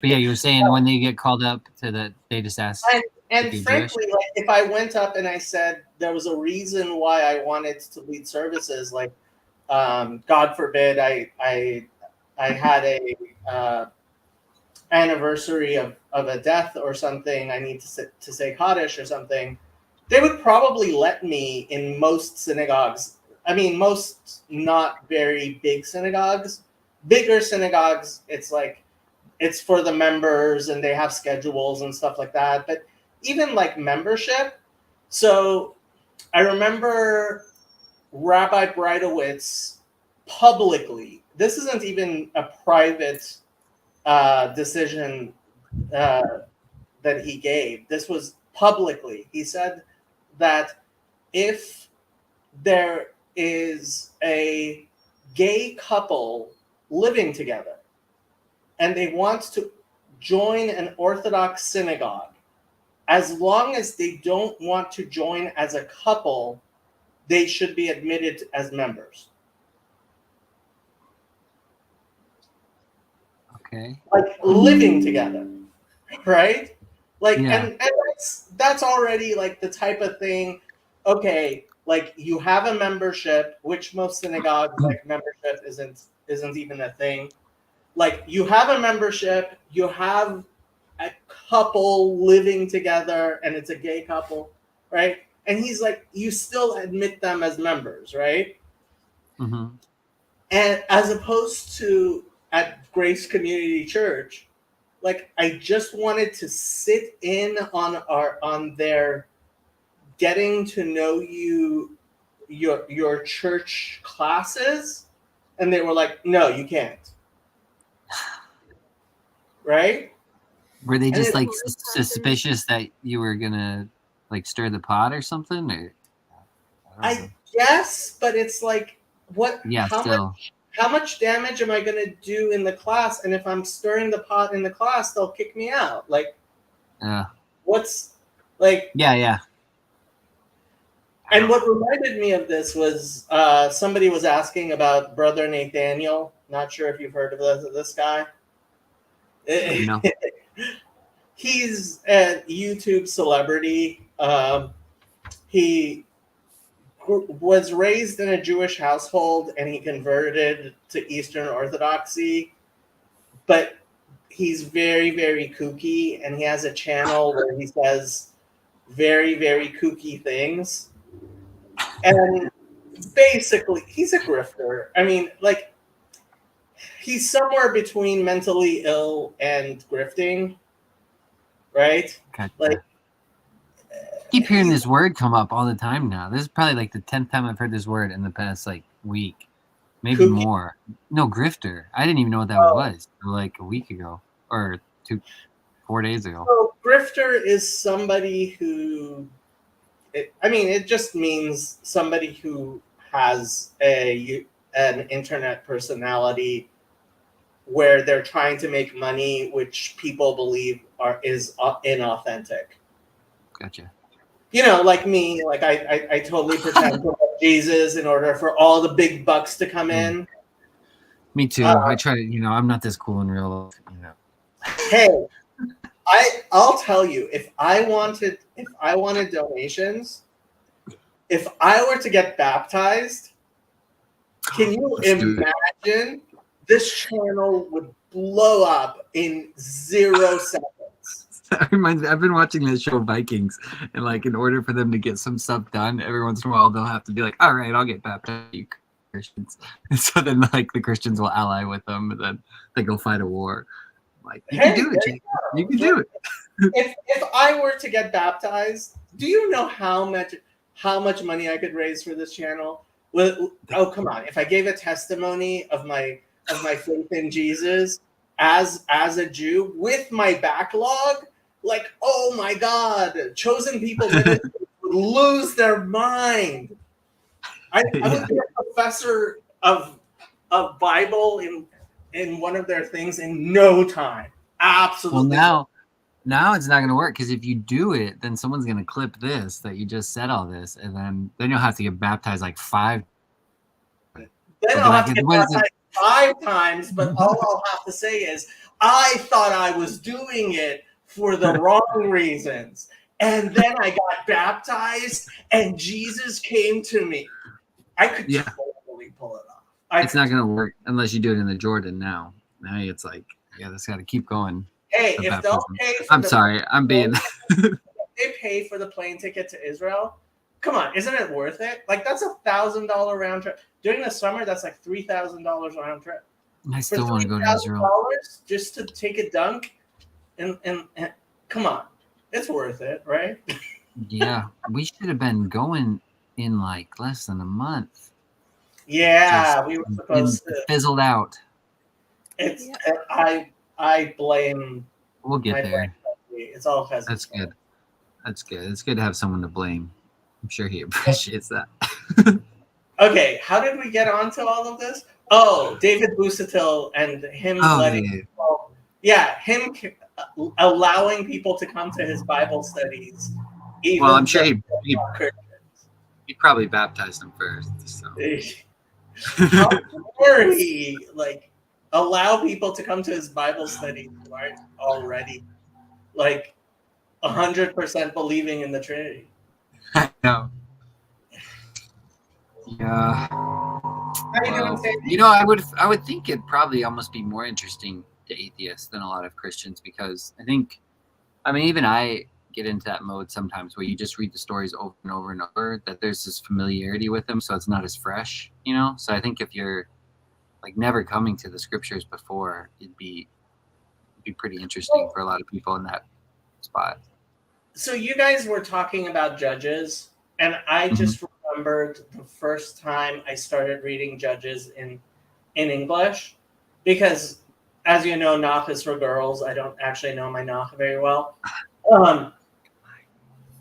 But yeah, you were saying when they get called up to the, they just ask And, if and you're Jewish. frankly, like if I went up and I said there was a reason why I wanted to lead services, like God forbid I had a anniversary of a death or something, I need to say Kaddish or something, they would probably let me in most synagogues. I mean, most not very big synagogues. Bigger synagogues, it's like it's for the members and they have schedules and stuff like that. But even like membership. So I remember Rabbi Breitowitz publicly, this isn't even a private decision uh, that he gave. This was publicly. He said that if there is a gay couple living together and they want to join an Orthodox synagogue, as long as they don't want to join as a couple, they should be admitted as members. Okay. Like living together, right? Like, Yeah. and that's already like the type of thing. Okay, like you have a membership, which most synagogues like membership isn't even a thing. Like you have a membership, you have a couple living together, and it's a gay couple, right? And he's like, you still admit them as members, right? Mm-hmm. And as opposed to at Grace Community Church, like I just wanted to sit in on their getting to know your church classes, and they were like, no, you can't, right? Were they And just it's like suspicious that you were gonna like stir the pot or something? Or I don't I know. guess, but it's like, what? Yeah, still. How much damage am I going to do in the class? And if I'm stirring the pot in the class, they'll kick me out. Like, Yeah. what's like? Yeah. And what reminded me of this was somebody was asking about Brother Nathaniel. Not sure if you've heard of this guy. No. He's a YouTube celebrity. He was raised in a Jewish household and he converted to Eastern Orthodoxy, but he's very, very kooky, and he has a channel where he says very, very kooky things. And basically, he's a grifter. I mean, like, he's somewhere between mentally ill and grifting, right? Like, Gotcha. Keep hearing he's this word come up all the time now. This is probably like the 10th time I've heard this word in the past like week, maybe kooky. more. No, grifter. I didn't even know what that Oh, was like a week ago or 4 days ago. so, grifter is somebody who, I mean, it just means somebody who has an internet personality where they're trying to make money, which people believe is inauthentic. Gotcha. You know, like me, like I totally pretend to love Jesus in order for all the big bucks to come Yeah. in. Me too. I try to, I'm not this cool in real life. Hey, I'll tell you, if I wanted donations, if I were to get baptized, can you imagine this channel would blow up in 0 seconds? That reminds me, I've been watching this show Vikings, and like in order for them to get some stuff done, every once in a while they'll have to be like, "All right, I'll get baptized, you Christians." And so then like the Christians will ally with them, and then they go fight a war. Like you can do it, Jake. You can do it. If I were to get baptized, do you know how much money I could raise for this channel? Well, oh come on! If I gave a testimony of my faith in Jesus as a Jew with my backlog, like, oh my God, Chosen People Ministry would lose their mind. I would be a professor of Bible in one of their things in no time. Absolutely. Well, now it's not going to work because if you do it, then someone's going to clip this that you just said all this, and then you'll have to get baptized like 5. Then I'll have to get baptized 5 times, but all I'll have to say is, I thought I was doing it for the wrong reasons. And then I got baptized and Jesus came to me. I could Yeah. totally pull it off. It's not going to work unless you do it in the Jordan now. Now it's like, yeah, that's got to keep going. Hey, The if they'll baptism. pay for I'm sorry. I'm being. if they pay for the plane ticket to Israel, come on, isn't it worth it? Like that's $1,000 round trip. During the summer, that's like $3,000 round trip. I For still want to go to Israel. $3,000 just to take a dunk, and come on, it's worth it, right? Yeah, we should have been going in like less than a month. Yeah, we were supposed to. Fizzled out. It's I blame. We'll get there. It's all Fezzi's That's fault. good. That's good. It's good to have someone to blame. I'm sure he appreciates that. Okay, how did we get onto all of this? Oh, David Busatil and him letting him allowing people to come to his Bible studies. Even Well, I'm sure he probably baptized them first. So. How dare he like allow people to come to his Bible studies who aren't already like 100% believing in the Trinity? I know. Yeah. How you doing, Sandy? You know, I would think it'd probably almost be more interesting to atheists than a lot of Christians, because I mean, even I get into that mode sometimes where you just read the stories over and over and over, that there's this familiarity with them, so it's not as fresh, you know? So I think if you're like never coming to the scriptures before, it'd be pretty interesting for a lot of people in that spot. So you guys were talking about Judges, and I just remembered the first time I started reading Judges in English, because as you know, Nach is for girls. I don't actually know my Nach very well.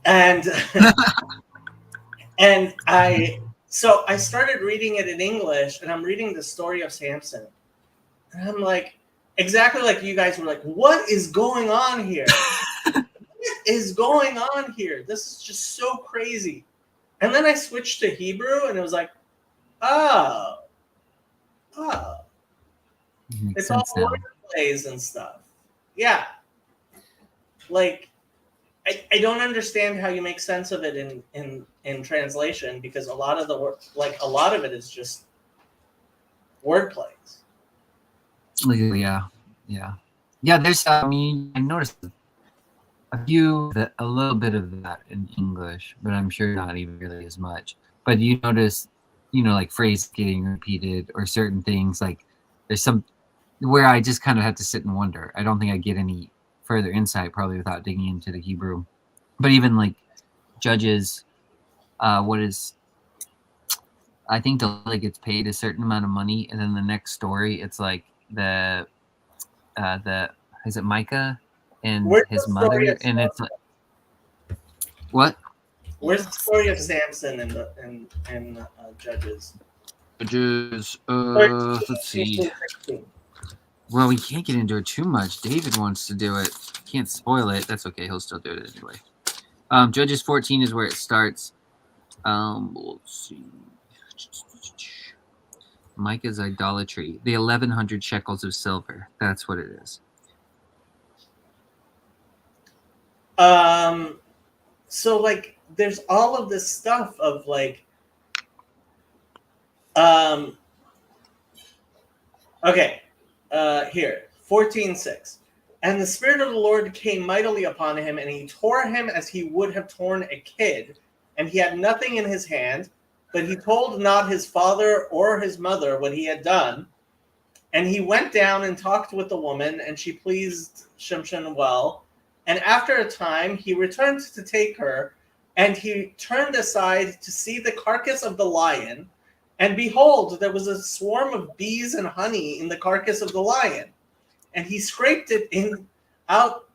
And I started reading it in English, and I'm reading the story of Samson. And I'm like, exactly like you guys were like, what is going on here? What is going on here? This is just so crazy. And then I switched to Hebrew, and it was like, oh. It's all word plays and stuff. Yeah. Like, I don't understand how you make sense of it in translation, because a lot of it is just word plays. Yeah. There's I noticed a little bit of that in English, but I'm sure not even really as much. But you notice, like phrase getting repeated or certain things, like there's some where I just kind of had to sit and wonder. I don't think I get any further insight probably without digging into the Hebrew. But even like Judges, I think Delilah gets paid a certain amount of money, and then the next story, it's like is it Micah and his mother, and it's like, what? Where's the story of Samson in Judges? Judges, let's see. Well, we can't get into it too much. David wants to do it. Can't spoil it. That's okay. He'll still do it anyway. Judges 14 is where it starts. We'll see. Micah's idolatry. The 1,100 shekels of silver. That's what it is. So like, there's all of this stuff of like, okay. Here, 14:6. And the Spirit of the Lord came mightily upon him, and he tore him as he would have torn a kid. And he had nothing in his hand, but he told not his father or his mother what he had done. And he went down and talked with the woman, and she pleased Shimshon well. And after a time, he returned to take her, and he turned aside to see the carcass of the lion. And behold, there was a swarm of bees and honey in the carcass of the lion. And he scraped it out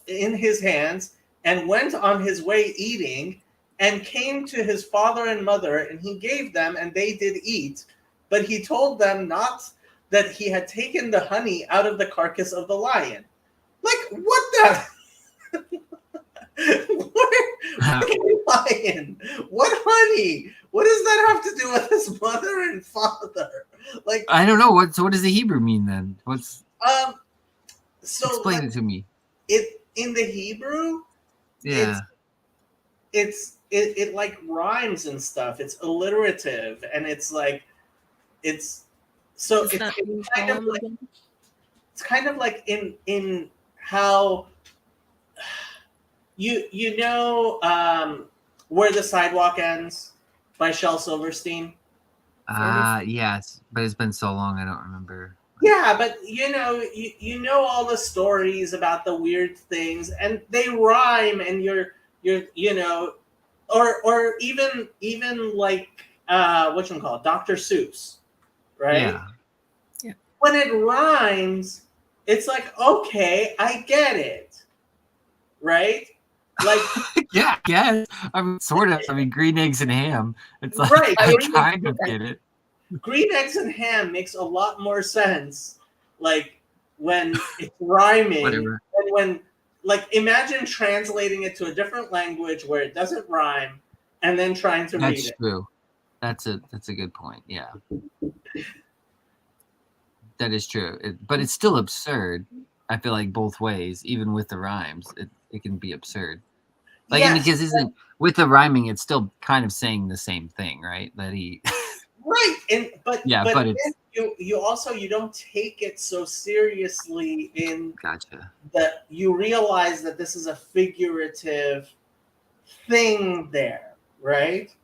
in his hands and went on his way eating, and came to his father and mother, and he gave them, and they did eat. But he told them not that he had taken the honey out of the carcass of the lion. Like, what the... lion? What honey? What does that have to do with his mother and father? Like, I don't know. What does the Hebrew mean then? What's So Explain like it to me. it in the Hebrew, Yeah. it like rhymes and stuff. It's alliterative, and it's like it's so Does that mean kind of poem like again? it's kind of like in how you know Where the Sidewalk Ends by Shel Silverstein. Yes, but it's been so long I don't remember. Yeah, but you know all the stories about the weird things, and they rhyme, and you're or even like whatchamacallit, Dr. Seuss, right? Yeah. When it rhymes, it's like, okay, I get it, right? Like, Yeah, I guess. I mean, sort of. I mean, green eggs and ham. It's like right, I green, kind of get it. green eggs and ham makes a lot more sense, like when it's rhyming, Whatever. and when like imagine translating it to a different language where it doesn't rhyme, and then trying to read That's it. true. That's a good point. Yeah. That is true. But it's still absurd. I feel like both ways, even with the rhymes, it can be absurd. Like, and Yes, because isn't with the rhyming, it's still kind of saying the same thing, right? That he, right, and but yeah, but it's then you also you don't take it so seriously in gotcha. that you realize that this is a figurative thing there, right?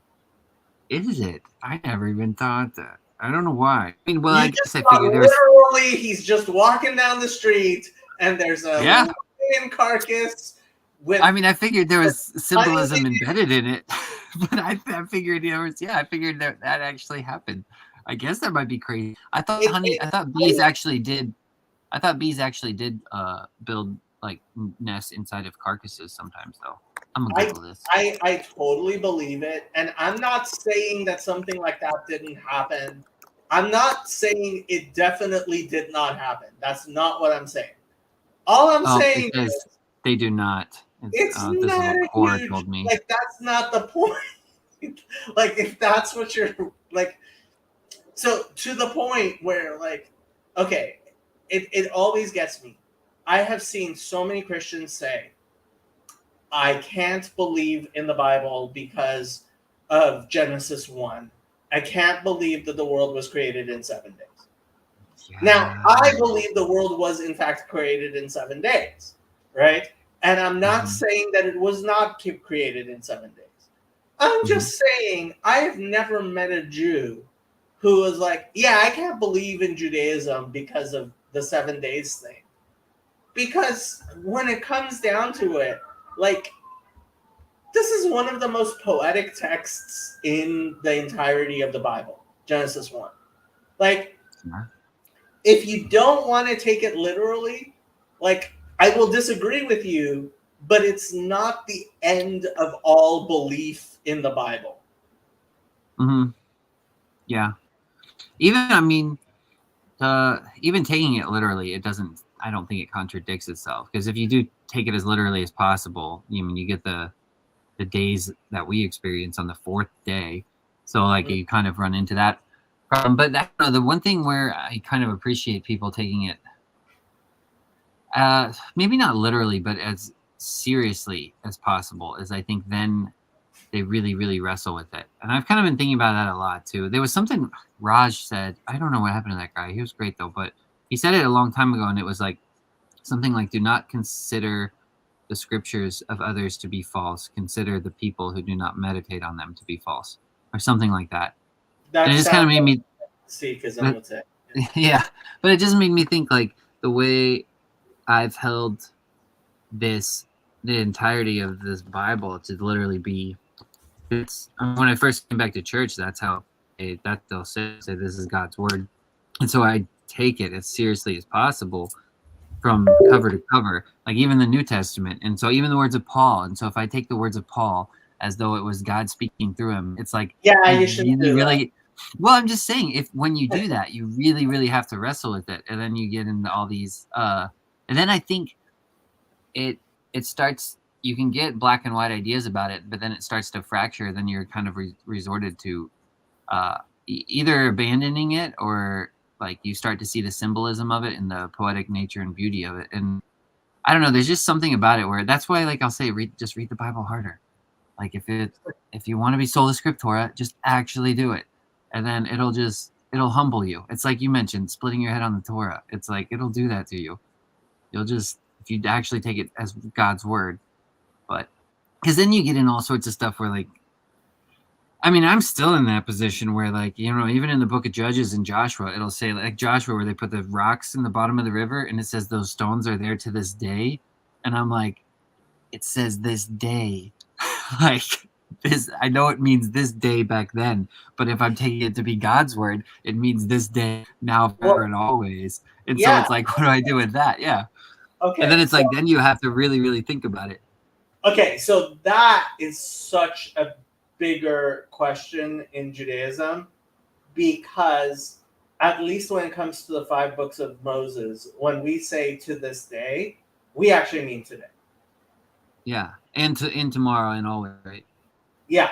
Is it? I never even thought that. I don't know why. I mean, well, You I just guess I thought figured there's literally he's just walking down the street and there's a yeah. lion carcass with I mean, I figured there was symbolism tiny- embedded in it, but I figured there was I figured that actually happened. I guess that might be crazy. I thought bees actually did. I thought bees actually did build like nests inside of carcasses sometimes, though. I'm gonna Google this. I totally believe it, and I'm not saying that something like that didn't happen. I'm not saying it definitely did not happen. That's not what I'm saying. All I'm saying It says is they do not. it's This not little a core huge told me. like that's not the point. Like if that's what you're like, so to the point where like, okay, it always gets me. I have seen so many Christians say, I can't believe in the Bible because of Genesis 1. I can't believe that the world was created in 7 days. Yeah. Now, I believe the world was in fact created in 7 days, right? And I'm not saying that it was not created in 7 days. I'm just saying I have never met a Jew who was like, yeah, I can't believe in Judaism because of the 7 days thing. Because when it comes down to it, like, this is one of the most poetic texts in the entirety of the Bible, Genesis 1. Like, if you don't want to take it literally, like, I will disagree with you, but it's not the end of all belief in the Bible. Yeah. Even taking it literally, it doesn't. I don't think it contradicts itself, because if you do take it as literally as possible, you get the days that we experience on the fourth day. So like you kind of run into that problem. But the one thing where I kind of appreciate people taking it, maybe not literally, but as seriously as possible, is I think then they really, really wrestle with it. And I've kind of been thinking about that a lot too. There was something Raj said. I don't know what happened to that guy. He was great though, but he said it a long time ago, and it was like something like, do not consider the scriptures of others to be false. Consider the people who do not meditate on them to be false, or something like that. And it just kind of made me Sikhism would say. Yeah, but it just made me think, like, the way I've held the entirety of this Bible to literally be, it's when I first came back to church, that's how they'll say this is God's word, and so I take it as seriously as possible from cover to cover, like even the New Testament. And so even the words of Paul. And so if I take the words of Paul as though it was God speaking through him, it's like, yeah, you should really, well, I'm just saying, when you do that, you really, really have to wrestle with it. And then you get into all these, and then I think it starts, you can get black and white ideas about it, but then it starts to fracture. Then you're kind of resorted to either abandoning it or like you start to see the symbolism of it and the poetic nature and beauty of it. And I don't know, there's just something about it where that's why, like I'll say, just read the Bible harder. Like if you want to be sola scriptura, just actually do it, and then it'll humble you. It's like you mentioned, splitting your head on the Torah. It's like it'll do that to you. You'll just, if you actually take it as God's word, but because then you get in all sorts of stuff where, like, I mean, I'm still in that position where, like, you know, even in the book of Judges and Joshua, it'll say, like, Joshua, where they put the rocks in the bottom of the river, and it says those stones are there to this day. And I'm like, it says this day. Like, this, I know it means this day back then, but if I'm taking it to be God's word, it means this day, now, forever, and always. And so Yeah. it's like, what do I do with that? Yeah. Okay. And then it's like, then you have to really, really think about it. Okay, so that is such a bigger question in Judaism, because at least when it comes to the 5 books of Moses, when we say to this day, we actually mean today. Yeah. And in tomorrow and always, right? Yeah.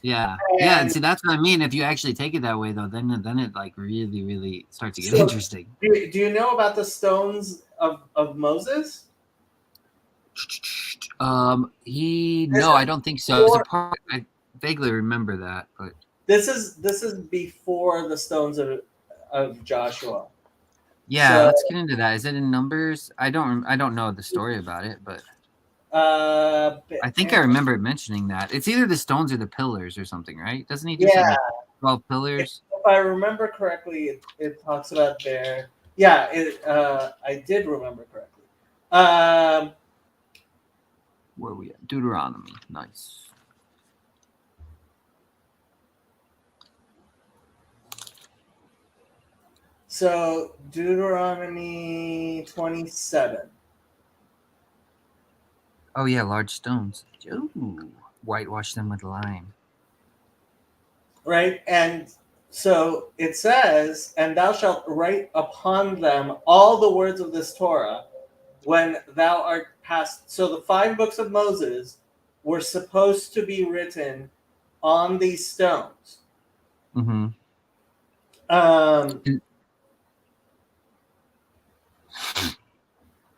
Yeah. Yeah. And see, that's what I mean. If you actually take it that way, though, then it like really, really starts to get interesting. Do you know about the stones of Moses? No, I don't think so. It was a part, I vaguely remember that, but this is before the stones of Joshua. yeah, So, let's get into that. Is it in Numbers? I don't know the story about it, but I think I remember it mentioning that. It's either the stones or the pillars or something, right? Doesn't he do some 12 pillars? If I remember correctly, it talks about there. Yeah, I did remember correctly. Where are we at? Deuteronomy. Nice. So Deuteronomy 27. Oh yeah, large stones. Ooh, whitewash them with lime. Right, and so it says, "And thou shalt write upon them all the words of this Torah, when thou art passed." So the 5 books of Moses were supposed to be written on these stones. Mm-hmm.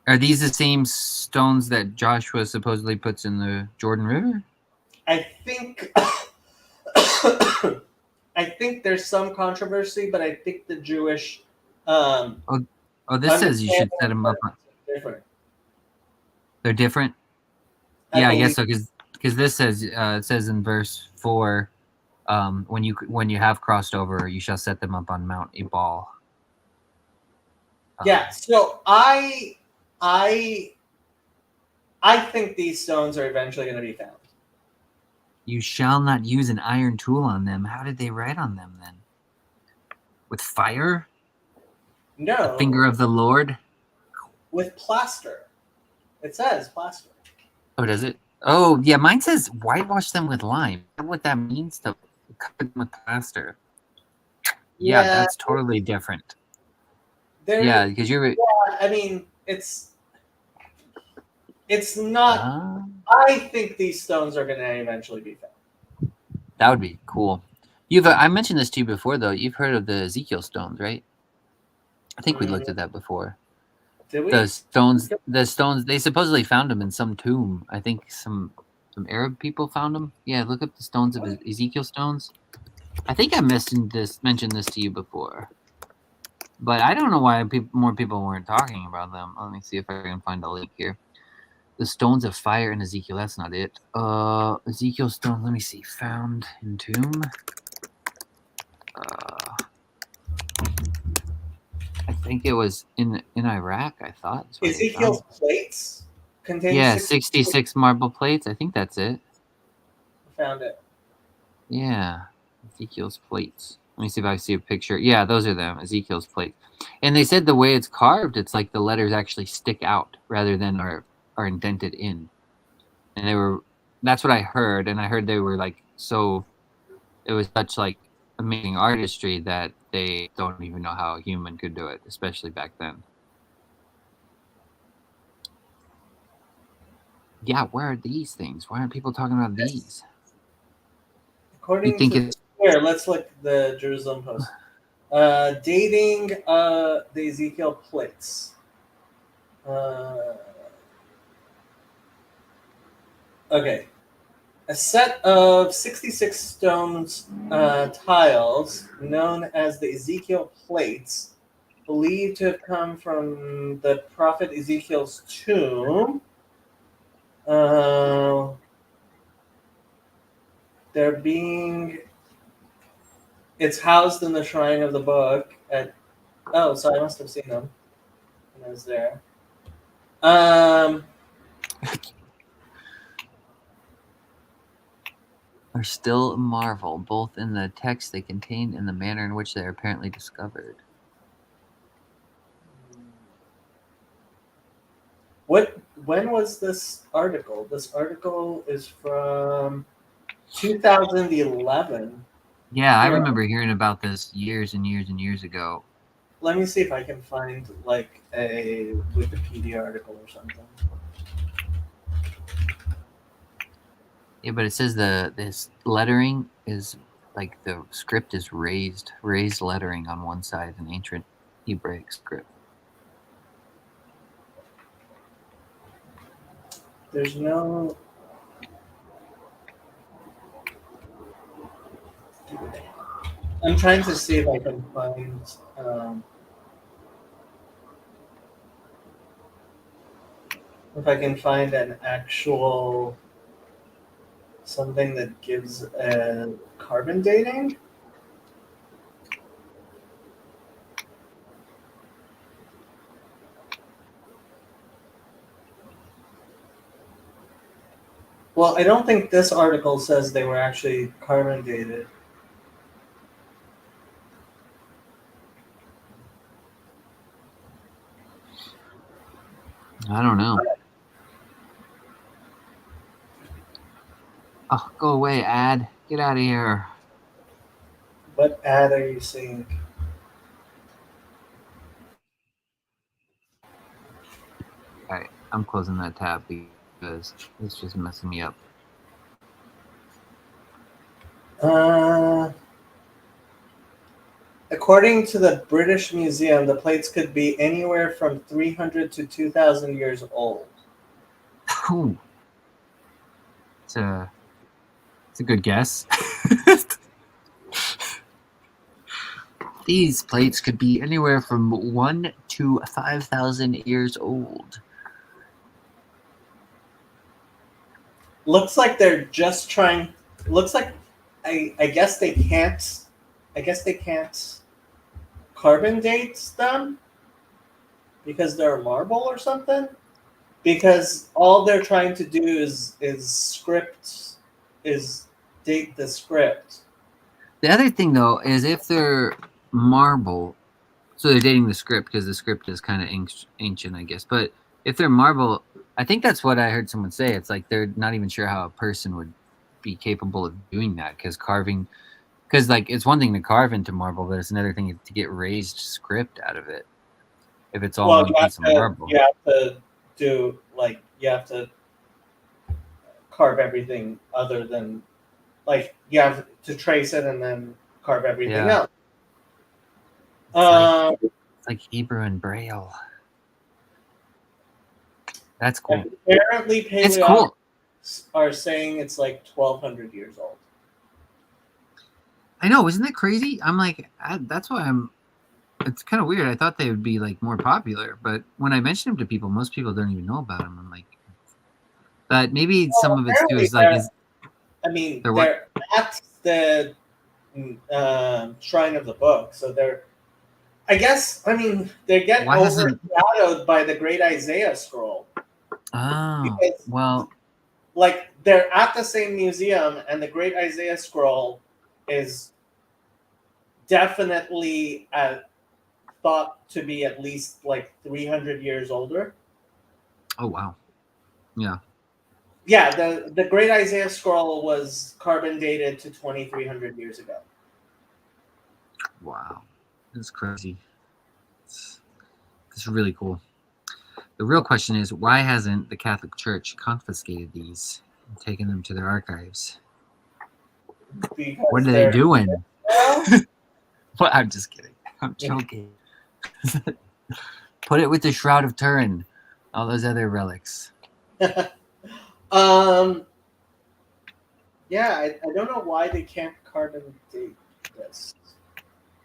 Are these the same stones that Joshua supposedly puts in the Jordan River? I think I think there's some controversy, but I think the Jewish this says you should set them up. Different. They're different. Yeah, I guess so. Because this says it says in verse 4, when you have crossed over, you shall set them up on Mount Ebal. Yeah. So I think these stones are eventually going to be found. You shall not use an iron tool on them. How did they write on them then? With fire? No. The finger of the Lord? With plaster. It says plaster. Oh, does it? Oh, yeah. Mine says whitewash them with lime. I don't know what that means, to cover them with plaster. Yeah, that's totally different. Yeah, because you're. Yeah, I mean, it's not. I think these stones are going to eventually be found. That would be cool. I mentioned this to you before, though. You've heard of the Ezekiel stones, right? I think we looked at that before. Did we? The stones. They supposedly found them in some tomb. I think some Arab people found them. Yeah, look up the stones of Ezekiel stones. I think I mentioned this to you before, but I don't know why more people weren't talking about them. Let me see if I can find a link here. The stones of fire in Ezekiel. That's not it. Ezekiel stone. Let me see. Found in tomb. I think it was in Iraq. I thought. Ezekiel's plates contain 66 marble plates. I think that's it. I found it. Yeah, Ezekiel's plates. Let me see if I see a picture. Yeah, those are them. Ezekiel's plates. And they said the way it's carved, it's like the letters actually stick out rather than are indented in. And that's what I heard. And I heard they were like, so it was such like amazing artistry that they don't even know how a human could do it, especially back then. Yeah, where are these things? Why aren't people talking about these? According to here, let's look the Jerusalem Post. Dating the Ezekiel plates. Okay. A set of 66 stones tiles known as the Ezekiel plates, believed to have come from the prophet Ezekiel's tomb. They're being. It's housed in the shrine of the book at. Oh, so I must have seen them when I was there. Are still a marvel, both in the text they contain and the manner in which they are apparently discovered. When was this article? This article is from 2011. Yeah, I Yeah. remember hearing about this years and years and years ago. Let me see if I can find like a Wikipedia article or something. Yeah, but it says this lettering is like the script is raised lettering on one side, an ancient Hebraic script. There's no. I'm trying to see if I can find. If I can find an actual something that gives a carbon dating. Well, I don't think this article says they were actually carbon dated. I don't know. Oh, go away, ad. Get out of here. What ad are you seeing? Alright, I'm closing that tab because it's just messing me up. According to the British Museum, the plates could be anywhere from 300 to 2,000 years old. Ooh. It's a good guess. These plates could be anywhere from 1 to 5,000 years old. Looks like they're just trying. Looks like I guess they can't. I guess they can't carbon date them because they're marble or something. Because all they're trying to do is date the script. The other thing, though, is if they're marble, so they're dating the script because the script is kind of ancient, I guess. But if they're marble, I think that's what I heard someone say. It's like they're not even sure how a person would be capable of doing that because like it's one thing to carve into marble, but it's another thing to get raised script out of it. If it's all one piece of marble, you have to do like you have to carve everything other than like you have to trace it and then carve everything out. It's like Hebrew and Braille. That's cool. Apparently, paleontologists are saying it's like 1,200 years old. I know, isn't that crazy? I'm like, that's why it's kind of weird. I thought they would be like more popular, but when I mention them to people, most people don't even know about them. I'm like, but maybe some of it's too is like, they're at the shrine of the book, so they're. I guess they're getting overshadowed by the Great Isaiah Scroll. Oh, well, like they're at the same museum, and the Great Isaiah Scroll is definitely thought to be at least like 300 years older. Oh wow, yeah. Yeah, the Great Isaiah Scroll was carbon dated to 2,300 years ago. Wow, that's crazy. It's really cool. The real question is, why hasn't the Catholic Church confiscated these and taken them to their archives? Because what are they doing? Well, I'm just kidding. I'm joking. Put it with the Shroud of Turin, all those other relics. Yeah, I don't know why they can't carbon date this.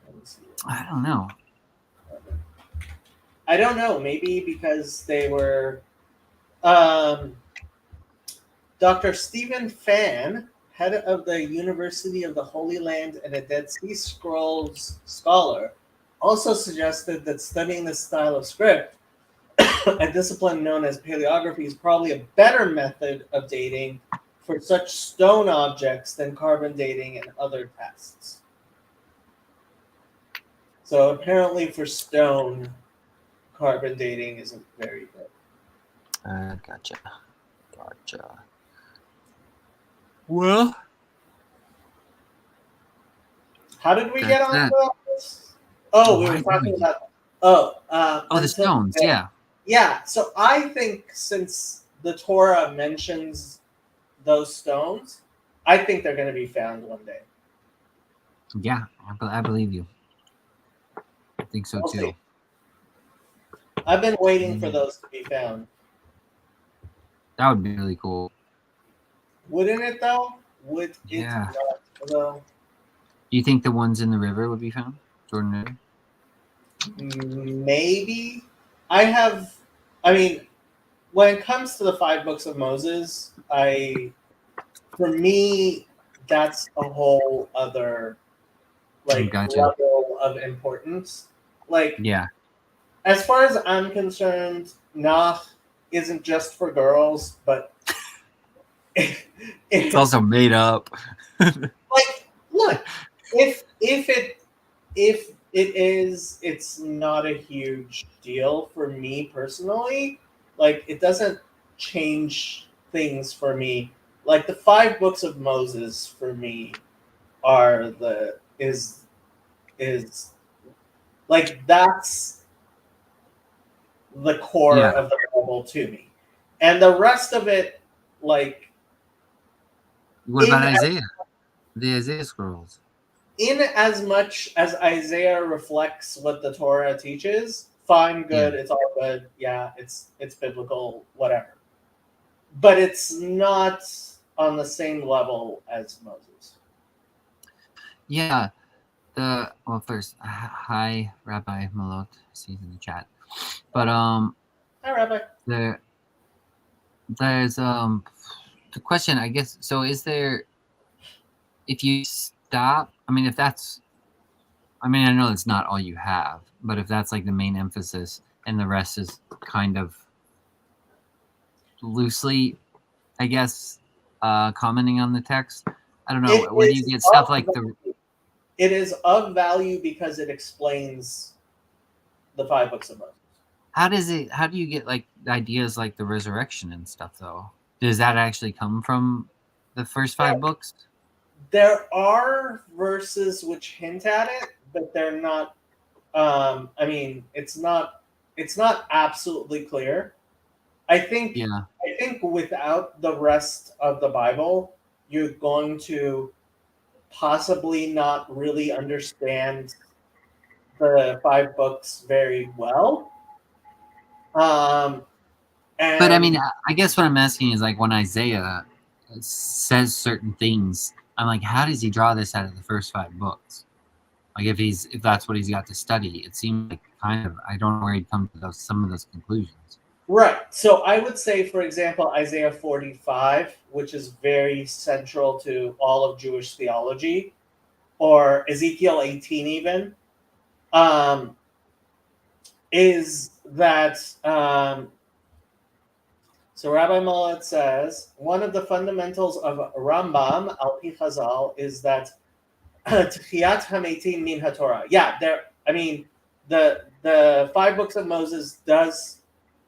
Let me see. I don't know. I don't know. Maybe because they were. Dr. Stephen Fan, head of the University of the Holy Land and a Dead Sea Scrolls scholar, also suggested that studying this style of script, a discipline known as paleography, is probably a better method of dating for such stone objects than carbon dating and other tests. So apparently for stone, carbon dating isn't very good. Gotcha. Well, How did we That's get on that. to this? Oh, we Why were did talking we- about Oh, the until stones. today. Yeah. Yeah, so I think since the Torah mentions those stones, I think they're going to be found one day. Yeah, I believe you. I think so We'll too. see. I've been waiting for those to be found. That would be really cool. Wouldn't it though? Would Yeah. it not though? Do you think the ones in the river would be found? Jordan River? Maybe. I mean, when it comes to the 5 books of Moses, for me, that's a whole other Gotcha. level of importance. Like, Yeah. as far as I'm concerned, Nach isn't just for girls, but It's also made up. like, look, if it is, it's not a huge deal for me personally. Like, it doesn't change things for me. Like, the 5 books of Moses for me are is like, that's the core Yeah. of the Bible to me, and the rest of it, like, What about in- Isaiah? The Isaiah scrolls. in as much as Isaiah reflects what the Torah teaches, fine, good, it's all good. Yeah, it's biblical, whatever. But it's not on the same level as Moses. Yeah. First, hi, Rabbi Malot. See in the chat. But Hi, Rabbi. there's the question, I guess. So is there, if you stop, I mean, I know it's not all you have, but if that's like the main emphasis and the rest is kind of loosely, I guess, commenting on the text, I don't know. It Where do you is get stuff of like value. It is of value because it explains the 5 books of Moses. how do you get like ideas like the resurrection and stuff though? Does that actually come from the first 5 books? There are verses which hint at it, but they're not. I mean, it's not absolutely clear. I think without the rest of the Bible, you're going to possibly not really understand the 5 books very well. And But I mean, I guess what I'm asking is like when Isaiah says certain things, I'm like, how does he draw this out of the first 5 books? Like if that's what he's got to study, it seems like kind of, I don't know where he'd come to some of those conclusions. right. So I would say, for example, Isaiah 45, which is very central to all of Jewish theology, or Ezekiel 18 even, is that so Rabbi Mullet says one of the fundamentals of Rambam al pi Chazal is that Tchiyat Hametim min HaTorah. Yeah, I mean, the 5 books of Moses does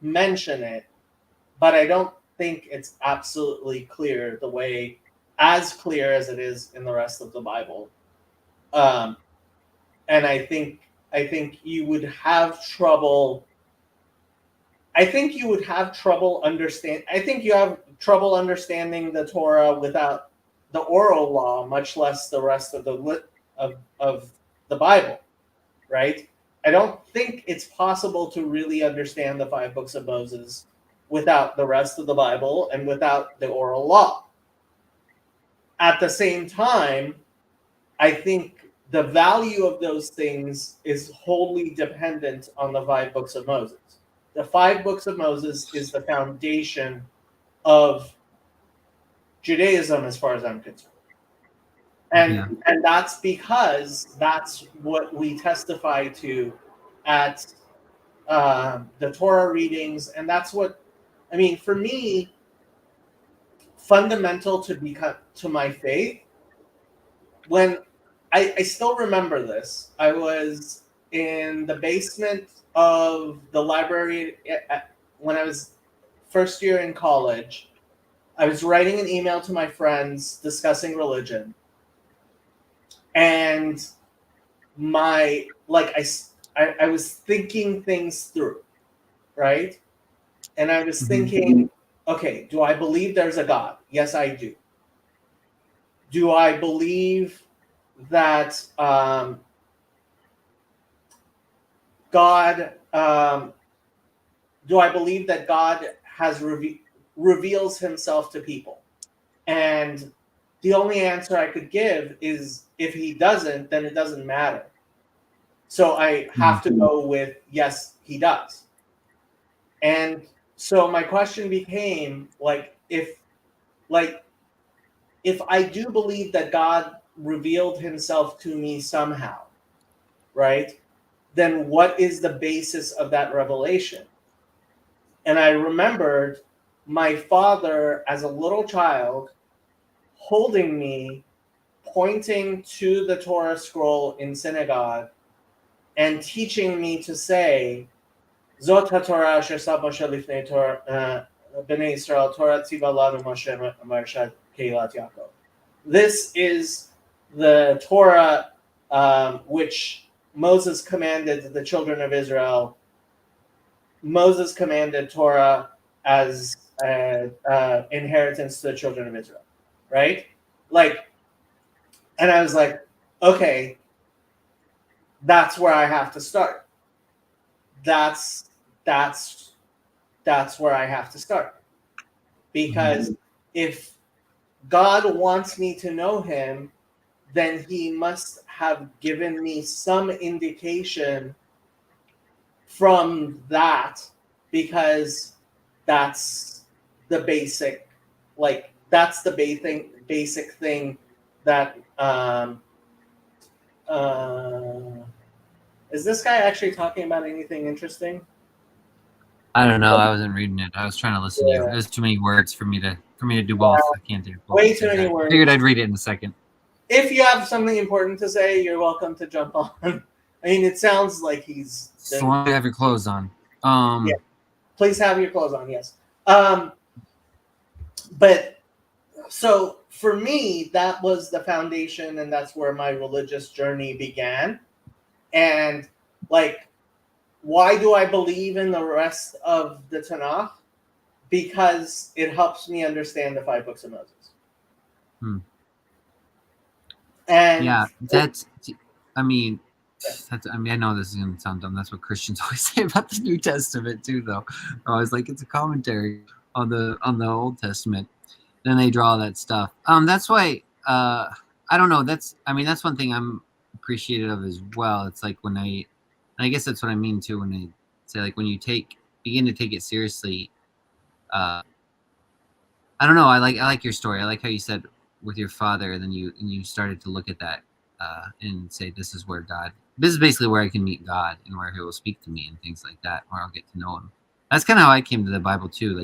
mention it, but I don't think it's absolutely clear as clear as it is in the rest of the Bible. And I think you would have trouble. I think you have trouble understanding the Torah without the oral law, much less the rest of the Bible. right? I don't think it's possible to really understand the 5 books of Moses without the rest of the Bible and without the oral law. At the same time, I think the value of those things is wholly dependent on the 5 books of Moses. The 5 books of Moses is the foundation of Judaism, as far as I'm concerned. And that's because that's what we testify to at the Torah readings, and that's what I mean. For me, fundamental to my faith, when I still remember this, I was in the basement of the library when I was first year in college. I was writing an email to my friends discussing religion, and I was thinking things through, right? And I was thinking, okay, do I believe there's a God? Yes, I do. Do I believe that God? Do I believe that God has reveals Himself to people? And the only answer I could give is, if He doesn't, then it doesn't matter. So I have to go with, yes, He does. And so my question became, if I do believe that God revealed Himself to me somehow, right? Then what is the basis of that revelation? And I remembered my father as a little child holding me, pointing to the Torah scroll in synagogue and teaching me to say, Zot HaTorah asher sab Moshe lifnei Bnei Yisrael, Torah tziva lanu Moshe marshat keilat Yaakov. This is the Torah which Moses commanded the children of Israel. Moses commanded Torah as inheritance to the children of Israel, right? And I was like, okay, that's where I have to start. That's where I have to start. Because if God wants me to know Him, then He must have given me some indication from that, because that's the basic, that's the basic thing that is this guy actually talking about anything interesting? I don't know. I wasn't reading it. I was trying to listen to you. There's too many words for me to do both. I can't do both. Way too many words. I figured I'd read it in a second. If you have something important to say, you're welcome to jump on. I mean, it sounds like he's. As long as you have your clothes on. Yeah. Please have your clothes on. Yes. But so for me, that was the foundation, and that's where my religious journey began. And why do I believe in the rest of the Tanakh? Because it helps me understand the 5 books of Moses. And yeah, I know this is going to sound dumb. That's what Christians always say about the New Testament too, though. They're always like, it's a commentary on the Old Testament. Then they draw that stuff. That's why I don't know. That's one thing I'm appreciative of as well. It's like when I guess that's what I mean too when I say when you begin to take it seriously. I don't know. I like your story. I like how you said with your father, and then you started to look at that and say, this is basically where I can meet God and where He will speak to me and things like that, where I'll get to know Him. That's kind of how I came to the Bible too.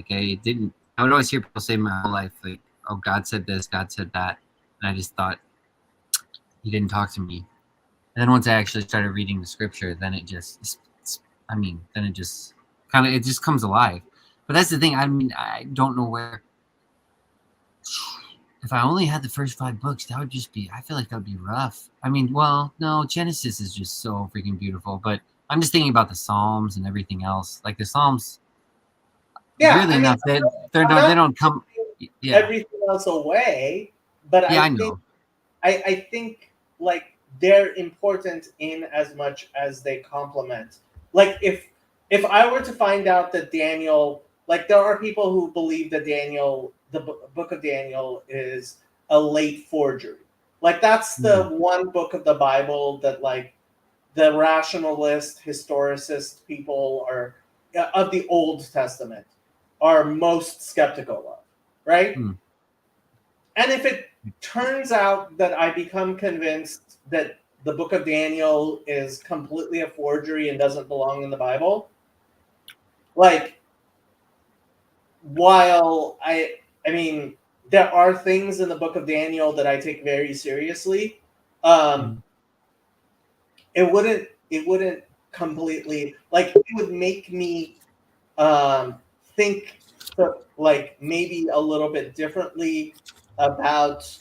I would always hear people say my whole life, oh, God said this, God said that, and I just thought He didn't talk to me. And then once I actually started reading the Scripture, then it just comes alive. But that's the thing. I don't know where. If I only had the first 5 books, that would just be. I feel like that would be rough. No, Genesis is just so freaking beautiful. But I'm just thinking about the Psalms and everything else. The Psalms. Yeah, really enough. They don't come. Yeah. Everything else away, but yeah, I know. I think they're important in as much as they complement. Like if I were to find out that Daniel, like there are people who believe that Daniel, the book of Daniel, is a late forgery. Like that's the one book of the Bible that like the rationalist, historicist people are of the Old Testament are most skeptical of, right? Hmm. And if it turns out that I become convinced that the book of Daniel is completely a forgery and doesn't belong in the Bible, like while I mean there are things in the book of Daniel that I take very seriously, it wouldn't completely like it would make me think like maybe a little bit differently about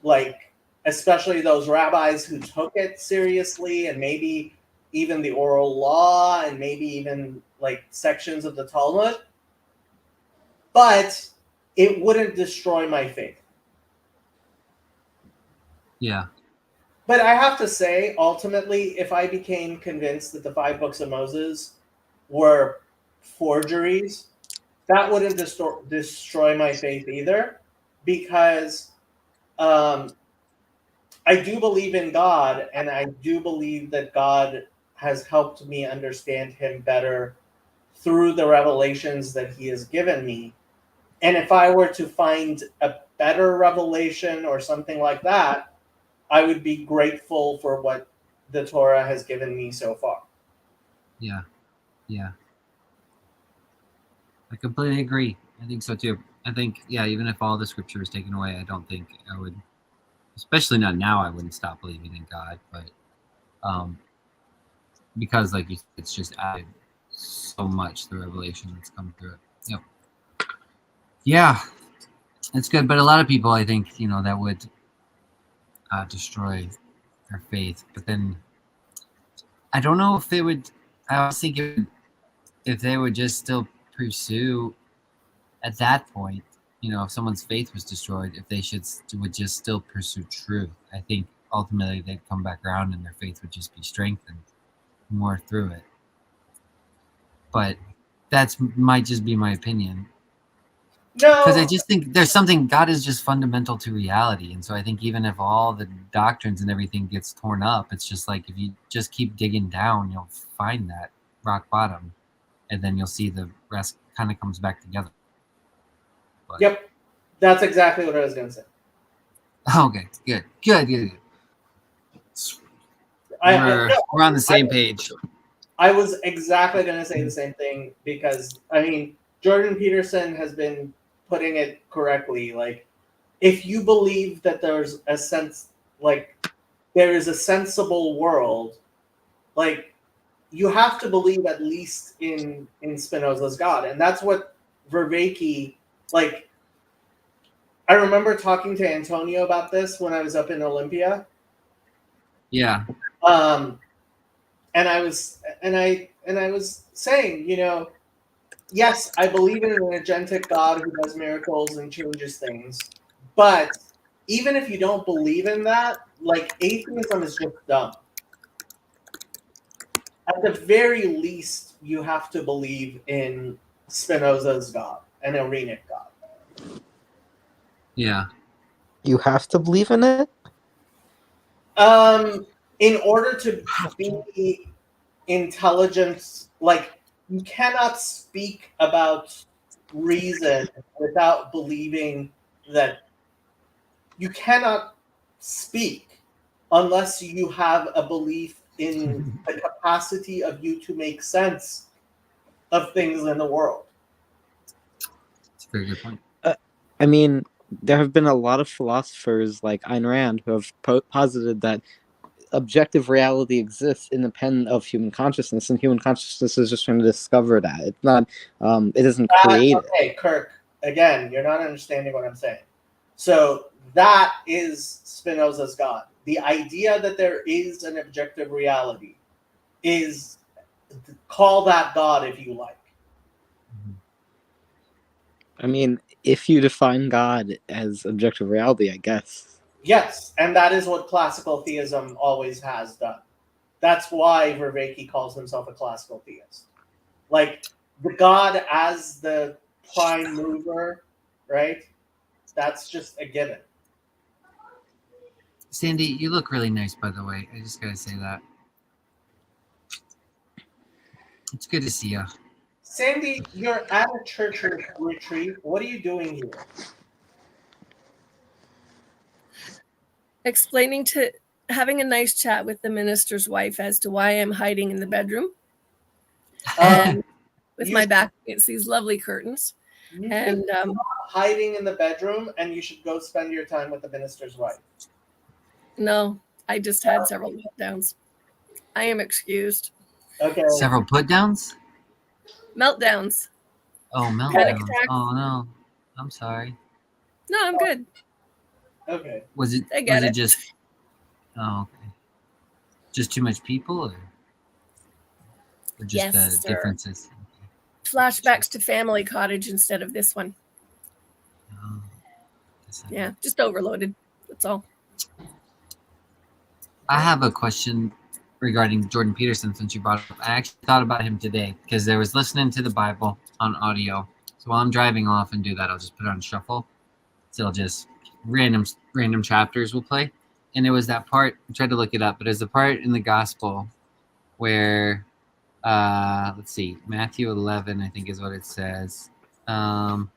like especially those rabbis who took it seriously and maybe even the oral law and maybe even like sections of the Talmud, but it wouldn't destroy my faith. Yeah. But I have to say, ultimately, if I became convinced that the 5 books of Moses were forgeries, that wouldn't destroy my faith either, because I do believe in God, and I do believe that God has helped me understand Him better through the revelations that He has given me. And if I were to find a better revelation or something like that, I would be grateful for what the Torah has given me so far. Yeah. Yeah. I completely agree. I think so too. I think, yeah, even if all the scripture was taken away, I don't think I would, especially not now, I wouldn't stop believing in God. But because, like you said, it's just added so much, the revelation that's come through it. Yep. Yeah, it's good. But a lot of people, I think, that would destroy their faith. But then I don't know if they would, I was thinking if they would just still pursue at that point, if someone's faith was destroyed, if they would just still pursue truth. I think ultimately they'd come back around and their faith would just be strengthened more through it. But that's might just be my opinion. Because I No, just think there's something, God is just fundamental to reality. And so I think even if all the doctrines and everything gets torn up, it's just like if you just keep digging down, you'll find that rock bottom. And then you'll see the rest kind of comes back together. But, yep, that's exactly what I was going to say. Okay, good. We're on the same page. I was exactly going to say the same thing because, I mean, Jordan Peterson has been putting it correctly. Like, if you believe that there's a sense, like, there is a sensible world, like, you have to believe at least in Spinoza's God. And that's what Vervaeke, like, I remember talking to Antonio about this when I was up in Olympia. Yeah. And I was saying, yes, I believe in an agentic God who does miracles and changes things. But even if you don't believe in that, like atheism is just dumb. At the very least, you have to believe in Spinoza's God, an Irenic God. Yeah. You have to believe in it? In order to be intelligent, like you cannot speak about reason without believing that you cannot speak unless you have a belief in the capacity of you to make sense of things in the world. That's a very good point. I mean, there have been a lot of philosophers like Ayn Rand who have posited that objective reality exists independent of human consciousness, and human consciousness is just trying to discover that. It's not, it isn't created. Okay, Kirk, again, you're not understanding what I'm saying. So that is Spinoza's God. The idea that there is an objective reality is, call that God if you like. I mean, if you define God as objective reality, I guess. Yes, and that is what classical theism always has done. That's why Vervaeke calls himself a classical theist. Like the God as the prime mover, right? That's just a given. Sandy, you look really nice, by the way. I just gotta say that. It's good to see you. Sandy, you're at a church retreat. What are you doing here? Having a nice chat with the minister's wife as to why I'm hiding in the bedroom Um, with you my should- back against these lovely curtains. You should And stop hiding in the bedroom, and you should go spend your time with the minister's wife. no, I just had several meltdowns. I am excused. Okay. Several put downs? Meltdowns. Oh, Panic meltdowns. attacks. Oh no. I'm sorry. No, I'm good. Okay. Was it I get it. just okay. Just too much people or just Yes, the sir. differences? Flashbacks to Family Cottage instead of this one. Oh, Yeah, just overloaded. That's all. I have a question regarding Jordan Peterson since you brought it up. I actually thought about him today because there was listening to the Bible on audio. So while I'm driving, I'll often do that. I'll just put it on shuffle. So it'll just random chapters will play. And it was that part, I tried to look it up, but it was the part in the gospel where let's see, Matthew 11, I think is what it says. Let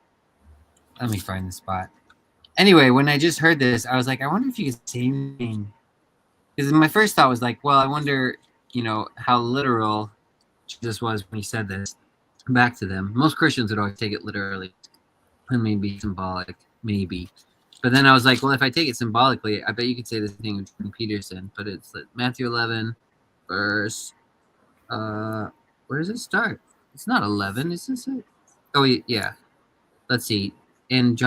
me find the spot. Anyway, when I just heard this, I was like, I wonder if you could say anything. Because my first thought was like, well, I wonder, how literal Jesus was when he said this back to them. Most Christians would always take it literally. It may be symbolic, maybe. But then I was like, well, if I take it symbolically, I bet you could say the same thing with Jordan Peterson. But it's Matthew 11, verse. Where does it start? It's not 11, is this it? Oh, yeah. Let's see. And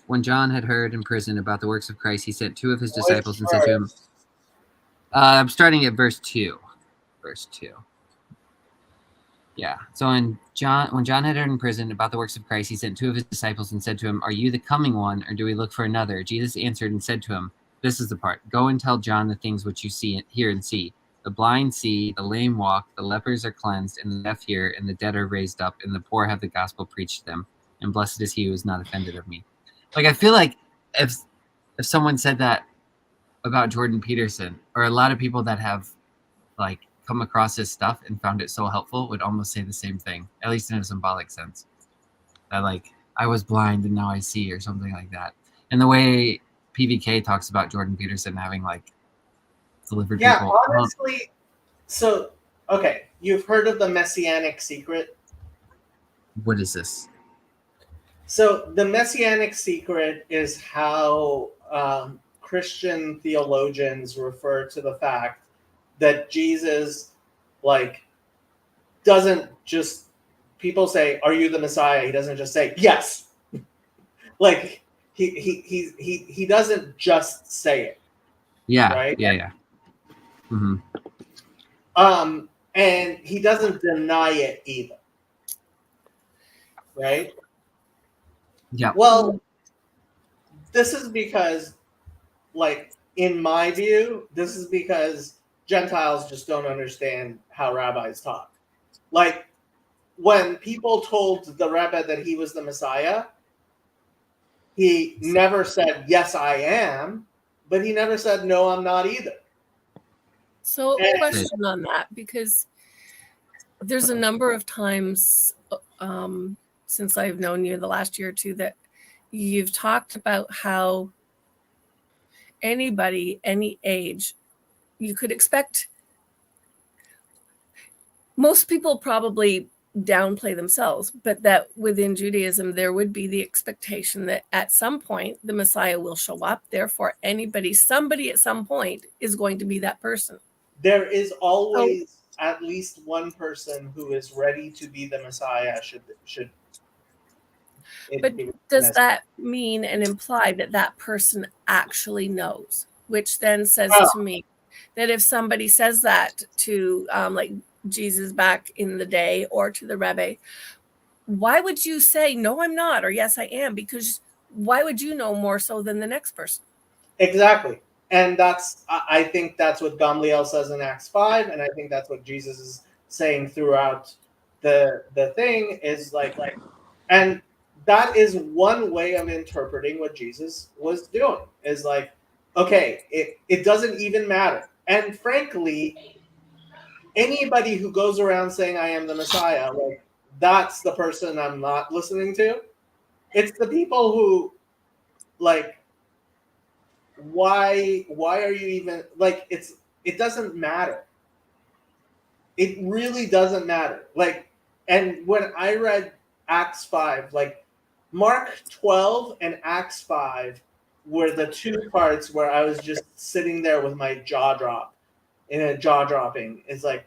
when John had heard in prison about the works of Christ, he sent two of his disciples and said to him, I'm starting at verse 2. Verse 2. Yeah. So when John had heard in prison about the works of Christ, he sent two of his disciples and said to him, Are you the coming one, or do we look for another? Jesus answered and said to him, This is the part. Go and tell John the things which you hear and see. The blind see, the lame walk, the lepers are cleansed, and the deaf hear, and the dead are raised up, and the poor have the gospel preached to them. And blessed is he who is not offended of me. Like, I feel like if someone said that about Jordan Peterson, or a lot of people that have like come across his stuff and found it so helpful would almost say the same thing, at least in a symbolic sense. That like, I was blind and now I see, or something like that. And the way PVK talks about Jordan Peterson having like delivered people. Honestly, so okay, you've heard of the Messianic secret? What is this? So the Messianic secret is how Christian theologians refer to the fact that Jesus, like, doesn't just, people say, "Are you the Messiah?" He doesn't just say, "Yes." Like he doesn't just say it. Yeah. Right? Yeah. Mm-hmm. And he doesn't deny it either. Right? Yeah. Well, this is because, like, in my view, this is because Gentiles just don't understand how rabbis talk. Like, when people told the Rebbe that he was the Messiah, he never said, "Yes, I am," but he never said, "No, I'm not either." So a question on that, because there's a number of times since I've known you the last year or two that you've talked about how anybody, any age, you could expect. Most people probably downplay themselves, but that within Judaism, there would be the expectation that at some point the Messiah will show up. Therefore, somebody at some point is going to be that person. There is always at least one person who is ready to be the Messiah. But does that mean and imply that that person actually knows? Which then says to me that if somebody says that to like Jesus back in the day or to the Rebbe, why would you say, "No, I'm not," or "Yes, I am"? Because why would you know more so than the next person? Exactly. And I think that's what Gamliel says in Acts 5, and I think that's what Jesus is saying throughout the thing is like, and that is one way of interpreting what Jesus was doing is like, okay, it doesn't even matter. And frankly, anybody who goes around saying I am the Messiah, like that's the person I'm not listening to. It's the people who like why are you even like it doesn't matter. It really doesn't matter. Like, and when I read Acts 5, like Mark 12 and Acts 5 were the two parts where I was just sitting there with my jaw dropping. It's like,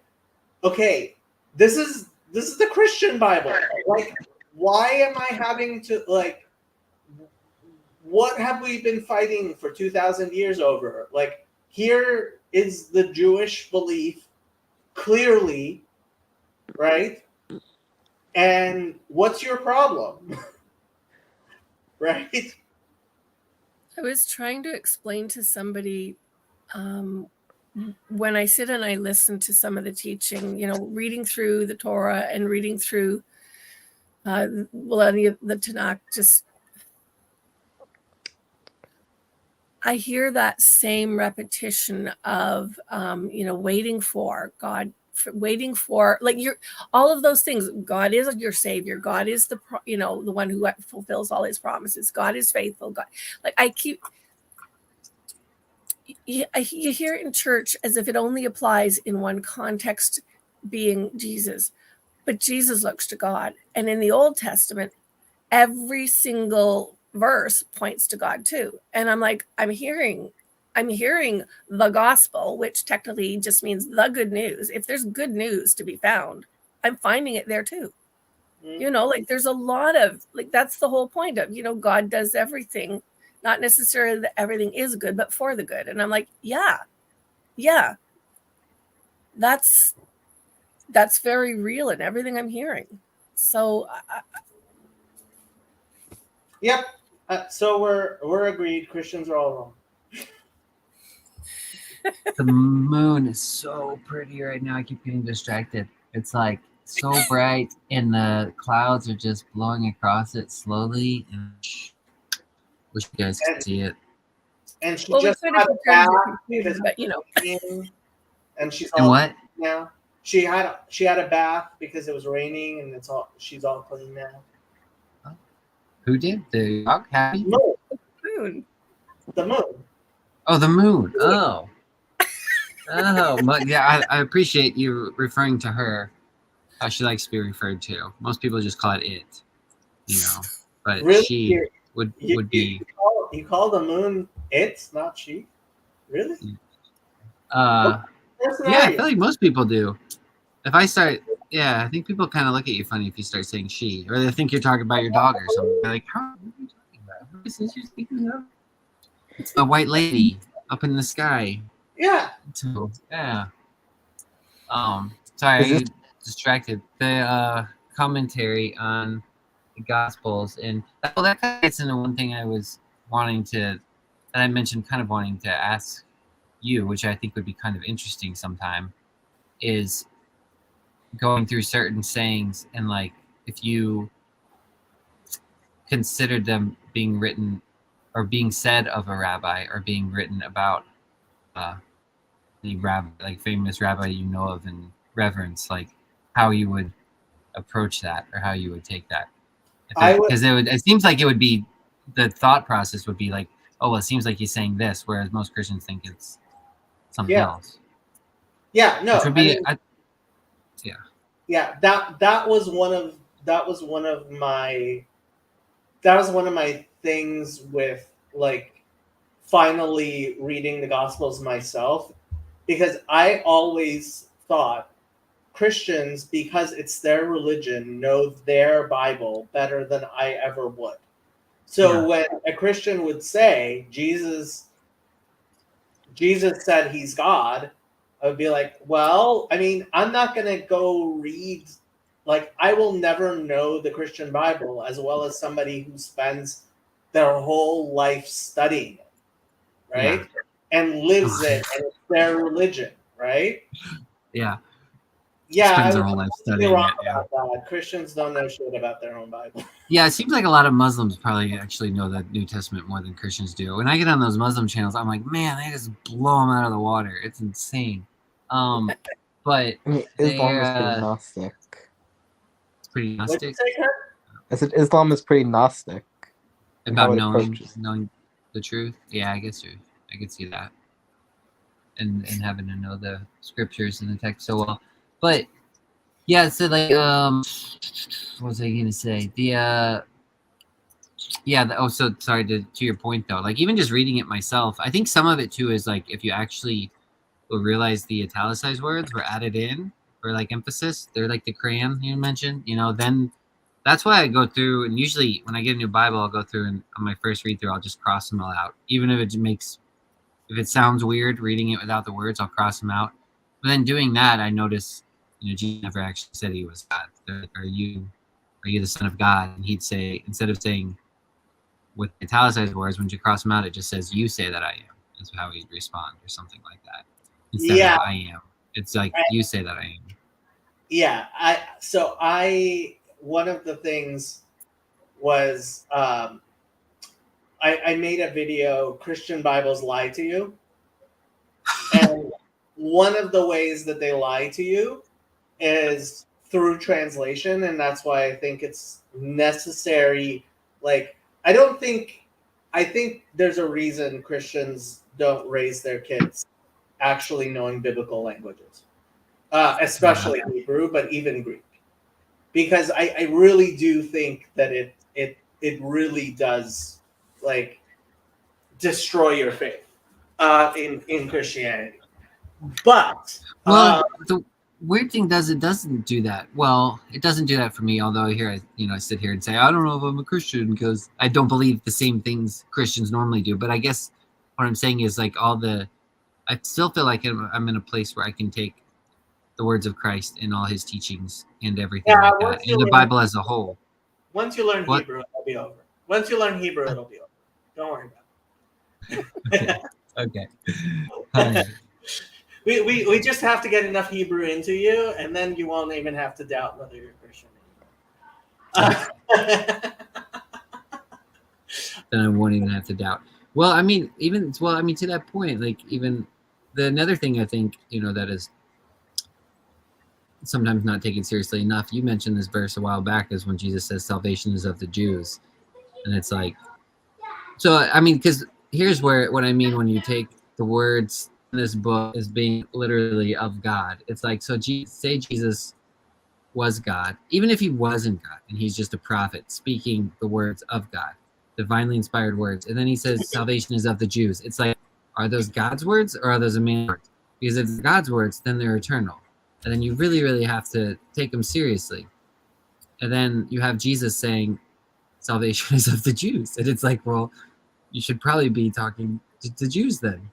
okay, this is the Christian Bible. Like, why am I having to like what have we been fighting for 2,000 years over? Like, here is the Jewish belief clearly, right? And what's your problem? Right? I was trying to explain to somebody when I sit and I listen to some of the teaching, reading through the Torah and reading through the Tanakh, just I hear that same repetition of, waiting for God, waiting for like all of those things. God is your savior. God is the one who fulfills all his promises. God is faithful. God, like you hear it in church as if it only applies in one context, being Jesus, but Jesus looks to God. And in the Old Testament, every single verse points to God too. And I'm like, I'm hearing the gospel, which technically just means the good news. If there's good news to be found, I'm finding it there too. Like there's a lot of like, that's the whole point of, God does everything, not necessarily that everything is good, but for the good. And I'm like, yeah, that's very real in everything I'm hearing. So Yep. So we're agreed. Christians are all wrong. The moon is so pretty right now. I keep getting distracted. It's like so bright, and the clouds are just blowing across it slowly. And wish you guys could see it. And she well, just we could had have a bath because, but and she's And all what? now. She had a bath because it was raining, and she's all clean now. Who did? The dog? Happy? No, moon. the moon. Oh, the moon. Oh. But yeah, I appreciate you referring to her how she likes to be referred to. Most people just call it, but Really? she would be. You call the moon it, not she? Really? Yeah, I feel like most people do. If I start, I think people kind of look at you funny if you start saying she, or they think you're talking about your dog or something. They're like, how are you talking about? Who is this you're speaking of? It's the white lady up in the sky. Yeah. So, yeah. Sorry, I distracted. The commentary on the Gospels, and that kind of gets into one thing I was that I mentioned, kind of wanting to ask you, which I think would be kind of interesting sometime, is going through certain sayings and like if you considered them being written or being said of a rabbi or being written about the rabbi, like famous rabbi of in reverence, like how you would approach that or how you would take that. Because it seems like it would be, the thought process would be like, oh, well, it seems like he's saying this, whereas most Christians think it's something else. Yeah, no. Which would be, that was one of my things with like finally reading the Gospels myself, because I always thought Christians, because it's their religion, know their Bible better than I ever would. So when a Christian would say Jesus said he's God, I would be like, well, I mean, I'm not going to go read, like, I will never know the Christian Bible as well as somebody who spends their whole life studying it, right? And lives it, and it's their religion, right? Yeah. Yeah, Spends I their was whole life completely studying wrong it. Yeah. about that. Christians don't know shit about their own Bible. Yeah, it seems like a lot of Muslims probably actually know the New Testament more than Christians do. When I get on those Muslim channels, I'm like, man, they just blow them out of the water. It's insane. But I mean, they, Islam is pretty Gnostic. it's pretty What'd you Gnostic say, Kurt? I said Islam is pretty Gnostic in how about it approaches. knowing the truth. Yeah, I guess I could see that, and having to know the scriptures and the text so well. But yeah, so like, what was I gonna say? So sorry to your point though. Like even just reading it myself, I think some of it too is like if you actually will realize the italicized words were added in for like emphasis. They're like the crayon you mentioned. Then that's why I go through, and usually when I get a new Bible, I'll go through and on my first read through, I'll just cross them all out, even if it sounds weird reading it without the words, I'll cross them out. But then doing that, I notice, Jesus never actually said he was God. They're like, are you the Son of God? And he'd say, instead of saying with italicized words, when you cross them out, it just says, you say that I am. That's how he'd respond, or something like that. Instead of I am. It's like, you say that I am. Yeah, one of the things was I made a video, Christian Bibles Lie to You. And one of the ways that they lie to you is through translation, and that's why I think it's necessary. Like, I think there's a reason Christians don't raise their kids actually knowing biblical languages, especially Hebrew, but even Greek. Because I really do think that it really does like destroy your faith in Christianity. But the weird thing doesn't do that. Well, it doesn't do that for me. Although I sit here and say I don't know if I'm a Christian because I don't believe the same things Christians normally do. But I guess what I'm saying is like I still feel like I'm in a place where I can take the words of Christ and all his teachings and everything like that, and the Bible as a whole. Once you learn Hebrew, it'll be over. Once you learn Hebrew, it'll be over. Don't worry about it. Okay. We just have to get enough Hebrew into you, and then you won't even have to doubt whether you're Christian anymore. Then I won't even have to doubt. Well, I mean, to that point, like even another thing I think, that is sometimes not taken seriously enough. You mentioned this verse a while back is when Jesus says salvation is of the Jews. And it's like, so, I mean, because here's what I mean when you take the words in this book as being literally of God. It's like, so say Jesus was God, even if he wasn't God and he's just a prophet speaking the words of God, divinely inspired words. And then he says salvation is of the Jews. It's like, are those God's words or are those a man's words? Because if they're God's words, then they're eternal. And then you really, really have to take them seriously. And then you have Jesus saying salvation is of the Jews. And it's like, well, you should probably be talking to Jews then.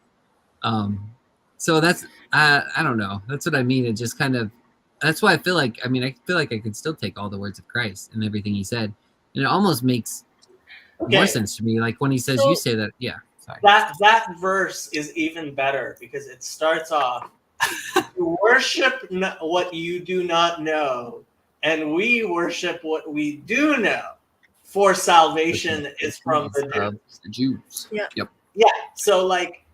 So that's, I don't know. That's what I mean. It just kind of, that's why I feel like I could still take all the words of Christ and everything he said. And it almost makes more sense to me. Like when he says, you say that, yeah. Sorry. That verse is even better because it starts off, you worship what you do not know, and we worship what we do know, for salvation is from the Jews. Yeah. Yep. Yeah. So like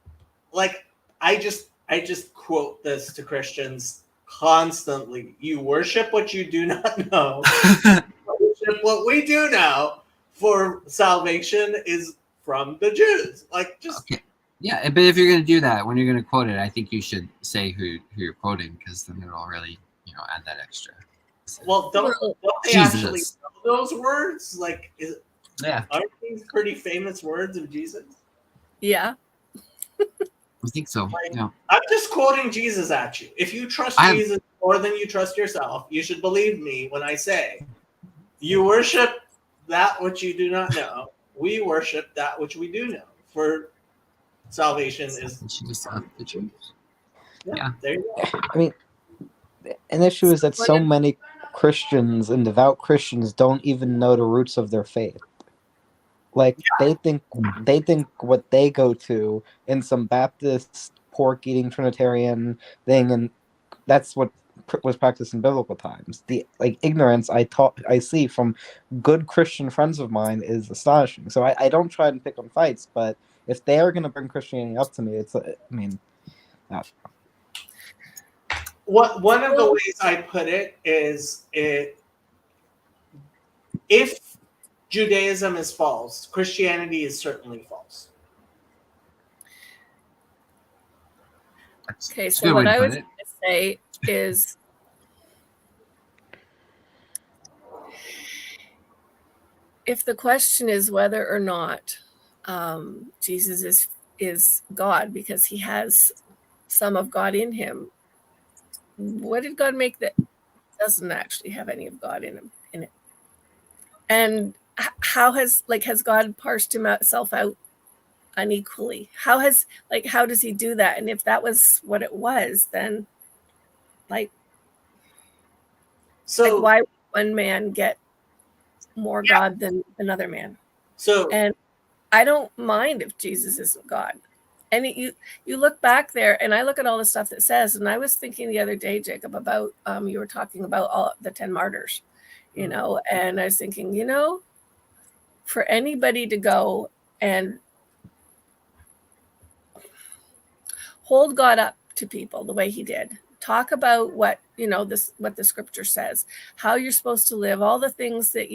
I just quote this to Christians constantly. You worship what you do not know. Worship what we do know, for salvation is from the Jews. Like just okay. Yeah, but if you're going to do that, when you're going to quote it, I think you should say who you're quoting, because then it'll really, add that extra. Well, don't they actually know those words? Like, aren't these pretty famous words of Jesus? Yeah. I think so. Yeah. I'm just quoting Jesus at you. If you trust Jesus more than you trust yourself, you should believe me when I say, you worship that which you do not know. We worship that which we do know. For salvation is of the Jews. Yeah. There you go. I mean, an issue is that so many Christians and devout Christians don't even know the roots of their faith. Like they think what they go to in some Baptist pork eating Trinitarian thing, and that's what was practiced in biblical times. The like ignorance I see from good Christian friends of mine is astonishing. So I don't try and pick on fights, but if they are going to bring Christianity up to me, it's I mean, One of the ways I put it is if Judaism is false, Christianity is certainly false. Okay, That's a so good way what to I put was it. going to say is if the question is whether or not Jesus is God because he has some of God in him, what did God make that doesn't actually have any of God in it? And how has God parsed himself out unequally? How does he do that? And if that was what it was, then why would one man get more God than another man? And I don't mind if Jesus isn't God. And you look back there, and I look at all the stuff that says, and I was thinking the other day, Jacob, about you were talking about all the 10 martyrs, and I was thinking, for anybody to go and hold God up to people the way he did, talk about what what the scripture says, how you're supposed to live, all the things that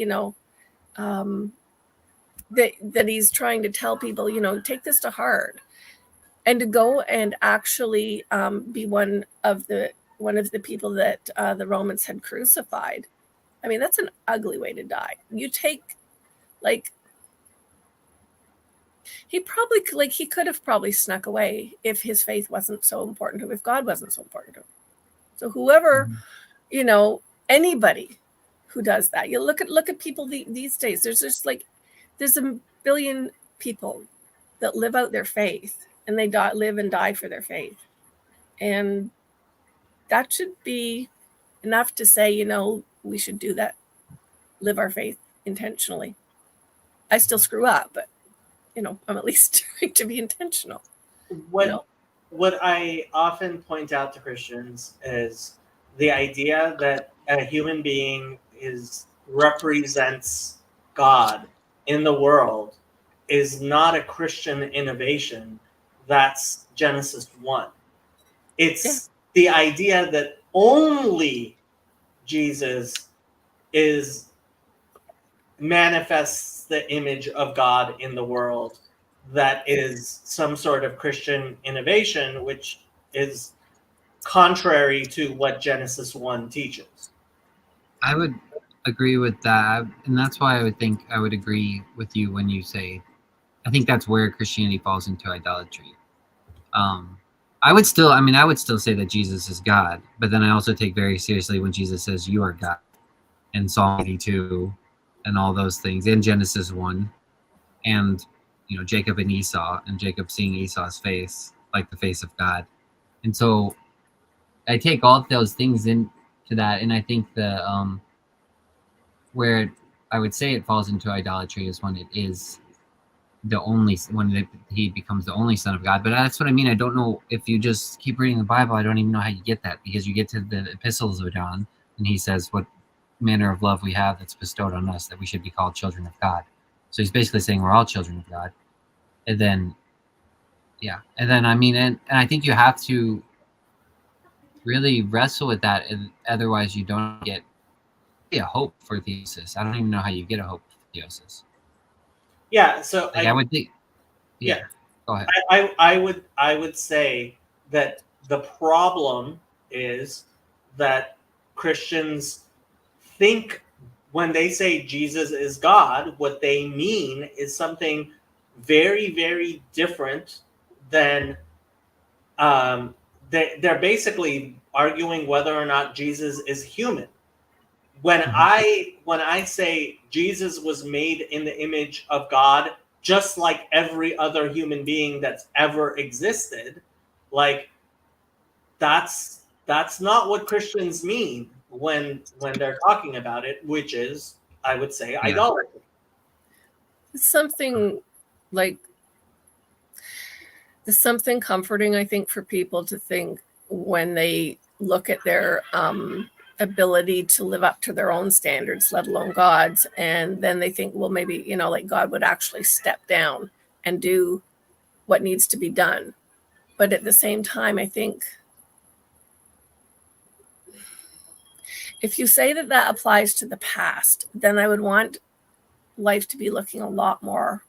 that he's trying to tell people, take this to heart, and to go and actually be one of the people that the Romans had crucified. I mean, that's an ugly way to die. You take he could have probably snuck away if his faith wasn't so important to him, if God wasn't so important to him. So whoever, anybody who does that, you look at people these days. There's just there's a billion people that live out their faith, and they live and die for their faith, and that should be enough to say, we should do that, live our faith intentionally. I still screw up, but I'm at least trying to be intentional. What I often point out to Christians is the idea that a human being represents God in the world is not a Christian innovation. That's Genesis 1. It's the idea that only Jesus manifests the image of God in the world. That is some sort of Christian innovation, which is contrary to what Genesis 1 teaches. I would agree with that, and that's why I would agree with you when you say, I think that's where Christianity falls into idolatry. I would still say that Jesus is God, but then I also take very seriously when Jesus says you are God, in Psalm 82, and all those things, in Genesis 1, and Jacob and Esau, and Jacob seeing Esau's face like the face of God. And so I take all of those things into that, and I think where I would say it falls into idolatry is when he becomes the only son of God. But that's what I mean. I don't know if you just keep reading the Bible. I don't even know how you get that, because you get to the epistles of John, and he says what manner of love we have that's bestowed on us, that we should be called children of God. So he's basically saying we're all children of God. And then I mean, and I think you have to really wrestle with that, and otherwise you don't get a hope for theosis. I don't even know how you get a hope for theosis. Yeah, so I would think. Yeah, go ahead. I would say that the problem is that Christians think when they say Jesus is God, what they mean is something very, very different than they're basically arguing whether or not Jesus is human. When I say Jesus was made in the image of God, just like every other human being that's ever existed, that's not what Christians mean when they're talking about it, which is, I would say, idolatry. It's something like there's something comforting, I think, for people to think when they look at their ability to live up to their own standards, let alone God's, and then they think, well, maybe, you know, like God would actually step down and do what needs to be done. But at the same time, I think if you say that that applies to the past, then I would want life to be looking a lot more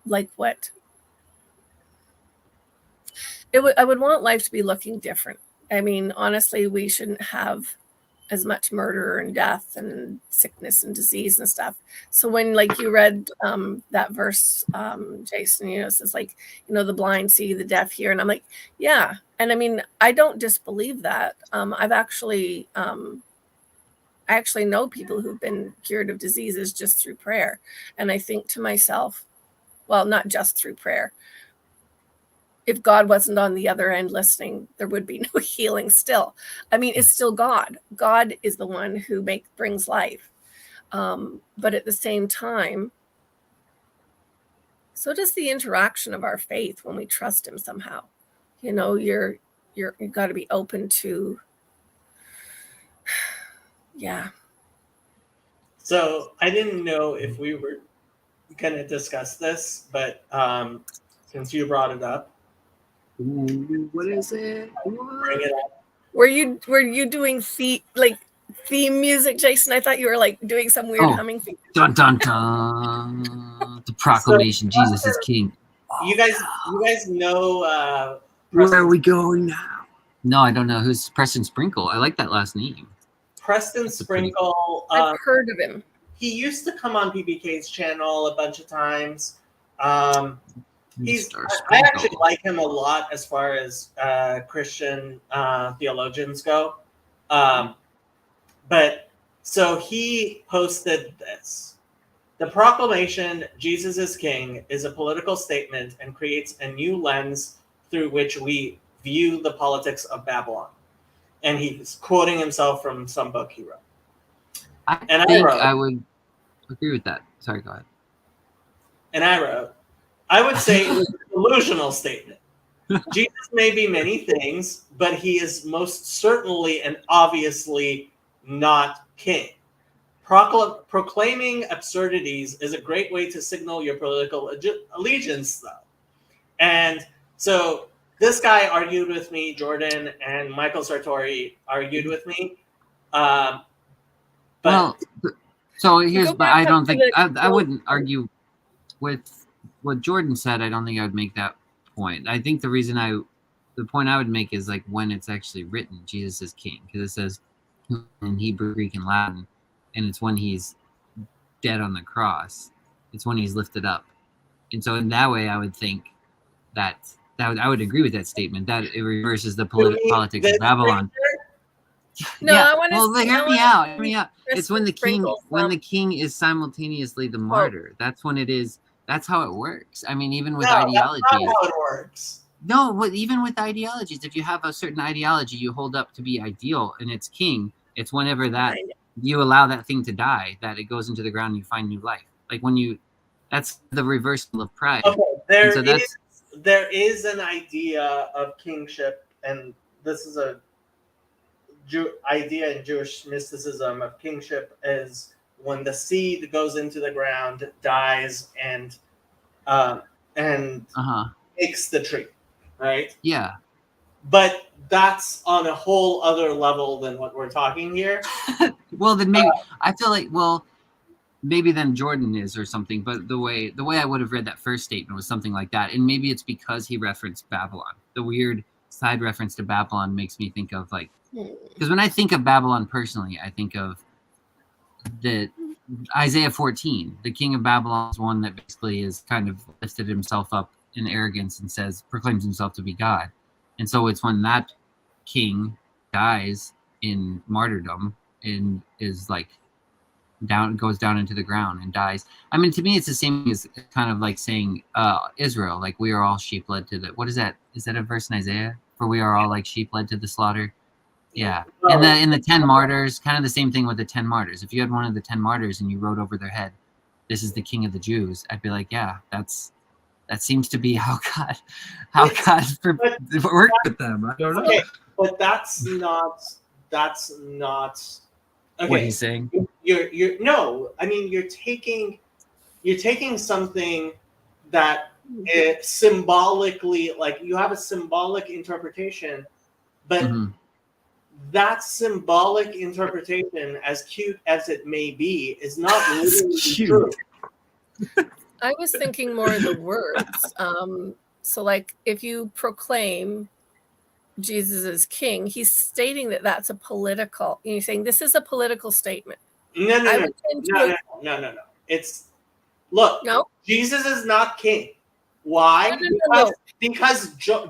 like what I would want life to be looking different. I mean, honestly, we shouldn't have as much murder and death and sickness and disease and stuff. So when, like, you read that verse, Jason, you know, it says, like, you know, the blind see, the deaf hear, and I'm like, yeah. And I mean, I don't disbelieve that. I actually know people who've been cured of diseases just through prayer. And I think to myself, well, not just through prayer. If God wasn't on the other end listening, there would be no healing still. I mean, it's still God. God is the one who brings life. But at the same time, so does the interaction of our faith when we trust him somehow. You know, you've got to be open to, yeah. So I didn't know if we were going to discuss this, but since you brought it up, What is it? bring it up. Were you doing theme music, Jason? I thought you were like doing some weird humming thing. Dun dun dun! The proclamation: So, Jesus is King. You guys know Where are we going now? No, I don't know. Who's Preston Sprinkle? I like that last name. Preston Sprinkle. I've heard of him. He used to come on BBK's channel a bunch of times. I actually like him a lot as far as Christian theologians go. But so he posted this. The proclamation, Jesus is King, is a political statement and creates a new lens through which we view the politics of Babylon. And he's quoting himself from some book he wrote. I would agree with that. Sorry, go ahead. And I wrote, I would say it was a delusional statement. Jesus may be many things, but he is most certainly and obviously not king. Proclaiming absurdities is a great way to signal your political allegiance, though. And so this guy argued with me, Jordan, and Michael Sartori argued with me. But I don't think I wouldn't argue with what Jordan said. I don't think I would make that point. I think the point I would make is like when it's actually written, Jesus is King, because it says in Hebrew, Greek, and Latin, and it's when he's dead on the cross. It's when he's lifted up, and so in that way, I would think that I would agree with that statement that it reverses the politics of Babylon. No, yeah. I want to. Hear me out. It's when the king is simultaneously the martyr. That's when it is. That's how it works. I mean, even with ideologies. That's not how it works. No, even with ideologies, if you have a certain ideology you hold up to be ideal and it's king, it's whenever that you allow that thing to die, that it goes into the ground and you find new life. Like that's the reversal of pride. Okay, there is an idea of kingship, and this is a idea in Jewish mysticism of kingship is when the seed goes into the ground, dies, and makes the tree, right? Yeah. But that's on a whole other level than what we're talking here. Well, then maybe I feel like maybe then Jordan is or something. But the way I would have read that first statement was something like that, and maybe it's because he referenced Babylon. The weird side reference to Babylon makes me think of like. Because when I think of Babylon personally, I think of the Isaiah 14. The king of Babylon is one that basically is kind of lifted himself up in arrogance and proclaims himself to be God. And so it's when that king dies in martyrdom and is like goes down into the ground and dies. I mean, to me, it's the same as kind of like saying Israel, like we are all sheep led to the. What is that? Is that a verse in Isaiah? For we are all like sheep led to the slaughter. Yeah, in the 10 martyrs, kind of the same thing with the 10 martyrs. If you had one of the 10 martyrs and you rode over their head, this is the King of the Jews, I'd be like, yeah, that seems to be how God worked with them. I don't know Okay, but that's not okay. what he's saying. You're no, I mean you're taking something that is symbolically, like, you have a symbolic interpretation, but Mhm. that symbolic interpretation, as cute as it may be, is not literally Cute. true. I was thinking more of the words. So, like, if you proclaim Jesus as king, he's stating that that's a political. You're saying this is a political statement. No, I would tend to no. It's look. no. Jesus is not king. Why? No. Because Joe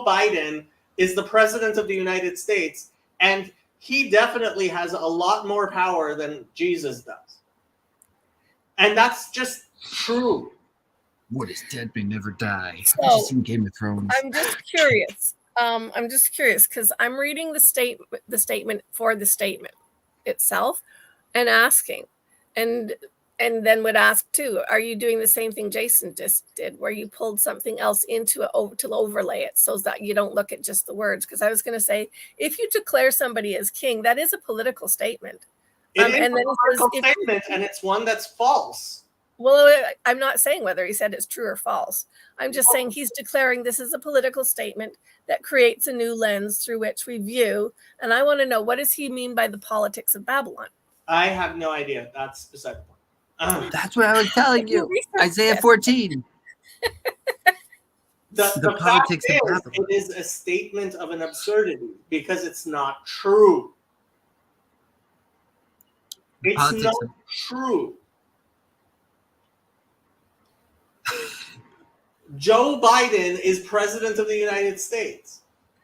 Biden is the president of the United States, and he definitely has a lot more power than Jesus does. And that's just true. What is dead may never die. So, I've just seen Game of Thrones. I'm just curious. Because I'm reading the statement for the statement itself, and asking, and then would ask too, are you doing the same thing Jason just did, where you pulled something else into it to overlay it so that you don't look at just the words? Because I was going to say, if you declare somebody as king, that is a political statement. It is and a then political statement, and it's one that's false. Well, I'm not saying whether he said it's true or false. I'm just saying he's declaring this is a political statement that creates a new lens through which we view. And I want to know, what does he mean by the politics of Babylon? I have no idea. That's beside the point. That's what I was telling you. Isaiah 14. The politics fact of is, Babylon. it is a statement of an absurdity because it's not true. It's Politics not of- true. Joe Biden is president of the United States.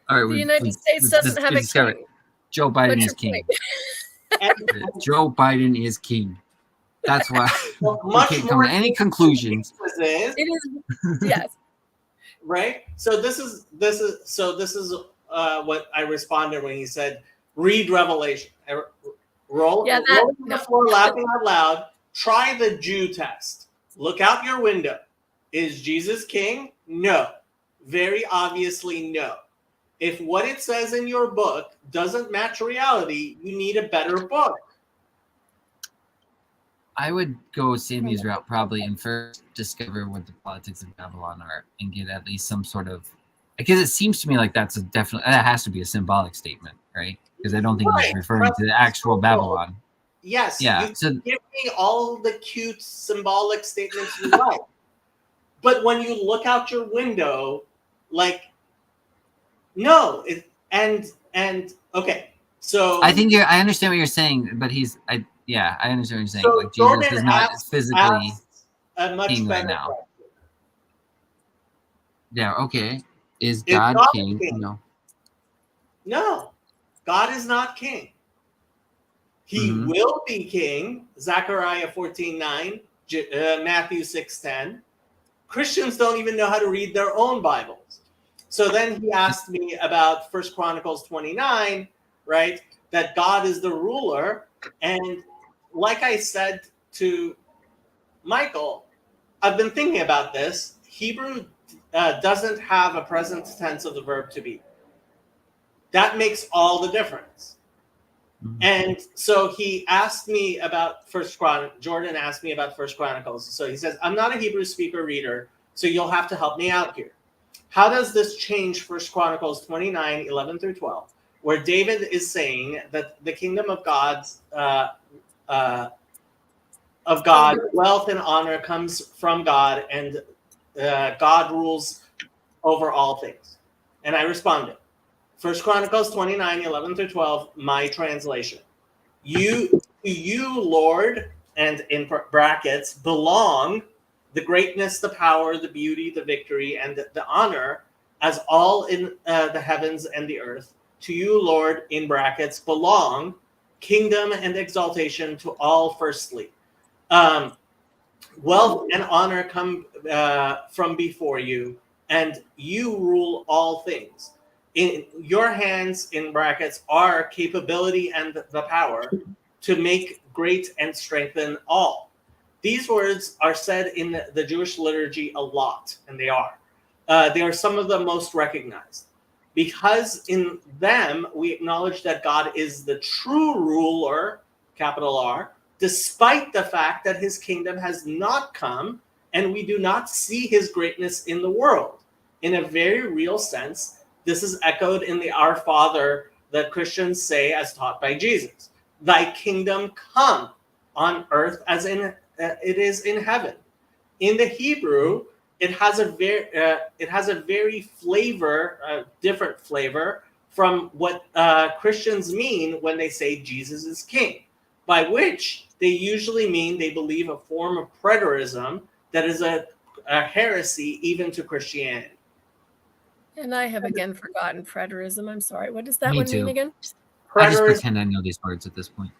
All right, The United States doesn't have a discovered king. Joe Biden What's is your king. And Joe Biden is king. That's why we much can't more come to any conclusions. is, It is, yes. right? So this is what I responded when he said, "Read Revelation." Roll on the floor, laughing out loud. Try the Jew test. Look out your window. Is Jesus king? No. Very obviously, no. If what it says in your book doesn't match reality, you need a better book. I would go Sammy's route probably and first discover what the politics of Babylon are and get at least some sort of, because it seems to me like that has to be a symbolic statement, right? Because I don't think he's referring to the actual Babylon. Yes. Yeah. You So give me all the cute symbolic statements you like. But when you look out your window, like, no, okay. So I think I understand what you're saying, but I understand what you're saying. So like Jesus Jordan is not physically a much king right better now. question. Yeah, okay. Is Is God God king? king? No. No, God is not king. He Mhm. will be king. Zechariah 14:9, Matthew 6:10. Christians don't even know how to read their own Bibles. So then he asked me about 1 Chronicles 29, right? That God is the ruler. And like I said to Michael, I've been thinking about this. Hebrew doesn't have a present tense of the verb to be. That makes all the difference. Mhm. And so he asked me about Jordan asked me about 1 Chronicles. So he says, I'm not a Hebrew speaker reader, so you'll have to help me out here. How does this change 1 Chronicles 29, 11 through 12, where David is saying that the kingdom of God, wealth and honor comes from God, and God rules over all things? And I responded, 1 Chronicles 29, 11 through 12, my translation. You, Lord, and in brackets, belong the greatness, the power, the beauty, the victory, and the honor, as all in the heavens and the earth. To you, Lord, in brackets, belong kingdom and exaltation to all firstly. Wealth and honor come from before you, and you rule all things. In your hands, in brackets, are capability and the power to make great and strengthen all. These words are said in the Jewish liturgy a lot, and they are. They are some of the most recognized. Because in them, we acknowledge that God is the true ruler, capital R, despite the fact that his kingdom has not come, and we do not see his greatness in the world. In a very real sense, this is echoed in the Our Father that Christians say as taught by Jesus. Thy kingdom come on earth as in it is in heaven. In the Hebrew, it has a very different flavor from what Christians mean when they say Jesus is king, by which they usually mean they believe a form of preterism that is a heresy even to Christianity. And I have again forgotten preterism. I'm sorry. What does that Me one too. mean again? I just Preterism, pretend I know these words at this point.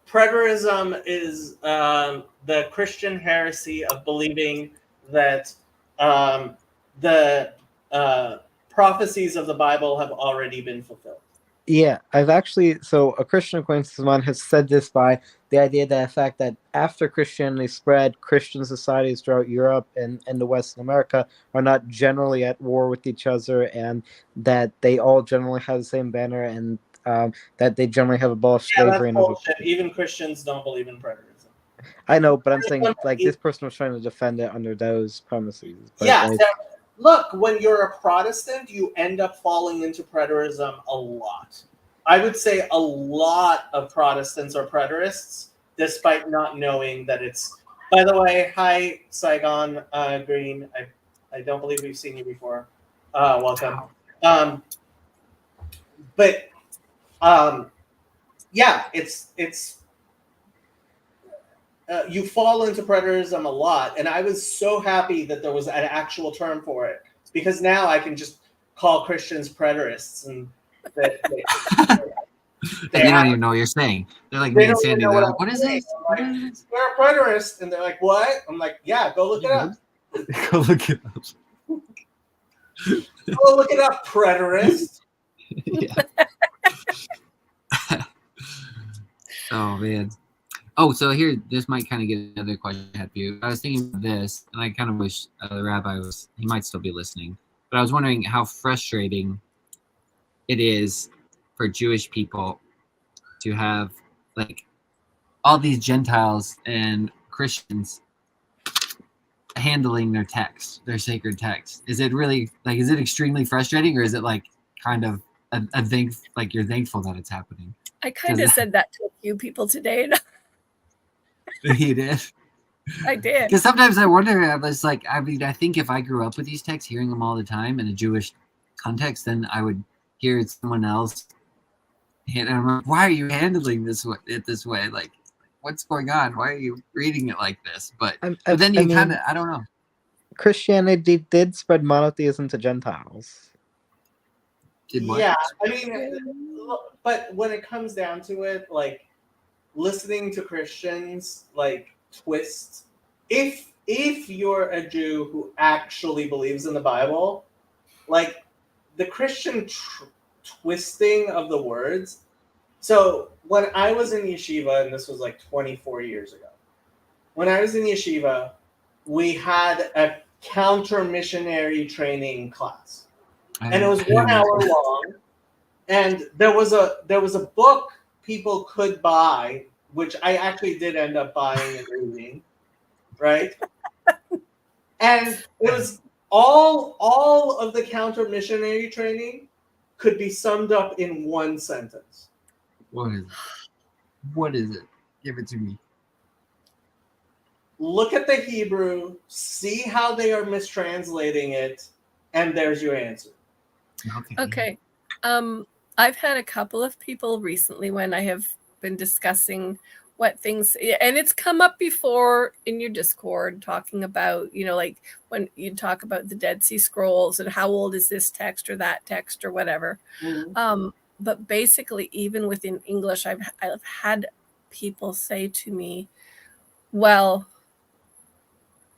preterism is the Christian heresy of believing that the prophecies of the Bible have already been fulfilled. Yeah, so a Christian acquaintance of mine has said this by the idea that the fact that after Christianity spread, Christian societies throughout Europe and the Western America are not generally at war with each other, and that they all generally have the same banner, and that they generally have abolished Yeah, slavery. that's bullshit. Even Christians don't believe in preterism. I know, but I'm saying like this person was trying to defend it under those premises. But, Yeah, like, look, when you're a Protestant, you end up falling into preterism a lot. I would say a lot of Protestants are preterists, despite not knowing that it's. By the way, hi Saigon Green. I don't believe we've seen you before. Welcome. But yeah, it's you fall into preterism a lot, and I was so happy that there was an actual term for it, because now I can just call Christians preterists, and that They don't even know what you're saying. They're like they me and don't even Sandy. know They're what like, what I'm is saying. this? I'm What like, is "You're a preterist," and they're like, "What?" I'm like, "Yeah, go look it up. this? Go look it up. Go look it up, preterist." Yeah. Oh man. Oh, so here, this might kind of get another question I had for you. I was thinking of this, and I kind of wish the rabbi he might still be listening. But I was wondering how frustrating it is for Jewish people to have like all these Gentiles and Christians handling their text, their sacred text. Is it really like, is it extremely frustrating, or is it like kind of a thing, like you're thankful that it's happening? I kind of said that to a few people today. And You did? I did. Because sometimes I wonder, I was like, I mean, I think if I grew up with these texts, hearing them all the time in a Jewish context, then I would hear someone else, and I'm like, why are you handling this way? Like, what's going on? Why are you reading it like this? But then you kind of, I don't know. Christianity did spread monotheism to Gentiles. Did what? Yeah, I mean, but when it comes down to it, like listening to Christians like twist, if you're a Jew who actually believes in the Bible, like the Christian twisting of the words. So when I was in yeshiva, and this was like 24 years ago, when I was in yeshiva, we had a counter missionary training class, and it was 1 hour long. And there was a book people could buy, which I actually did end up buying and reading, right? And it was all of the counter missionary training could be summed up in one sentence. What is it? What is it? Give it to me. Look at the Hebrew, see how they are mistranslating it, and there's your answer. Okay. I've had a couple of people recently when I have been discussing what things, and it's come up before in your Discord, talking about, like when you talk about the Dead Sea Scrolls and how old is this text or that text or whatever. Mm-hmm. But basically, even within English, I've had people say to me, well,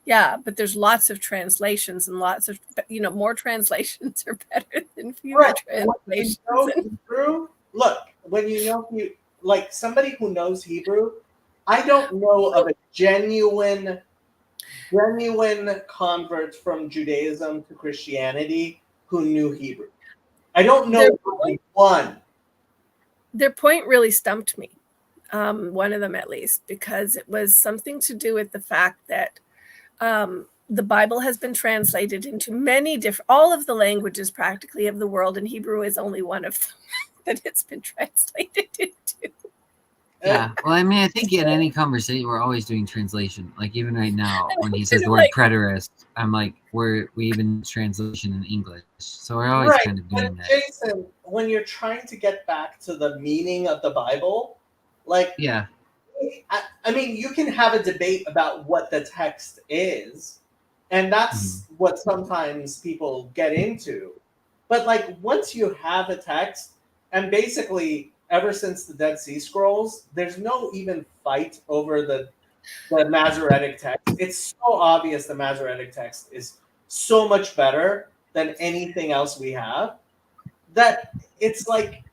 yeah, but there's lots of translations, and lots of, more translations are better than fewer translations. When you know Hebrew, look, when you know, like somebody who knows Hebrew I don't know of a genuine convert from Judaism to Christianity who knew Hebrew. I don't know of one. Their point really stumped me. One of them at least, because it was something to do with the fact that the Bible has been translated into many different, all of the languages practically of the world, and Hebrew is only one of them that it's been translated into. Yeah, well, I mean, I think in any conversation, we're always doing translation. Like even right now, when he says the word preterist, I'm like, we even translation in English, so we're always kind of doing that. Jason, when you're trying to get back to the meaning of the Bible, like, yeah, I mean, you can have a debate about what the text is, and that's what sometimes people get into. But like, once you have a text, and basically, ever since the Dead Sea Scrolls, there's no even fight over the Masoretic text. It's so obvious the Masoretic text is so much better than anything else we have that it's like,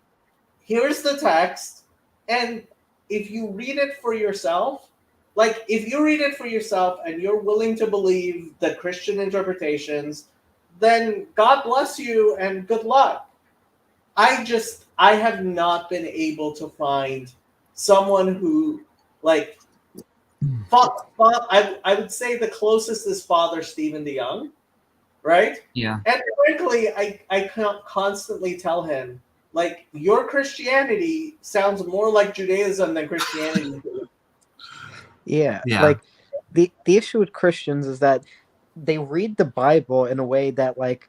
here's the text, and if you read it for yourself, like if you read it for yourself and you're willing to believe the Christian interpretations, then God bless you and good luck. I have not been able to find someone who, like, I would say the closest is Father Stephen DeYoung, right? Yeah. And frankly, I can't constantly tell him, like, your Christianity sounds more like Judaism than Christianity. Yeah. Like, the issue with Christians is that they read the Bible in a way that, like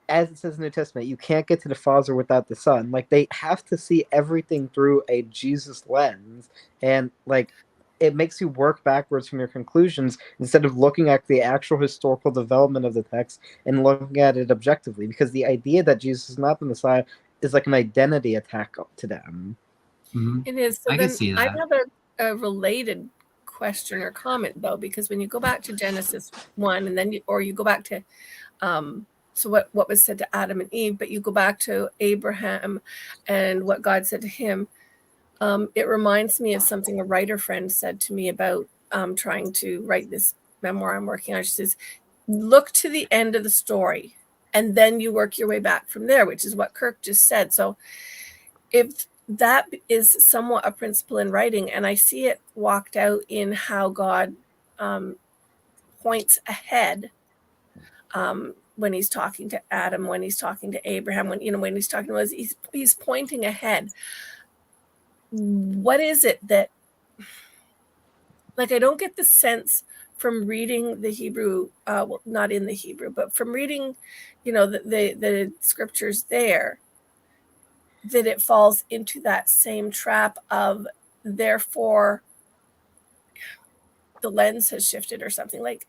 as it says in the New Testament, you can't get to the Father without the Son. Like, they have to see everything through a Jesus lens, and like it makes you work backwards from your conclusions instead of looking at the actual historical development of the text and looking at it objectively. Because the idea that Jesus is not the Messiah is like an identity attack to them. Mm-hmm. It is. So I can see that. I have a related question or comment though, because when you go back to Genesis 1, and then you go back to so what was said to Adam and Eve, but you go back to Abraham and what God said to him, it reminds me of something a writer friend said to me about trying to write this memoir I'm working on. She says, look to the end of the story and then you work your way back from there, which is what Kirk just said. So if that is somewhat a principle in writing, and I see it walked out in how God points ahead, when he's talking to Adam, when he's talking to Abraham, when he's talking to us, he's pointing ahead. What is it that, like, I don't get the sense from reading the Hebrew, well, not in the Hebrew, but from reading, the scriptures there, that it falls into that same trap of, therefore, the lens has shifted or something, like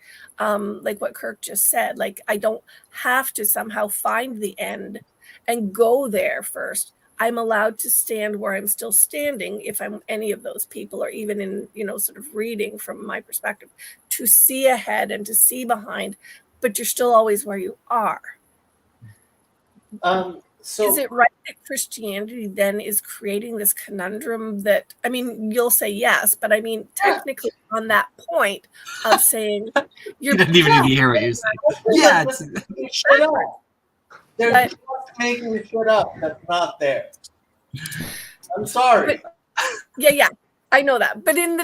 what Kirk just said. Like, I don't have to somehow find the end and go there first. I'm allowed to stand where I'm still standing if I'm any of those people, or even in, sort of reading from my perspective, to see ahead and to see behind, but you're still always where you are. So is it right that Christianity then is creating this conundrum that, I mean, you'll say yes, but I mean, technically on that point of saying you didn't even need to hear what you're saying. Yeah, shut up. They're just making it shut up. That's not there. I'm sorry. Yeah, I know that. But in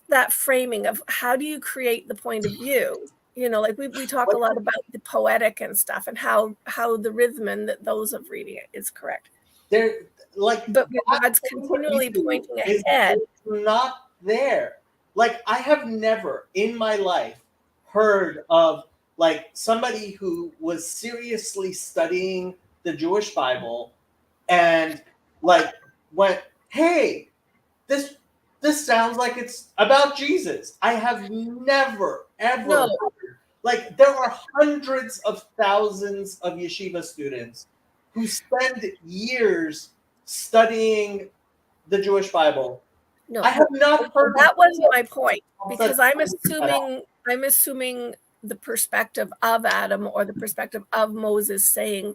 that framing of how do you create the point of view? Like we talk a lot about the poetic and stuff, and how the rhythm and those of reading it is correct. They're like, but God's continually pointing ahead. It's not there. Like, I have never in my life heard of, like, somebody who was seriously studying the Jewish Bible and, like, went, hey, this sounds like it's about Jesus. I have never, ever heard. Like, there are hundreds of thousands of yeshiva students who spend years studying the Jewish Bible. No, I have not heard. That wasn't my point, because I'm assuming the perspective of Adam or the perspective of Moses saying,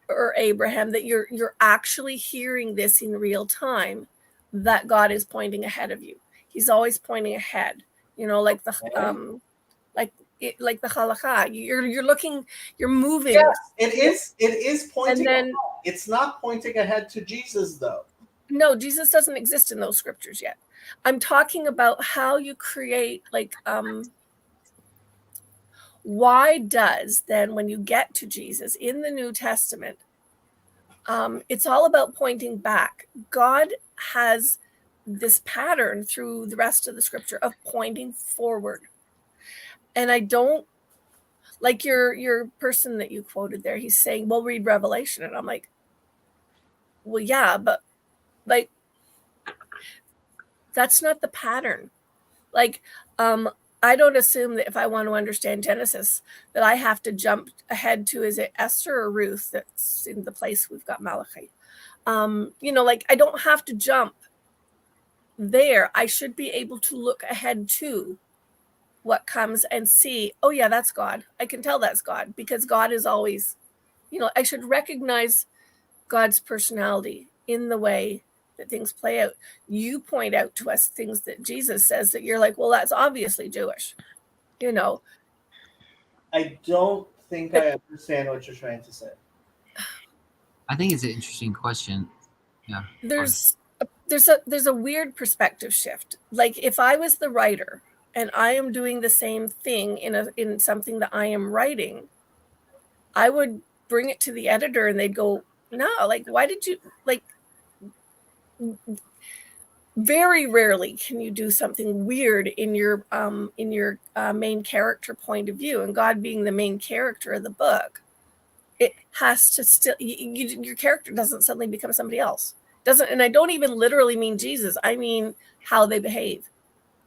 or Abraham, that you're actually hearing this in real time, that God is pointing ahead of you. He's always pointing ahead. You know, like the like the halakha. You're looking, you're moving. Yes, it is pointing And then- ahead. It's not pointing ahead to Jesus, though. No, Jesus doesn't exist in those scriptures yet. I'm talking about how you create, like, why does then, when you get to Jesus in the New Testament, it's all about pointing back. God has this pattern through the rest of the scripture of pointing forward. And I don't like your person that you quoted there. He's saying, well, read Revelation. And I'm like, well, yeah, but like, that's not the pattern. Like, I don't assume that if I want to understand Genesis, that I have to jump ahead to, is it Esther or Ruth that's in the place we've got Malachi? You know, like, I don't have to jump there. I should be able to look ahead to what comes and see, oh yeah, that's God. I can tell that's God, because God is always, you know, I should recognize God's personality in the way that things play out. You point out to us things that Jesus says that you're like, well, that's obviously Jewish, you know. I don't think I understand what you're trying to say. I think it's an interesting question. Yeah. There's a weird perspective shift. Like, if I was the writer and I am doing the same thing in something that I am writing, I would bring it to the editor and they'd go, no, like, why did you, like, very rarely can you do something weird in your main character point of view, and God being the main character of the book, it has to still, your character doesn't suddenly become somebody else. Doesn't, and I don't even literally mean Jesus. I mean how they behave.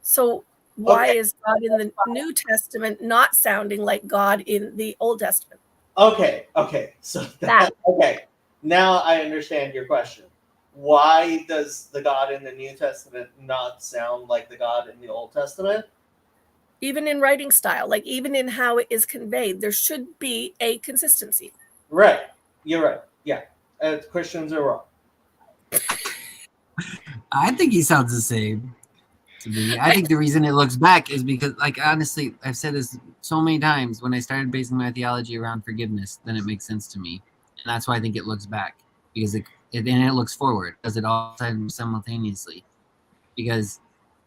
So why is God in the New Testament not sounding like God in the Old Testament? Okay. So okay. Now I understand your question. Why does the God in the New Testament not sound like the God in the Old Testament? Even in writing style, like even in how it is conveyed, there should be a consistency. Right. You're right. Yeah. Christians are wrong. I think he sounds the same to me. I think the reason it looks back is because, like, honestly, I've said this so many times, when I started basing my theology around forgiveness, then it makes sense to me. And that's why I think it looks back, because then it looks forward, does it all simultaneously? Because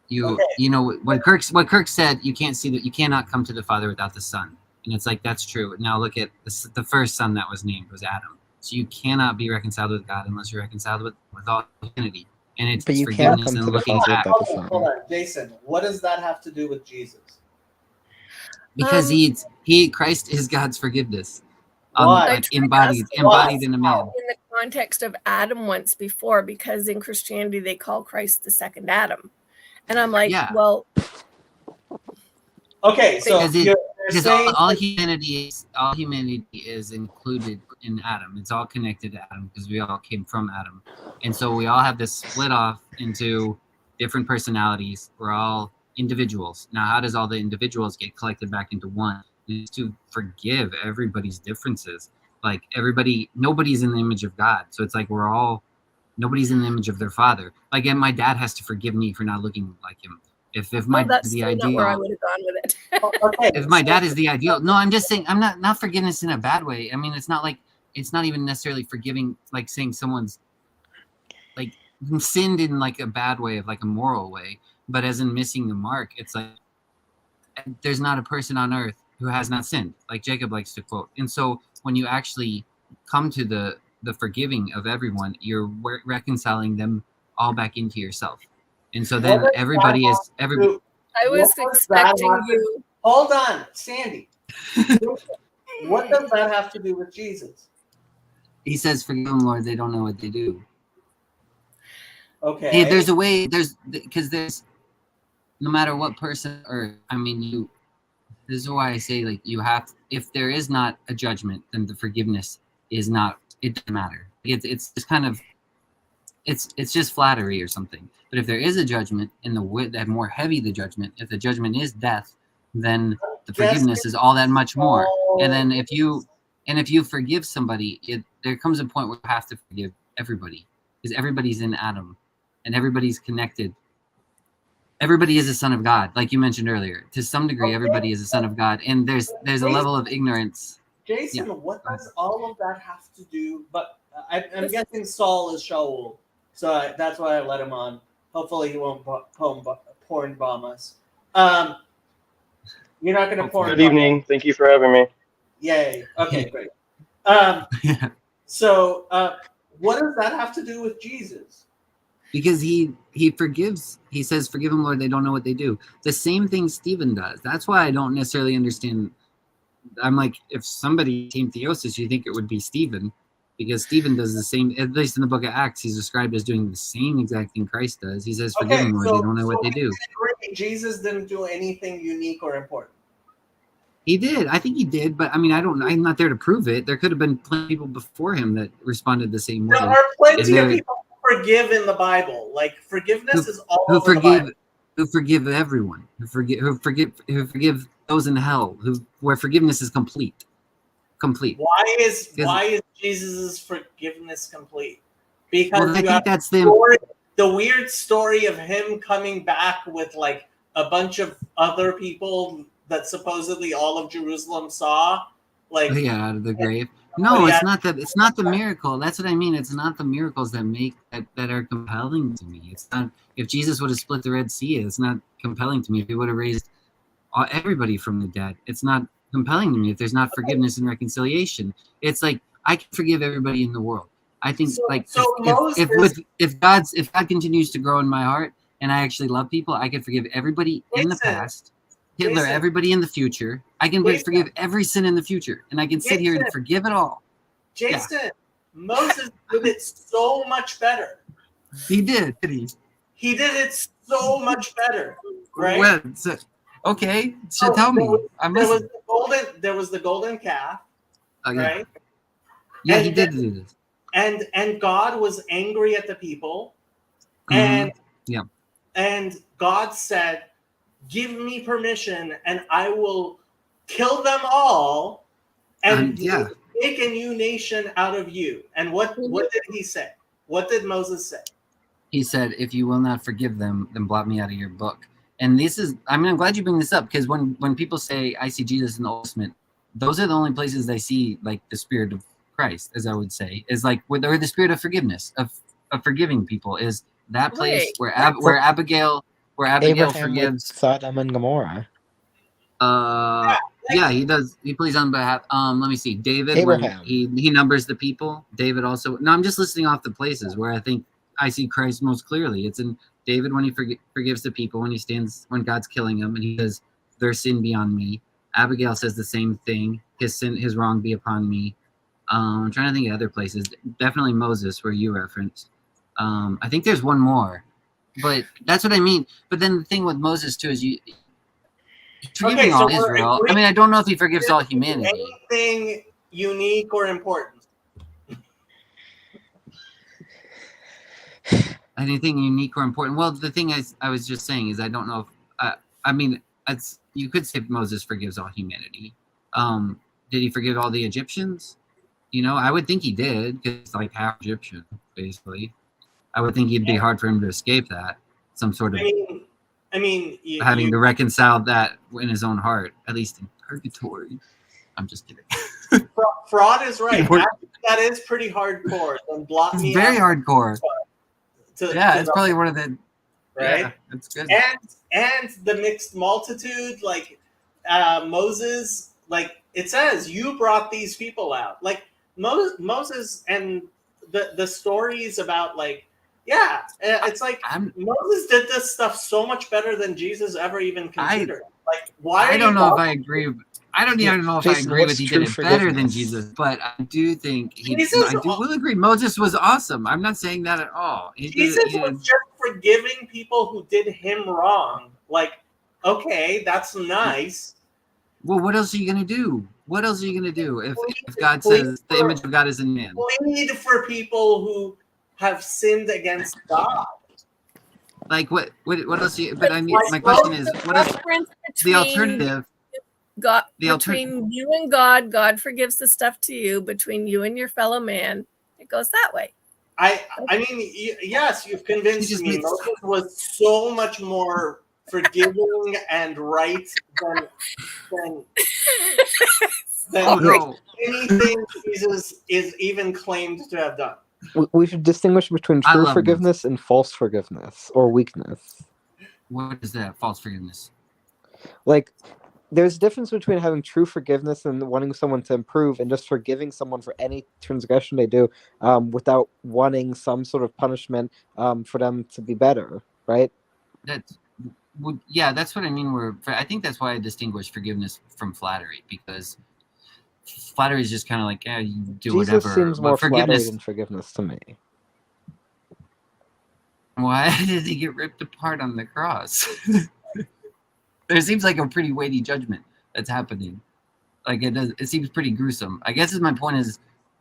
you know what Kirk said, you cannot come to the Father without the Son. And it's like, that's true. Now look at the first son that was named was Adam. So you cannot be reconciled with God unless you're reconciled with all humanity. And it's But you can forgiveness come and to the looking Father back. without the Okay, Son. hold on, Jason. What does that have to do with Jesus? Because Christ is God's forgiveness. Why? Like embodied in a man. In the context of Adam once before, because in Christianity they call Christ the second Adam. And I'm like, Yeah. well, Okay, so Because you're Because saying all humanity is included in Adam. It's all connected to Adam because we all came from Adam, and so we all have this split off into different personalities. We're all individuals. Now, how does all the individuals get collected back into one? It's to forgive everybody's differences. Like nobody's in the image of God, so it's like nobody's in the image of their father. Like, and my dad has to forgive me for not looking like him. If my that's the still ideal, not where I would have gone with it. okay, if my dad is the ideal, no, I'm just saying, I'm not forgiveness in a bad way. I mean, it's not even necessarily forgiving, like saying someone's like sinned in like a bad way, of like a moral way, but as in missing the mark. It's like there's not a person on earth who has not sinned, like Jacob likes to quote. And so when you actually come to the forgiving of everyone, you're reconciling them all back into yourself. And so then everybody. I was expecting you. Hold on, Sandy. What does that have to do with Jesus? He says, "Forgive them, Lord; they don't know what they do." Okay. Hey, there's a way. There's no matter what person, or I mean, this is why I say, like, you have. If there is not a judgment, then the forgiveness is not. It doesn't matter. It's just kind of. It's just flattery or something. But if there is a judgment, and the more heavy the judgment, if the judgment is death, then the forgiveness is all that much more. And then if you forgive somebody, there comes a point where you have to forgive everybody, because everybody's in Adam. and everybody's connected. Everybody is a son of God, like you mentioned earlier. To some degree, everybody is a son of God, and there's a level of ignorance. Jason, Yeah. what does all of that have to do? But I'm guessing Saul is Shaul, so that's why I let him on. Hopefully, he won't porn bomb us. You're not going to porn. Good evening. Thank you for having me. Yay. Okay, great. Yeah. So, what does that have to do with Jesus? Because he forgives. He says, "Forgive them, Lord. They don't know what they do." The same thing Stephen does. That's why I don't necessarily understand. I'm like, if somebody came theosis, you think it would be Stephen, because Stephen does the same. At least in the book of Acts, he's described as doing the same exact thing Christ does. He says, "Forgive them, Lord. They don't know what they do." Jesus didn't do anything unique or important. He did. I think he did, but I mean, I'm not there to prove it. There could have been plenty of people before him that responded the same way. There are plenty of people who forgive in the Bible. Like forgiveness is all over the Bible. Who forgive everyone. Who forgive those in hell. Where forgiveness is complete. Complete. Why is Jesus' forgiveness complete? Because I think that's the weird story of him coming back with like a bunch of other people that supposedly all of Jerusalem saw, like out of the grave. No, it's not that. It's not the miracle. That's what I mean. It's not the miracles that make that are compelling to me. It's not. If Jesus would have split the Red Sea, it's not compelling to me. If he would have raised everybody from the dead, it's not compelling to me. If there's not forgiveness and reconciliation, it's like I can forgive everybody in the world. I think if God continues to grow in my heart and I actually love people, I can forgive everybody in the past. Hitler, everybody in the future. I can forgive every sin in the future, and I can sit here and forgive it all. Jason, Moses did it so much better. He did he? He did it so much better, right? When? So, okay, so tell me. There was the golden calf, right? Yeah, he did do this. And God was angry at the people, and God said, "Give me permission, and I will kill them all, and make a new nation out of you." And what did he say? What did Moses say? He said, "If you will not forgive them, then blot me out of your book." And this is, I mean, I'm glad you bring this up, because when people say, "I see Jesus in the Old Testament," those are the only places I see like the Spirit of Christ, as I would say, is like or the Spirit of forgiveness, of forgiving people, is that place where Abigail Abraham forgives Sodom and Gomorrah. He does. He plays on behalf. Let me see. David, Abraham. He numbers the people. David also. No, I'm just listing off the places where I think I see Christ most clearly. It's in David when he forgives the people, when God's killing him, and he says, "Their sin be on me." Abigail says the same thing. His wrong be upon me. I'm trying to think of other places. Definitely Moses, where you referenced. I think there's one more, but that's what I mean. But then the thing with Moses too is forgiving all Israel. I mean, I don't know if he forgives all humanity. Anything unique or important? Anything unique or important? Well, the thing I was just saying is I don't know if I mean you could say Moses forgives all humanity. Did he forgive all the Egyptians? I would think he did, because it's like half Egyptian, basically. I would think it'd be hard for him to escape that. Some sort of having to reconcile that in his own heart, at least in purgatory. I'm just kidding. Fraud is right. That is pretty hardcore. It's very hardcore. It's probably one of the right. Yeah, that's good. And the mixed multitude, like Moses, like it says, you brought these people out. Like Moses and the stories about it's like Moses did this stuff so much better than Jesus ever even considered. I don't know if I agree. I don't even know if I agree with he did it better than Jesus, but I do think will agree. Moses was awesome. I'm not saying that at all. Jesus was just forgiving people who did him wrong. Like, okay, that's nice. Well, what else are you gonna do? What else are you gonna do if God says the image of God is in man? Plead for people who have sinned against God. Like what else? But I mean, my question is, what is the alternative? Between you and God forgives the stuff to you. Between you and your fellow man, it goes that way. I mean, yes, you've convinced She just me. makes- Moses was so much more forgiving and right than Oh no. anything Jesus is even claimed to have done. We should distinguish between I true love forgiveness and false forgiveness or weakness. What is that? False forgiveness. Like, there's a difference between having true forgiveness and wanting someone to improve and just forgiving someone for any transgression they do without wanting some sort of punishment for them to be better, right? That's yeah, that's what I mean. I think that's why I distinguish forgiveness from flattery, because flattery is just kind of like, yeah, you do Jesus whatever. seems But more flattery forgiveness, than forgiveness to me. why did he get ripped apart on the cross? There seems like a pretty weighty judgment that's happening. Like it does. It seems pretty gruesome. I guess my point is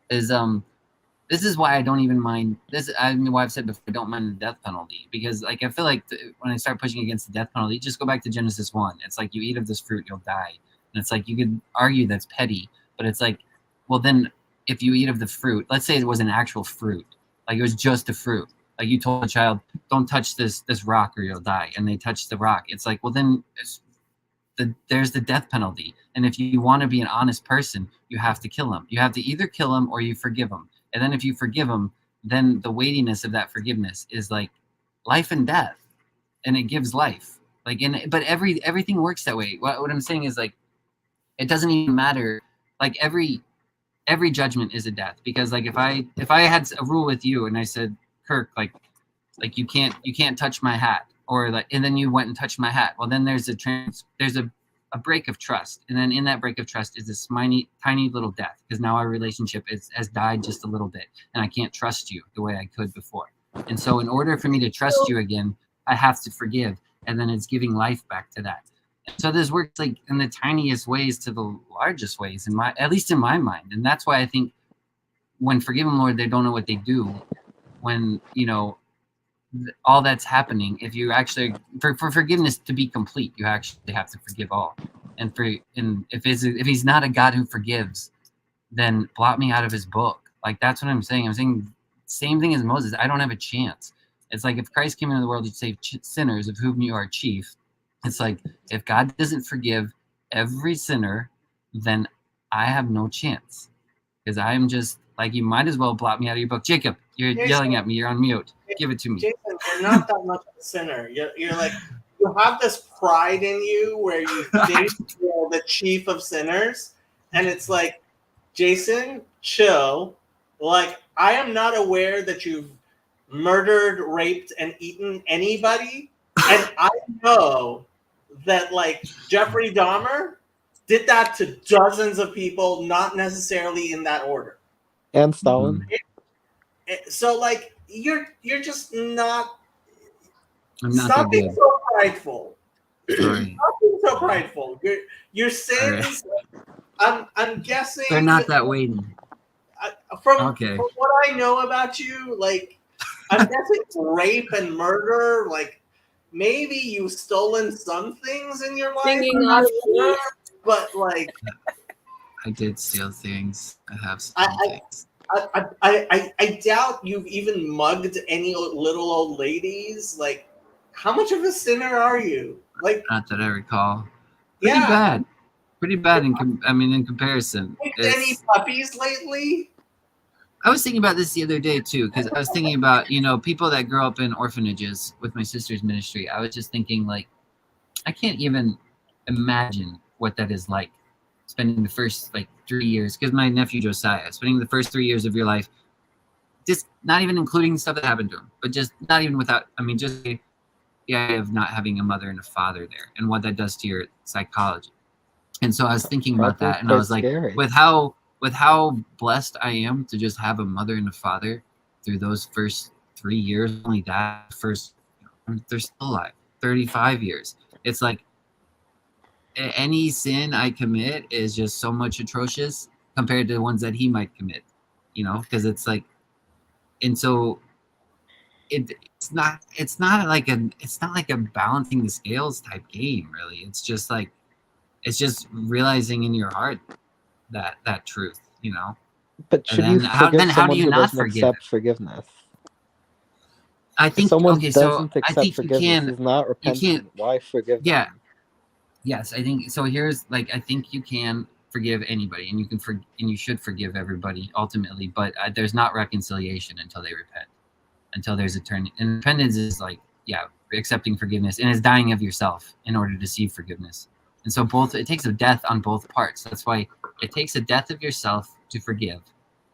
this is why I don't even mind this. I mean, why I've said before, I don't mind the death penalty, because like I feel like when I start pushing against the death penalty, just go back to Genesis 1. It's like, you eat of this fruit, you'll die. And it's like, you could argue that's petty, but it's like, well, then if you eat of the fruit, let's say it was an actual fruit, like it was just a fruit. Like you told a child, don't touch this rock or you'll die, and they touch the rock. It's like, well, then there's the death penalty. And if you want to be an honest person, you have to kill him. You have to either kill him or you forgive him. And then if you forgive him, then the weightiness of that forgiveness is like life and death, and it gives life. Like, but everything works that way. What I'm saying is, like, it doesn't even matter. Like every judgment is a death, because like if I had a rule with you and I said, Kirk, like you can't touch my hat, or like, and then you went and touched my hat. Well, then there's a break of trust, and then in that break of trust is this tiny little death, because now our relationship has died just a little bit, and I can't trust you the way I could before. And so in order for me to trust you again, I have to forgive, and then it's giving life back to that. And so this works like in the tiniest ways to the largest ways, at least in my mind. And that's why I think when forgiven Lord, they don't know what they do. When, you know, all that's happening, if you actually for forgiveness to be complete, you actually have to forgive all. And if he's not a God who forgives, then blot me out of his book. Like, that's what I'm saying. I'm saying same thing as Moses. I don't have a chance. It's like if Christ came into the world to save sinners, of whom you are chief. It's like, if God doesn't forgive every sinner, then I have no chance, because I am just like, you might as well blot me out of your book. Jacob, you're yelling at me. You're on mute. Give it to me. Jason, you're not that much of a sinner. You're like, you have this pride in you where you think you're the chief of sinners, and it's like, Jason, chill. Like, I am not aware that you've murdered, raped, and eaten anybody, and I know that, like, Jeffrey Dahmer did that to dozens of people, not necessarily in that order. And Stalin. So, like, you're just not. I'm not Stop that being good. so prideful. Sorry. Stop being so prideful. Your sins. I'm guessing They're not that weighty. From what I know about you, like, I'm guessing rape and murder. Like, maybe you've stolen some things in your life. Singing I'm not off sure, but like, I did steal things. I have stolen things. I doubt you've even mugged any little old ladies. Like, how much of a sinner are you? Like, Not that I recall. Pretty yeah. bad. Pretty bad in comparison. Any puppies lately? I was thinking about this the other day too, because I was thinking about, you know, people that grow up in orphanages with my sister's ministry. I was just thinking, like, I can't even imagine what that is like, spending the first like 3 years, because my nephew Josiah, spending the first 3 years of your life, just not even including stuff that happened to him, but just not even without, I mean, just the idea of not having a mother and a father there, and what that does to your psychology. And so I was thinking about that, and I was like, scary. with how blessed I am to just have a mother and a father through those first 3 years, only that first, they're still alive, 35 years. It's like any sin I commit is just so much atrocious compared to the ones that he might commit, you know, because it's like, and so it's not like a balancing the scales type game, really. It's just like, it's just realizing in your heart that truth, you know. But should And you then forgive how do someone you who not doesn't forgive accept forgiveness? I If think someone okay. So doesn't I accept think you forgiveness, can. is not You can't. repentant. Why forgive Yeah. them? Yes, I think so. Here's like I think you can forgive anybody, and you can and you should forgive everybody ultimately. But there's not reconciliation until they repent, until there's eternity. And repentance is like accepting forgiveness, and it's dying of yourself in order to receive forgiveness. And so both it takes a death on both parts. That's why it takes a death of yourself to forgive,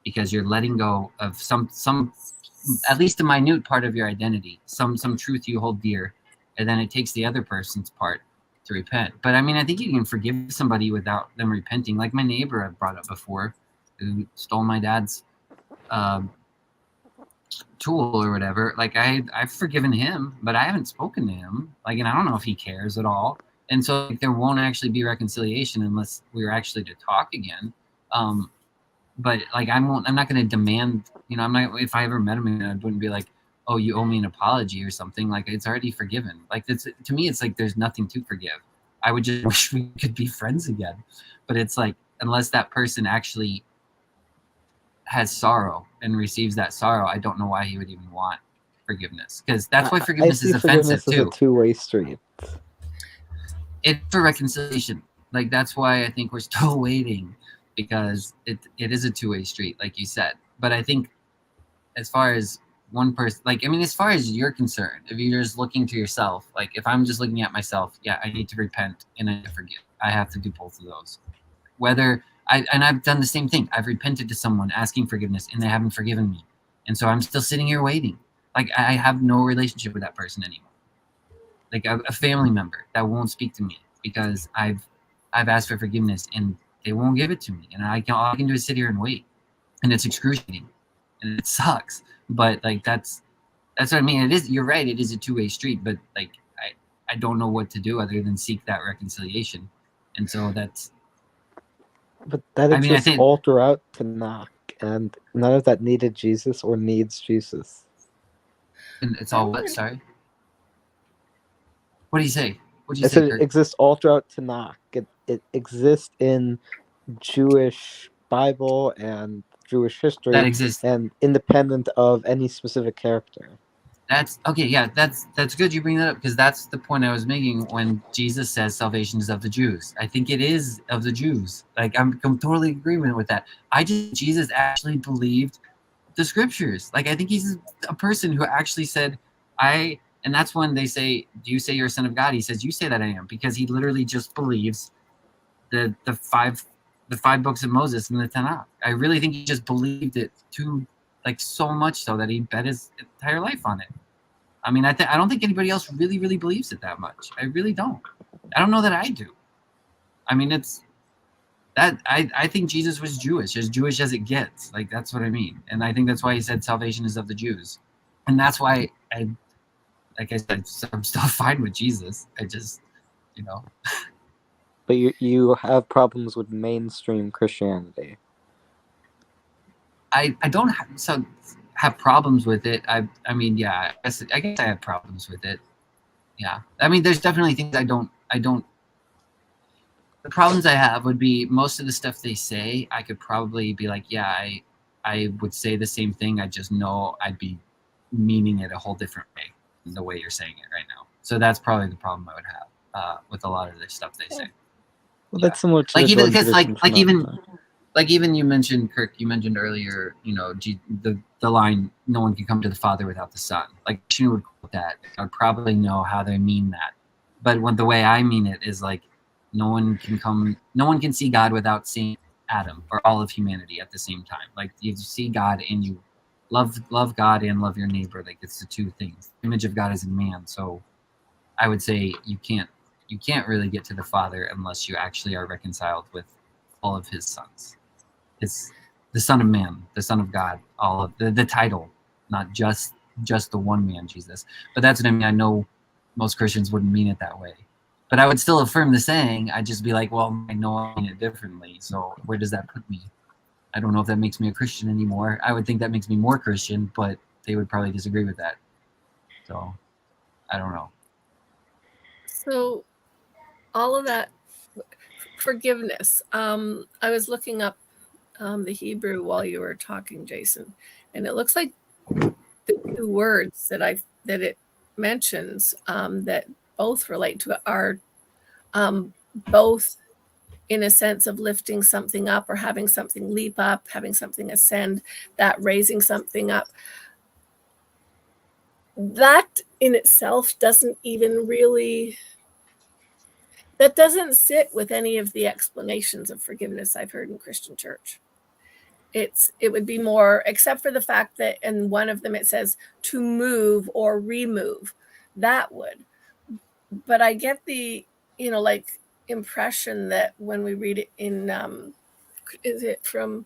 because you're letting go of some at least a minute part of your identity, some truth you hold dear, and then it takes the other person's part to repent. But I mean, I think you can forgive somebody without them repenting. Like my neighbor I've brought up before, who stole my dad's tool or whatever. Like I've forgiven him, but I haven't spoken to him. Like, and I don't know if he cares at all. And so like, there won't actually be reconciliation unless we're actually to talk again. But like I'm not going to demand. I'm not. If I ever met him, I wouldn't be like, oh, you owe me an apology or something. Like it's already forgiven. Like it's to me, it's like there's nothing to forgive. I would just wish we could be friends again. But it's like unless that person actually has sorrow and receives that sorrow, I don't know why he would even want forgiveness. Because that's why forgiveness is offensive too. It's a two-way street. It's for reconciliation. Like that's why I think we're still waiting, because it is a two-way street, like you said. But I think as far as one person, like, I mean, as far as you're concerned, if you're just looking to yourself, like if I'm just looking at myself, yeah, I need to repent and I forgive. I have to do both of those. I've done the same thing. I've repented to someone asking forgiveness and they haven't forgiven me. And so I'm still sitting here waiting. Like I have no relationship with that person anymore. Like a family member that won't speak to me because I've asked for forgiveness and they won't give it to me. And all I can do is sit here and wait. And it's excruciating. And it sucks. But like that's what I mean. It is, you're right, it is a two-way street, but like I don't know what to do other than seek that reconciliation. And so that's But that exists all throughout Tanakh, and none of that needed Jesus or needs Jesus. And it's all what? Sorry? What do you say? What do you I say, said Kurt? it exists all throughout Tanakh. It exists in Jewish Bible and Jewish history. That exists. And independent of any specific character. That's okay. Yeah, that's good you bring that up, because that's the point I was making when Jesus says salvation is of the Jews. I think it is of the Jews. Like I'm totally in agreement with that. Jesus actually believed the scriptures. Like I think he's a person who actually said, and that's when they say, do you say you're a son of God? He says, you say that I am, because he literally just believes the five books of Moses in the Tanakh. I really think he just believed it like so much so that he bet his entire life on it. I mean, I don't think anybody else really, really believes it that much. I really don't. I don't know that I do. I mean, it's that I think Jesus was Jewish as it gets. Like that's what I mean. And I think that's why he said salvation is of the Jews. And that's why like I said, I'm still fine with Jesus. I just, But you have problems with mainstream Christianity. I don't have problems with it. I mean, yeah, I guess I have problems with it. Yeah. I mean, there's definitely things I don't. The problems I have would be most of the stuff they say, I could probably be like, yeah, I would say the same thing. I just know I'd be meaning it a whole different way than the way you're saying it right now. So that's probably the problem I would have with a lot of the stuff they say. Well, that's similar to like even because like even you mentioned, Kirk, you mentioned earlier, the line, no one can come to the Father without the Son. Like she would quote that. I would probably know how they mean that. But the way I mean it is like no one can see God without seeing Adam or all of humanity at the same time. Like you see God and you love God and love your neighbor. Like it's the two things. The image of God is in man. So I would say you can't really get to the Father unless you actually are reconciled with all of his sons. It's the Son of Man, the Son of God, all of the title, not just the one man, Jesus. But that's what I mean. I know most Christians wouldn't mean it that way. But I would still affirm the saying. I'd just be like, well, I know I mean it differently. So where does that put me? I don't know if that makes me a Christian anymore. I would think that makes me more Christian, but they would probably disagree with that. So I don't know. So all of that forgiveness. I was looking up the Hebrew while you were talking, Jason, and it looks like the two words that it mentions that both relate to it are both in a sense of lifting something up or having something leap up, having something ascend, that raising something up. That in itself doesn't even really, that doesn't sit with any of the explanations of forgiveness I've heard in Christian church. It would be more, except for the fact that in one of them it says to move or remove, that would. But I get the, like impression that when we read it in, is it from,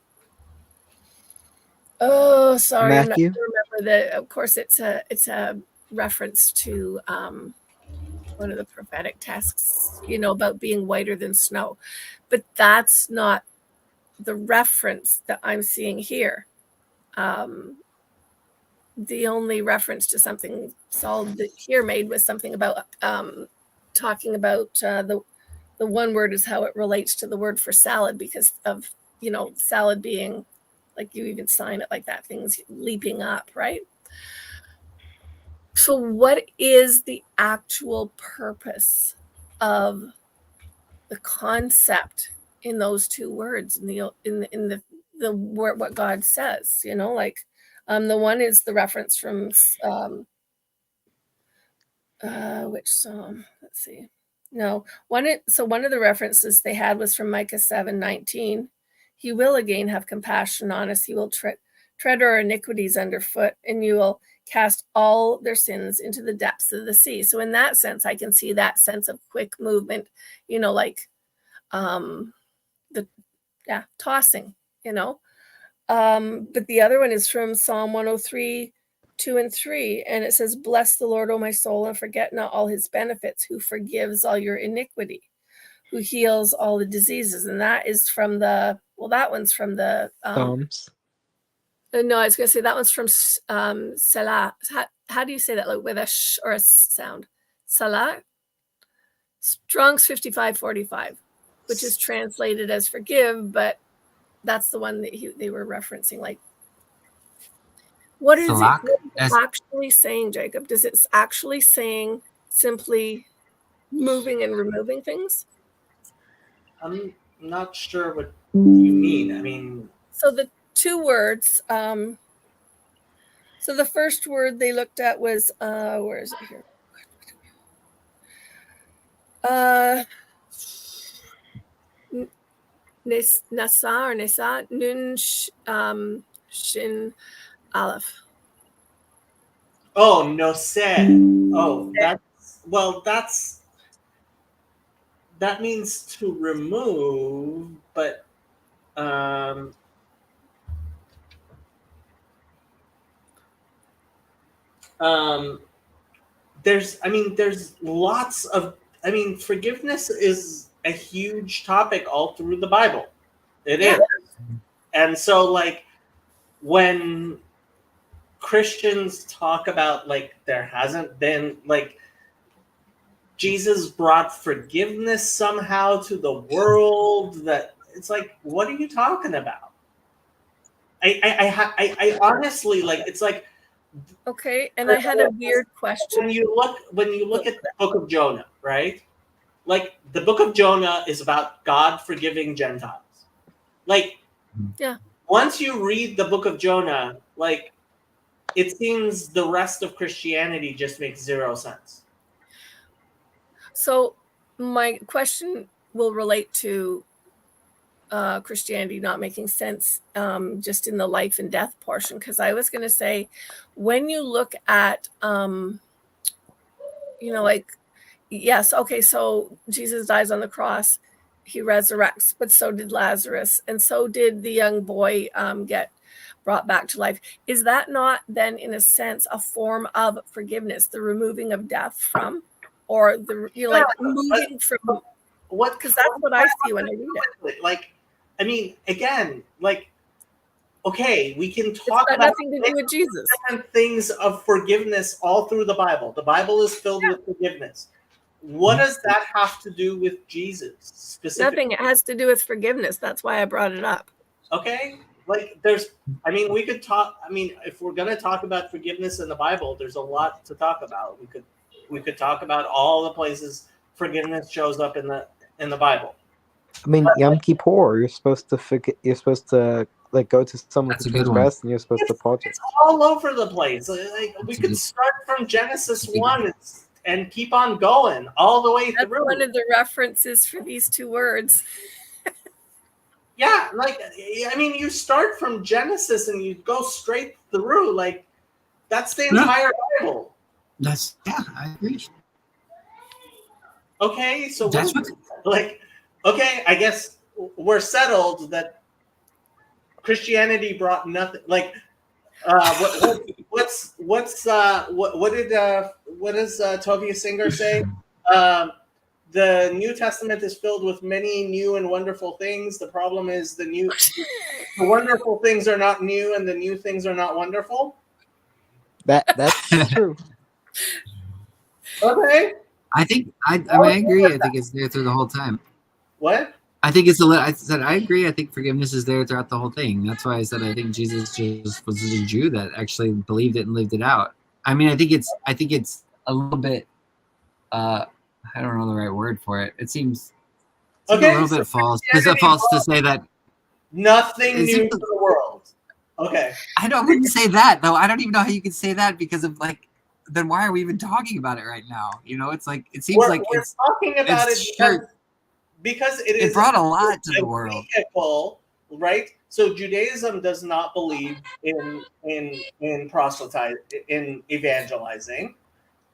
oh, sorry, I'm not Matthew? going to remember that. Of course, it's a reference to one of the prophetic texts, about being whiter than snow. But that's not the reference that I'm seeing here. The only reference to something Saul here made was something about talking about the one word is how it relates to the word for salad, because of, salad being like, you even sign it like that, things leaping up, right? So what is the actual purpose of the concept in those two words in the word, what God says, like the one is the reference from which psalm? Let's see. No, one of the references they had was from Micah 7:19. He will again have compassion on us. He will tread our iniquities underfoot, and you will cast all their sins into the depths of the sea. So in that sense, I can see that sense of quick movement, like tossing, but the other one is from Psalm 103:2-3, and it says, bless the Lord, O my soul, and forget not all his benefits, who forgives all your iniquity, who heals all the diseases. And that is from that one's from the Psalms. no, I was going to say that one's from Salah. How do you say that, like with a sh or a sound? Salah? Strong's 55:45, which is translated as forgive, but that's the one that they were referencing. Like, what is Salak? it actually saying, Jacob? Does it actually saying simply moving and removing things? I'm not sure what you mean. I mean, so the two words. So the first word they looked at was where is it here? Nasa Nun Shin Aleph. oh, no said. Oh, that means to remove, but there's lots of, forgiveness is a huge topic all through the Bible. It is. And so, like, when Christians talk about, like, there hasn't been, like, Jesus brought forgiveness somehow to the world, that it's like, what are you talking about? I honestly, like, it's like, okay, and I had a weird question. When you look at the book of Jonah, right? Like, the book of Jonah is about God forgiving Gentiles. Like, yeah. Once you read the book of Jonah, like, it seems the rest of Christianity just makes zero sense. So my question will relate to Christianity not making sense just in the life and death portion, because I was going to say, when you look at like, yes, okay, so Jesus dies on the cross, he resurrects, but so did Lazarus, and so did the young boy get brought back to life. Is that not then in a sense a form of forgiveness, the removing of death from, or the like moving from what? Because that's what I see when I read it. Like, I mean, again, like, okay, we can talk about nothing to do with Jesus. Different things of forgiveness all through the Bible. The Bible is filled with forgiveness. What does that have to do with Jesus specifically? Nothing. It has to do with forgiveness. That's why I brought it up. Okay, like we could talk. I mean, if we're gonna talk about forgiveness in the Bible, there's a lot to talk about. We could talk about all the places forgiveness shows up in the Bible. I mean, Yom Kippur, you're supposed to forget. You're supposed to like go to someone That's who a good one. transgressed, and you're supposed to apologize. It's all over the place. Like, we a could good- start from Genesis that's a good 1 and keep on going all the way That's through. one of the references for these two words. Yeah, like, I mean, you start from Genesis and you go straight through. Like, that's the Yeah. entire Bible. I agree. Okay, so That's okay, I guess we're settled that Christianity brought nothing. Like, what does Tovia Singer say? The New Testament is filled with many new and wonderful things. The problem is the wonderful things are not new, and the new things are not wonderful. That's true. Okay, I think I agree. I think it's there through the whole time. what? I think I said I agree. I think forgiveness is there throughout the whole thing. That's why I said I think Jesus just was a Jew that actually believed it and lived it out. I mean, I think it's a little bit. I don't know the right word for it. It seems Okay, a little so bit false. Is Christianity it false to say that? Nothing Is new it- to the world. Okay. Wouldn't say that though. I don't even know how you can say that because of like. Then why are we even talking about it right now? You know, it's like it seems We're like talking about it's it because it is it brought a lot to the world. vehicle, right? So Judaism does not believe in evangelizing,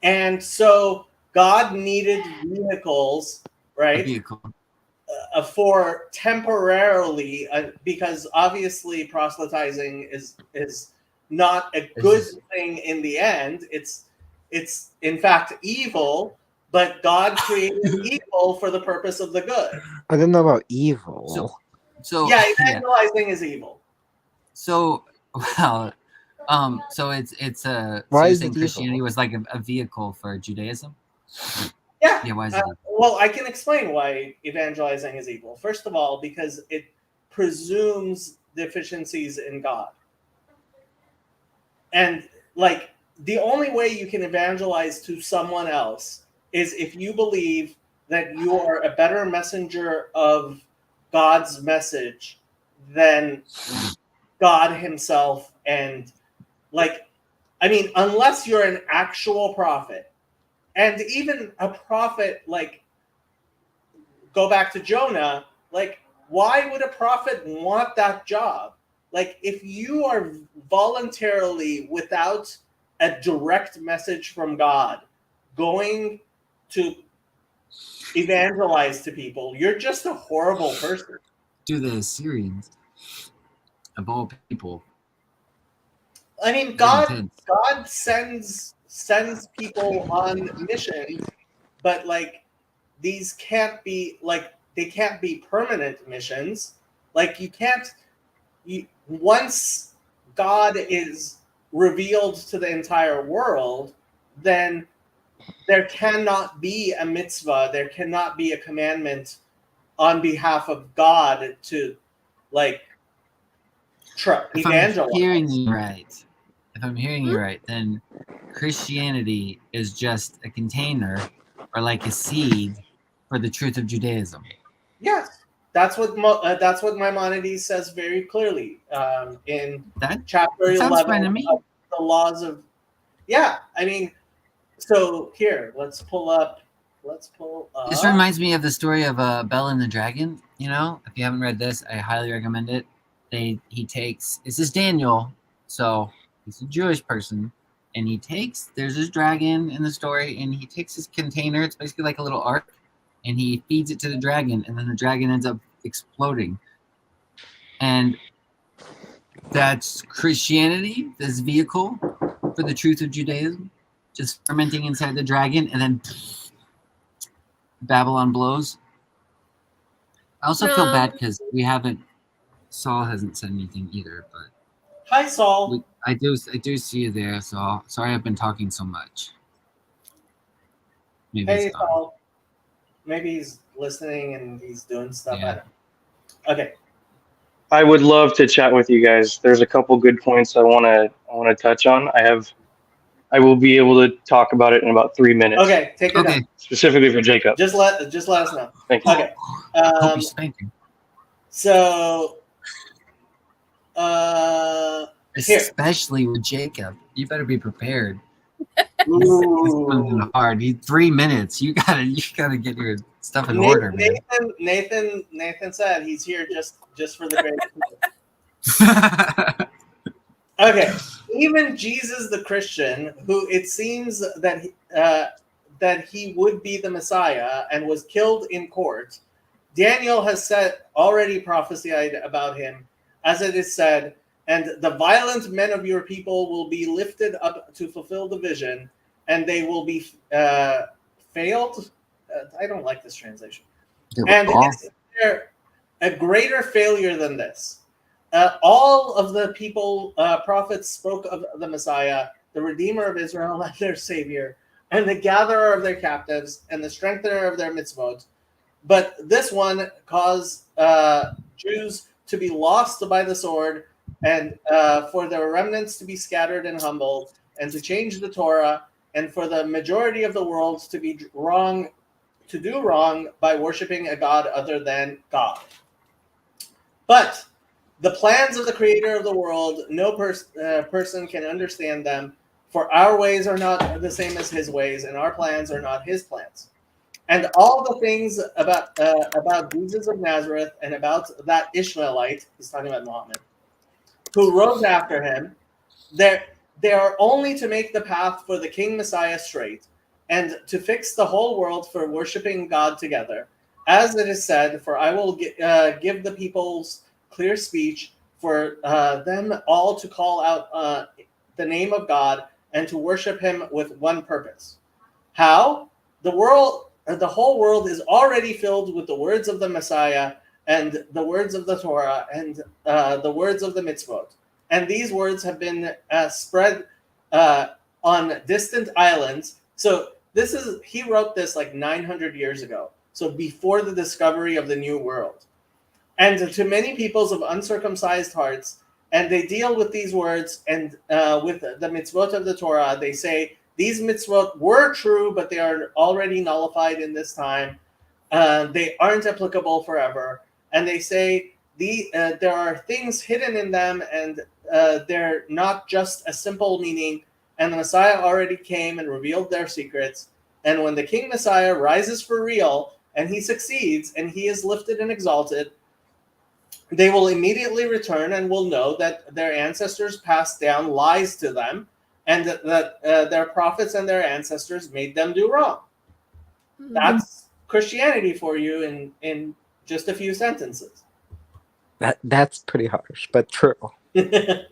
and so God needed vehicles, right, Vehicle. for temporarily, because obviously proselytizing is not a good thing in the end. It's in fact evil, but God created evil for the purpose of the good. I don't know about evil. So Yeah, evangelizing is evil. So well, so it's so Why you're is saying it Christianity evil? was like a vehicle for Judaism? Yeah. Yeah, why is it? Well, I can explain why evangelizing is evil. First of all, because it presumes deficiencies in God. And like the only way you can evangelize to someone else is if you believe that you are a better messenger of God's message than God himself. And like, I mean, unless you're an actual prophet, and even a prophet, like, go back to Jonah, like, why would a prophet want that job? Like, if you are voluntarily, without a direct message from God, going to evangelize to people, you're just a horrible person. Do the Assyrians of all people? I mean, God sends people on missions, but like these can't be like they can't be permanent missions. Like once God is revealed to the entire world, then there cannot be a mitzvah, there cannot be a commandment on behalf of God to like If evangelize. I'm hearing you right, then Christianity is just a container or like a seed for the truth of Judaism. Yes, that's what Maimonides says very clearly in That chapter sounds 11 fine to me. of the laws of. Yeah, I mean, so here let's pull up. This reminds me of the story of Bel and the Dragon. You know, if you haven't read this, I highly recommend it. This is Daniel, so he's a Jewish person, and there's this dragon in the story, and he takes his container, it's basically like a little ark, and he feeds it to the dragon, and then the dragon ends up exploding. And that's Christianity, this vehicle for the truth of Judaism, just fermenting inside the dragon, and then Babylon blows. I also feel bad because Saul hasn't said anything either, but Hi, Saul. I do see you there, so sorry I've been talking so much. Maybe Hey, it's gone. Saul. Maybe he's listening and he's doing stuff. Yeah. Okay. I would love to chat with you guys. There's a couple good points I wanna touch on. I will be able to talk about it in about 3 minutes, Okay, take your Okay. time. specifically for Jacob. Just let us know. Thank you. Okay. Hope you spank him. So here. Especially with Jacob. You better be prepared. Ooh. Something hard. 3 minutes. You gotta get your stuff in order, man. Nathan said he's here just for the great. Okay, even Jesus the Christian, who it seems that he would be the Messiah and was killed in court, Daniel has already prophesied about him, as it is said, and the violent men of your people will be lifted up to fulfill the vision, and they will be failed. I don't like this translation. And is there a greater failure than this? All of the people, prophets spoke of the Messiah, the Redeemer of Israel and their Savior, and the gatherer of their captives, and the strengthener of their mitzvot. But this one caused Jews to be lost by the sword, and for their remnants to be scattered and humbled, and to change the Torah, and for the majority of the world to be wrong, to do wrong by worshiping a God other than God. But the plans of the Creator of the world, no person can understand them, for our ways are not the same as His ways, and our plans are not His plans. And all the things about Jesus of Nazareth and about that Ishmaelite, he's talking about Muhammad, who rose after him, they are only to make the path for the King Messiah straight, and to fix the whole world for worshiping God together. As it is said, for I will give the peoples clear speech for them all to call out the name of God and to worship Him with one purpose. How? The whole world is already filled with the words of the Messiah and the words of the Torah and the words of the mitzvot. And these words have been spread on distant islands. So he wrote this like 900 years ago. So before the discovery of the New World. And to many peoples of uncircumcised hearts, and they deal with these words and with the mitzvot of the Torah, they say, these mitzvot were true, but they are already nullified in this time. They aren't applicable forever. And they say there are things hidden in them, and they're not just a simple meaning. And the Messiah already came and revealed their secrets. And when the King Messiah rises for real, and he succeeds, and he is lifted and exalted, they will immediately return and will know that their ancestors passed down lies to them, and that their prophets and their ancestors made them do wrong. Mm-hmm. That's Christianity for you in just a few sentences. That's pretty harsh, but true. That's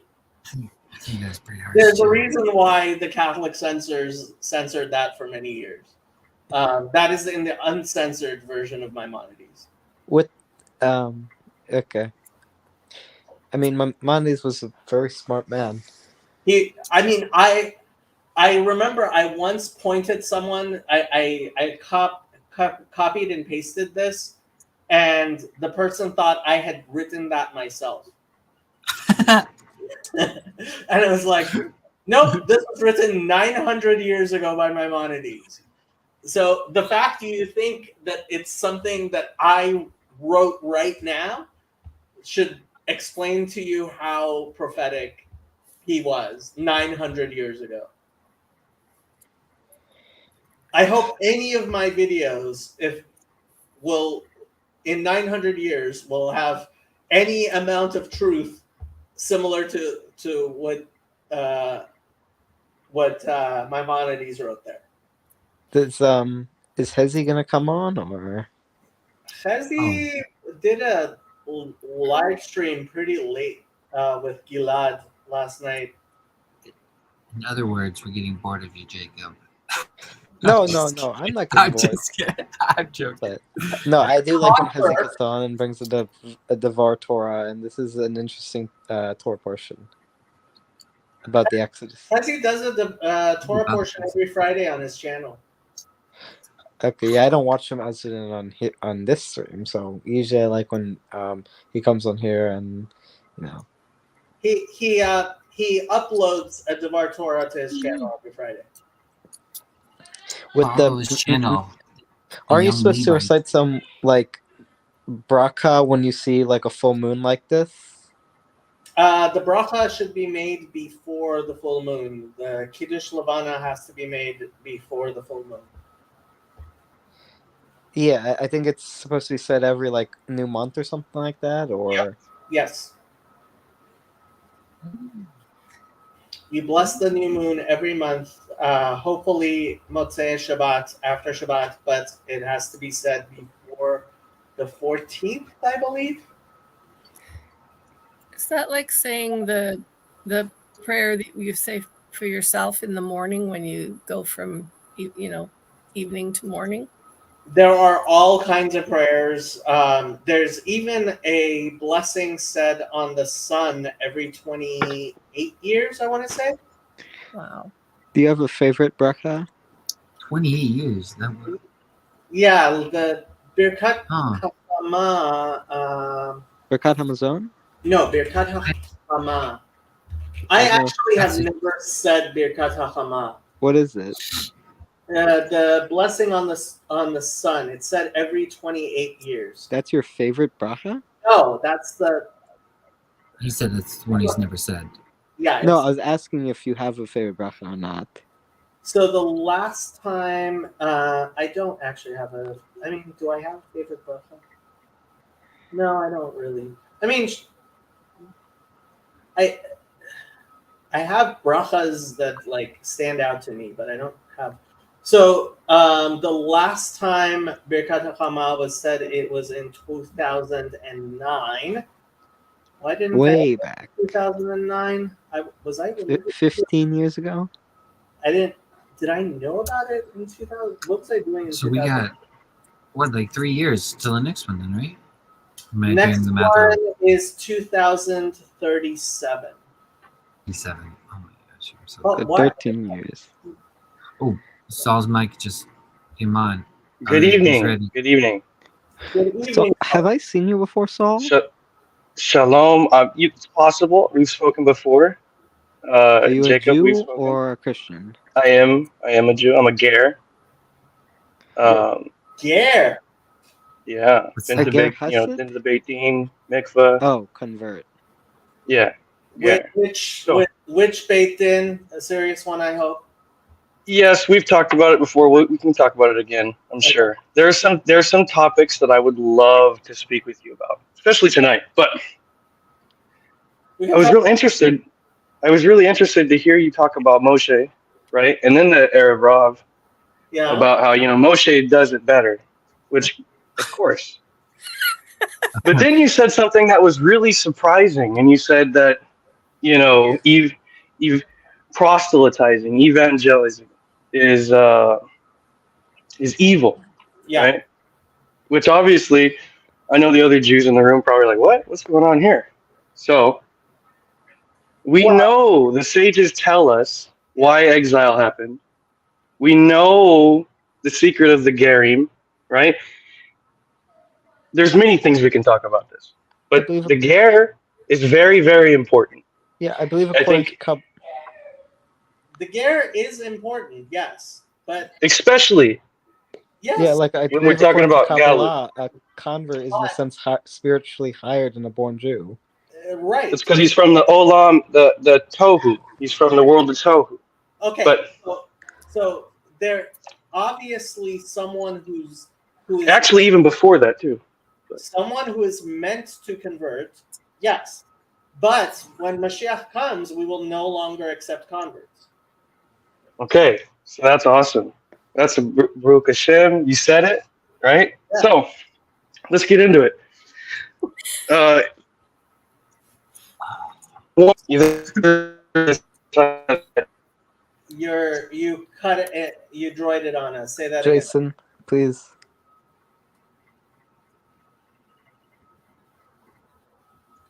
pretty harsh. There's a reason why the Catholic censors censored that for many years. That is in the uncensored version of Maimonides. Okay. I mean, Maimonides was a very smart man. I remember I once pointed someone, I copied and pasted this, and the person thought I had written that myself. And it was like, nope, this was written 900 years ago by Maimonides. So the fact you think that it's something that I wrote right now should explain to you how prophetic he was 900 years ago. I hope any of my videos, in 900 years, will have any amount of truth similar to what Maimonides wrote there. Is Hezi gonna come on, or? Hezi did a live stream pretty late with Gilad last night. In other words, we're getting bored of you, Jacob. No. I'm not getting bored. Just kidding. I'm joking. But, no, I do like when Hezi gets on and brings a Devar Torah, and this is an interesting Torah portion about the Exodus. Hezi does a Torah portion every Friday on his channel. Okay, yeah, I don't watch him as in on this stream. So usually I like when he comes on here and you know. He uploads a Devar Torah to his channel every Friday. With Follow his channel. Are you Young supposed to Levite. recite some like bracha when you see like a full moon like this? The bracha should be made before the full moon. The Kiddush Levana has to be made before the full moon. Yeah, I think it's supposed to be said every like new month or something like that, or Yes. You bless the new moon every month, hopefully Motzei Shabbat, after Shabbat, but it has to be said before the 14th, I believe. Is that like saying the prayer that you say for yourself in the morning when you go from evening to morning? There are all kinds of prayers. There's even a blessing said on the sun every 28 years, I want to say. Wow. do you have a favorite bracha? 28 years. That was, Yeah, the Birkat huh. Hachama. Birkat Hamazon? No, Birkat Hachama. I don't know. actually have That's a- never said Birkat Hachama. What is it? The blessing on the sun. It's said every 28 years. That's your favorite bracha? No, that's the He said that's one he's never said. yeah. No, it's- I was asking if you have a favorite bracha or not. So the last time, I don't actually have a. I mean, do I have a favorite bracha? No, I don't really. I mean, I have brachas that like stand out to me, but I don't have. So the last time Birkat Hachama was said, it was in 2009. Why didn't Way I back. 2009? I even 15 years ago? I didn't. Did I know about it in 2000? What was I doing in So we 2000? got, what, like 3 years till the next one then, right? Am I Next doing the math one wrong? is 2037. 57. Oh my gosh. I'm so Oh, The what? 13 years. Saul's mic just came on. Good He's evening. ready. Good evening. Good evening. So, have I seen you before, Saul? Shalom. It's possible. We've spoken before. Are you Jacob, a we've Jew spoken. or a Christian? I am a Jew. I'm a ger. Yeah. Yeah. What's Been that? to A ger big, chassid? been to the Beit Din, mikvah. Oh, convert. Yeah. Yeah. Which Beit Din? A serious one, I hope. Yes, we've talked about it before. We can talk about it again. I'm sure. There are some topics that I would love to speak with you about, especially tonight. But We I can was talk- real interested. I was really interested to hear you talk about Moshe, right? And then the Erev Rav Yeah. about how Moshe does it better, which of course. But then you said something that was really surprising, and you said that Eve proselytizing, evangelizing is evil, yeah. right? Which obviously, I know the other Jews in the room probably like, what? What's going on here? So we know the sages tell us why exile happened. We know the secret of the Gerim, right? There's many things we can talk about this, but believe- the Ger is very, very important. Yeah, I believe I according think- to The ger is important, yes, but Especially yes. yeah, like I When we're believe talking according to about Kabbalah, a convert is in a sense spiritually higher than a born Jew. Right. it's because he's from the Olam, the Tohu. He's from the world of Tohu. Okay. But so there obviously someone who is actually, even before that too. someone who is meant to convert, yes. But when Mashiach comes, we will no longer accept converts. Okay, so that's awesome. That's a Baruch Hashem. You said it, right? Yeah. So let's get into it. You cut it. You droided on us. Say that Jason, please.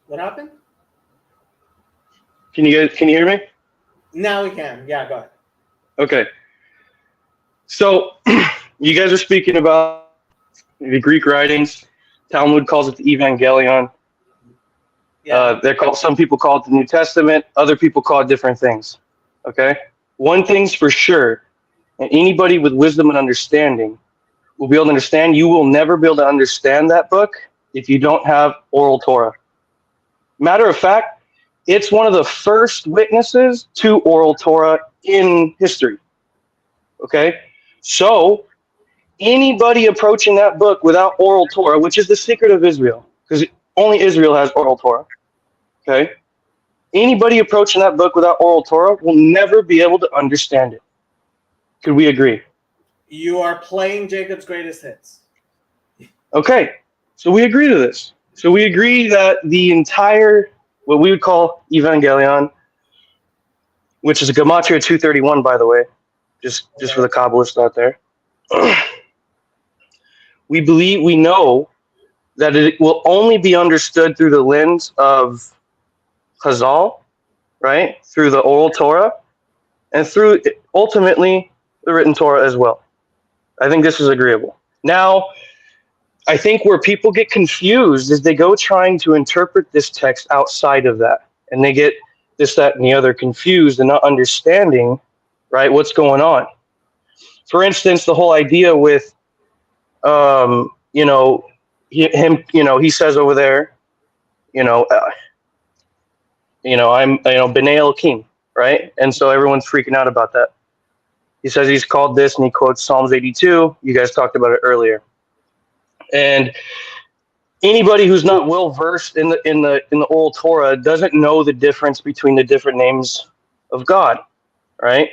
What happened? Can you hear me? Now we can. Yeah, go ahead. Okay. So you guys are speaking about the Greek writings. Talmud calls it the Evangelion. Yeah. Some people call it the New Testament. Other people call it different things. Okay. One thing's for sure, and anybody with wisdom and understanding will be able to understand. You will never be able to understand that book if you don't have oral Torah. Matter of fact, it's one of the first witnesses to oral Torah in history. Okay, so anybody approaching that book without oral Torah, which is the secret of Israel, because only Israel has oral Torah. Okay, anybody approaching that book without oral Torah will never be able to understand it. Could we agree? You are playing Jacob's greatest hits. Okay, so we agree to this. So we agree that the entire, what we would call Evangelion, which is a Gematria 231, by the way, just for the Kabbalists out there. We know that it will only be understood through the lens of Chazal, right? Through the oral Torah, and through ultimately the written Torah as well. I think this is agreeable. Now, I think where people get confused is they go trying to interpret this text outside of that, and they get this, that, and the other confused and not understanding, right, what's going on. For instance, the whole idea with, he says over there, I'm, B'nai Elohim, right? And so everyone's freaking out about that. He says he's called this, and he quotes Psalms 82. You guys talked about it earlier. And anybody who's not well versed in the oral Torah doesn't know the difference between the different names of God, right?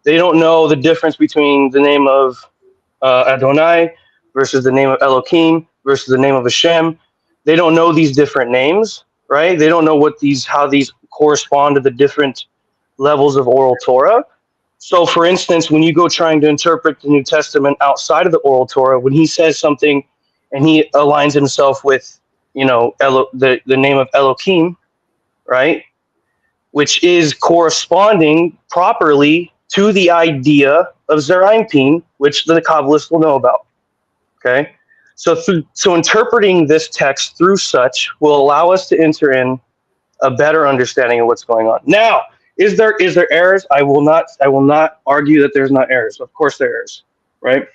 They don't know the difference between the name of Adonai versus the name of Elohim versus the name of Hashem. They don't know these different names, right? They don't know how these correspond to the different levels of oral Torah. So, for instance, when you go trying to interpret the New Testament outside of the oral Torah, when he says something and he aligns himself with, the name of Elohim, right, which is corresponding properly to the idea of Zerampin, which the Kabbalists will know about. Okay, so interpreting this text through such will allow us to enter in a better understanding of what's going on. Now, is there errors? I will not argue that there's not errors. Of course there is, right?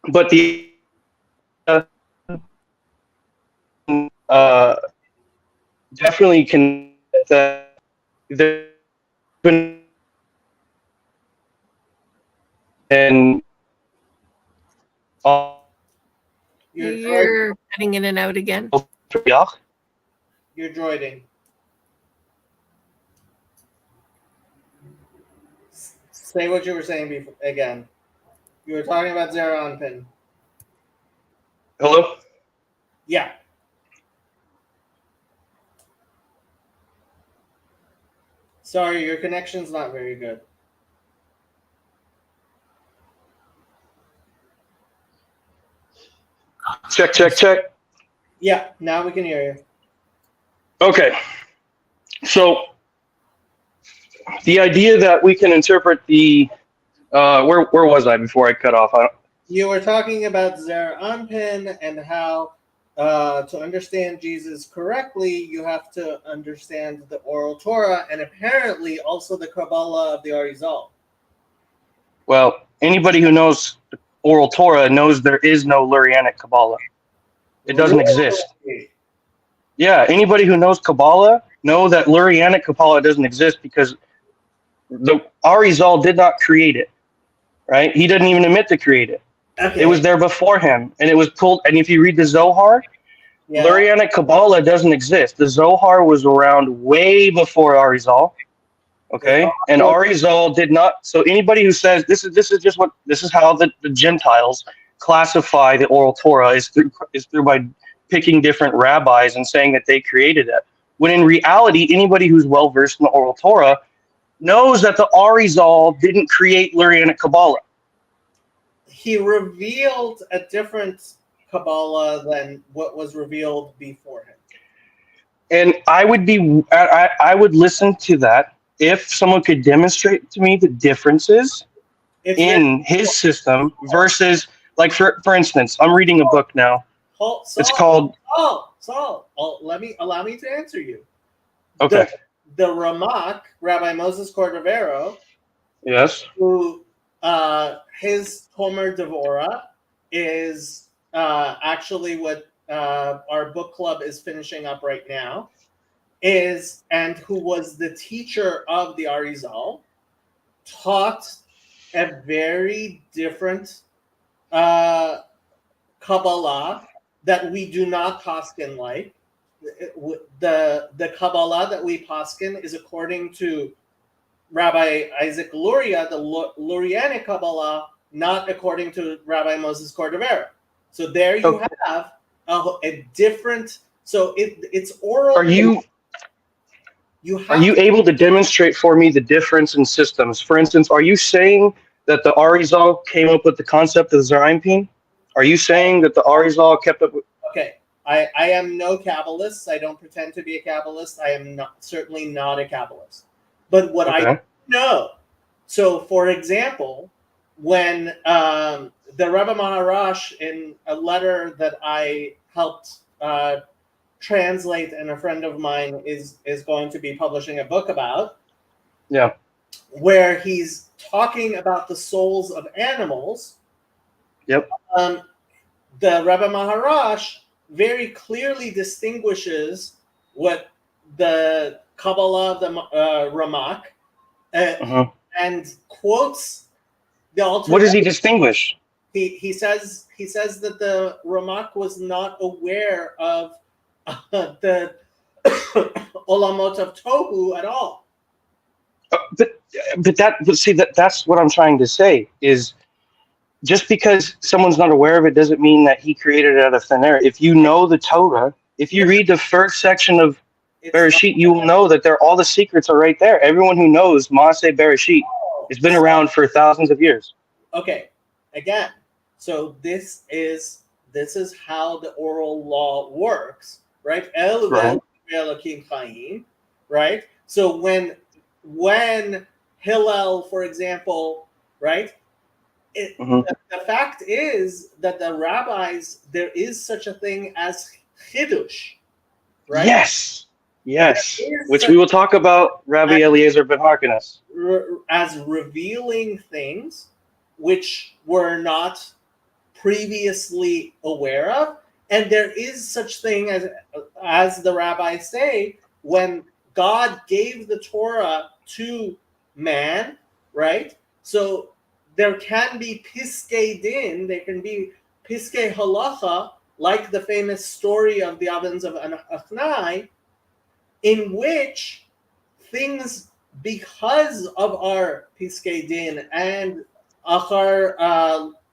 But the definitely can that there been and You're cutting in and out again. You're droiding. Say what you were saying before again. You were talking about Zerampin. Hello? Yeah. Sorry, your connection's not very good. Check. Yeah, now we can hear you. Okay. So the idea that we can interpret the where was I before I cut off? You were talking about Zerampin and how to understand Jesus correctly, you have to understand the oral Torah and apparently also the Kabbalah of the Arizal. Well, anybody who knows oral Torah knows there is no Lurianic Kabbalah. It doesn't exist. Yeah, anybody who knows Kabbalah know that Lurianic Kabbalah doesn't exist because the Arizal did not create it, right? He didn't even admit to create it. Okay. It was there before him, and it was pulled. And if you read the Zohar, Yeah. Lurianic Kabbalah doesn't exist. The Zohar was around way before Arizal. Okay, and Arizal did not. So anybody who says this is how the Gentiles classify the oral Torah is through by picking different rabbis and saying that they created it. When in reality, anybody who's well versed in the oral Torah knows that the Arizal didn't create Lurianic Kabbalah. He revealed a different Kabbalah than what was revealed before him. And I would listen to that if someone could demonstrate to me the differences in his system versus Like for instance, I'm reading a book now. It's called. Saul. Allow me to answer you. Okay. The Ramak, Rabbi Moses Cordovero, Yes. who his Tomer Devorah is actually what our book club is finishing up right now, and who was the teacher of the Arizal, taught a very different Kabbalah that we do not paskin like. The Kabbalah that we paskin is according to Rabbi Isaac Luria, the Lurianic Kabbalah, not according to Rabbi Moses Cordovero. So there you have a different. So it's oral. Are you able to demonstrate for me the difference in systems? For instance, are you saying that the Arizal came up with the concept of Zerampin? Are you saying that the Arizal kept up with... Okay, I am no Kabbalist. I don't pretend to be a Kabbalist. I am certainly not a Kabbalist. But what I know, so for example, when the Rebbe Maharash, in a letter that I helped translate, and a friend of mine is going to be publishing a book about, where he's talking about the souls of animals. Yep. The Rebbe Maharash very clearly distinguishes what the Kabbalah of the Ramak and quotes the alternative. What does he distinguish? He says that the Ramak was not aware of the Olamot of Tohu at all. That's what I'm trying to say is, just because someone's not aware of it doesn't mean that he created it out of thin air. If you know the Torah, if you read the first section of Bereshit, you will know that all the secrets are right there. Everyone who knows Maaseh Bereshit has been around for thousands of years. Okay, again, so this is how the oral law works, right? Right? So when Hillel, for example, right? The fact is that the rabbis, there is such a thing as chidush, right? Yes, which we will talk about Rabbi Eliezer ben Harkanas. As revealing things which were not previously aware of. And there is such thing as the rabbis say, when God gave the Torah to man, right? So there can be piskei din, there can be piskei halacha, like the famous story of the ovens of Achnai, in which things, because of our piskei din and achar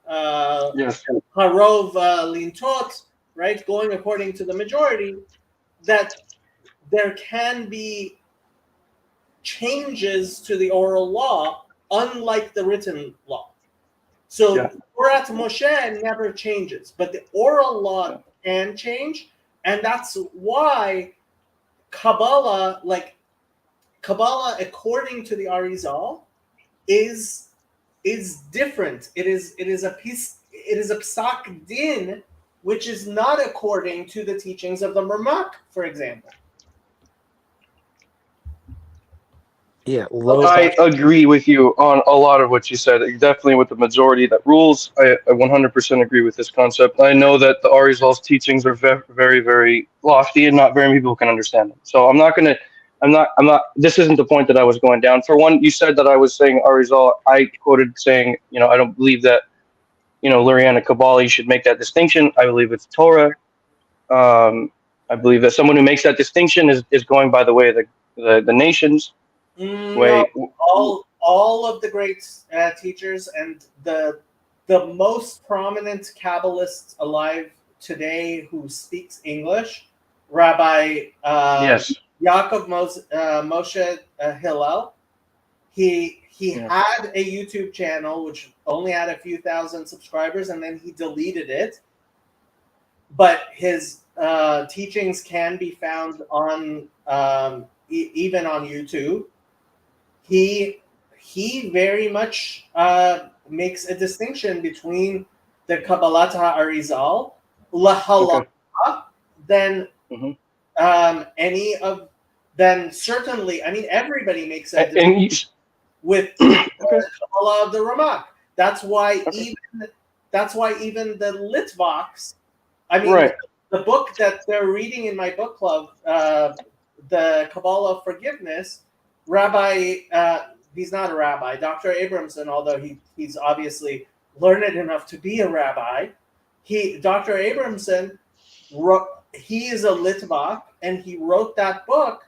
harov lintot, right, going according to the majority, that there can be changes to the oral law, unlike the written law. So Torat Moshe never changes, but the oral law can change, and that's why Kabbalah according to the Arizal is different. It is a psak din, which is not according to the teachings of the Ramak, for example. Yeah, I agree with you on a lot of what you said. Definitely with the majority that rules. I 100% agree with this concept. I know that the Arizal's teachings are very, very lofty, and not very many people can understand them. So I'm not. This isn't the point that I was going down. For one, you said that I was saying Arizal. I quoted saying, I don't believe that, Lurianic Kabbalah, you should make that distinction. I believe it's Torah. I believe that someone who makes that distinction is going by the way of the nations. No, all of the great teachers and the most prominent Kabbalists alive today who speaks English, Rabbi Yaakov Moshe Hillel, he had a YouTube channel which only had a few thousand subscribers, and then he deleted it. But his teachings can be found on even on YouTube. He very much makes a distinction between the Kabbalat HaArizal, Lahalacha, then then certainly, I mean, everybody makes a And with the Kabbalah of the Ramak. That's why even the Litvaks, I mean, the book that they're reading in my book club, the Kabbalah of Forgiveness, he's not a rabbi, Dr. Abramson, although he's obviously learned enough to be a rabbi. Dr. Abramson, he is a Litvak, and he wrote that book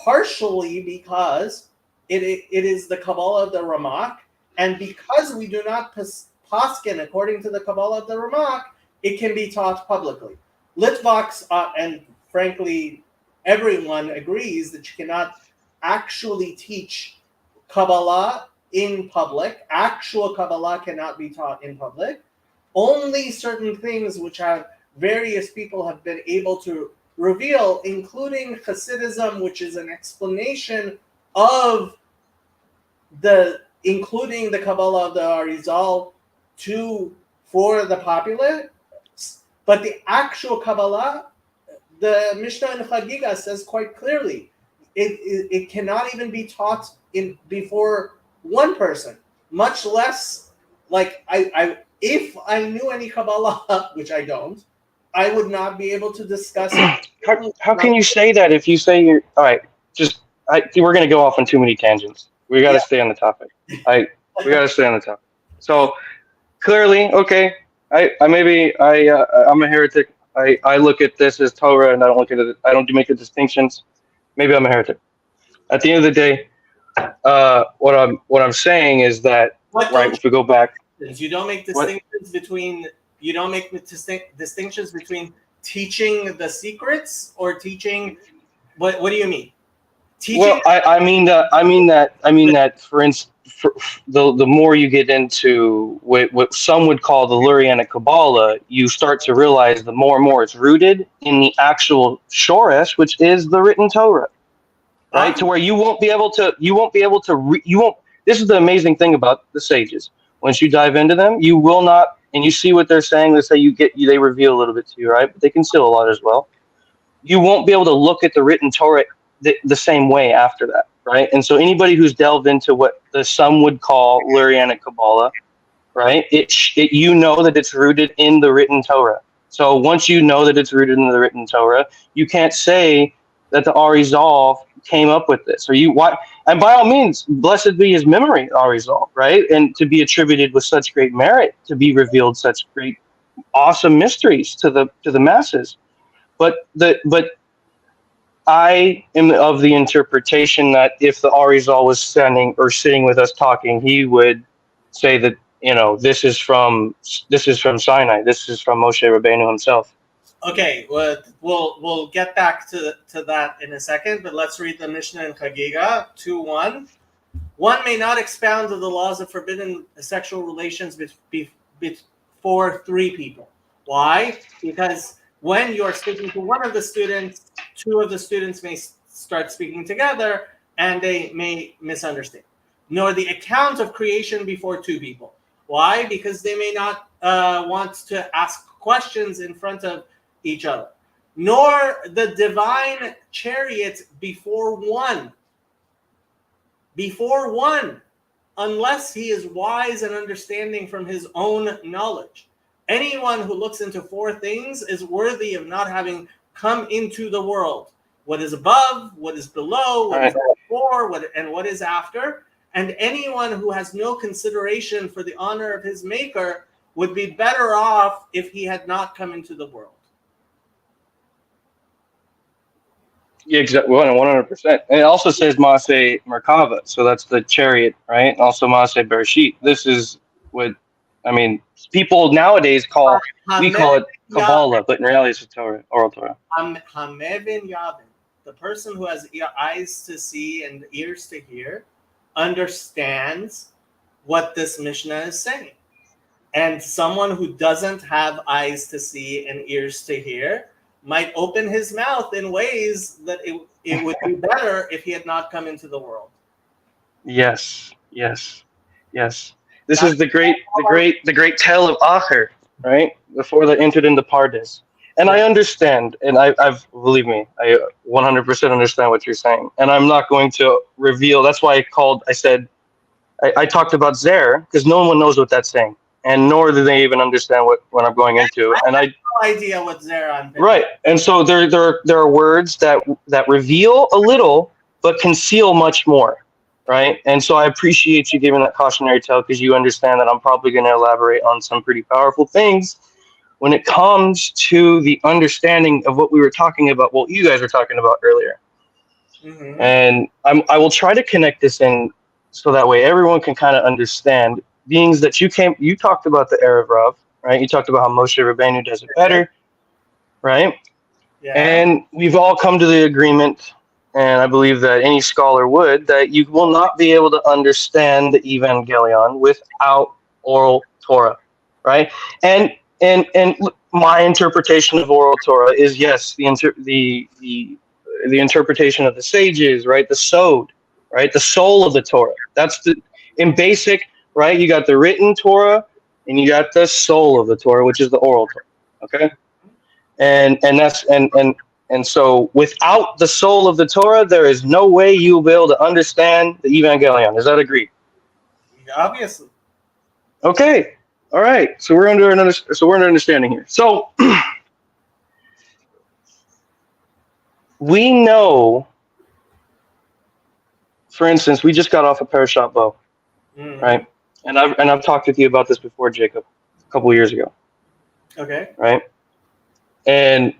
partially because it is the Kabbalah of the Ramak, and because we do not paskin according to the Kabbalah of the Ramak, it can be taught publicly. Litvaks, and frankly, everyone agrees that you cannot actually teach Kabbalah in public. Actual Kabbalah cannot be taught in public. Only certain things which various people have been able to reveal, including Hasidism, which is an explanation of including the Kabbalah of the Arizal for the populace. But the actual Kabbalah, the Mishnah in Chagiga says quite clearly, it cannot even be taught before one person, much less like if I knew any Kabbalah, which I don't, I would not be able to discuss it. How can you say that if you say you're all right? We're going to go off on too many tangents. We got to stay on the topic. We got to stay on the topic. So clearly, okay, I'm a heretic. I look at this as Torah, and I don't look at it. I don't make the distinctions. Maybe I'm a heretic. At the end of the day, what I'm saying is that if we go back, you don't make distinctions between. You don't make distinctions between teaching the secrets or teaching. What do you mean? Teaching. Well, I mean that. For instance, the more you get into what some would call the Lurianic Kabbalah, you start to realize the more and more it's rooted in the actual Shoresh, which is the written Torah, right? To where you won't be able to. This is the amazing thing about the sages. Once you dive into them, you will not. And you see what they're saying. Let's say they reveal a little bit to you, right? But they conceal a lot as well. You won't be able to look at the written Torah the same way after that, right? And so anybody who's delved into what some would call Lurianic Kabbalah, right? You know that it's rooted in the written Torah. So once you know that it's rooted in the written Torah, you can't say that the Arizal came up with this, and by all means, blessed be his memory, Arizal, right? And to be attributed with such great merit, to be revealed such great, awesome mysteries to the masses. But I am of the interpretation that if the Arizal was sitting with us talking, he would say that this is from Sinai, this is from Moshe Rabbeinu himself. Okay, we'll get back to that in a second, but let's read the Mishnah in Chagiga 2:1. One may not expound the laws of forbidden sexual relations before three people. Why? Because when you're speaking to one of the students, two of the students may start speaking together, and they may misunderstand. Nor the account of creation before two people. Why? Because they may not want to ask questions in front of each other, nor the divine chariot before one, unless he is wise and understanding from his own knowledge. Anyone who looks into four things is worthy of not having come into the world: what is above, what is below, what is before, and what is after. And anyone who has no consideration for the honor of his maker would be better off if he had not come into the world. Yeah, exactly, 100%. And it also says Maaseh Merkava, so that's the chariot, right? Also Maaseh Bereshit. This is what, people nowadays we call it Kabbalah, but in reality it's Torah, oral Torah. Hamevin Yavin, the person who has eyes to see and ears to hear, understands what this Mishnah is saying. And someone who doesn't have eyes to see and ears to hear might open his mouth in ways that it would be better if he had not come into the world. Yes. This is the great tale of Acher. right? Before they entered into Pardes. And I understand, and I've believe me, I 100% understand what you're saying. And I'm not going to reveal. That's why I said, I talked about Zer, because no one knows what that's saying. And nor do they even understand what I'm going into. And I no idea what Zeron. right. And so there are words that reveal a little, but conceal much more. Right. And so I appreciate you giving that cautionary tale, because you understand that I'm probably going to elaborate on some pretty powerful things when it comes to the understanding of what we were talking about, what you guys were talking about earlier. Mm-hmm. And I will try to connect this in so that way everyone can kind of understand. Beings that you talked about the Erev Rav, right? You talked about how Moshe Rabbeinu does it better, right? Yeah. And we've all come to the agreement, and I believe that any scholar would, that you will not be able to understand the Evangelion without oral Torah, right? And my interpretation of oral Torah is, yes, the interpretation of the sages, right? The sod, right? The soul of the Torah. That's in basic, right? You got the written Torah and you got the soul of the Torah, which is the oral Torah. Okay. And so without the soul of the Torah, there is no way you will be able to understand the Evangelion. Is that agreed? Obviously. Okay. All right. So we're under understanding here. So we know, for instance, we just got off of Parashat Bo, right? And I've talked with you about this before, Jacob, a couple of years ago. Okay. Right. And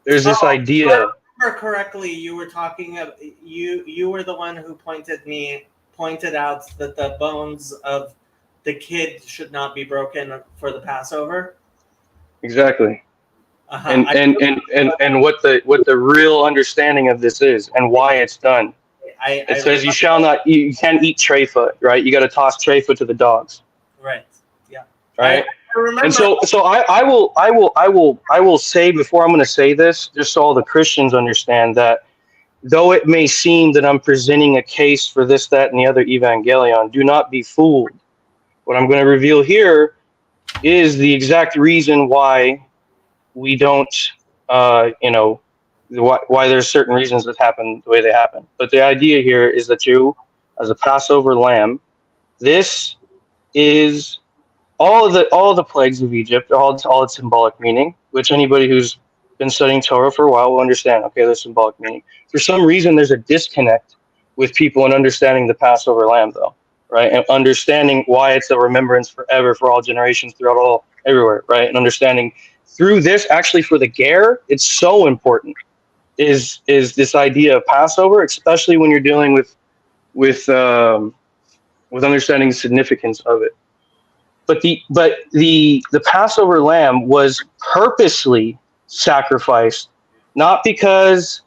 there's this idea. If I remember correctly, you were talking of you were the one who pointed out that the bones of the kid should not be broken for the Passover. Exactly. Uh-huh. And what the real understanding of this is and why it's done. It says you can't eat treifa, right? You got to toss treifa to the dogs. Right. Yeah. Right. I remember. And so I will say, before I'm going to say this, just so all the Christians understand, that though it may seem that I'm presenting a case for this, that, and the other Evangelion, do not be fooled. What I'm going to reveal here is the exact reason why we don't, why there's certain reasons that happen the way they happen. But the idea here is that you, as a Passover lamb, this is all of the plagues of Egypt, all its symbolic meaning, which anybody who's been studying Torah for a while will understand. Okay, there's symbolic meaning. For some reason, there's a disconnect with people in understanding the Passover lamb, though, right? And understanding why it's a remembrance forever for all generations throughout everywhere, right? And understanding through this, actually for the Ger, it's so important. Is this idea of Passover, especially when you're dealing with understanding the significance of it. But the Passover lamb was purposely sacrificed, not because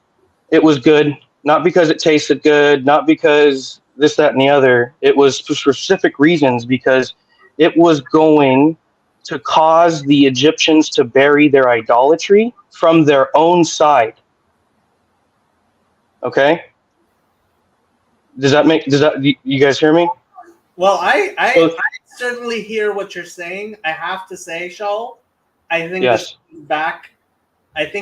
it was good, not because it tasted good, not because this, that, and the other. It was for specific reasons, because it was going to cause the Egyptians to bury their idolatry from their own side. Okay? You guys hear me? Well, I certainly hear what you're saying. I have to say, Shaul, I think yes.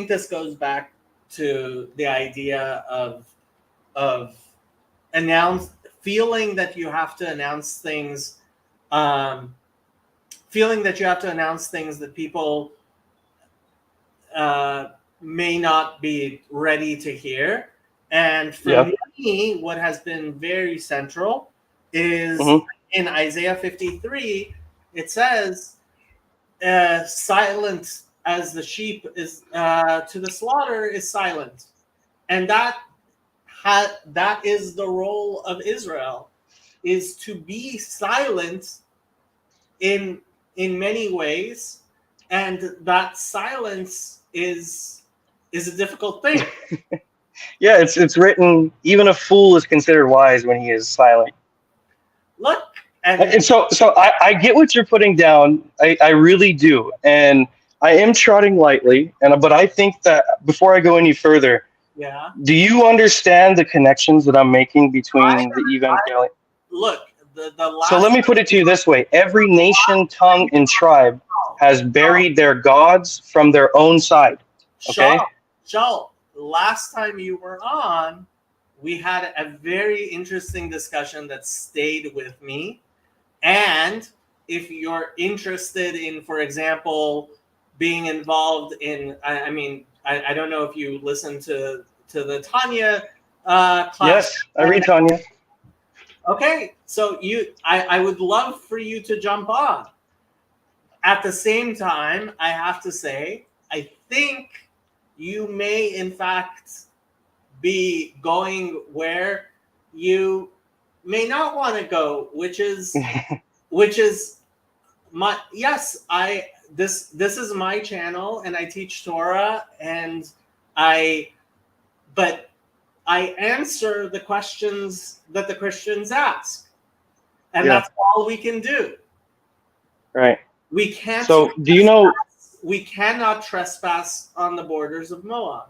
this goes back to the idea of feeling that you have to announce things, that people may not be ready to hear. And for me, what has been very central is in Isaiah 53, it says, silent as the sheep is to the slaughter is silent. And that is the role of Israel, is to be silent in many ways. And that silence is a difficult thing. Yeah, it's written, even a fool is considered wise when he is silent. Look. And so I get what you're putting down. I really do. And I am trotting lightly. But I think that before I go any further, do you understand the connections that I'm making between the Evangelion? Look, the last. So let me put it to you this way. Every nation, tongue, and tribe has buried their gods from their own side. Okay. Shaul, last time you were on, we had a very interesting discussion that stayed with me. And if you're interested in, for example, being involved in, I don't know if you listen to the Tanya class. Yes, I read Tanya. Okay, so I would love for you to jump on. At the same time, I have to say, I think you may, in fact, be going where you may not want to go, which is my this is my channel, and I teach Torah, and but I answer the questions that the Christians ask, and that's all we can do. Right. We can't. So, do you know? We cannot trespass on the borders of Moab.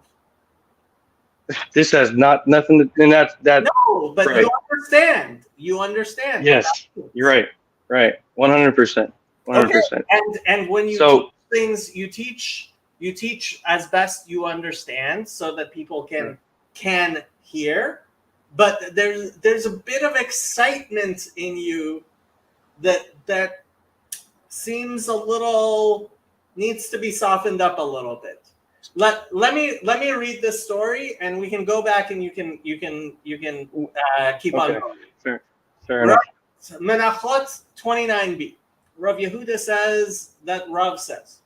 This has nothing to, and that. No, but right. You understand. Yes, you're right. Right. 100%. 100%. And when you teach things, you teach as best you understand, so that people can hear. But there's a bit of excitement in you that seems a little, needs to be softened up a little bit. Let me read this story, and we can go back, and you can keep on going. Fair enough. Menachot 29b. Rav Yehuda says that Rav says,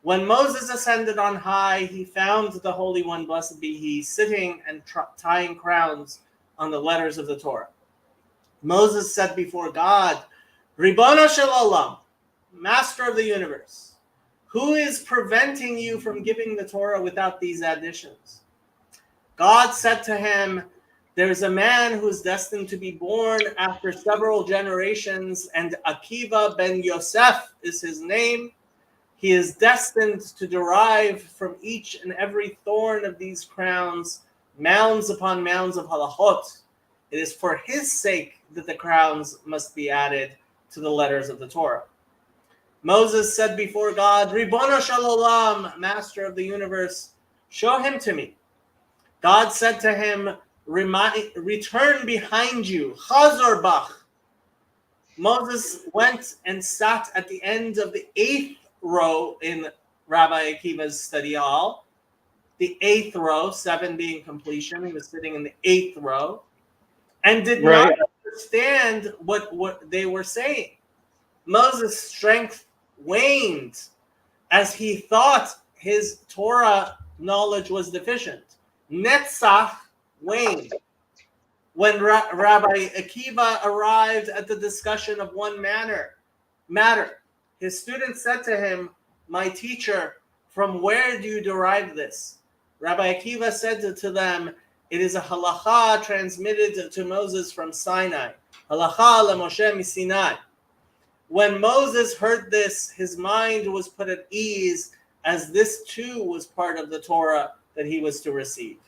when Moses ascended on high, he found the Holy One, blessed be he, sitting and tying crowns on the letters of the Torah. Moses said before God, Ribono shel olam, Master of the universe, who is preventing you from giving the Torah without these additions? God said to him, there's a man who is destined to be born after several generations, and Akiva ben Yosef is his name. He is destined to derive from each and every thorn of these crowns mounds upon mounds of halachot. It is for his sake that the crowns must be added to the letters of the Torah. Moses said before God, Ribono shel olam, Master of the universe, show him to me. God said to him, return behind you, Chazor bach. Moses went and sat at the end of the 8th row in Rabbi Akiva's study hall. The 8th row, 7 being completion. He was sitting in the 8th row and did not understand what they were saying. Moses' strength waned as he thought his Torah knowledge was deficient. Netzach waned. When Rabbi Akiva arrived at the discussion of one matter, his students said to him, my teacher, from where do you derive this? Rabbi Akiva said to them, it is a halacha transmitted to Moses from Sinai. Halacha leMoshe miSinai. When Moses heard this, his mind was put at ease, as this too was part of the Torah that he was to receive.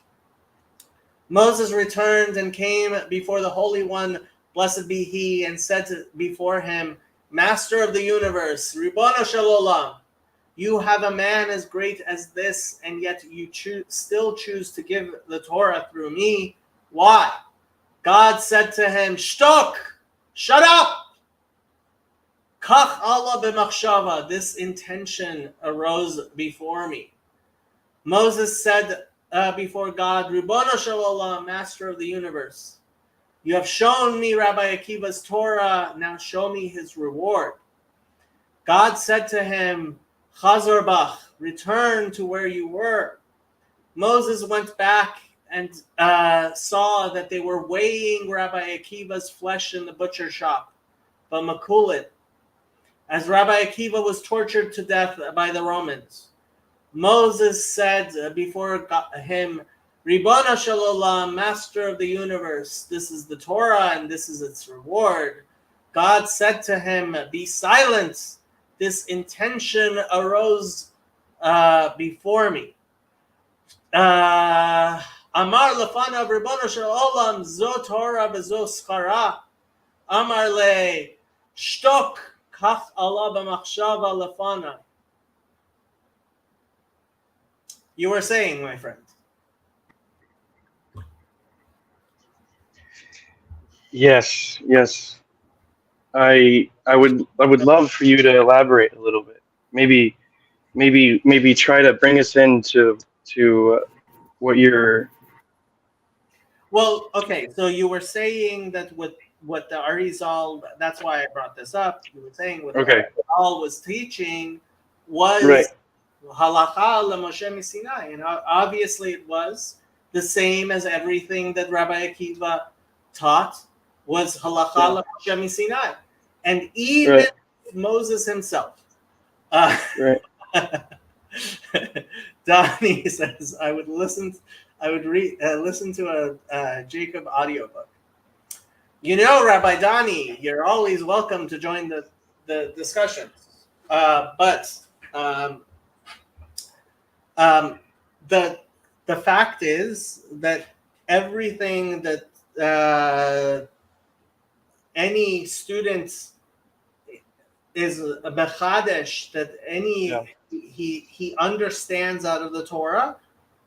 Moses returned and came before the Holy One, blessed be he, and said before him, Master of the universe, Ribono shel olam, you have a man as great as this, and yet you still choose to give the Torah through me. Why? God said to him, Shtok, shut up. Kach Allah b'machshava, this intention arose before me. Moses said before God, Ribono shel olam, Master of the universe, you have shown me Rabbi Akiva's Torah, now show me his reward. God said to him, Chazor bach, return to where you were. Moses went back and saw that they were weighing Rabbi Akiva's flesh in the butcher shop, B'makulit, as Rabbi Akiva was tortured to death by the Romans. Moses said before him, Ribono shel olam, Master of the universe, this is the Torah and this is its reward. God said to him, be silent. This intention arose before me. Amar lefanav Ribono shel olam, zo Torah v'zo skara. Amar le shtok כך עלה במחשבה לפני. You were saying, my friend. Yes, yes. I would love for you to elaborate a little bit. Maybe try to bring us into what you're. Well, okay, so you were saying that what the Arizal, that's why I brought this up. You were saying what Okay. the Arizal was teaching was Right. halakha leMoshe Sinai, and obviously it was the same as everything that Rabbi Akiva taught was halakha leMoshe Sinai, and even Right. Moses himself. Right. Donnie says, I would listen to a Jacob audiobook. You know, Rabbi Donnie, you're always welcome to join the discussion. But the fact is that everything that any student is a bechadesh, that he understands out of the Torah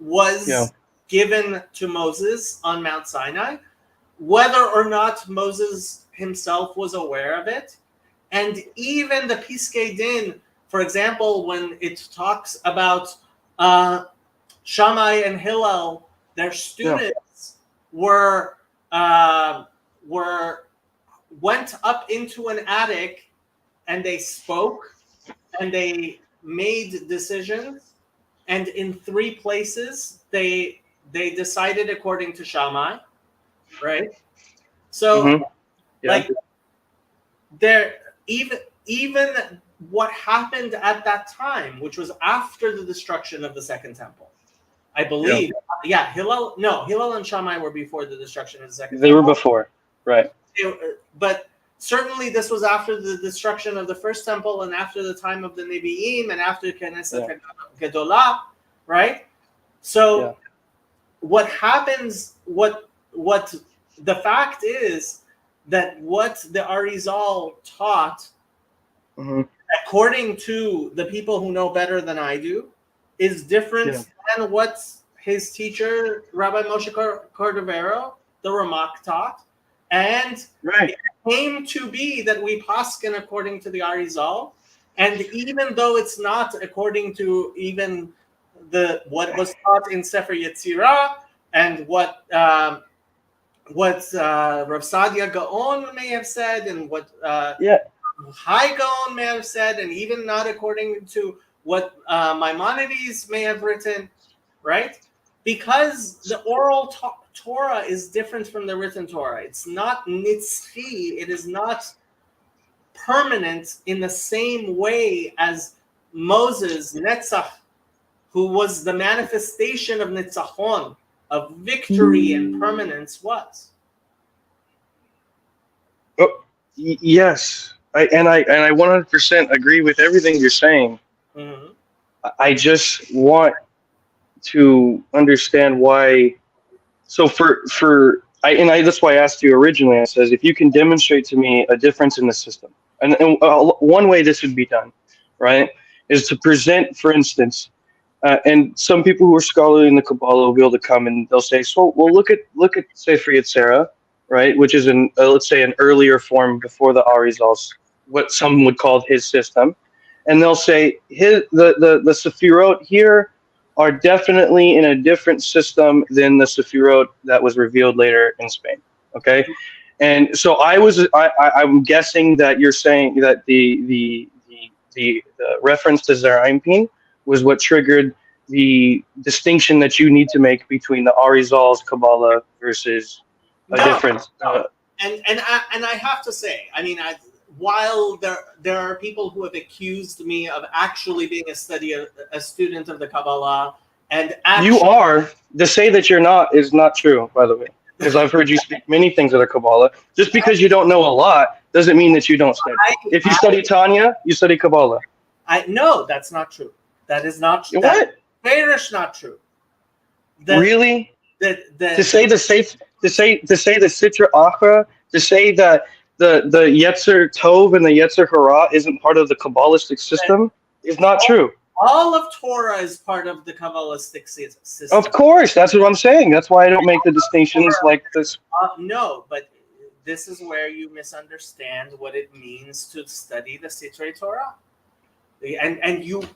was given to Moses on Mount Sinai, whether or not Moses himself was aware of it. And even the Piskei Din, for example, when it talks about Shammai and Hillel, their students went up into an attic and they spoke and they made decisions, and in 3 places they decided according to Shammai, right? So like there, even what happened at that time, which was after the destruction of the Second Temple, I believe. Hillel and Shammai were before the destruction of the Second Temple. They were before, right? But certainly this was after the destruction of the First Temple and after the time of the Nevi'im and after Knesset Gedolah, right? So what happens, what the fact is that what the Arizal taught, according to the people who know better than I do, is different than what his teacher, Rabbi Moshe Cordovero, the Ramak, taught. And it came to be that we paskin according to the Arizal, and even though it's not according to even what was taught in Sefer Yetzirah and what Rav Sadia Gaon may have said, and what Hai Gaon may have said, and even not according to what Maimonides may have written, right? Because the oral Torah is different from the written Torah. It's not nitzchi. It is not permanent in the same way as Moses, Netzach, who was the manifestation of Nitzachon, of victory and permanence, was. Yes, I 100% agree with everything you're saying. Mm-hmm. I just want to understand why. So that's why I asked you originally. I says, if you can demonstrate to me a difference in the system, and one way this would be done, right, is to present, for instance, and some people who are scholarly in the Kabbalah will be able to come and they'll say, so well, look at Sefer Yetzirah, right, which is let's say an earlier form before the Arizals, what some would call his system, and they'll say the Sefirot here are definitely in a different system than the Sefirot that was revealed later in Spain. Okay, and so I'm guessing that you're saying that the reference to Zerampin was what triggered the distinction that you need to make between the Arizal's Kabbalah versus a different. And I have to say, I mean, while there are people who have accused me of actually being a student of the Kabbalah, and you are, to say that you're not is not true, by the way, because I've heard you speak many things that are Kabbalah. Just because you don't know a lot doesn't mean that you don't study. If you study Tanya, you study Kabbalah. No, that's not true. That is not true. What? Perish not true. Really? To say the Sitra Achra, to say that the Yetzer Tov and the Yetzer Hara isn't part of the Kabbalistic system is not true. All of Torah is part of the Kabbalistic system. Of course, that's what I'm saying. That's why I don't make the distinctions like this. No, but this is where you misunderstand what it means to study the Sitrei Torah. And you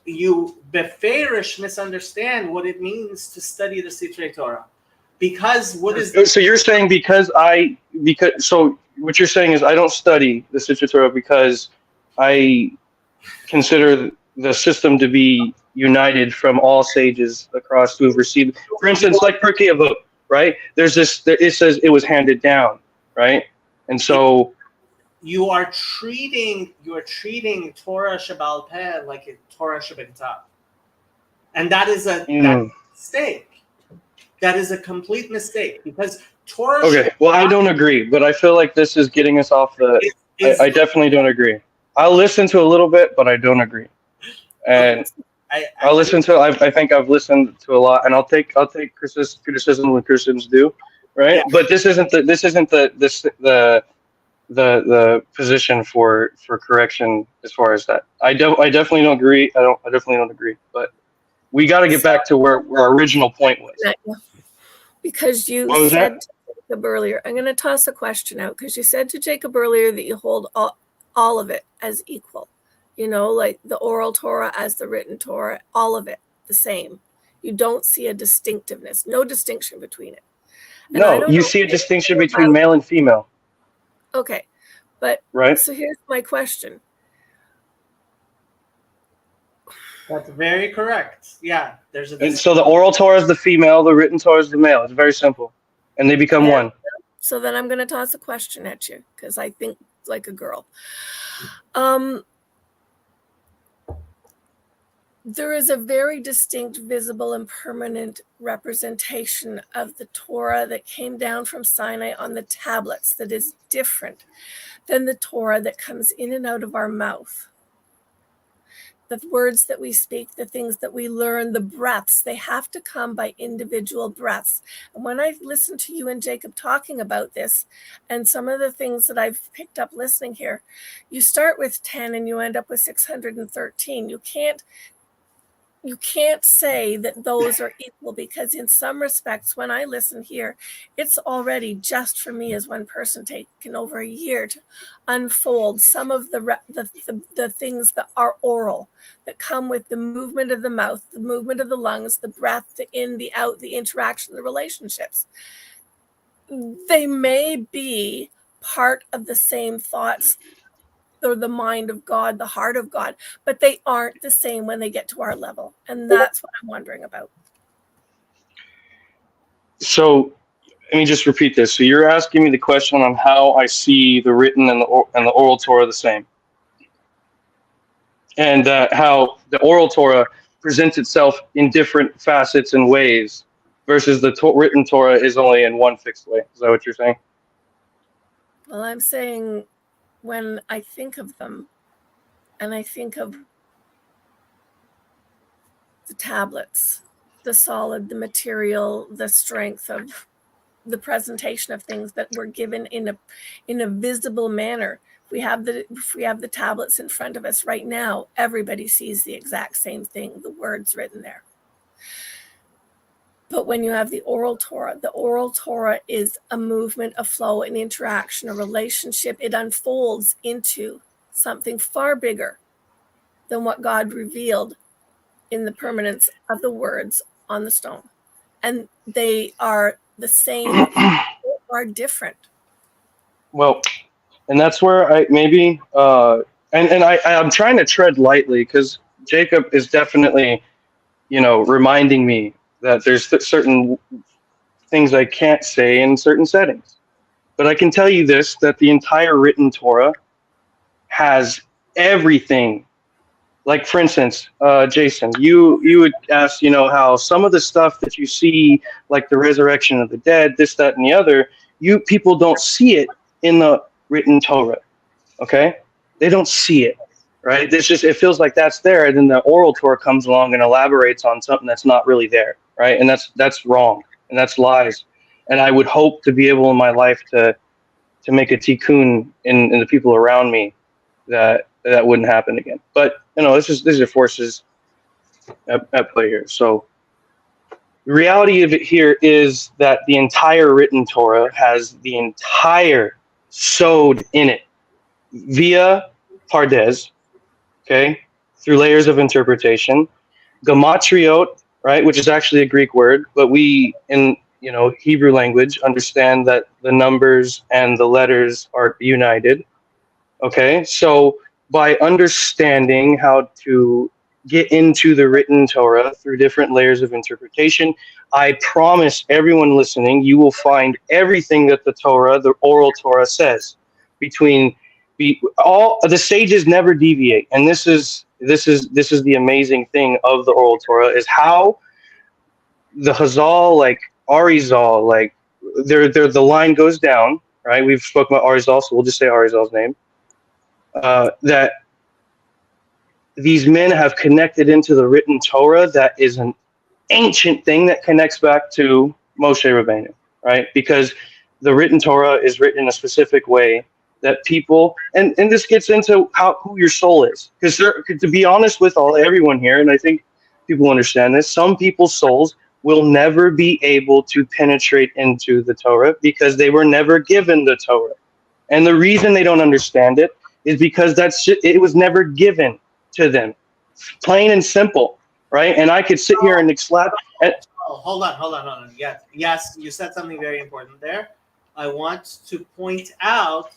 beferish misunderstand what it means to study the Sitrei Torah. Because what is... So you're saying so what you're saying is I don't study the Sitrei Torah because I consider the system to be united from all sages across who have received, for instance, like Pirkei Avot, right? There's this, it says it was handed down, right? And so you are treating Torah Shebaal Peh like a Torah Shebektav, and that is that's a mistake. That is a complete mistake because Torah. Okay, well, I don't agree, but I feel like this is getting us off the. I definitely don't agree. I'll listen to a little bit, but I don't agree. And I'll listen to. I think I've listened to a lot, and I'll take criticism when criticisms do, right? Yeah. But this isn't the position for correction as far as that. I definitely don't agree. I definitely don't agree. But we got to get back to where our original point was. Because you said to Jacob earlier, I'm going to toss a question out because you said to Jacob earlier that you hold all of it as equal. You know, like the oral Torah as the written Torah, all of it the same. You don't see a distinctiveness, no distinction between it. And no, you see a distinction between male and female. Okay, but right. So here's my question. That's very correct. Yeah, there's a. And so the oral Torah is the female, the written Torah is the male. It's very simple, and they become one. So then I'm going to toss a question at you because I think like a girl. There is a very distinct, visible, and permanent representation of the Torah that came down from Sinai on the tablets that is different than the Torah that comes in and out of our mouth. The words that we speak, the things that we learn, the breaths, they have to come by individual breaths. And when I listen to you and Jacob talking about this, and some of the things that I've picked up listening here, you start with 10 and you end up with 613. You can't say that those are equal because in some respects, when I listen here, it's already just for me as one person taken over a year to unfold some of the things that are oral, that come with the movement of the mouth, the movement of the lungs, the breath, the in, the out, the interaction, the relationships. They may be part of the same thoughts or the mind of God, the heart of God, but they aren't the same when they get to our level. And that's what I'm wondering about. So let me just repeat this. So you're asking me the question on how I see the written and the oral Torah the same. And how the oral Torah presents itself in different facets and ways versus the written Torah is only in one fixed way. Is that what you're saying? Well, I'm saying when I think of them and I think of the tablets, the solid, the material, the strength of the presentation of things that were given in a visible manner. If we have the tablets in front of us right now, everybody sees the exact same thing, the words written there. But when you have the oral Torah is a movement, a flow, an interaction, a relationship. It unfolds into something far bigger than what God revealed in the permanence of the words on the stone. And they are the same, are different. Well, and that's where I'm trying to tread lightly because Jacob is definitely, reminding me that there's certain things I can't say in certain settings. But I can tell you this, that the entire written Torah has everything. Like, for instance, Jason, you would ask, how some of the stuff that you see, like the resurrection of the dead, this, that, and the other, people don't see it in the written Torah, okay? They don't see it, right? It feels like that's there, and then the oral Torah comes along and elaborates on something that's not really there, right? And that's wrong, and that's lies. And I would hope to be able in my life to to make a tikkun in the people around me that wouldn't happen again. But these are forces at play here. So the reality of it here is that the entire written Torah has the entire sod in it via pardes, okay, through layers of interpretation, gematriot, right, which is actually a Greek word, but we in Hebrew language understand that the numbers and the letters are united. Okay, so by understanding how to get into the written Torah through different layers of interpretation, I promise everyone listening, you will find everything that the Torah, the oral Torah, says. All the sages never deviate, and this is the amazing thing of the oral Torah, is how the Chazal, like Arizal, like the line goes down. Right, we've spoken about Arizal, so we'll just say Arizal's name. That these men have connected into the written Torah that is an ancient thing that connects back to Moshe Rabbeinu, right? Because the written Torah is written in a specific way that people, and this gets into who your soul is. Because to be honest with everyone here, and I think people understand this, some people's souls will never be able to penetrate into the Torah because they were never given the Torah. And the reason they don't understand it is because it was never given to them, plain and simple, right? And I could sit here and slap. Hold on. Yes, you said something very important there. I want to point out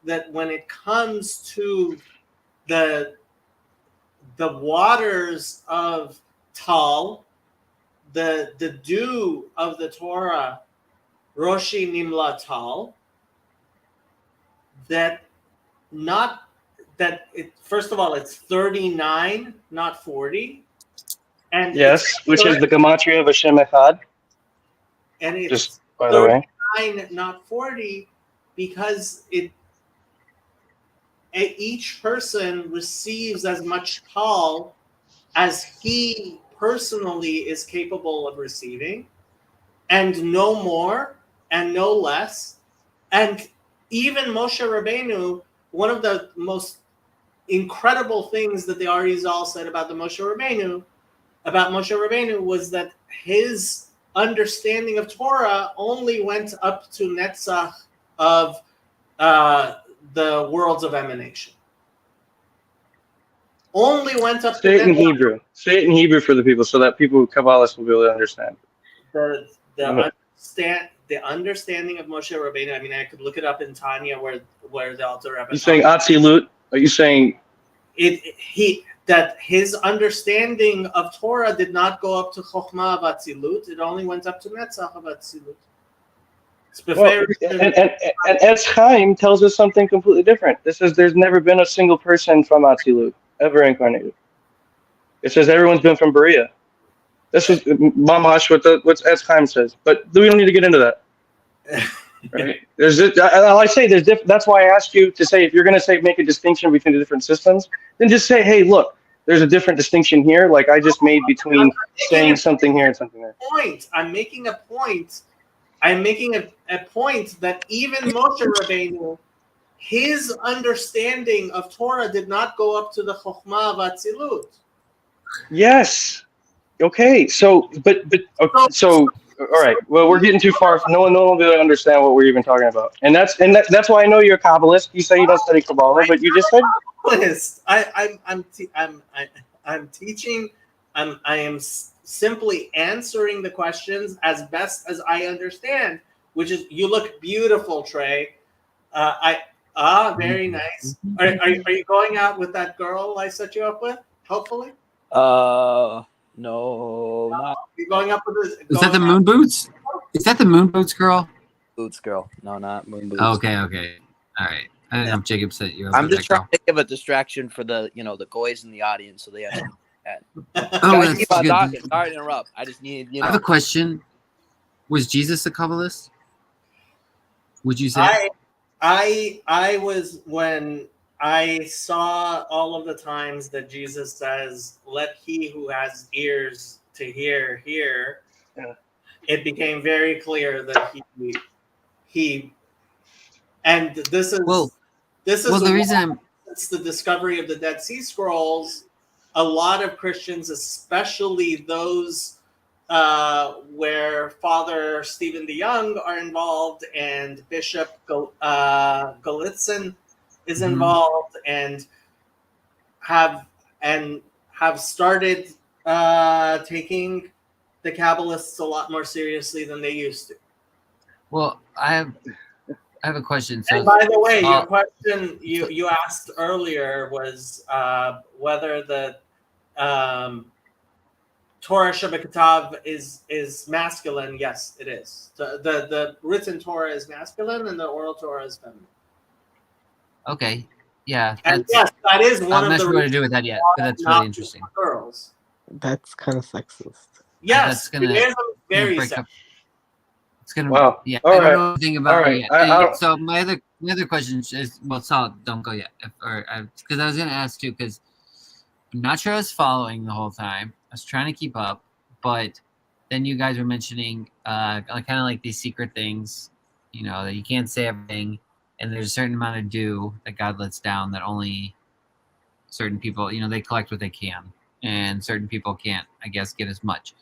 that when it comes to the waters of Tal, the dew of the Torah, Roshi Nimla Tal, first of all, it's 39, not 40. And yes, which is the gematria of Hashem Echad. And it's just by the way, 39, not 40, because each person receives as much tal as he personally is capable of receiving, and no more and no less. And even Moshe Rabbeinu, one of the most incredible things that the Arizal said about Moshe Rabbeinu was that his understanding of Torah only went up to Netzach of the worlds of emanation. Only went up say to it in Hebrew. Say it in Hebrew for the people so that people who Kabbalists will be able to understand. The understanding of Moshe Rabbeinu. I mean, I could look it up in Tanya where the Alter Rebbe. You saying Atzilut? Are you saying that his understanding of Torah did not go up to Chokhmah of Atzilut? It only went up to Netzach of Atzilut. And Etz Chaim tells us something completely different. This says there's never been a single person from Atzilut ever incarnated. It says everyone's been from Berea. This is Mamash what Etz Chaim says, but we don't need to get into that. Right? That's why I asked you to say, if you're going to make a distinction between the different systems, then just say, hey, look, there's a different distinction here, like I just made between saying something here and something there. I'm making a point. I'm making a point that even Moshe Rabbeinu, his understanding of Torah did not go up to the Chokhmah of Atzilut. Yes. Okay. So, all right. Well, we're getting too far. No one will be able to understand what we're even talking about, and that's why I know you're a Kabbalist. You say you don't study Kabbalah, but you just said I'm teaching. I am simply answering the questions as best as I understand. Which is, you look beautiful, Trey. Very nice. Are you going out with that girl I set you up with? Hopefully. No, not You're going up with this. Is that the Moon Boots? Is that the Moon Boots girl? Boots girl. No, not Moon Boots. Okay. All right. I didn't know if Jacob set you up. I'm with just that trying to give a distraction for the goys in the audience, so they have. Oh, Guys, that's keep on good. talking. Sorry to interrupt. I just need I have a question. Was Jesus a Kabbalist? Would you say? I was, when I saw all of the times that Jesus says, "Let he who has ears to hear hear," it became very clear that he And this is Well, a the reason I'm since the discovery of the Dead Sea Scrolls, a lot of Christians, especially those where Father Stephen DeYoung are involved and Bishop Gallitzin is Mhm. involved, and have started taking the Kabbalists a lot more seriously than they used to. well, I have a question. So, And by the way, uh, your question you asked earlier was whether the Torah Shabbat is masculine. Yes, it is. The written Torah is masculine, and the oral Torah is feminine. okay, yeah, And that's. yes, that is one I'm of not the sure what to reasons do with that yet, but that's not really interesting. for girls. That's kind of sexist. Yes, That's gonna- Judaism is gonna very break sexist. up. It's gonna. Wow. Yeah, All I right. don't know anything about All it right. yet. I don't- So my other question is, well, Saul, don't go yet, because I was gonna ask too, because I'm not sure I was following the whole time. I was trying to keep up, but then you guys were mentioning kind of like these secret things, you know, that you can't say everything, and there's a certain amount of dew that God lets down that only certain people, you know, they collect what they can, and certain people can't, I guess, get as much.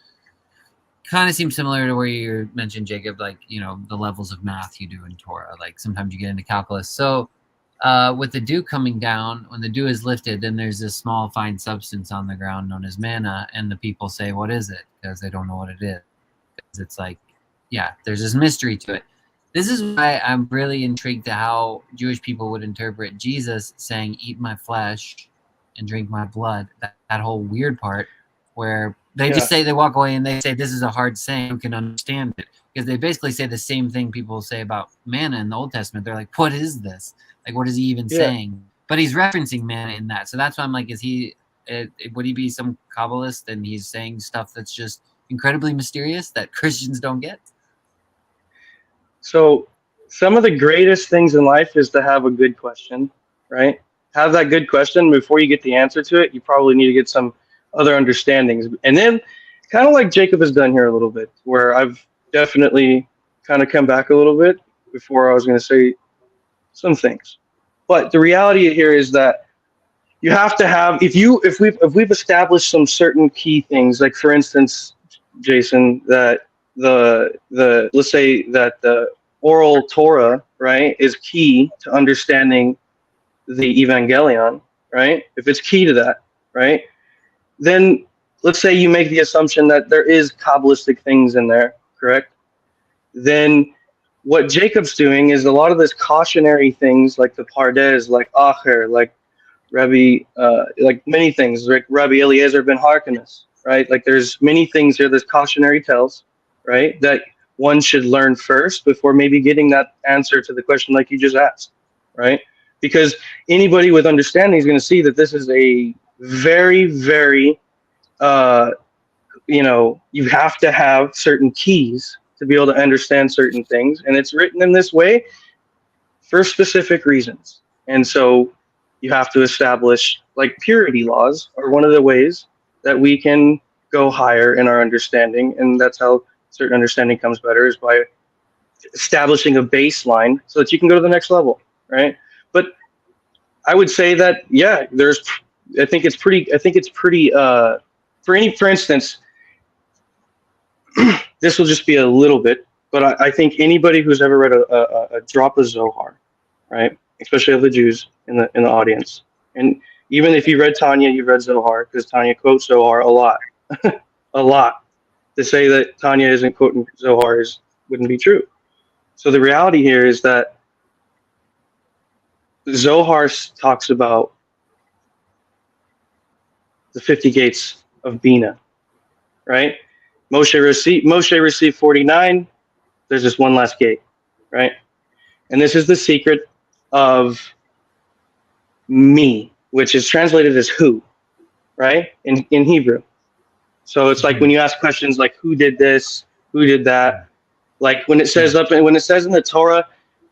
Kind of seems similar to where you mentioned, Jacob, like, you know, the levels of math you do in Torah. Like sometimes you get into calculus. So with the dew coming down, when the dew is lifted, then there's this small fine substance on the ground known as manna, and the people say, what is it? Because they don't know what it is. Because it's like, yeah, there's this mystery to it. This is why I'm really intrigued to how Jewish people would interpret Jesus saying, eat my flesh and drink my blood. That whole weird part where they just say, they walk away and they say, this is a hard saying, who can understand it? Because they basically say the same thing people say about manna in the Old Testament. They're like, what is this? Like, what is he even saying? But he's referencing manna in that. So that's why I'm like, would he be some Kabbalist and he's saying stuff that's just incredibly mysterious that Christians don't get? So some of the greatest things in life is to have a good question, right? Have that good question. Before you get the answer to it, you probably need to get some other understandings. And then kind of like Jacob has done here a little bit, where I've definitely kind of come back a little bit before I was going to say some things. But the reality here is that you have to have, if we've established some certain key things, like for instance, Jason, that let's say that the oral Torah, right, is key to understanding the Evangelion, right? If it's key to that, right, then let's say you make the assumption that there is Kabbalistic things in there, correct? Then what Jacob's doing is a lot of this cautionary things, like the Pardes, like Acher, like Rabbi, like many things, like Rabbi Eliezer ben Harkness, right? Like there's many things here, there's cautionary tales, right, that one should learn first before maybe getting that answer to the question like you just asked, right? Because anybody with understanding is going to see that this is a very, very, you have to have certain keys to be able to understand certain things. And it's written in this way for specific reasons. And so you have to establish, like, purity laws are one of the ways that we can go higher in our understanding. And that's how certain understanding comes better, is by establishing a baseline so that you can go to the next level, right? But I would say that, yeah, I think it's pretty, for instance, this will just be a little bit, but I think anybody who's ever read a drop of Zohar, right, especially of the Jews in the audience, and even if you read Tanya, you've read Zohar, because Tanya quotes Zohar a lot, a lot. To say that Tanya isn't quoting Zohar wouldn't be true. So the reality here is that Zohar talks about the 50 gates of Bina, right? Moshe received 49. There's just one last gate, right? And this is the secret of me, which is translated as who, right? In Hebrew. So it's like when you ask questions like who did this, who did that, like when it says when it says in the Torah,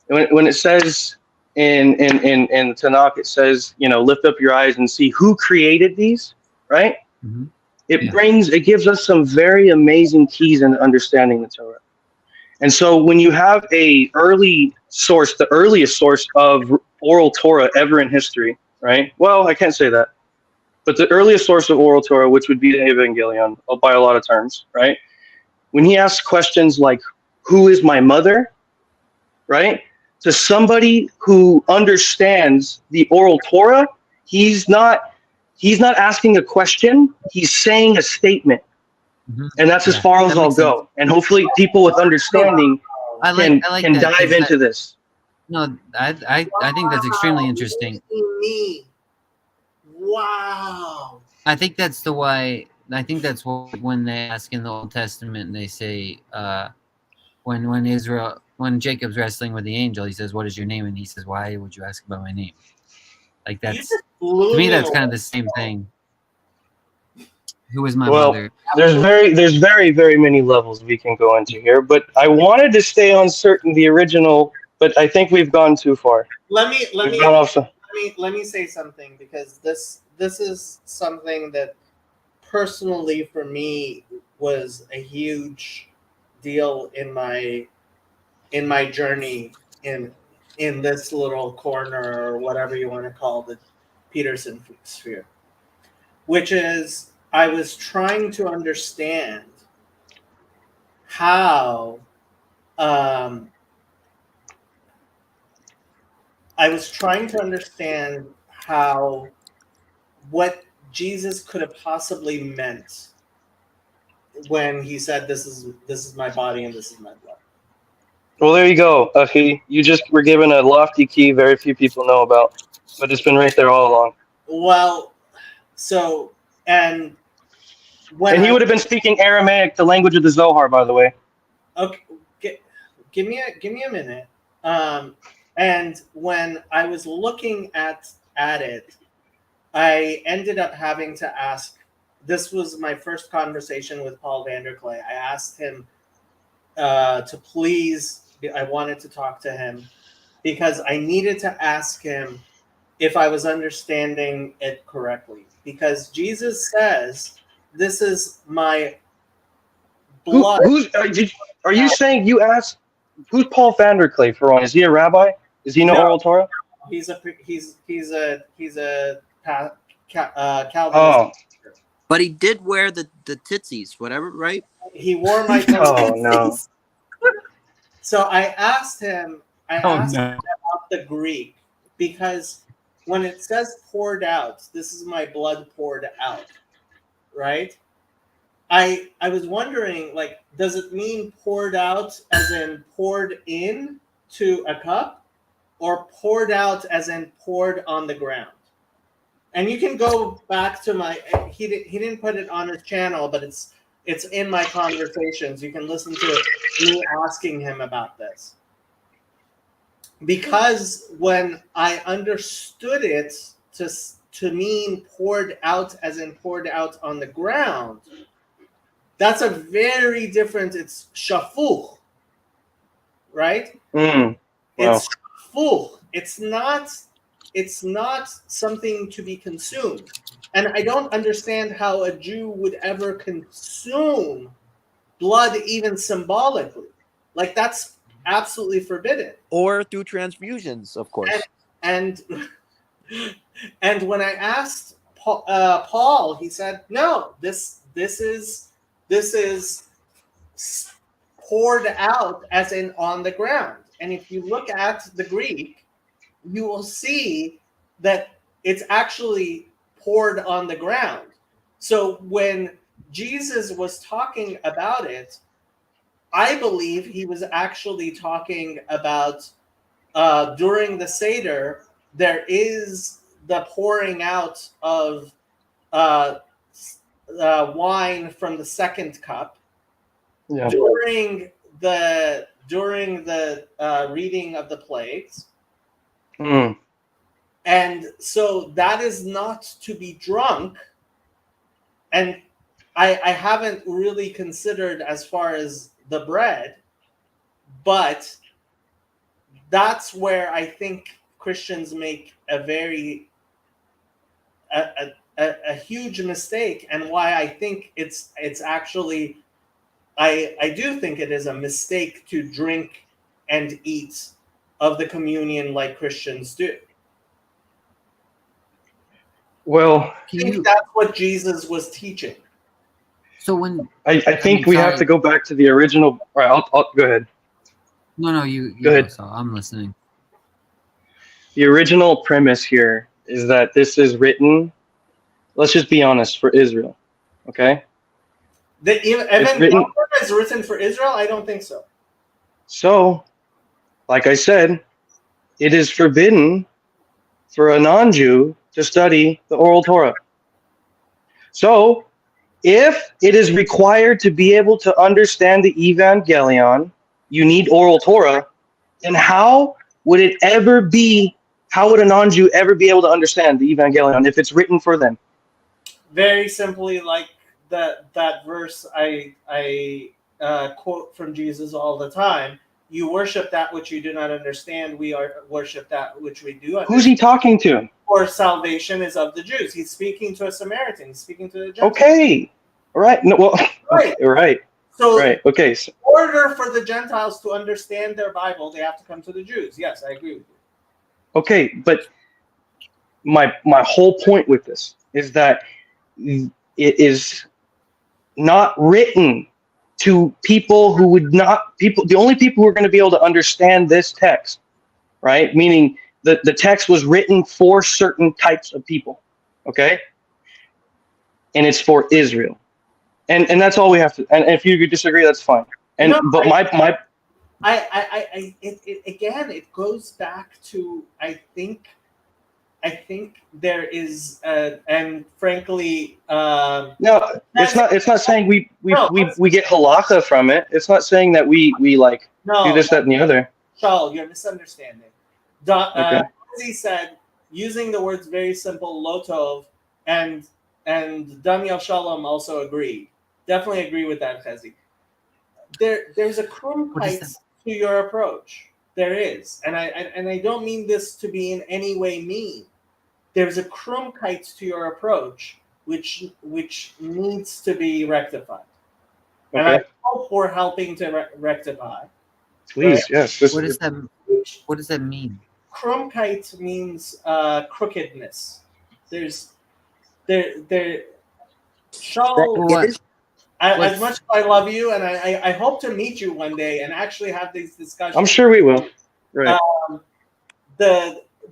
when it says in the Tanakh, it says, lift up your eyes and see who created these, right? Mm-hmm. It gives us some very amazing keys in understanding the Torah. And so when you have a early source, the earliest source of oral Torah ever in history, right? Well, I can't say that. But the earliest source of oral Torah, which would be the Evangelion by a lot of terms, right? When he asks questions like, who is my mother, right? To somebody who understands the oral Torah, he's not asking a question, he's saying a statement. Mhm. And that's as Yeah, far as that I'll makes sense. go. And hopefully people with understanding I can like that, dive 'cause into this. No, I think that's extremely interesting. Me. Wow. I think that's the why. I think that's why when they ask in the Old Testament, they say when Jacob's wrestling with the angel, he says, "What is your name?" And he says, "Why would you ask about my name?" Like You that's just blew to me, me that's kind of away. the same thing. Who is my Well, mother? there's very many levels we can go into here, but I wanted to stay on the original, but I think we've gone too far. Let me We've gone off. let me say something, because this is something that personally for me was a huge deal in my journey in this little corner, or whatever you want to call the Peterson sphere, which is I was trying to understand how what Jesus could have possibly meant when he said, this is my body and this is my blood. Well, there you go, Afi. You just were given a lofty key very few people know about, but it's been right there all along. Well, so, and when And he would have been speaking Aramaic, the language of the Zohar, by the way. okay, give me a minute. And when I was looking at it, I ended up having to ask. This was my first conversation with Paul Vanderklay. I asked him to please. I wanted to talk to him because I needed to ask him if I was understanding it correctly. Because Jesus says, "This is my blood." Are you saying you asked? Who's Paul Vanderklay for one? Is he a rabbi? Is he know No. oral Torah? He's a Calvinist. Oh, But he did wear the tootsies, whatever, right? He wore my oh no. So I asked him Oh about no! the Greek, because when it says poured out, this is my blood poured out, right? I was wondering, like, does it mean poured out as in poured in to a cup, or poured out as in poured on the ground? And you can go back to he didn't put it on his channel, but it's in my conversations. You can listen to me asking him about this. Because when I understood it to mean poured out as in poured out on the ground, that's a very different, it's shafuch, right? Wow. It's shafuch. It's not something to be consumed. And I don't understand how a Jew would ever consume blood, even symbolically. Like, that's absolutely forbidden. Or through transfusions, of course. And when I asked Paul, he said, "No, this is poured out as in on the ground." And if you look at the Greek, you will see that it's actually poured on the ground. So when Jesus was talking about it, I believe he was actually talking about during the Seder, there is the pouring out of wine from the second cup. Yeah. During the reading of the plagues. Mm. And so that is not to be drunk. And I haven't really considered as far as the bread, but that's where I think Christians make a huge mistake, and why I think it's actually I do think it is a mistake to drink and eat of the communion like Christians do. Well, I think that's what Jesus was teaching. So when I think we have to go back to the original. All right, I'll go ahead. no, you Go ahead. So I'm listening. The original premise here is that this is written, let's just be honest, for Israel. Okay? The Evangelium is written for Israel? I don't think so. So, like I said, it is forbidden for a non-Jew to study the oral Torah. So, if it is required to be able to understand the Evangelion, you need oral Torah, then how would a non-Jew ever be able to understand the Evangelion if it's written for them? Very simply, like that verse I quote from Jesus all the time. You worship that which you do not understand. We worship that which we do understand. Who's he talking to? For salvation is of the Jews. He's speaking to a Samaritan. He's speaking to the Gentiles. Okay. All right. No, well, Right. okay, right. So Right. Okay. So, in order for the Gentiles to understand their Bible, they have to come to the Jews. Yes, I agree with you. okay, but my whole point with this is that it is not written to people who would not the only people who are going to be able to understand this text, right? Meaning the text was written for certain types of people, okay? And it's for Israel. And that's all we have to. And if you disagree, that's fine. And No, but my again, it goes back to I think there is and frankly no, it's not saying we get halakha from it. It's not saying that we like do this, that, and the other. Shaul, you're misunderstanding. Okay. He said using the words very simple lotov and Daniel Shalom also agreed. Definitely agree with that, Chezi. There's a krumkeit to your approach. There is, and I don't mean this to be in any way mean. There's a krumkeit to your approach, which needs to be rectified. Okay. And I hope we're helping to rectify. Please, Right? yes. What does that mean? Krumkeit means crookedness. There's Shaul, What? as much as I love you, and I hope to meet you one day and actually have these discussions. I'm sure we will. Right.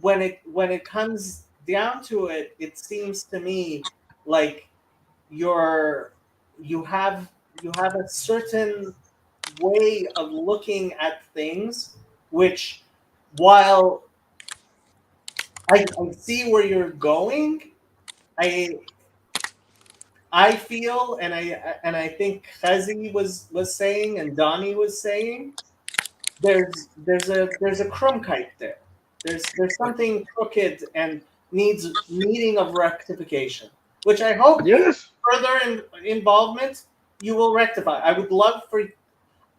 When it comes down to it, it seems to me like you have a certain way of looking at things, which while I see where you're going, I feel, and I think Chezi was saying, and Donnie was saying, there's a krumkeit there. There's something crooked and needing of rectification, which I hope Yes. further involvement you will rectify. I would love for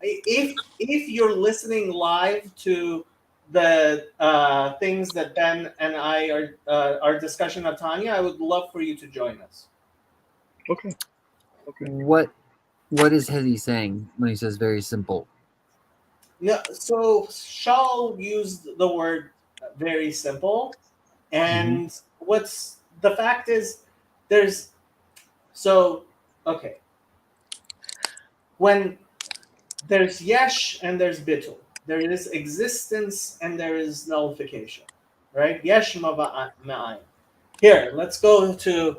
if you're listening live to the things that Ben and I are our discussion of Tanya, I would love for you to join us. Okay. What is Hezi saying when he says very simple? No, so Shaul used the word very simple, and what's the fact is when there's yesh and there's bittul, there is existence and there is nullification, right? Yesh ma'ayin. Here, let's go to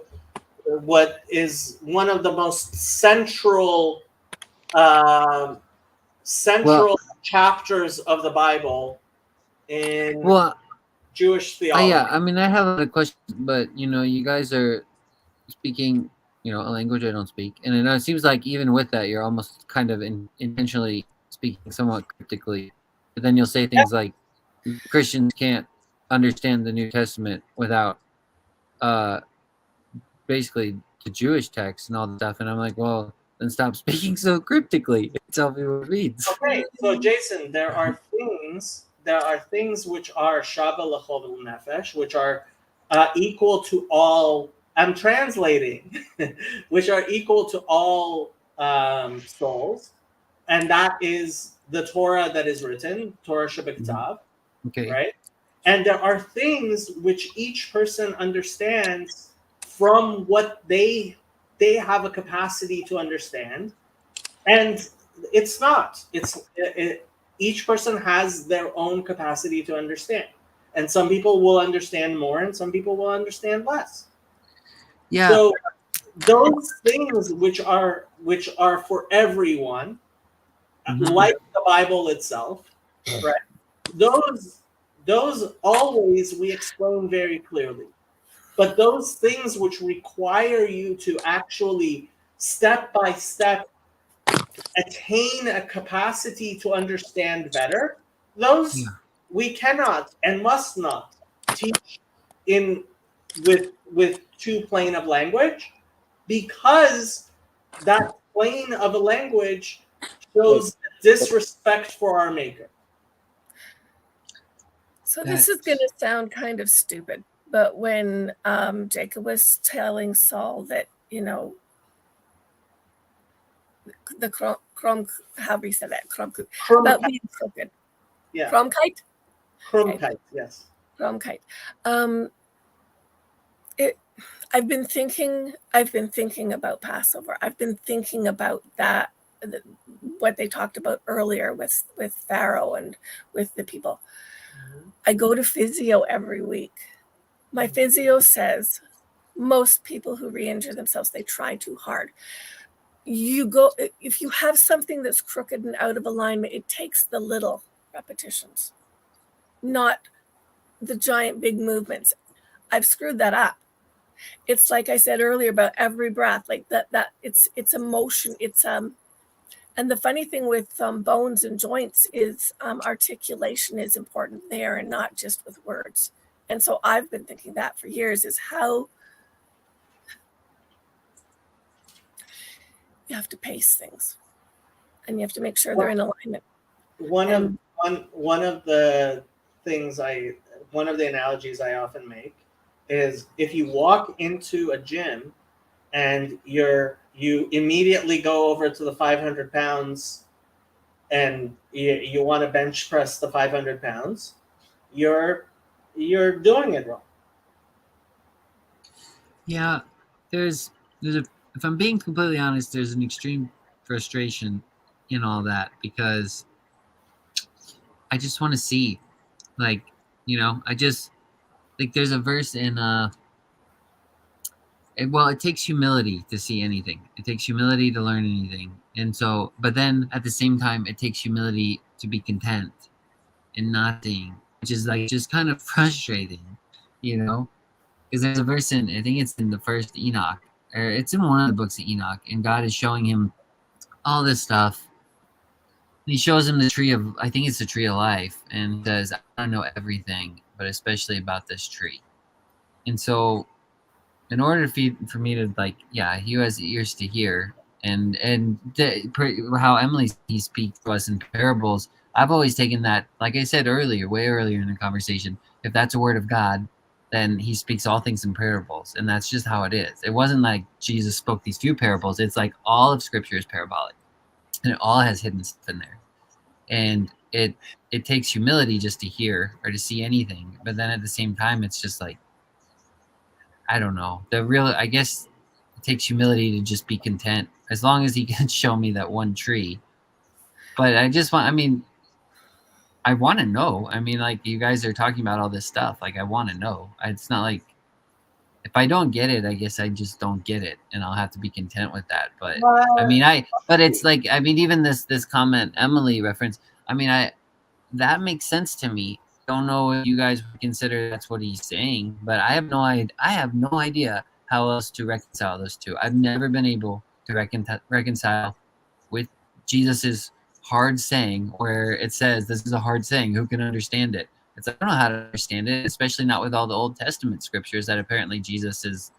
what is one of the most central chapters of the Bible in Jewish theology. Yeah, I mean, I have a question, but you guys are speaking, a language I don't speak, and it seems like even with that, you're almost kind of intentionally speaking somewhat cryptically. But then you'll say things like Christians can't understand the New Testament without, basically the Jewish text and all the stuff, and I'm like, well, then stop speaking so cryptically. Tell me what it means. Okay, so Jason, there are things which are shava l'chol nefesh, which are equal to all. I'm translating, which are equal to all souls, and that is the Torah that is written, Torah Shabbat, Okay. right? And there are things which each person understands from what they have a capacity to understand, and it's not. Each person has their own capacity to understand, and some people will understand more, and some people will understand less. Yeah. So those things which are for everyone, like the Bible itself, right? Those always we explain very clearly. But those things which require you to actually step by step attain a capacity to understand better, those we cannot and must not teach in with too plain of language, because that plane of a language shows disrespect for our maker. So this is going to sound kind of stupid, but when Jacob was telling Saul that, the Crom, however you said that, about being crooked. Yeah. Cromkite? Cromkite, yes. Cromkite. I've been thinking about Passover. I've been thinking about that, what they talked about earlier with Pharaoh and with the people. I go to physio every week. My physio says most people who re-injure themselves, they try too hard. If you have something that's crooked and out of alignment, it takes the little repetitions, not the giant big movements. I've screwed that up. It's like I said earlier about every breath, like that it's emotion. It's and the funny thing with bones and joints is articulation is important there, and not just with words. And so I've been thinking that for years, is how you have to pace things, and you have to make sure they're in alignment. One of the analogies I often make is, if you walk into a gym and you immediately go over to the 500 pounds and you want to bench press the 500 pounds, you're doing it wrong. Yeah, there's if I'm being completely honest, there's an extreme frustration in all that, because I just want to see, I just there's a verse in it takes humility to see anything. It takes humility to learn anything. And so, but then at the same time, it takes humility to be content in not seeing, which is just kind of frustrating, because there's a verse in, I think it's in the first Enoch, or it's in one of the books of Enoch, and God is showing him all this stuff. He shows him the tree of, I think it's the tree of life, and says, I don't know everything, but especially about this tree. And so, in order for me to he who has ears to hear, and how Emily speaks to us in parables, I've always taken that, like I said earlier, way earlier in the conversation, if that's a word of God, then he speaks all things in parables, and that's just how it is. It wasn't like Jesus spoke these few parables. It's like all of Scripture is parabolic, and it all has hidden stuff in there. And it takes humility just to hear or to see anything, but then at the same time, it's just I don't know. I guess it takes humility to just be content, as long as he can show me that one tree. But I want to know. You guys are talking about all this stuff. I want to know. It's not like, if I don't get it, I guess I just don't get it, and I'll have to be content with that. But but it's even this comment Emily referenced, that makes sense to me. Don't know if you guys would consider that's what he's saying, but I have no idea how else to reconcile those two. I've never been able to reconcile with Jesus's hard saying, where it says, this is a hard saying, who can understand it? I don't know how to understand it, especially not with all the Old Testament scriptures that apparently Jesus is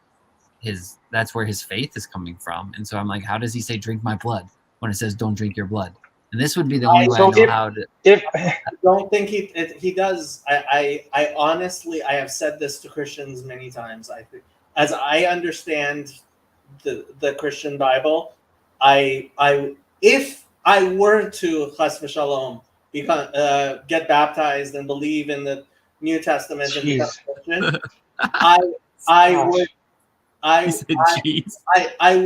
that's where his faith is coming from. And so I'm like, how does he say drink my blood when it says don't drink your blood? And this would be the only way I know how to. I don't think he does. I honestly, I have said this to Christians many times. I think, as I understand the Christian Bible, if I were to chas v'shalom get baptized and believe in the New Testament and become Jeez. a Christian, I would He said, "Jeez." I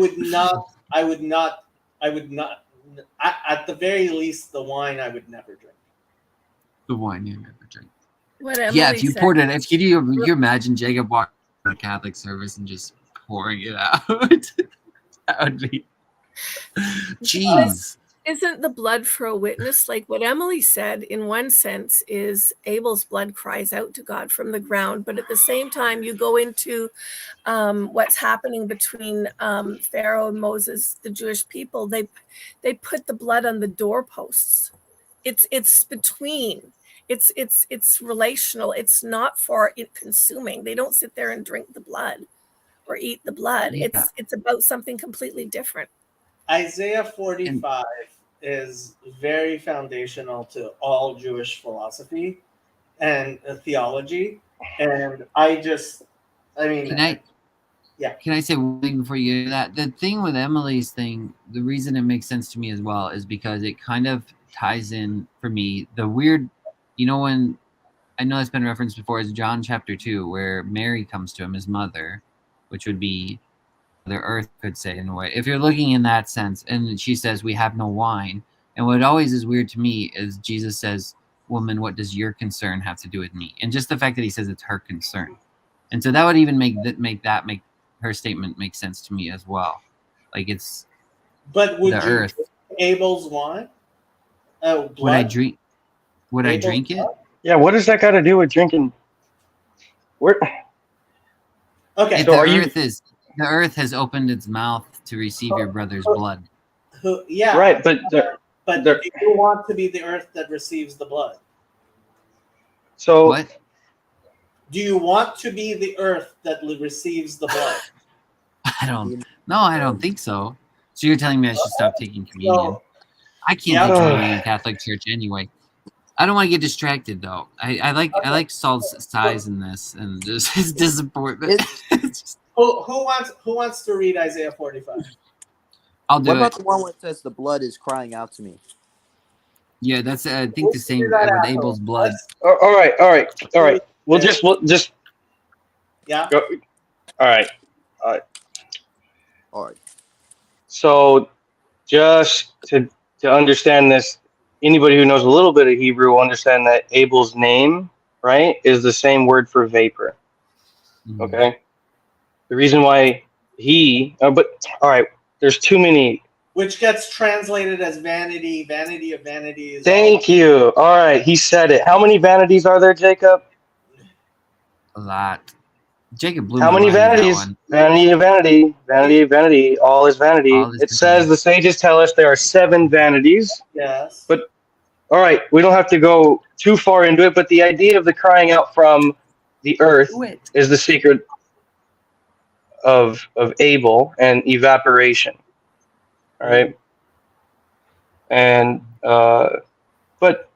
would not at the very least the wine I would never drink. The wine you never drink. What Emily Yeah, if you said. poured it, if you imagine Jacob walking to a Catholic service and just pouring it out, that would be. Jeez. Isn't the blood for a witness? Like what Emily said, in one sense, is Abel's blood cries out to God from the ground. But at the same time, you go into what's happening between Pharaoh and Moses, the Jewish people. They put the blood on the doorposts. It's between. It's relational. It's not for it consuming. They don't sit there and drink the blood or eat the blood. Yeah. It's about something completely different. Isaiah 45 is very foundational to all Jewish philosophy and theology. And Can I? Yeah. Can I say one thing before you do that? The thing with Emily's thing, the reason it makes sense to me as well is because it kind of ties in for me the weird, when I know it's been referenced before, is John chapter 2, where Mary comes to him, his mother, which would be the earth, could say in a way. If you're looking in that sense, and she says, "We have no wine." And what always is weird to me is Jesus says, "Woman, what does your concern have to do with me?" And just the fact that he says it's her concern. And so that would even make her statement make sense to me as well. Like it's But would the you earth. drink Abel's wine? Blood? Would I drink? Would I Abel's drink it? blood? Yeah, what does that got to do with drinking? Where? Okay. If So the earth has opened its mouth to receive your brother's blood. Yeah. Right, but But they're- do you want to be the earth that receives the blood? so What? Do you want to be the earth that receives the blood? I don't think so. So you're telling me I should stop taking communion? So, I can't Yeah. take communion in Catholic Church anyway. I don't want to get distracted though. I like Saul's size in this and just his disappointment. It's just- who wants to read Isaiah 45? I'll do What it. about the one where it says the blood is crying out to me? Yeah, that's I think the same Figure that with out. Abel's blood. all right. We'll just Yeah. go. All right. All right. So, just to understand this, anybody who knows a little bit of Hebrew will understand that Abel's name, right, is the same word for vapor. Mhm. Okay. The reason why but all right, there's too many. Which gets translated as vanity, vanity of vanities. Thank you. All right, he said it. How many vanities are there, Jacob? A lot. Jacob blew How my many mind with that vanities? one. Vanity of vanity, vanity of vanity. All is vanity. All is It says vanity. the sages tell us there are 7 vanities. Yes. But- All right, we don't have to go too far into it, but the idea of the crying out from the earth Do it. is the secret of Abel and evaporation. All right, and but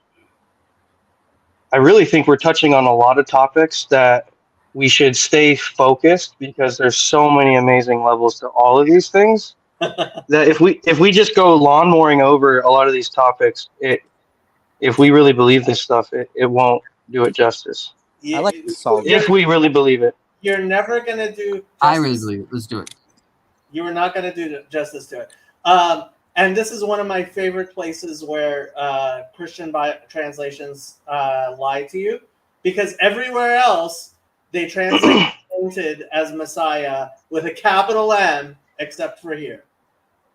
I really think we're touching on a lot of topics that we should stay focused because there's so many amazing levels to all of these things that if we just go lawnmowing over a lot of these topics, if we really believe this stuff, it won't do it justice. I like the salt. If we really believe it. You're never gonna do. I really believe it. Let's do it. You are not gonna do justice to it. And this is one of my favorite places where Christian translations lie to you, because everywhere else they translate anointed as Messiah with a capital M, except for here.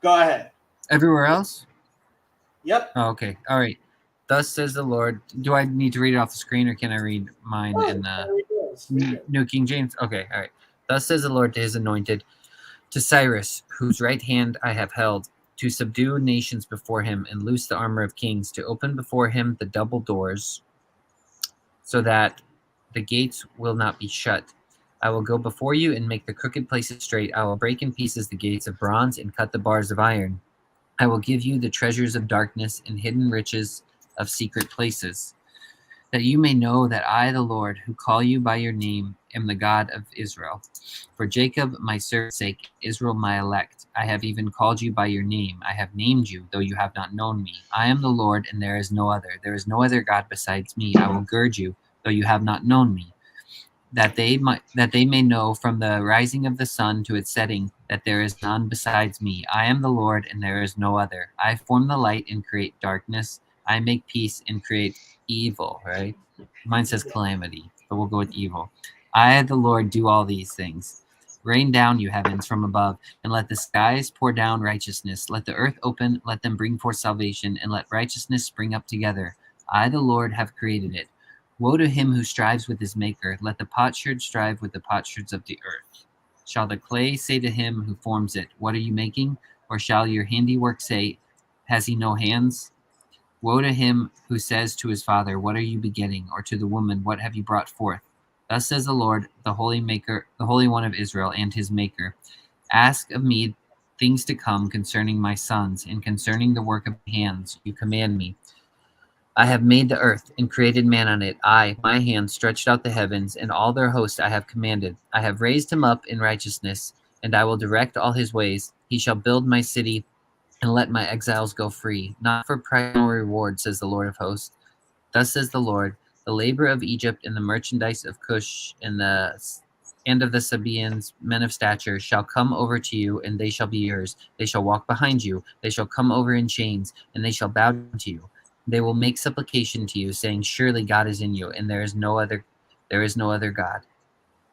Go ahead. Everywhere else? Yep. Oh, okay. All right. Thus says the Lord. Do I need to read it off the screen, or can I read mine in New King James? Okay. All right. Thus says the Lord to his anointed, to Cyrus, whose right hand I have held, to subdue nations before him and loose the armor of kings, to open before him the double doors, so that the gates will not be shut. I will go before you and make the crooked places straight. I will break in pieces the gates of bronze and cut the bars of iron. I will give you the treasures of darkness and hidden riches of secret places, that you may know that I, the Lord, who call you by your name, am the God of Israel. For Jacob, my servant's sake, Israel, my elect, I have even called you by your name. I have named you, though you have not known me. I am the Lord, and there is no other. There is no other God besides me. I will gird you, though you have not known me, that they may know from the rising of the sun to its setting that there is none besides me. I am the Lord, and there is no other. I form the light and create darkness. I make peace and create evil, right? Mine says calamity, but we'll go with evil. I, the Lord, do all these things. Rain down, you heavens, from above, and let the skies pour down righteousness. Let the earth open, let them bring forth salvation, and let righteousness spring up together. I, the Lord, have created it. Woe to him who strives with his maker. Let the potsherd strive with the potsherds of the earth. Shall the clay say to him who forms it, what are you making? Or shall your handiwork say, has he no hands? Woe to him who says to his father, what are you begetting? Or to the woman, what have you brought forth? Thus says the Lord, the Holy Maker, the Holy One of Israel, and his Maker. Ask of me things to come concerning my sons, and concerning the work of my hands, you command me. I have made the earth and created man on it. I, my hand, stretched out the heavens, and all their host I have commanded. I have raised him up in righteousness, and I will direct all his ways. He shall build my city and let my exiles go free, not for pride nor reward, says the Lord of hosts. Thus says the Lord, the labor of Egypt and the merchandise of Cush and of the Sabaeans, men of stature, shall come over to you, and they shall be yours. They shall walk behind you. They shall come over in chains, and they shall bow down to you. They will make supplication to you, saying, surely God is in you, and there is no other God.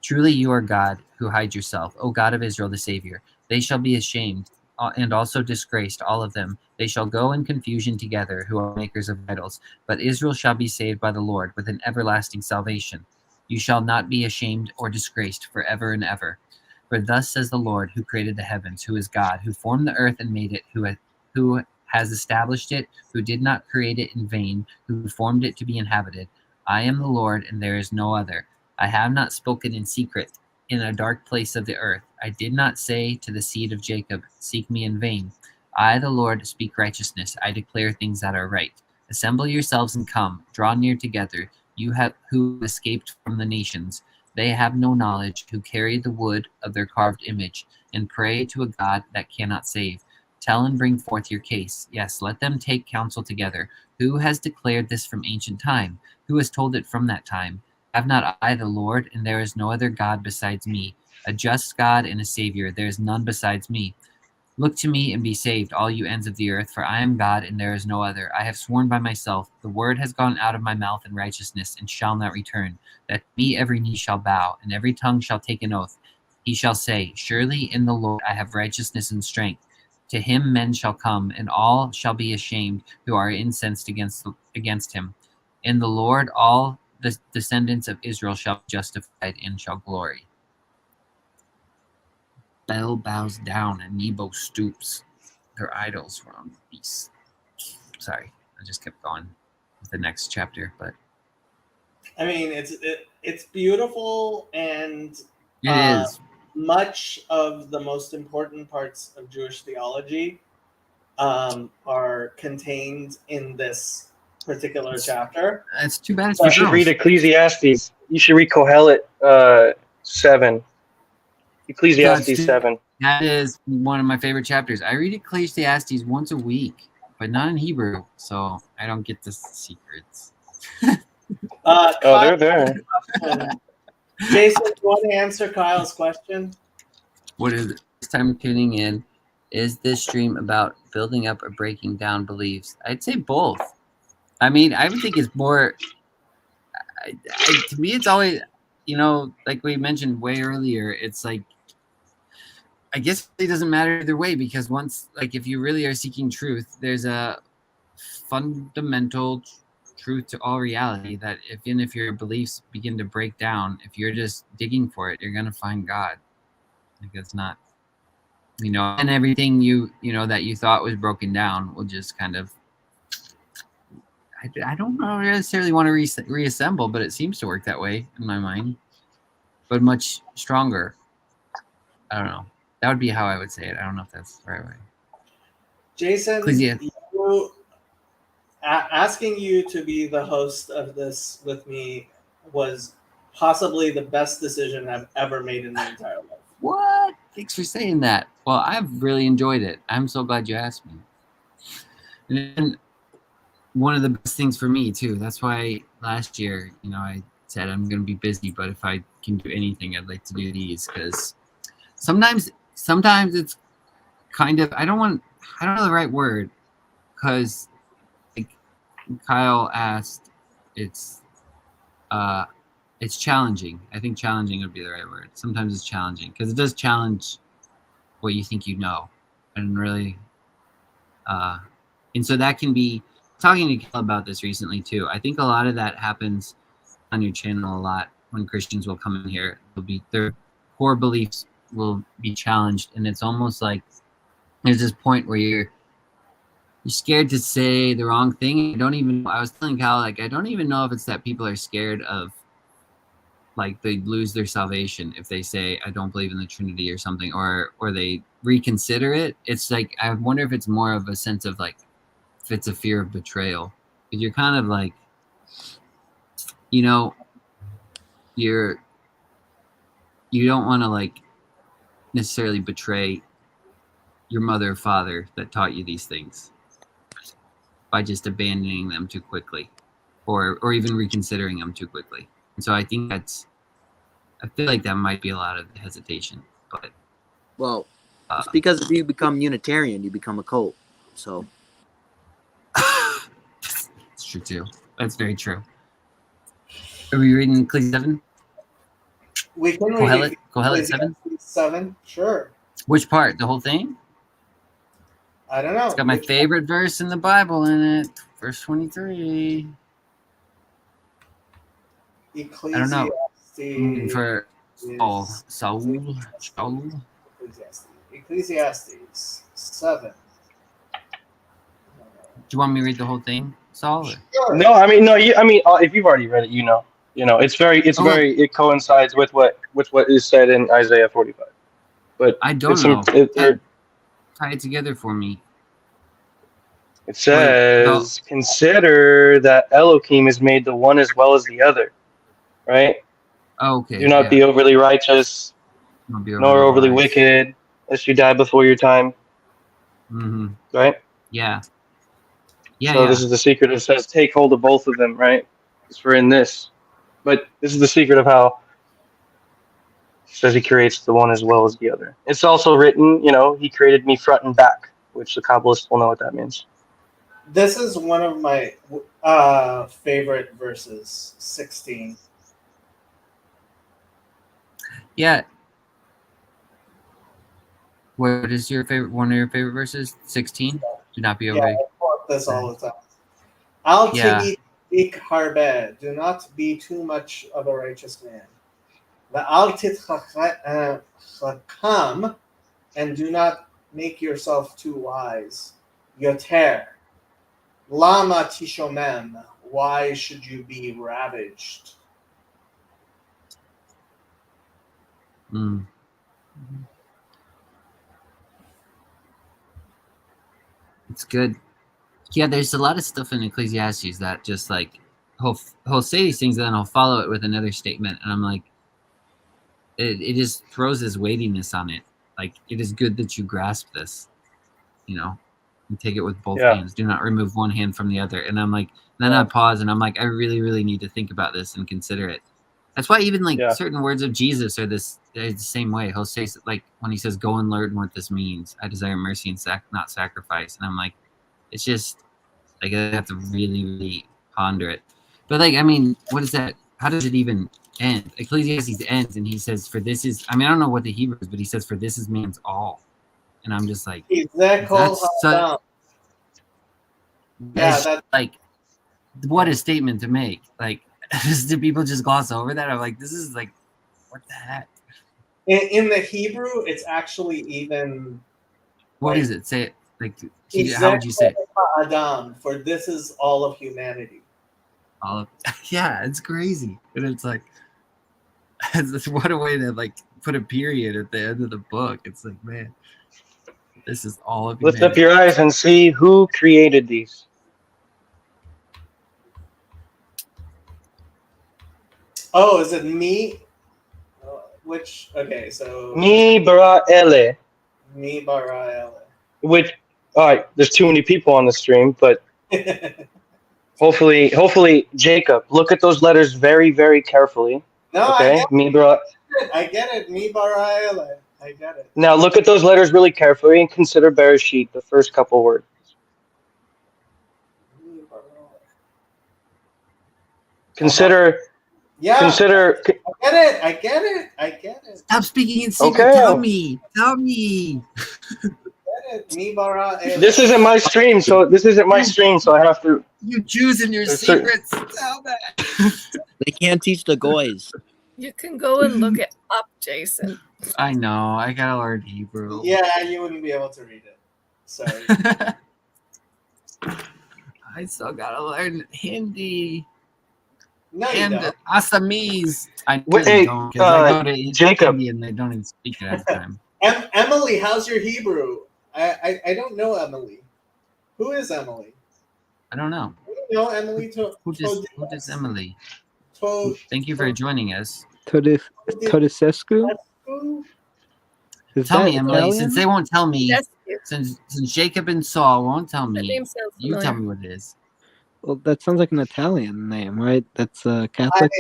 Truly you are God, who hide yourself, O God of Israel, the Savior. They shall be ashamed, and also disgraced, all of them. They shall go in confusion together, who are makers of idols. But Israel shall be saved by the Lord, with an everlasting salvation. You shall not be ashamed or disgraced forever and ever. For thus says the Lord, who created the heavens, who is God, who formed the earth and made it, who has established it, who did not create it in vain, who formed it to be inhabited. I am the Lord, and there is no other. I have not spoken in secret in a dark place of the earth. I did not say to the seed of Jacob, seek me in vain. I, the Lord, speak righteousness. I declare things that are right. Assemble yourselves and come. Draw near together, you who escaped from the nations. They have no knowledge, who carry the wood of their carved image, and pray to a God that cannot save. Tell and bring forth your case. Yes, let them take counsel together. Who has declared this from ancient time? Who has told it from that time? Have not I the Lord, and there is no other God besides me? A just God and a Savior, there is none besides me. Look to me and be saved, all you ends of the earth, for I am God, and there is no other. I have sworn by myself, the word has gone out of my mouth in righteousness, and shall not return, that to me every knee shall bow, and every tongue shall take an oath. He shall say, surely in the Lord I have righteousness and strength. To him men shall come, and all shall be ashamed who are incensed against him. In the Lord all the descendants of Israel shall be justified and shall glory. Bel bows down and Nebo stoops. Their idols were on the beast. Sorry, I just kept going with the next chapter, but I mean, it's beautiful, and it is. much of the most important parts of Jewish theology are contained in this particular chapter. It's too bad it's You for You should girls. read Ecclesiastes. You should read Kohelet 7. Ecclesiastes That's- 7. That is one of my favorite chapters. I read Ecclesiastes once a week, but not in Hebrew, so I don't get the secrets. Oh, Kyle, they're there. Jason, do you want to answer Kyle's question? What is it? This time tuning in, is this stream about building up or breaking down beliefs? I'd say both. I mean, I would think it's more. To me, it's always, like we mentioned way earlier, it's like, I guess it doesn't matter either way, because once, like, if you really are seeking truth, there's a fundamental truth to all reality that even if your beliefs begin to break down, if you're just digging for it, you're going to find God. Like, it's not, and everything that you thought was broken down will just kind of, I don't necessarily want to reassemble, but it seems to work that way in my mind, but much stronger. I don't know. That would be how I would say it. I don't know if that's the right way. Jason, Yeah. asking you to be the host of this with me was possibly the best decision I've ever made in my entire life. What? Thanks for saying that. Well, I've really enjoyed it. I'm so glad you asked me. And one of the best things for me too. That's why last year, I said I'm going to be busy, but if I can do anything, I'd like to do these, because sometimes it's kind of I don't know the right word, because like Kyle asked, it's challenging. I think challenging would be the right word. Sometimes it's challenging because it does challenge what you think you know, and really, and so that can be, talking to Kel about this recently too. I think a lot of that happens on your channel a lot when Christians will come in here. Their core beliefs will be challenged, and it's almost like there's this point where you're scared to say the wrong thing. I was telling Cal, like, I don't even know if it's that people are scared of, like, they lose their salvation if they say I don't believe in the Trinity or something, or they reconsider it. It's like, I wonder if it's more of a sense of, like, if it's a fear of betrayal, because you're kind of like, you don't want to, like, necessarily betray your mother or father that taught you these things by just abandoning them too quickly, or even reconsidering them too quickly. And so I think I feel like that might be a lot of the hesitation. But Well, it's because if you become Unitarian, you become a cult. So it's true too. That's very true. Are we reading Ecclesiastes 7? We can read Kohelet 7? 7, sure. Which part? The whole thing? I don't know. It's got my favorite verse in the Bible in it. Verse 23. Ecclesiastes. I don't know. For Saul. Ecclesiastes 7. Do you want me to read the whole thing, Saul? Or? Sure. No, I mean, if you've already read it, it coincides with what is said in Isaiah 45. But I don't know. Tie it together for me. It says, consider that Elohim is made the one as well as the other, right? Oh, okay. Do not be overly righteous, nor overly wicked, lest you die before your time. Mm-hmm. Right? Yeah. So this is the secret. It says, take hold of both of them, right? Because we're in this. But this is the secret of how it says he creates the one as well as the other. It's also written, he created me front and back, which the Kabbalists will know what that means. This is one of my favorite verses, 16. Yeah. What is your favorite? One of your favorite verses? 16. Do not be over. Yeah, I quote this all the time. Al tibik harbe. Do not be too much of a righteous man. Al titchakam, and do not make yourself too wise. Yoter. Lama tishomem. Why should you be ravaged? Mm. It's good. Yeah, there's a lot of stuff in Ecclesiastes that just like he'll say these things and then he'll follow it with another statement, and I'm like, it just throws this weightiness on it. Like, it is good that you grasp this, and take it with both hands. Do not remove one hand from the other. And I'm like, then I pause and I'm like, I really, really need to think about this and consider it. That's why even certain words of Jesus are the same way. He'll say, like, when he says, go and learn what this means. I desire mercy and not sacrifice. And I'm like, it's just like, I have to really, really ponder it. But like, I mean, what is that? How does it even end? Ecclesiastes ends and he says, for this is, I mean, I don't know what the Hebrew is, but he says, for this is man's all. And I'm just like, that's like, what a statement to make. Like, do people just gloss over that? I'm like, this is like, what the heck? In the Hebrew, it's actually even. What is it? Say it. Like, how would you say it? Adam, for this is all of humanity. All of, yeah, it's crazy. And it's like, what a way to like put a period at the end of the book. It's like, man, this is all of humanity. Lift up your eyes and see who created these. Oh, is it me? Which okay, so Mi bara ele. me bara Which, all right, there's too many people on the stream, but hopefully, Jacob, look at those letters very, very carefully. No, Okay, mi bara. I get it. Me bara I get it. Now look at those letters really carefully and consider Bereshit, the first couple words. Me bara. Consider. Yeah, Consider. I get it. Stop speaking in secret. Okay. Tell me. Tell me. Me bara This isn't my stream, so I have to. You Jews and your There's certain- secrets. Tell that. They can't teach the goys. You can go and look it up, Jason. I know. I gotta learn Hebrew. Yeah, you wouldn't be able to read it. Sorry. I still gotta learn Hindi No, you and don't. Assamese. I Wait, really hey, don't, 'cause I go to Jacob. India and they don't even speak it at the time. Emily, how's your Hebrew? I don't know Emily. Who is Emily? I don't know. You know Emily Who is Emily? To- Thank you for joining us. Todesescu? Is Tell that me, Emily, Italian? since they won't tell me, Yes, you. since Jacob and Saul won't tell That me, name sounds you tell familiar. me what it is. Well, that sounds like an Italian name, right? That's Catholic.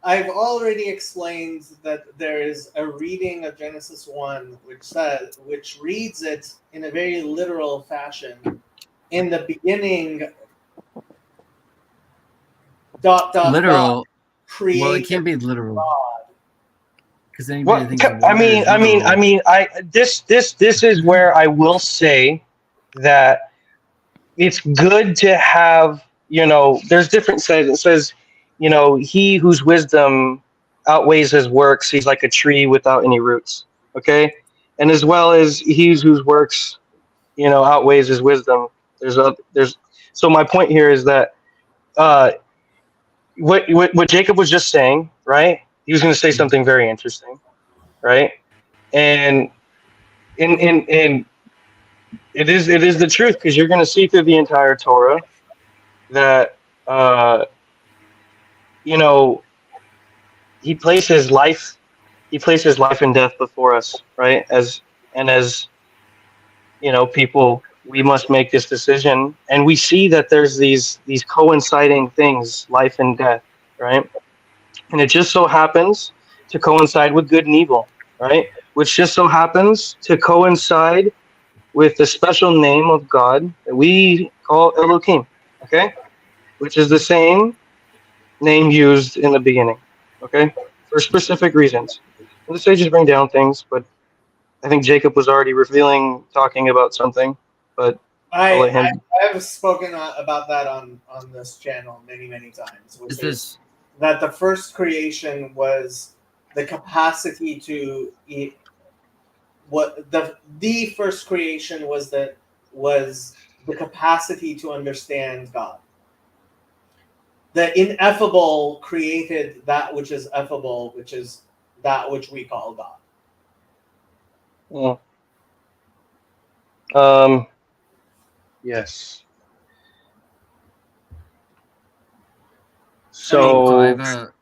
I've already explained that there is a reading of Genesis 1 which reads it in a very literal fashion. In the beginning, ... Literal. create Well, it can't be literal God. because anybody What? thinks. the I word mean, is I mean, literal. I mean, this is where I will say that it's good to have, there's different says. It says, he whose wisdom outweighs his works, he's like a tree without any roots. Okay, and as well as he whose works, outweighs his wisdom. There's. So my point here is that, what Jacob was just saying, right? He was going to say something very interesting, right? And it is the truth, because you're going to see through the entire Torah that he places life and death before us, right? As people, we must make this decision, and we see that there's these coinciding things, life and death, right? And it just so happens to coincide with good and evil, right? Which just so happens to coincide with the special name of God that we call Elohim, okay? Which is the same name used in the beginning, okay? For specific reasons. And the sages bring down things, but I think Jacob was already talking about something, but I'll let him. I have spoken about that on this channel many times. Which Is is this that the first creation was the capacity to eat. What the first creation was the capacity to understand God. The ineffable created that which is effable, which is that which we call God. Yes. so I So have a,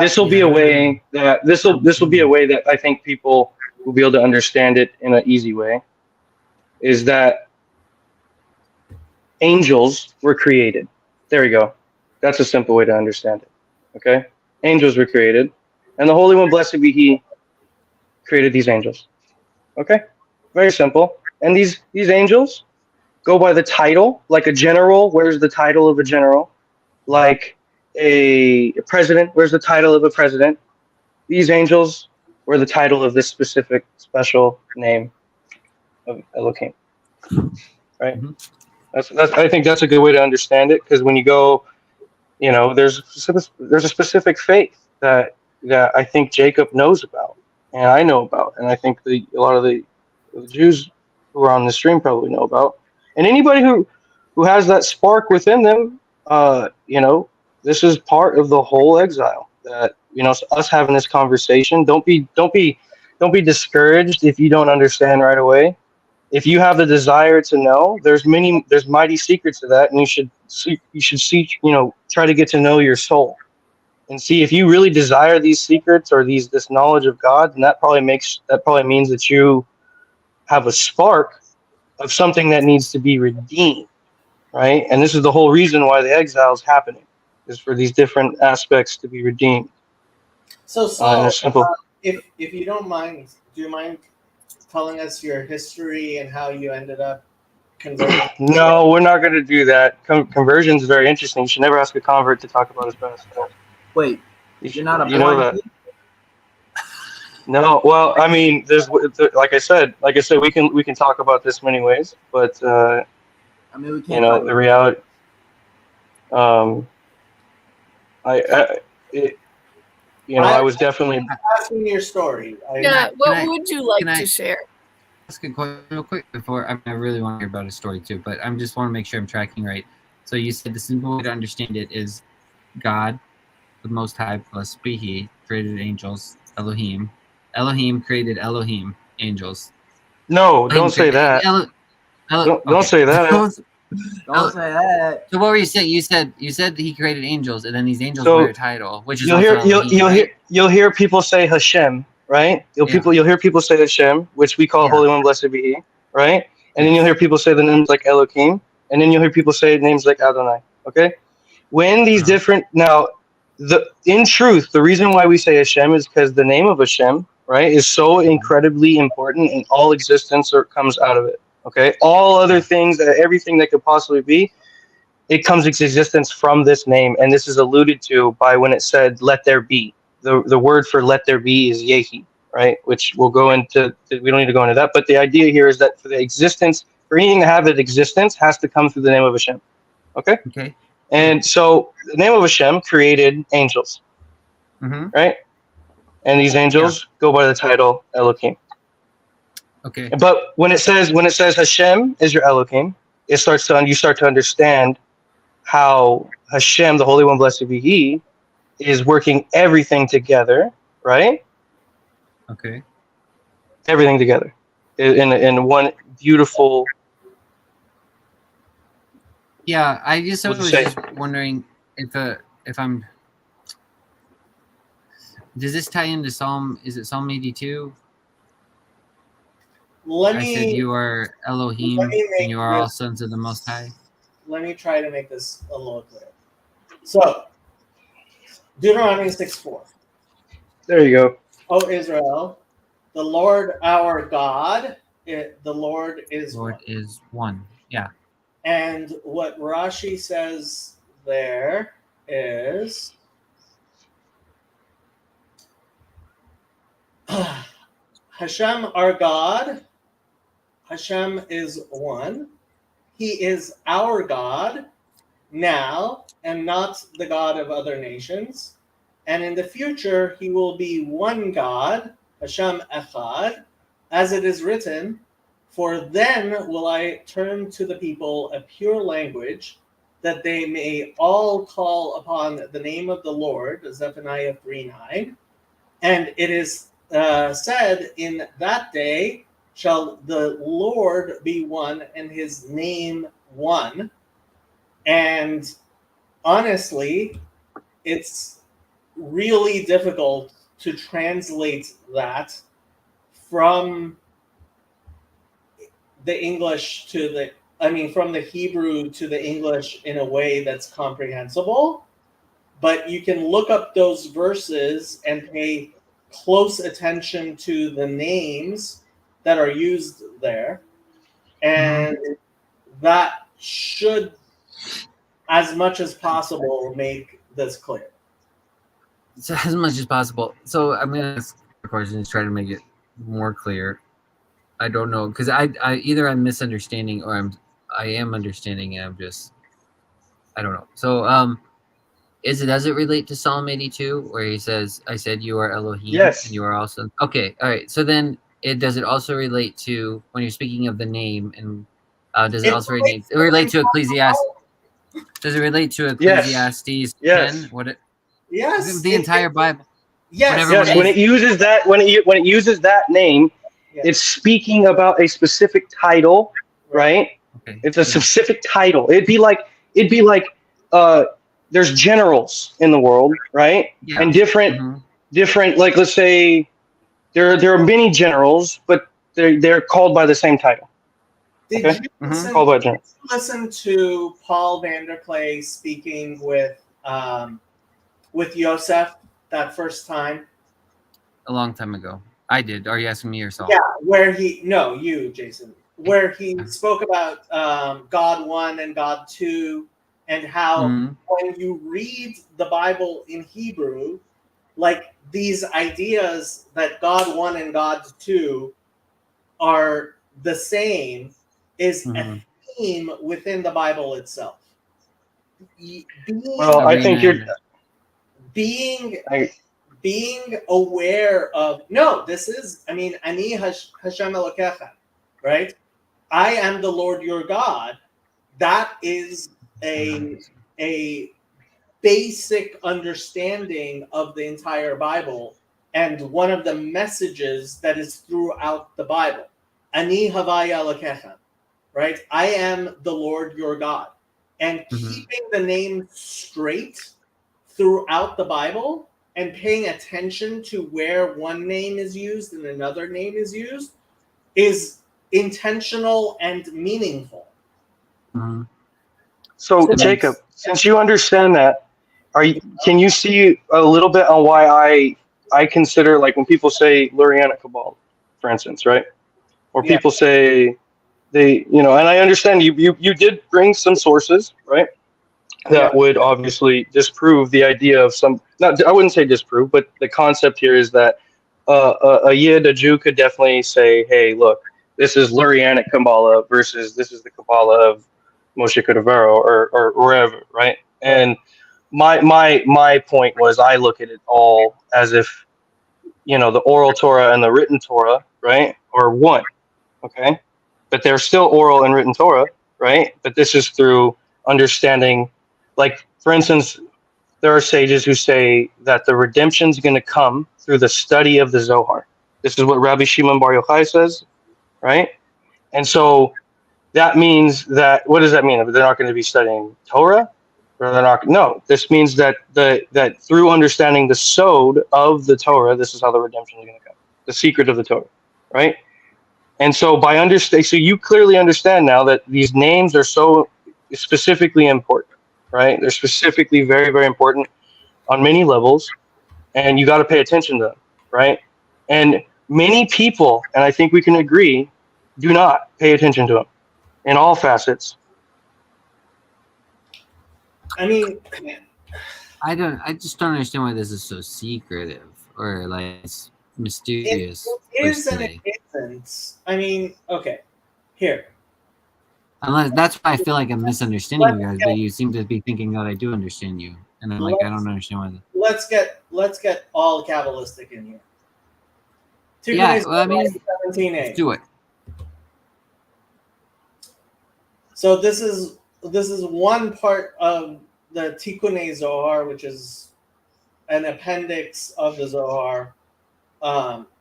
this will be a way that I think people will be able to understand it in an easy way. Is that angels were created? There we go. That's a simple way to understand it. Okay, angels were created, and the Holy One, blessed be He, created these angels. Okay, very simple. And these angels go by the title, like a general. Where's the title of a general? Like a president. Where's the title of a president? These angels were the title of this specific special name of Elohim. Right. Mhm. That's. I think that's a good way to understand it, because when you go, there's a specific faith that I think Jacob knows about, and I know about, and I think a lot of the Jews who are on the stream probably know about, and anybody who has that spark within them, this is part of the whole exile. That us having this conversation. Don't be discouraged if you don't understand right away. If you have the desire to know, there's mighty secrets to that, and you should seek, try to get to know your soul, and see if you really desire these secrets or this knowledge of God, then that probably means that you have a spark of something that needs to be redeemed, right? And this is the whole reason why the exile is happening, is for these different aspects to be redeemed. So, Saul, it's simple. if you don't mind, do you mind telling us your history and how you ended up converting? No, we're not going to do that. Conversion is very interesting. You should never ask a convert to talk about his past. Wait, You you're not a you know born that. No, well, I mean, there's like I said, we can talk about this many ways, but I mean, we can't. you know, the reality. I was definitely. Asking your story. Yeah, what I- would you like can I- to share? Ask a question real quick before. I really want to hear about a story too, but I just want to make sure I'm tracking right. So you said the simple way to understand it is God, the Most High plus Bihi, created angels, Elohim. Elohim created Elohim, angels. No, don't say that. Don't say that. Don't say that. So what were you saying? You said that he created angels, and then these angels So, wear a title, which is You'll also hear Elohim, right? you'll hear people say Hashem, right? You'll hear people say Hashem, which we call Yeah. Holy One, Blessed be He, right? And then you'll hear people say the names like Elohim, and then you'll hear people say names like Adonai. Okay, when these different in truth, the reason why we say Hashem is because the name of Hashem, right, is so incredibly important in all existence, or comes out of it. Okay, all other things, everything that could possibly be, it comes into existence from this name, and this is alluded to by when it said "Let there be." The word for "let there be" is Yehi, right? Which we'll go into. We don't need to go into that, but the idea here is that for anything to have an existence, has to come through the name of Hashem. Okay. Okay. And so the name of Hashem created angels, Mm-hmm. right? And these angels go by the title Elohim. Okay. But when it says Hashem is your Elohim, you start to understand how Hashem, the Holy One, blessed be He, is working everything together, right? Okay. Everything together in one beautiful. Yeah, I just What'd you was say? just wondering if I'm. Does this tie into Psalm? Is it Psalm 82? Let I me said you are Elohim let me make and you are all this- sons of the Most High. let me try to make this a little clearer. So, Deuteronomy 6:4. There you go. O Israel, the Lord our God, the Lord is Lord one. is one. Yeah. And what Rashi says there is Hashem our God, Hashem is one. He is our God now and not the God of other nations. And in the future, he will be one God, Hashem Echad, as it is written, for then will I turn to the people a pure language, that they may all call upon the name of the Lord, Zephaniah 3:9. And it is said, in that day shall the Lord be one and his name one. And honestly, it's really difficult to translate that from the English from the Hebrew to the English in a way that's comprehensible. But you can look up those verses and pay close attention to the names that are used there. And that should, as much as possible, make this clear. So as much as possible. So I'm gonna ask a question to try to make it more clear. I don't know, because I either I'm misunderstanding or I am understanding and I don't know. So does it relate to Psalm 82 where he says, I said you are Elohim Yes. and you are also okay, all right. So then does it also relate to when you're speaking of the name, and does it also relate to Ecclesiastes? Does it relate to Ecclesiastes 10? Yes. The entire Bible. Yes. whatever Yes, when it uses that name, Yes. it's speaking about a specific title, right? Okay. It's a specific title. It'd be like there's generals in the world, right? Yeah. And different Mhm. like let's say there are many generals, but they're called by the same title. Did Okay, you Mhm. called by general. listen to Paul Vanderklay speaking with Yosef that first time? A long time ago. I did. Are you asking me yourself? Yeah, you, Jason, where he spoke about God 1 and God 2, and how Mhm. when you read the Bible in Hebrew, like these ideas that God 1 and God 2 are the same is a Mhm. theme within the Bible itself. Well, I think you're. Being I, being aware of, no, this is, I mean, Ani Hashem Elokecha, right? I am the Lord your God. That is a basic understanding of the entire Bible, and one of the messages that is throughout the Bible. Ani Havaya Elokecha, right? I am the Lord your God. And keeping the name straight throughout the Bible and paying attention to where one name is used and another name is used is intentional and meaningful. Mhm. so That Jacob, makes since you understand that, can you see a little bit on why I consider, like when people say Lurianic Kabbalah, for instance, right? Or Yeah. people say they, and I understand you did bring some sources, right? That Yeah. would obviously disprove the idea of some. Not, I wouldn't say disprove, but the concept here is that a Yid, a Jew, could definitely say, "Hey, look, this is Lurianic Kabbalah versus this is the Kabbalah of Moshe Cordovero or wherever," right? And my point was, I look at it all as if the oral Torah and the written Torah, right, are one, okay, but they're still oral and written Torah, right? But this is through understanding, like for instance, there are sages who say that the redemption is going to come through the study of the Zohar. This is what Rabbi Shimon Bar Yochai says, right? And so that means that, what does that mean? They're not going to be studying Torah, or they're not. No, this means that that through understanding the sod of the Torah, this is how the redemption is going to come. The secret of the Torah, right? And so by understand, so you clearly understand now that these names are so specifically important, right? They're specifically very, very important on many levels, and you got to pay attention to them, right? And many people, and I think we can agree, do not pay attention to them in all facets. I mean, I just don't understand why this is so secretive or like it's it mysterious per is and it se. isn't. I mean, okay, here. Unless that's why I feel like I'm misunderstanding you guys, but Let's you seem to be thinking that I do understand you, and I'm like, I don't understand why. let's get all Kabbalistic in here. Yeah, well, I mean, 17a. let's do it. So this is one part of the Tikkunei Zohar, which is an appendix of the Zohar,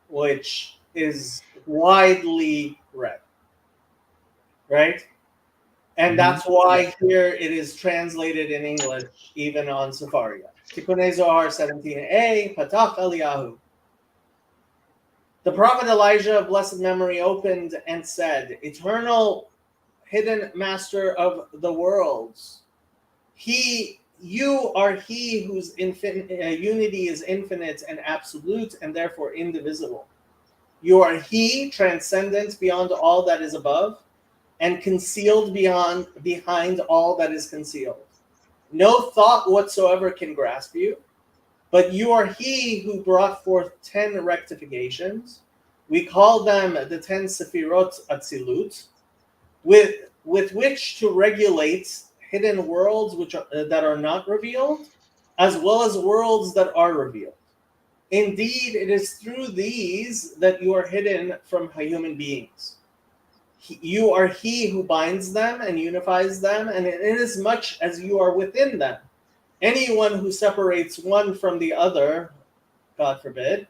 which is widely read, right? And that's why here it is translated in English, even on Sefaria. Tikkunei Zohar 17a, Patach Eliyahu. The prophet Elijah of blessed memory opened and said, Eternal hidden master of the worlds, you are he whose unity is infinite and absolute and therefore indivisible. You are he, transcendent beyond all that is above and concealed behind all that is concealed. No thought whatsoever can grasp you, but you are he who brought forth 10 rectifications. We call them the 10 Sefirot Atzilut, with which to regulate hidden worlds that are not revealed, as well as worlds that are revealed. Indeed, it is through these that you are hidden from human beings. You are he who binds them and unifies them, and inasmuch as you are within them, anyone who separates one from the other, God forbid,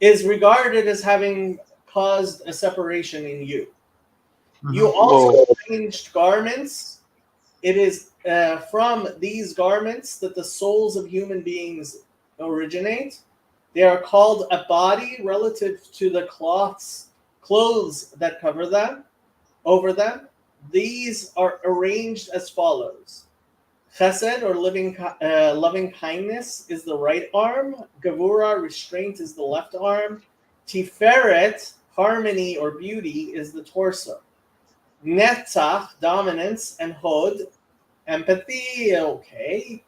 is regarded as having caused a separation in you. You also changed garments It is from these garments that the souls of human beings originate. They are called a body relative to the clothes that cover them, over them. These are arranged as follows. Chesed, or loving kindness, is the right arm. Gevura, restraint, is the left arm. Tiferet, harmony or beauty, is the torso. Netzach, dominance, and Hod, empathy, okay,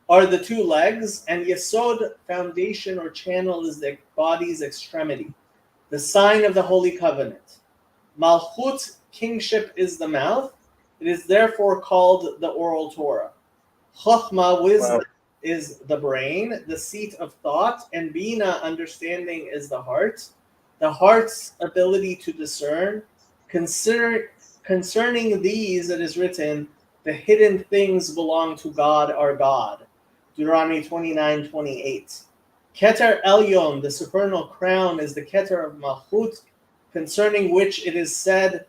are the two legs. And Yesod, foundation or channel, is the body's extremity, the sign of the Holy Covenant. Malchut, kingship, is the mouth. It is therefore called the oral Torah. Chokhmah, wisdom, is the brain, the seat of thought, and Bina, understanding, is the heart. The heart's ability to discern. Concerning these, it is written, the hidden things belong to God, our God. Deuteronomy 29:28. Keter Elyon, the supernal crown, is the Keter of Malchut, concerning which it is said,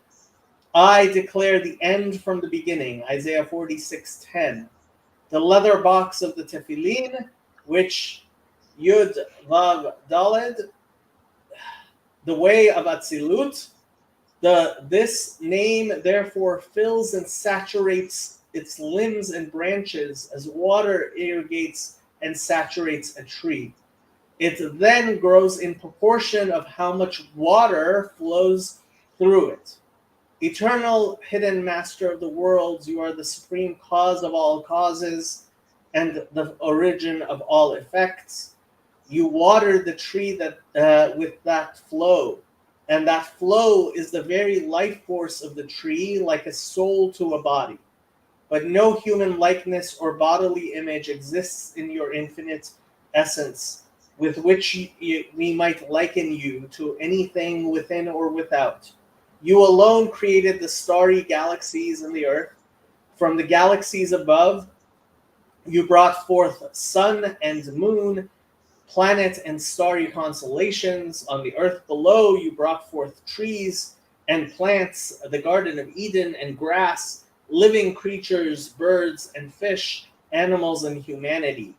I declare the end from the beginning. Isaiah 46:10. The leather box of the Tefillin, which Yud Vav Daled, the way of Atzilut. This name therefore fills and saturates its limbs and branches as water irrigates and saturates a tree. It then grows in proportion of how much water flows through it. Eternal, hidden master of the worlds, you are the supreme cause of all causes and the origin of all effects. You watered the tree with that flow, and that flow is the very life force of the tree, like a soul to a body. But no human likeness or bodily image exists in your infinite essence, with which we might liken you to anything within or without. You alone created the starry galaxies and the earth. From the galaxies above, you brought forth sun and moon, planet and starry constellations. On the earth below, you brought forth trees and plants, the Garden of Eden and grass, living creatures, birds and fish, animals and humanity.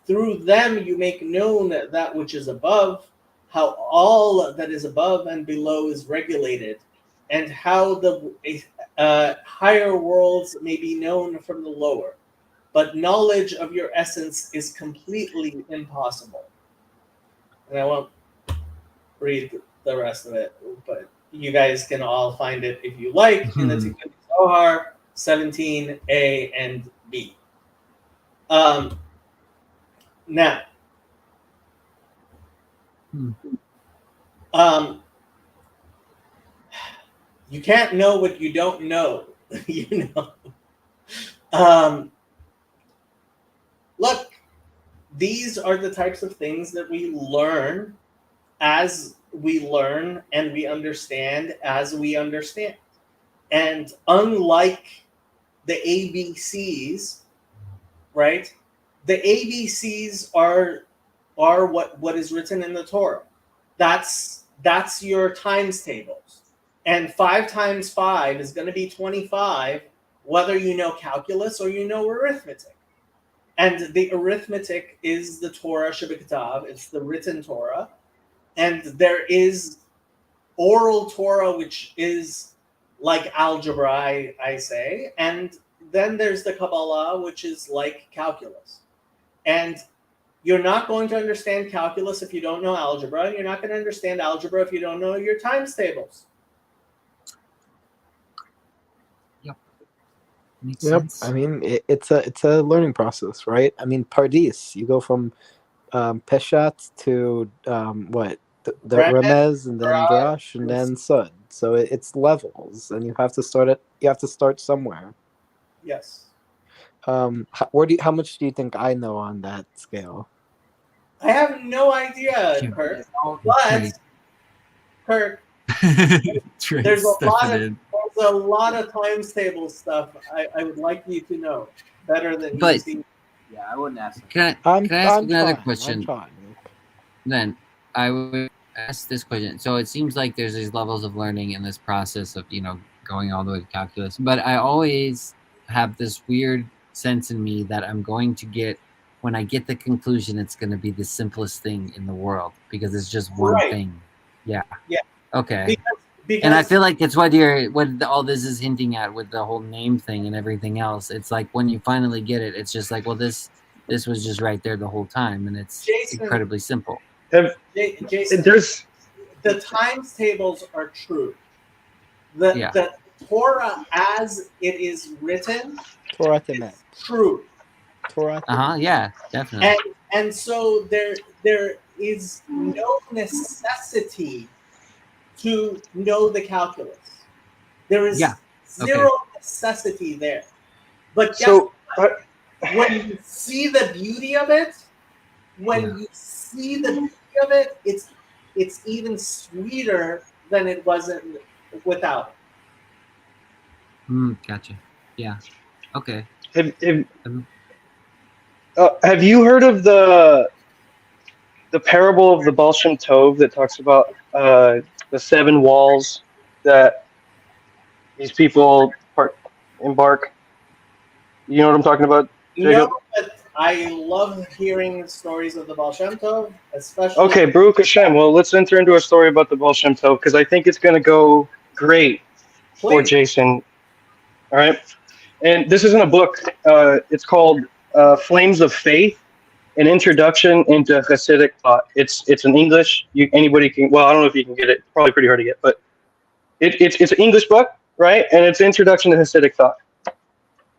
Through them you make known that which is above, how all that is above and below is regulated, and how the higher worlds may be known from the lower. But knowledge of your essence is completely impossible. And I won't read the rest of it, but you guys can all find it if you like in the Tikkun Zohar 17a and b. Now, you can't know what you don't know, you know. Look, these are the types of things that we learn as we learn, and we understand as we understand. And unlike the ABCs, right? The ABCs are what is written in the Torah. That's your times tables. And 5 times 5 is going to be 25, whether you know calculus or you know arithmetic. And the arithmetic is the Torah Shebektav. It's the written Torah. And there is oral Torah, which is like algebra, I say. And then there's the Kabbalah, which is like calculus. And you're not going to understand calculus if you don't know algebra. And you're not going to understand algebra if you don't know your times tables. Makes Yep. sense. I mean, it's a learning process, right? I mean, Pardis, you go from Peshat to the Remez, and then Drash, and then Sud. So it's levels, and you have to start somewhere. Yes. How much do you think I know on that scale? I have no idea, Kirk. But Kirk, there's a lot of times table stuff I would like you to know better than you But- see. Yeah, I wouldn't ask. Can I ask another trying, question? I'm trying. Then I would ask this question. So it seems like there's these levels of learning in this process of, going all the way to calculus. But I always have this weird sense in me that I'm going to get, when I get the conclusion, it's going to be the simplest thing in the world because it's just one Right. thing. Yeah. Yeah. Okay. Because And I feel like it's what all this is hinting at with the whole name thing and everything else. It's like when you finally get it, it's just like, well, this was just right there the whole time, and it's Jason- incredibly simple. Jason, There's the times tables are true. The Torah as it is written Torah is Temet. true. Torah. Yeah, definitely. And so there is no necessity to know the calculus. There is Yeah, zero necessity there. But guess so. what? When you see the beauty of it, it's even sweeter than it wasn't without it. Gotcha. Yeah. Okay. Have you heard of the parable of the Baal Shem Tov that talks about the 7 walls that these people embark? You know what I'm talking about, Jacob? No, but I love hearing stories of the Baal Shem Tov, especially. Okay, Baruch Hashem. Well, let's enter into a story about the Baal Shem Tov because I think it's going to go great for Please. Jason. All right. And this isn't a book. It's called Flames of Faith, an introduction into Hasidic thought. It's in English. Anybody can. Well, I don't know if you can get it. Probably pretty hard to get, but it's an English book, right? And it's an introduction to Hasidic thought.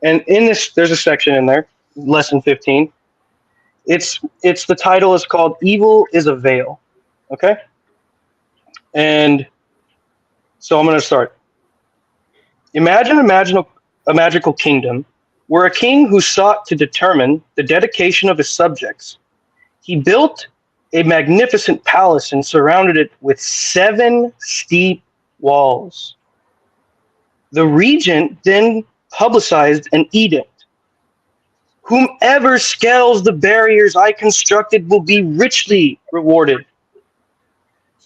And in this, there's a section in there, lesson 15. The title is called "Evil is a Veil." Okay. And so I'm going to start. Imagine a magical kingdom where a king who sought to determine the dedication of his subjects. He built a magnificent palace and surrounded it with 7 steep walls. The regent then publicized an edict. Whomever scales the barriers I constructed will be richly rewarded.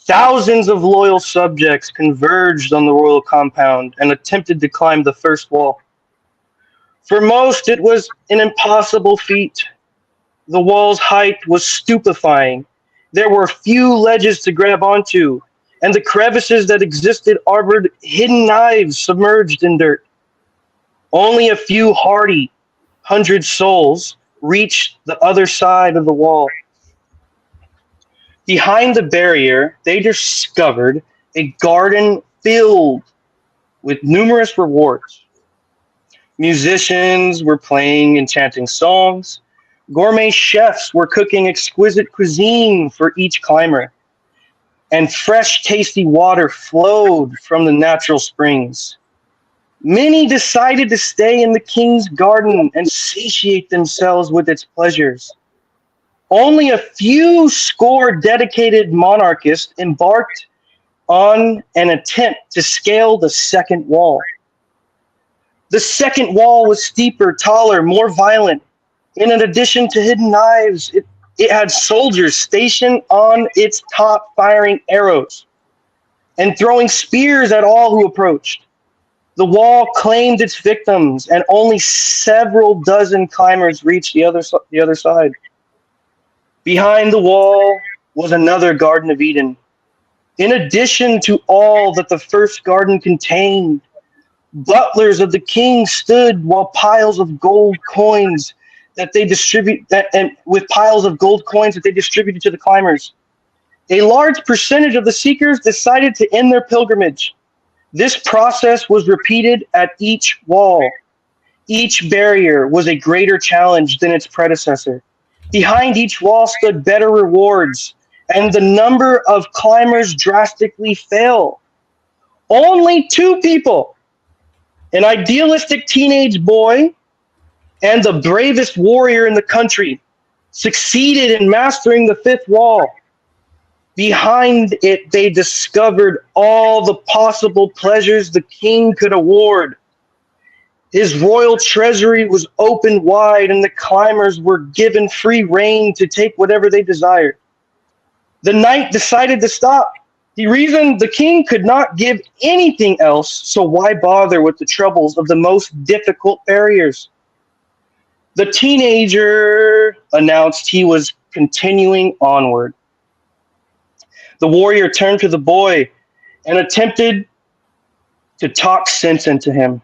Thousands of loyal subjects converged on the royal compound and attempted to climb the first wall. For most, it was an impossible feat. The wall's height was stupefying. There were few ledges to grab onto, and the crevices that existed harbored hidden knives submerged in dirt. Only a few hardy 100 souls reached the other side of the wall. Behind the barrier, they discovered a garden filled with numerous rewards. Musicians were playing enchanting songs. Gourmet chefs were cooking exquisite cuisine for each climber. And fresh, tasty water flowed from the natural springs. Many decided to stay in the king's garden and satiate themselves with its pleasures. Only a few score dedicated monarchists embarked on an attempt to scale the second wall. The second wall was steeper, taller, more violent. In addition to hidden knives, it had soldiers stationed on its top firing arrows and throwing spears at all who approached. The wall claimed its victims, and only several dozen climbers reached the other side. Behind the wall was another Garden of Eden. In addition to all that the first garden contained, butlers of the king stood while piles of gold coins that they distributed to the climbers. A large percentage of the seekers decided to end their pilgrimage. This process was repeated at each wall. Each barrier was a greater challenge than its predecessor. Behind each wall stood better rewards, and the number of climbers drastically fell. Only 2 people, an idealistic teenage boy and the bravest warrior in the country, succeeded in mastering the 5th wall. Behind it, they discovered all the possible pleasures the king could award. His royal treasury was opened wide, and the climbers were given free rein to take whatever they desired. The knight decided to stop, He reasoned the king could not give anything else, so why bother with the troubles of the most difficult barriers? The teenager announced he was continuing onward. The warrior turned to the boy and attempted to talk sense into him.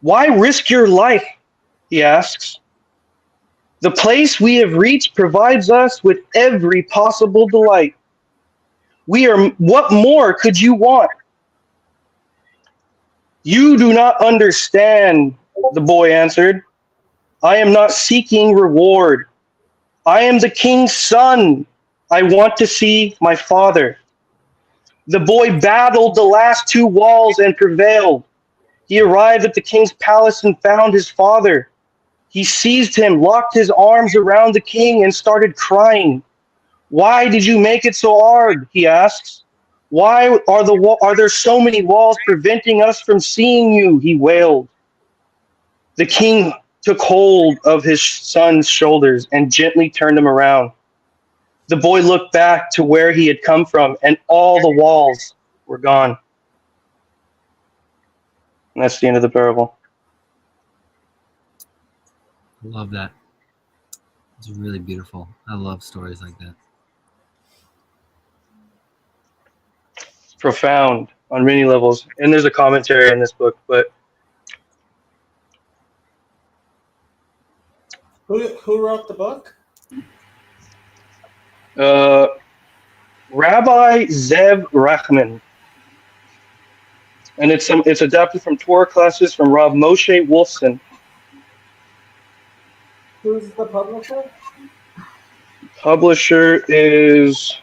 Why risk your life? He asks. The place we have reached provides us with every possible delight. What more could you want? You do not understand, the boy answered. I am not seeking reward. I am the king's son. I want to see my father. The boy battled the last two walls and prevailed. He arrived at the king's palace and found his father. He seized him, locked his arms around the king, and started crying. Why did you make it so hard? He asks. Why are there so many walls preventing us from seeing you? He wailed. The king took hold of his son's shoulders and gently turned him around. The boy looked back to where he had come from, and all the walls were gone. And that's the end of the parable. I love that. It's really beautiful. I love stories like that. Profound on many levels. And there's a commentary in this book, but Who wrote the book? Rabbi Zev Rachman. And it's adapted from Torah classes from Rav Moshe Wolfson. Who's the publisher? Publisher is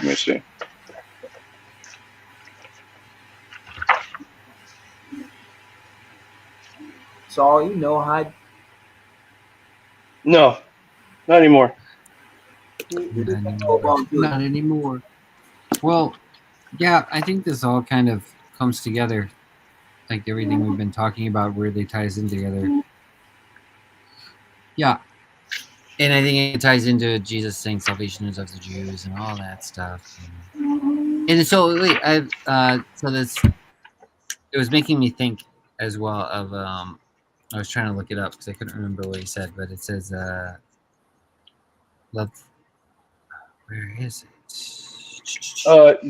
let me see. Saul, you know Hyde? No, not anymore. Not anymore. Well, yeah, I think this all kind of comes together. Like everything we've been talking about really ties in together. Yeah. And I think it ties into Jesus saying salvation is of the Jews and all that stuff. And so wait, so this it was making me think as well of I was trying to look it up because I couldn't remember what he said, but it says love. Where is it?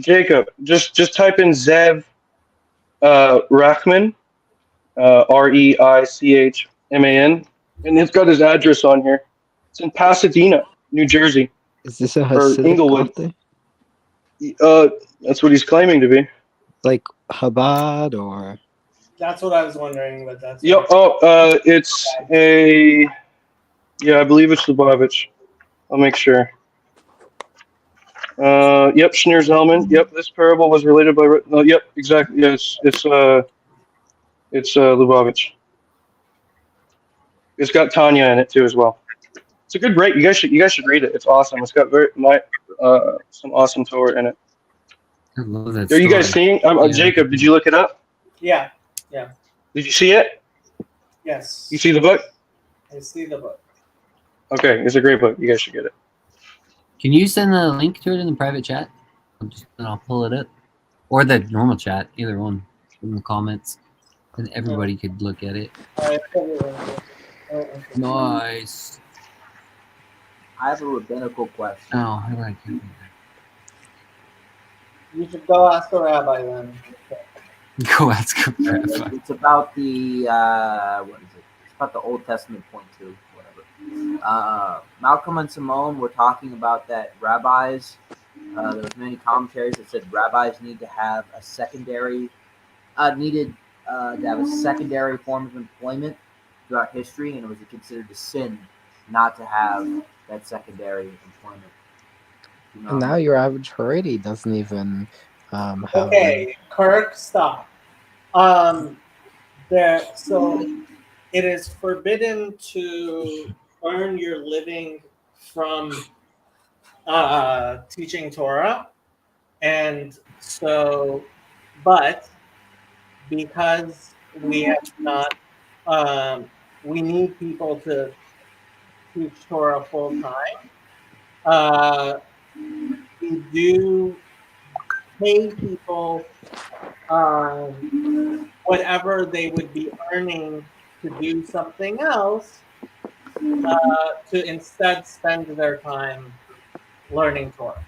Jacob, just type in Zev Rachman, Reichman, and it's got his address on here. It's in Pasadena, New Jersey. Is this a Or Hasidic Inglewood. conte? That's what he's claiming to be. Like Chabad or? That's what I was wondering, but that's Yep. It's a. Yeah, I believe it's Lubavitch. I'll make sure. Yep, Schneur Zellman. Yep, this parable was related by. No, yep, exactly. Yeah, it's Lubavitch. It's got Tanya in it too as well. It's a good break. You guys should read it. It's awesome. It's got some awesome Torah in it. I love that. Are you guys seeing? Yeah. Jacob, did you look it up? Yeah. Did you see it? Yes. You see the book? I see the book. Okay, it's a great book. You guys should get it. Can you send the link to it in the private chat? I'll pull it up. Or the normal chat, either one, in the comments. And everybody could look at it. Nice. I have a rabbinical question. Oh, I like it. You should go ask a rabbi then. Go ask him. Rabbi. It's about the what is it? It's about the Old Testament point two, whatever. Malcolm and Simone were talking about that rabbis. There was many commentaries that said rabbis need to have a secondary, to have a secondary form of employment throughout history, and it was considered a sin not to have that secondary employment. You know? And now your average Haredi doesn't even have. Okay, Kirk, stop. So it is forbidden to earn your living from teaching Torah, and so, but because we have not. We need people to teach Torah full time. We do pay people whatever they would be earning to do something else, to instead spend their time learning Torah.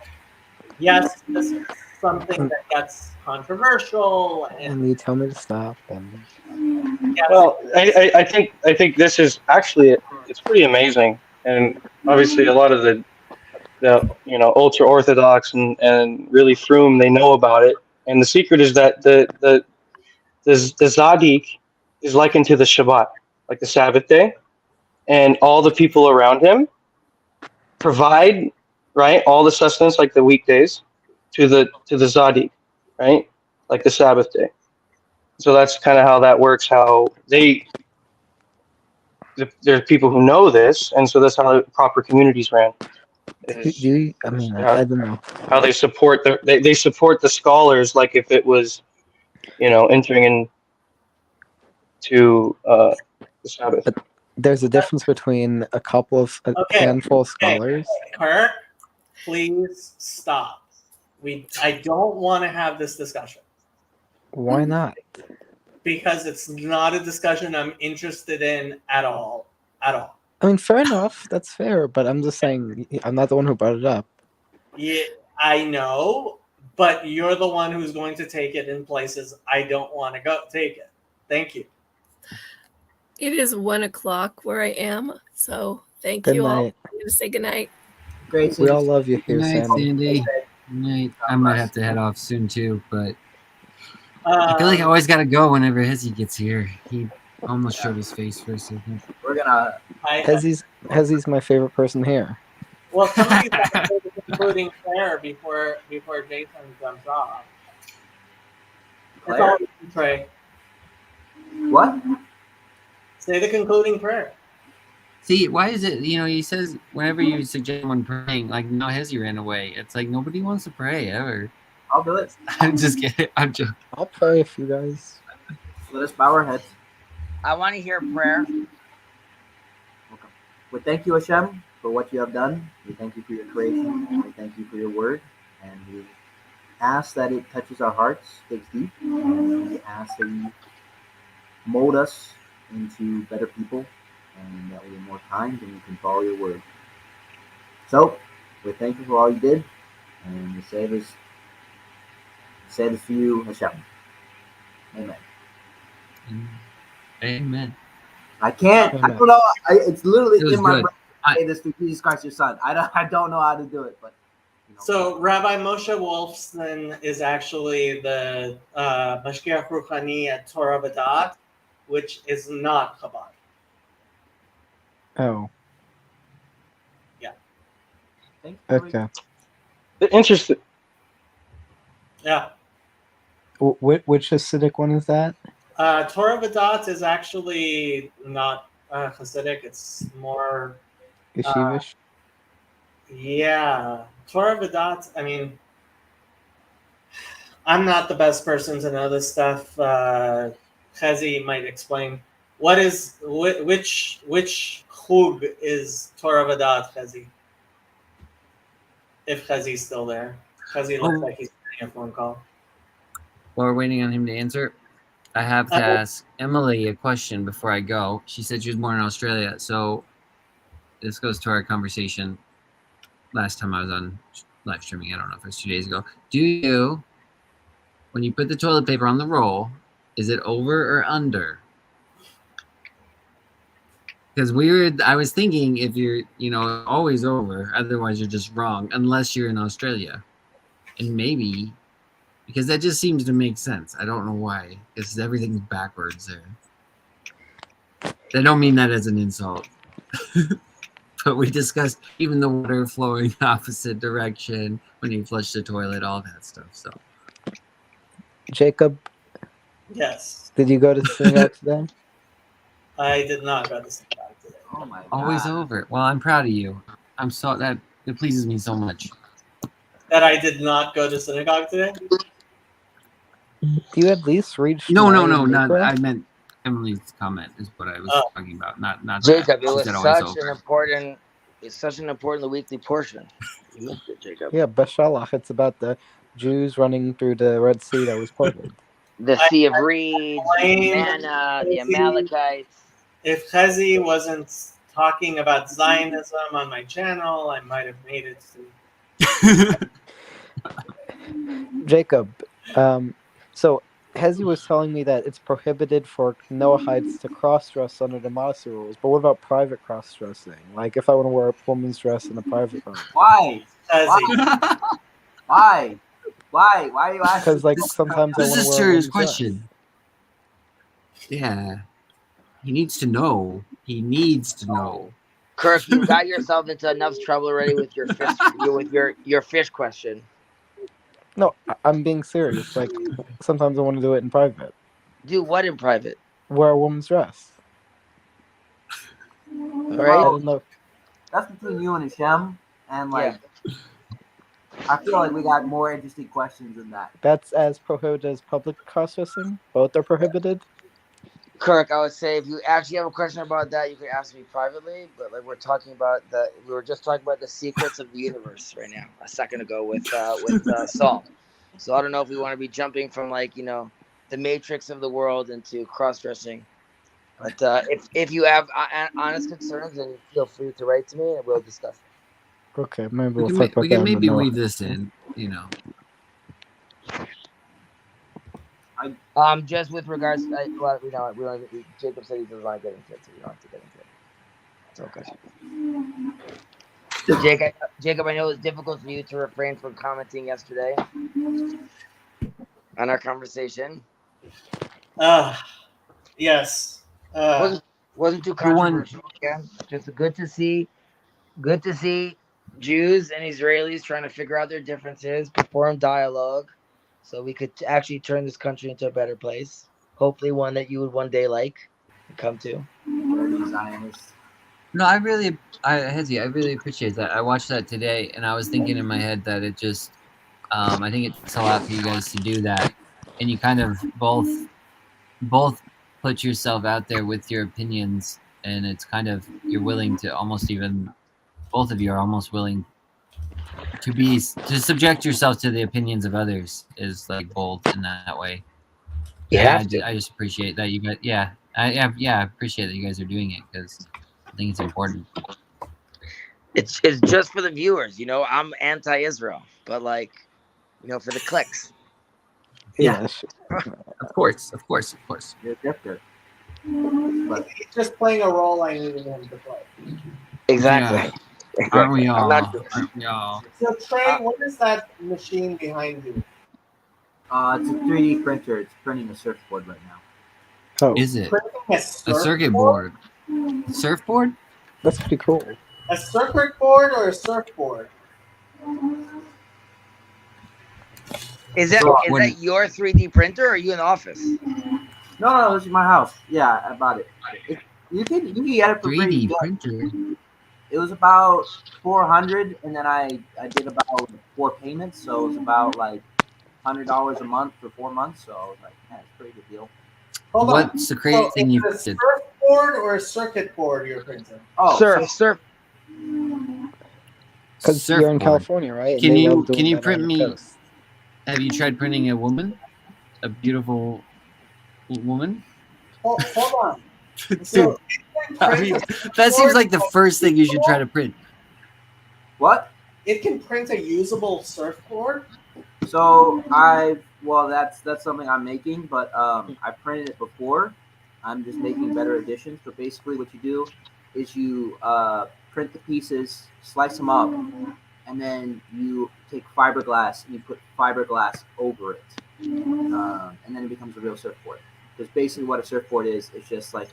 Yes, this is something that gets controversial, and And you tell me to stop. And yes, Well, I think this is actually it's pretty amazing, and obviously a lot of the ultra orthodox and really froom, they know about it. And the secret is that the Zadik is likened to the Shabbat, like the Sabbath day, and all the people around him provide, right, all the sustenance like the weekdays to the Zadik, right, like the Sabbath day. So that's kind of how that works. How there's people who know this, and so that's how the proper communities ran. do you, I mean, I don't know. How they support they support the scholars, like if it was, entering into the Sabbath. There's a difference between a couple of a Okay, handful of scholars. Kirk, please stop. I don't want to have this discussion Why not? because it's not a discussion I'm interested in at all. At all. I mean, fair enough. That's fair. But I'm just saying, I'm not the one who brought it up. Yeah, I know, but you're the one who's going to take it in places I don't want to go take it. Thank you. It is 1:00 where I am, so thank Good you all. night. I'm gonna say good night. Great. We all love you here, Good night, Sandy. Sandy. Good night. I might have to head off soon too, but I feel like I always gotta go whenever Hezzy gets here. He almost showed his face for a second. We're gonna. Hezzy's my favorite person here. Well, somebody's got to say the concluding prayer before Jason jumps off. That's Claire? all you can pray. What? Say the concluding prayer. See, why is it, he says whenever you suggest someone praying, like, no, Hezzy ran away. It's like nobody wants to pray ever. I'll do it. I'm just kidding. I'm joking. I'll pray if you guys. Let us bow our heads. I want to hear prayer. Okay. We thank you, Hashem, for what you have done. We thank you for your creation. We thank you for your word. And we ask that it touches our hearts, digs deep. And we ask that you mold us into better people and that we are more kind and we can follow your word. So, we thank you for all you did. And we say this for you, Hashem. Amen. Amen. I can't. I Amen. don't know. It's literally It was in my good. brain to say this to Jesus Christ, your son. I don't know how to do it, but. So Rabbi Moshe Wolfson is actually the Mashgiach Ruchani at Torah V'Dat, which is not Chabad. Oh, Thank you. okay. Interesting. Yeah. Which Hasidic one is that? Torah V'Dat is actually not Hasidic. It's more, Yeshivish? yeah. Torah V'Dat, I mean, I'm not the best person to know this stuff. Chezi might explain. Which chug is Torah V'Dat, Chezi? If Chezi's still there. Chezi looks like he's getting a phone call. While we're waiting on him to answer, I have to ask Emily a question before I go. She said she was born in Australia, so this goes to our conversation last time I was on live streaming. I don't know if it was 2 days ago. Do you, when you put the toilet paper on the roll, is it over or under? Because I was thinking if you're, always over, otherwise you're just wrong, unless you're in Australia. And maybe, because that just seems to make sense. I don't know why, because everything's backwards there. I don't mean that as an insult. But we discussed even the water flowing the opposite direction when you flush the toilet, all that stuff. So Jacob, Yes. did you go to synagogue today? I did not go to synagogue today. Oh my God. always over. Well, I'm proud of you. I'm so that it pleases me so much. That I did not go to synagogue today? Do you at least read No, Shema not. Mikra? I meant Emily's comment is what I was Oh. talking about. Not Jacob, that. it She was said always such an over. important. It's such an important weekly portion. You missed it, Jacob. Yeah, Beshalach. It's about the Jews running through the Red Sea that was parted. The Sea of Reeds, the blame manna, the Chazy. Amalekites. If Chazy wasn't talking about Zionism on my channel, I might have made it to. Jacob, so Hezi was telling me that it's prohibited for Noahites to cross-dress under the modesty rules, but what about private cross-dressing? Like if I want to wear a woman's dress in a private room? Why? Chazy. Why? Why are you asking? Because like sometimes I This want is to a wear a serious woman's question. Yeah. He needs to know. He needs to know. Kirk, you got yourself into enough trouble already with your fish, your fish question. dress. No, I'm being serious. Like sometimes I want to do it in private. Do what in private? Wear a woman's dress. All I right. don't know. That's between you and Hashem, and like, I feel like we got more interesting questions than that. That's as prohibited as public cross-dressing. Both are prohibited. Kirk, I would say if you actually have a question about that, you could ask me privately. But like we were just talking about the secrets of the universe right now a second ago with Saul. So I don't know if we want to be jumping from the matrix of the world into cross-dressing. But if you have honest concerns, then feel free to write to me and we'll discuss it. Okay, maybe We we'll can, talk about we that. can in the maybe Noah. weave this in, you know. Just with regards, Jacob said he doesn't want to get into it, so we don't have to get into it. It's okay. Jacob, I know it's difficult for you to refrain from commenting yesterday on our conversation. Yes. Wasn't too controversial. Again, just good to see Jews and Israelis trying to figure out their differences, perform dialogue, so we could actually turn this country into a better place. Hopefully, one that you would one day like and come to. Dirty Zionists. No, I really appreciate that. I watched that today, and I was thinking in my head that it just, I think it takes a lot for you guys to do that, and you kind of both put yourself out there with your opinions, and it's kind of you're willing to both of you are almost willing to subject yourself to the opinions of others is like bold in that way. I just appreciate that you guys. I appreciate that you guys are doing it because I think it's important. It's just for the viewers, I'm anti-Israel, but for the clicks. Yeah. Of course. You're different. He's just playing a role I needed him to play. Exactly. Yeah. Aren't we all? I'm not- Aren't we all? So Trey, what is that machine behind you? It's a 3D printer. It's printing a surfboard right now. Oh, Is it Printing a circuit board? Surfboard? that's pretty cool. A circuit board or a surfboard? Is that your 3D printer, or are you in the office? No, this is my house. Yeah, I bought it. You can get it for pretty 3D good. printer. It was about $400, and then I did about 4 payments, so it was about like $100 a month for 4 months. So I was like, yeah, it's a pretty good deal. Hold on. What's the crazy thing you is it did? a surfboard or a circuit board you're printing? Oh, Surf. Because you're in Surfboard. California, right? And Can they you- love doing can you that print on the me- coast. Have you tried printing a woman? A beautiful woman? Hold on. Dude, So, I mean, that seems like the first thing you should try to print. what? It can print a usable surfboard. So that's something I'm making, but I printed it before. I'm just making better editions. But basically, what you do is you print the pieces, slice them up, and then you take fiberglass and you put fiberglass over it, and then it becomes a real surfboard. Because basically, what a surfboard is just like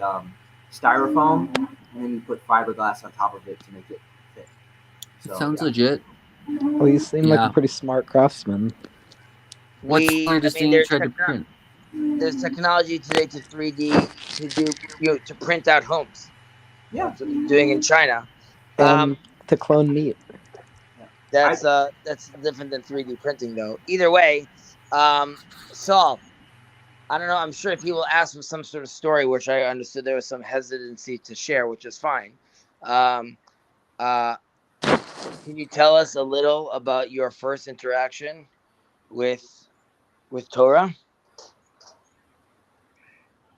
styrofoam, and then you put fiberglass on top of it to make it fit. So, Sounds yeah. legit. Well, you seem like Yeah. a pretty smart craftsman. What's the latest thing you tried to print? There's technology today to 3D to do to print out homes. Yeah. That's what they're doing in China. To clone meat. That's different than 3D printing though. Either way, Saul, I don't know. I'm sure if he will ask for some sort of story, which I understood there was some hesitancy to share, which is fine. Um, can you tell us a little about your first interaction with Torah?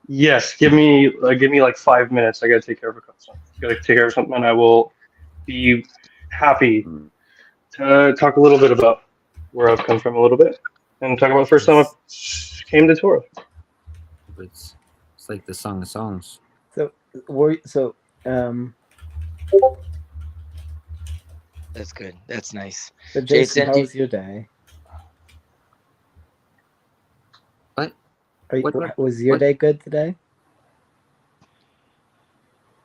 Yes, give me like 5 minutes. I gotta take care of something, and I will be happy to talk a little bit about where I've come from a little bit, and talk about the first time I came to Torah. It's like the Song of Songs. That's good. That's nice. So Jason, how do- was your day? What? Was your what? day good today?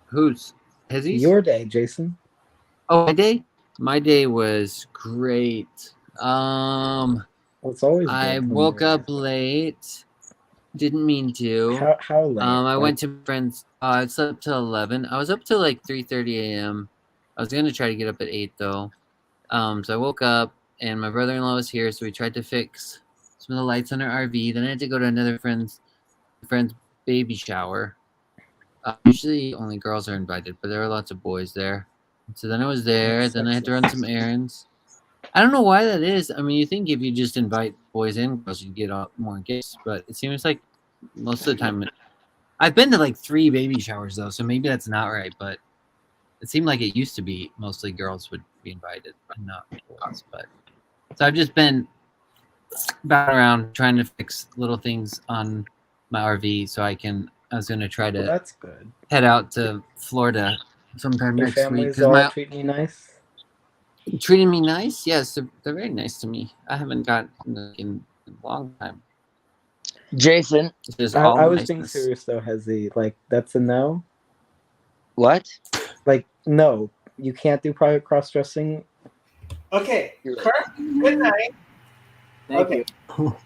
Who's Hezzy's? Your day, Jason. Oh, my day? My day was great. Well, it's always good I when woke your up day is late. Didn't mean to. good. How late? I went to friends. I slept till 11. I was up till like 3:30 a.m. I was gonna try to get up at 8 though. So I woke up and my brother-in-law was here, so we tried to fix some of the lights on our RV. Then I had to go to another friend's baby shower. Usually only girls are invited, but there were lots of boys there. So then I was there. That's Then I had to run sexist. some errands. I don't know why that is. I mean, you think if you just invite boys and girls, you'd get more gifts, but it seems like most of the time. I've been to like 3 baby showers though, so maybe that's not right. But it seemed like it used to be mostly girls would be invited and not boys. But so I've just been bouncing around trying to fix little things on my RV, so I was going to try Well, to that's good. head out to Florida sometime Your next week. family's Because all treating you nice. treating me nice. Yes, they're very nice to me. I haven't gotten in a long time. Jason, It's just I all was being niceness. serious though, Hezzy. Like, that's a no. what? Like, no, you can't do private cross dressing. Okay, Kurt, good night. Thank Okay. you.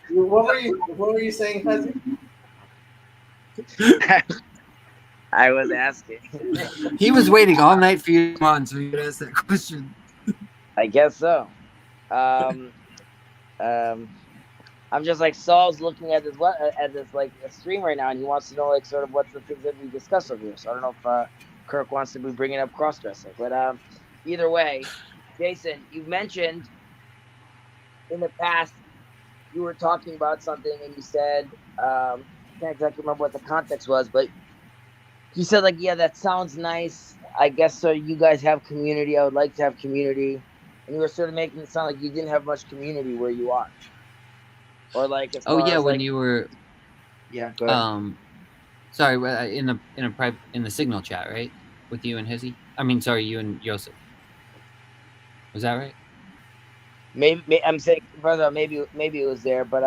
What were you saying, Fuzzy? I was asking. He was waiting all night for you to come on so he could ask that question. I guess so. I'm just like Saul's looking at this like a stream right now, and he wants to know like sort of what's the things that we discuss over here. So I don't know if Kirk wants to be bringing up cross dressing, but either way, Jason, you mentioned in the past you were talking about something, and you said I can't exactly remember what the context was, but you said like, yeah, that sounds nice. I guess so. You guys have community. I would like to have community, and you were sort of making it sound like you didn't have much community where you are. Or like, as Oh far yeah, as, when like, you were yeah, go ahead. sorry, in the signal chat, right? With you and Hizzy? I mean, sorry, you and Joseph. Was that right? Maybe I'm saying, brother, maybe it was there, but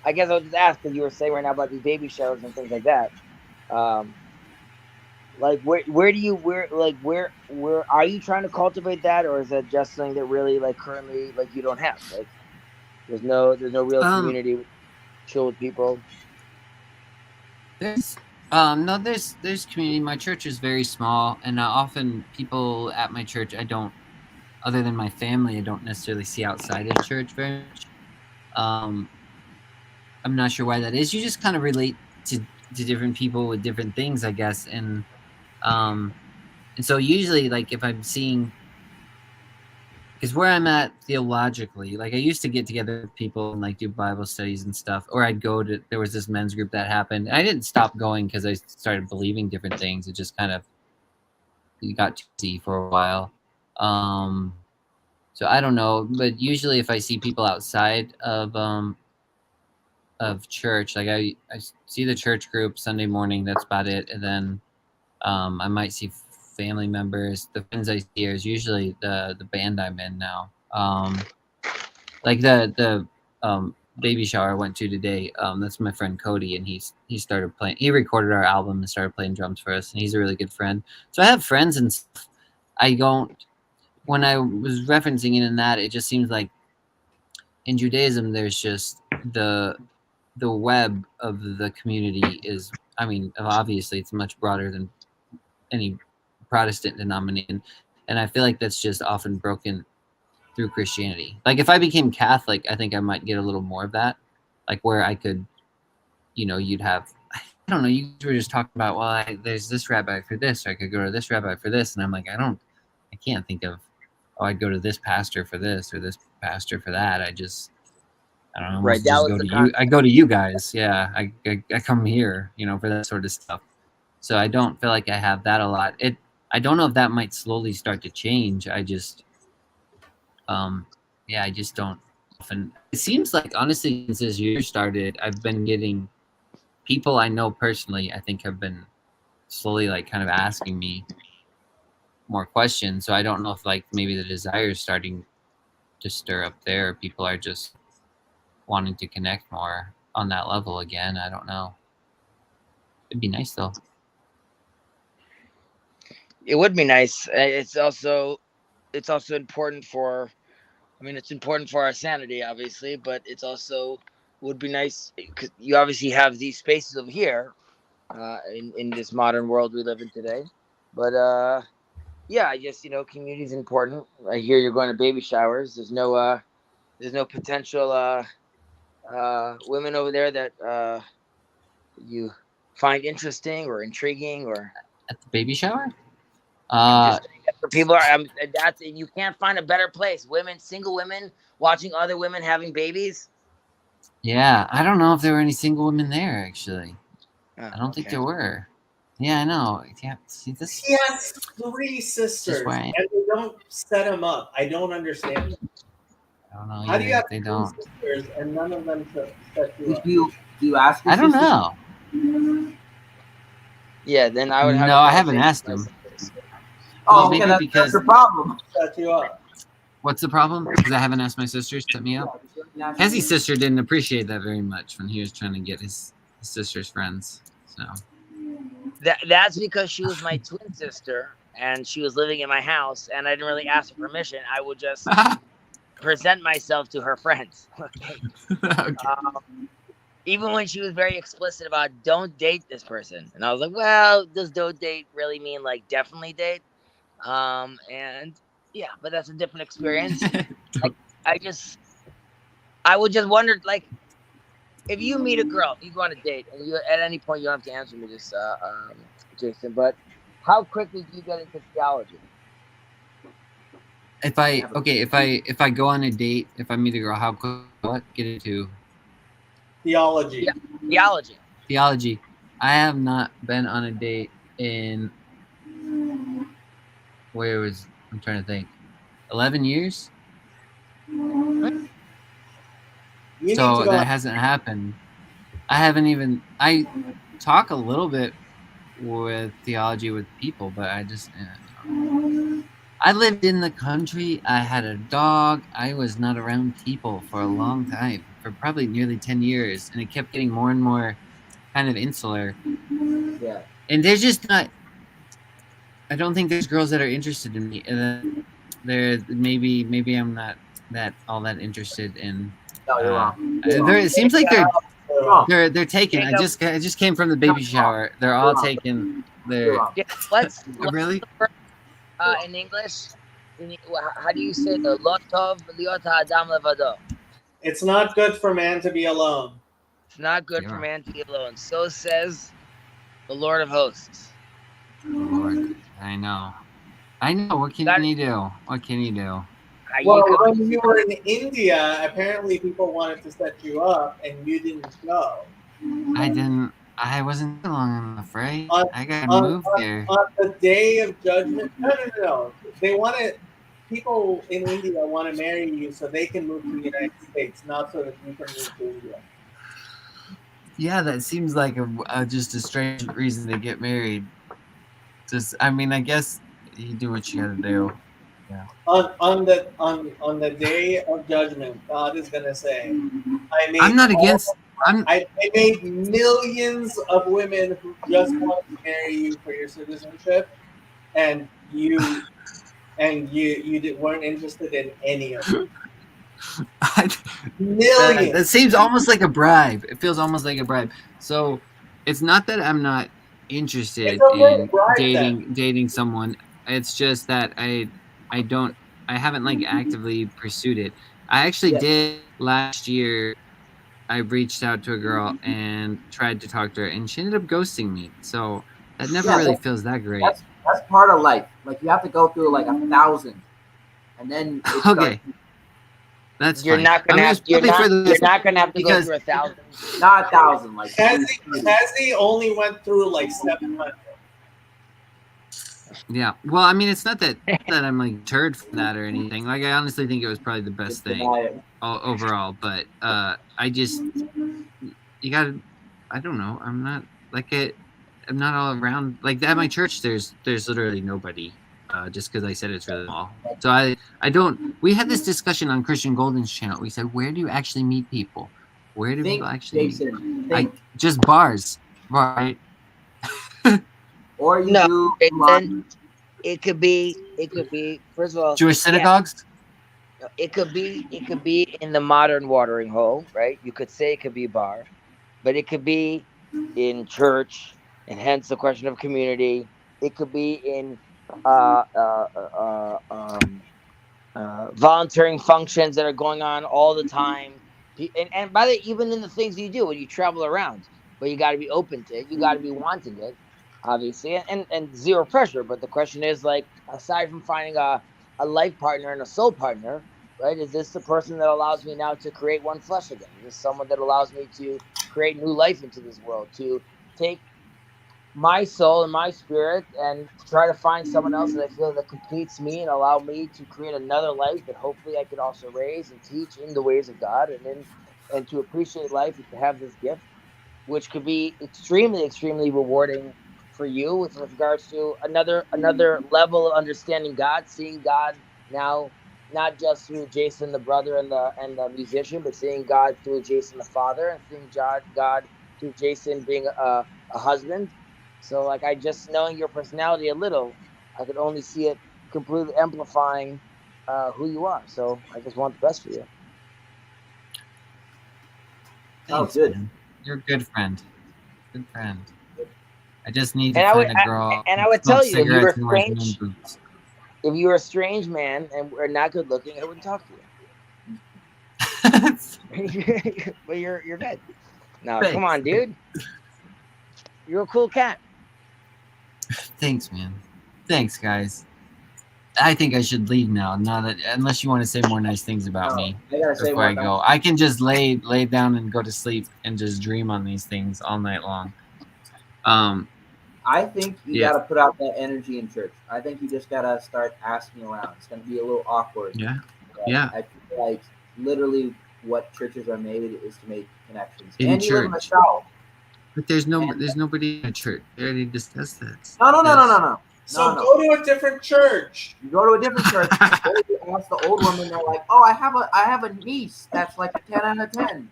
I guess I'll just ask because you were saying right now about these baby showers and things like that. Like where are you trying to cultivate that, or is that just something that really like currently like you don't have? Like there's no real community, chill with people. There's community. My church is very small, and often people at my church other than my family, I don't necessarily see outside of church very much. I'm not sure why that is. You just kind of relate to different people with different things, I guess, and so usually, like if I'm seeing. Because where I'm at theologically, like I used to get together with people and like do Bible studies and stuff, or I'd go to, there was this men's group that happened. I didn't stop going because I started believing different things. It just kind of got too easy for a while. So I don't know, but usually if I see people outside of church, like I see the church group Sunday morning, that's about it. And then I might see family members. The friends I see is usually the band I'm in now. Like the baby shower I went to today. That's my friend Cody, and he started playing. He recorded our album and started playing drums for us, and he's a really good friend. So I have friends and stuff. I don't. When I was referencing it in that, it just seems like in Judaism there's just the web of the community is. I mean, obviously it's much broader than any Protestant denomination, and I feel like that's just often broken through Christianity. Like if I became Catholic, I think I might get a little more of that. like where I could, you'd have, I don't know, you were just talking about, well, there's this rabbi for this, or I could go to this rabbi for this, and I'm like, I can't think of, I'd go to this pastor for this or this pastor for that. I don't know. Right, that Just was go the to you. I go to you guys. Yeah, I come here, for that sort of stuff. So I don't feel like I have that a lot. I don't know if that might slowly start to change. I just, I just don't often. It seems like honestly, since this year started, I've been getting people I know personally. I think have been slowly like kind of asking me more questions. So I don't know if like maybe the desire is starting to stir up there. People are just wanting to connect more on that level again. I don't know. It'd be nice though. It would be nice. It's also important for. I mean, it's important for our sanity, obviously, but it's also would be nice because you obviously have these spaces over here, in this modern world we live in today. But yeah, I guess community is important. I hear you're going to baby showers. There's no potential women over there that you find interesting or intriguing or At the baby shower? just for people are that's you can't find a better place. Single women watching other women having babies. Yeah, I don't know if there were any single women there actually. Oh, I don't think okay. there were. Yeah, I know. Yeah, see this. He has 3 sisters, why- and they don't set him up. I don't understand. I don't know. How do you have They 3 don't. sisters and none of them set you up? Do you ask? your I don't sisters? know. Yeah, then I would have. No, I haven't asked him. Oh, Maybe okay, that's because- the problem. Set you up. What's the problem? Because I haven't asked my sisters to set me up. Kezzy's sister didn't appreciate that very much when he was trying to get his sister's friends. So That's because she was my twin sister and she was living in my house and I didn't really ask for permission. I would just present myself to her friends. okay. Even when she was very explicit about don't date this person. And I was like, well, does don't date really mean like definitely date? And yeah, but that's a different experience. I would just wonder, like, if you meet a girl, if you go on a date, and you at any point you don't have to answer me this, Jason, but how quickly do you get into theology? If I go on a date, if I meet a girl, how quick what get into Theology. Yeah. theology? I have not been on a date in I'm trying to think, 11 years. You need So to go. that hasn't happened. I talk a little bit with theology with people, but I lived in the country. I had a dog. I was not around people for a long time, for probably nearly 10 years. And it kept getting more and more kind of insular. Yeah. And there's just not, I don't think there's girls that are interested in me. And then maybe I'm not all that interested in. No, you're wrong. It seems like You're wrong. they're taken. I just came from the baby shower. They're all taken. You're They're wrong. Yeah, let's really. in English. How do you say the Lo tov liot ha'adam levado? It's not good for man to be alone. It's not good for Yeah. man to be alone. So says the Lord of Hosts. Lord, I know. What can you do? What can you do? Well, when you were in India, apparently people wanted to set you up, and you didn't go. I wasn't too long, I'm afraid. On- I gotta on- move there. On the day of judgment, no. They wanted people in India want to marry you so they can move to the United States, not so that you can move to India. Yeah, that seems like just a strange reason to get married. I guess you do what you gotta do. On the day of judgment, God is gonna say, I'm not against. I made millions of women who just want to marry you for your citizenship, and you weren't interested in any of them. Millions. That seems almost like a bribe. It feels almost like a bribe. So it's not that I'm not interested It's okay, in bribe them. dating someone. It's just that I haven't like actively pursued it. I actually did last year. I reached out to a girl and tried to talk to her, and she ended up ghosting me. So that never Yeah, really that- feels that great. That's part of life. Like you have to go through like 1,000, and then it Okay. starts. That's You're fine. not gonna I mean, have. it's probably for the You're not gonna have to go because- through 1,000. Not 1,000. Like Kazi only went through like 700. Yeah. Well, I mean, it's not that I'm like turd from that or anything. Like, I honestly think it was probably the best thing overall. But I just you gotta. I don't know. I'm not like it. I'm not all around like at my church. There's literally nobody. Just because I said it's really small. So I don't. We had this discussion on Christian Golden's channel. We said, where do you actually meet people? Where do people actually meet? Jason. Think. Just bars, right? Or you No, do. Jason, it could be. First of all, Jewish synagogues. it could be in the modern watering hole, right? You could say it could be a bar, but it could be in church, and hence the question of community. It could be in volunteering functions that are going on all the time, and by the even in the things you do when you travel around, but you got to be open to it. You got to be wanting it, obviously, and zero pressure. But the question is, like, aside from finding a life partner and a soul partner, right? Is this the person that allows me now to create one flesh again? Is this someone that allows me to create new life into this world, to take my soul and my spirit and try to find someone else that I feel that completes me and allow me to create another life that hopefully I could also raise and teach in the ways of God, and to appreciate life and to have this gift, which could be extremely, extremely rewarding for you with regards to another level of understanding God, seeing God now not just through Jason the brother and the musician, but seeing God through Jason the father, and seeing God through Jason being a husband. So, like, I just knowing your personality a little, I could only see it completely amplifying who you are. So, I just want the best for you. Thanks, good. man. You're a good friend. Good friend. I just need to And I find would- a girl. and I would who smokes tell you, if you were cigarettes and wears moon strange- boots. If you were a strange man and were not good looking, I wouldn't talk to you. But you're good. No, Thanks. come on, dude. You're a cool cat. Thanks, man. Thanks, guys. I think I should leave now. Now that unless you want to say more nice things about me I gotta say before I one go, I can just lay down and go to sleep and just dream on these things all night long. I think you Yeah. gotta put out that energy in church. I think you just gotta start asking around. It's gonna be a little awkward. Yeah. but Yeah. I feel like literally what churches are made is to make connections. In And you live in the church. South. But there's nobody in a church. We already discussed that. No. So No. go to a different church. You go to a different church, or you ask the old woman, they're like, "Oh, I have a niece that's like a 10 out of 10."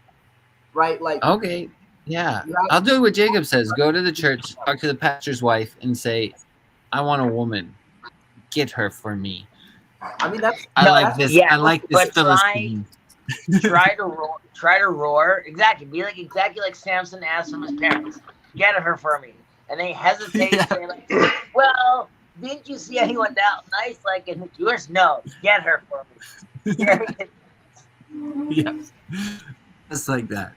Right? Like Okay. Yeah. you have- I'll do what Jacob says. Go to the church, talk to the pastor's wife, and say, I want a woman. Get her for me. I mean that's I No, like that's- this. yeah, I like this but Philistine. Try to roar. Exactly. Be like exactly like Samson asked from his parents. Get her for me. And they hesitate, Yeah. saying like, well, didn't you see anyone that nice like in the Jewish? No, get her for me. Yeah. Just like that.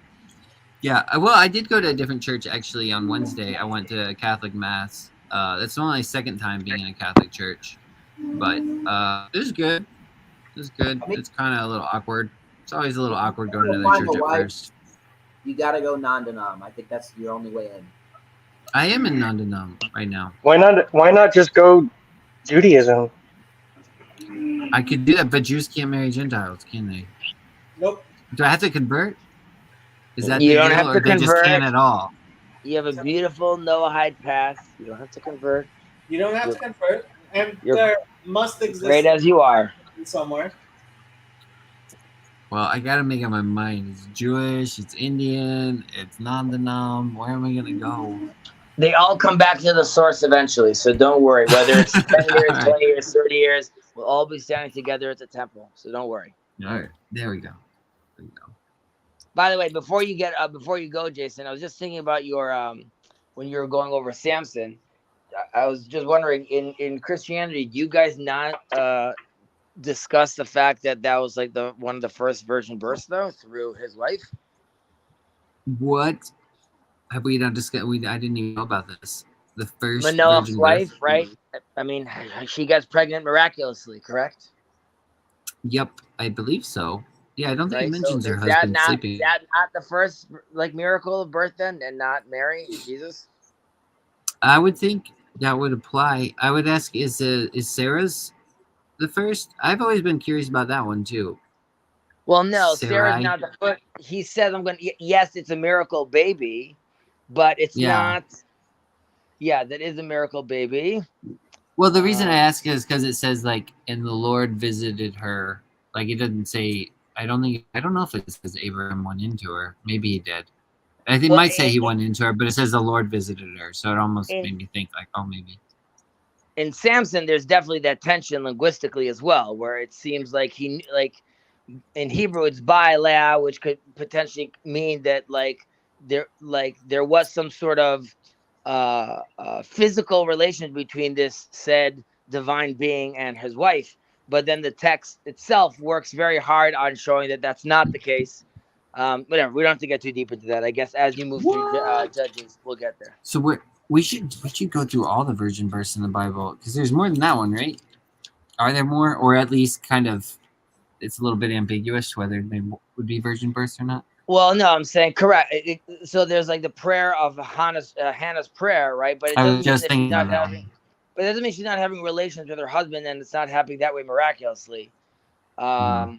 Yeah. Well, I did go to a different church actually on Wednesday. I went to a Catholic mass. That's only my second time being in a Catholic church, but it was good. It was good. I mean- It's kind of a little awkward. It's always a little awkward going to You'll another find church a at wife. first. you gotta go non-denom. I think that's your only way in. I am in non-denom right now. Why not just go Judaism? I could do that, but Jews can't marry Gentiles, can they? Nope. Do I have to convert? Is that You the don't deal, have or to they just convert. can't at all? You have a beautiful Noahide path. You don't have to convert. You don't have to convert, and You're there must exist Great as you are. somewhere. Well, I gotta make up my mind. It's Jewish, it's Indian, it's non-denom. Where am I gonna go? They all come back to the source eventually, so don't worry. Whether it's 10 years, 20 years, 30 years, we'll all be standing together at the temple. So don't worry. All right, there we go. There we go. By the way, before you go, Jason, I was just thinking about your when you were going over Samson. I was just wondering, in Christianity, do you guys not discuss the fact that was like one of the first virgin births though through his wife? What have we not discussed? I didn't even know about this. The first Manoah's virgin wife, birth. right? I mean, she gets pregnant miraculously, correct? Yep, I believe so. Yeah, I don't think it Right. So mentions her is husband that sleeping. not the first like miracle of birth then, and not Mary and Jesus? I would think that would apply. I would ask: is Sarah's the first? I've always been curious about that one too. Well, no, Sarah's Sarai. not the first. He says, "I'm going to." Yes, it's a miracle baby, but it's Yeah. not. Yeah, that is a miracle baby. Well, the reason I ask is because it says like, and the Lord visited her. Like it doesn't say. I don't know if it says Abraham went into her. Maybe he did. I think it Well, might say he went into her, but it says the Lord visited her. So it almost in, made me think like, oh, maybe. in Samson, there's definitely that tension linguistically as well, where it seems like he like in Hebrew it's Baalea, which could potentially mean that there was some sort of physical relation between this said divine being and his wife, but then the text itself works very hard on showing that that's not the case. Whatever, we don't have to get too deep into that. I guess as you move through Judges, we'll get there. So we should go through all the virgin births in the Bible because there's more than that one, right? Are there more, or at least kind of? It's a little bit ambiguous whether they would be virgin births or not. Well, no, I'm saying correct. So there's like the prayer of Hannah's prayer, right? But it I doesn't was mean just that she's thinking not of that having. one. But it doesn't mean she's not having relations with her husband, and it's not happening that way miraculously. But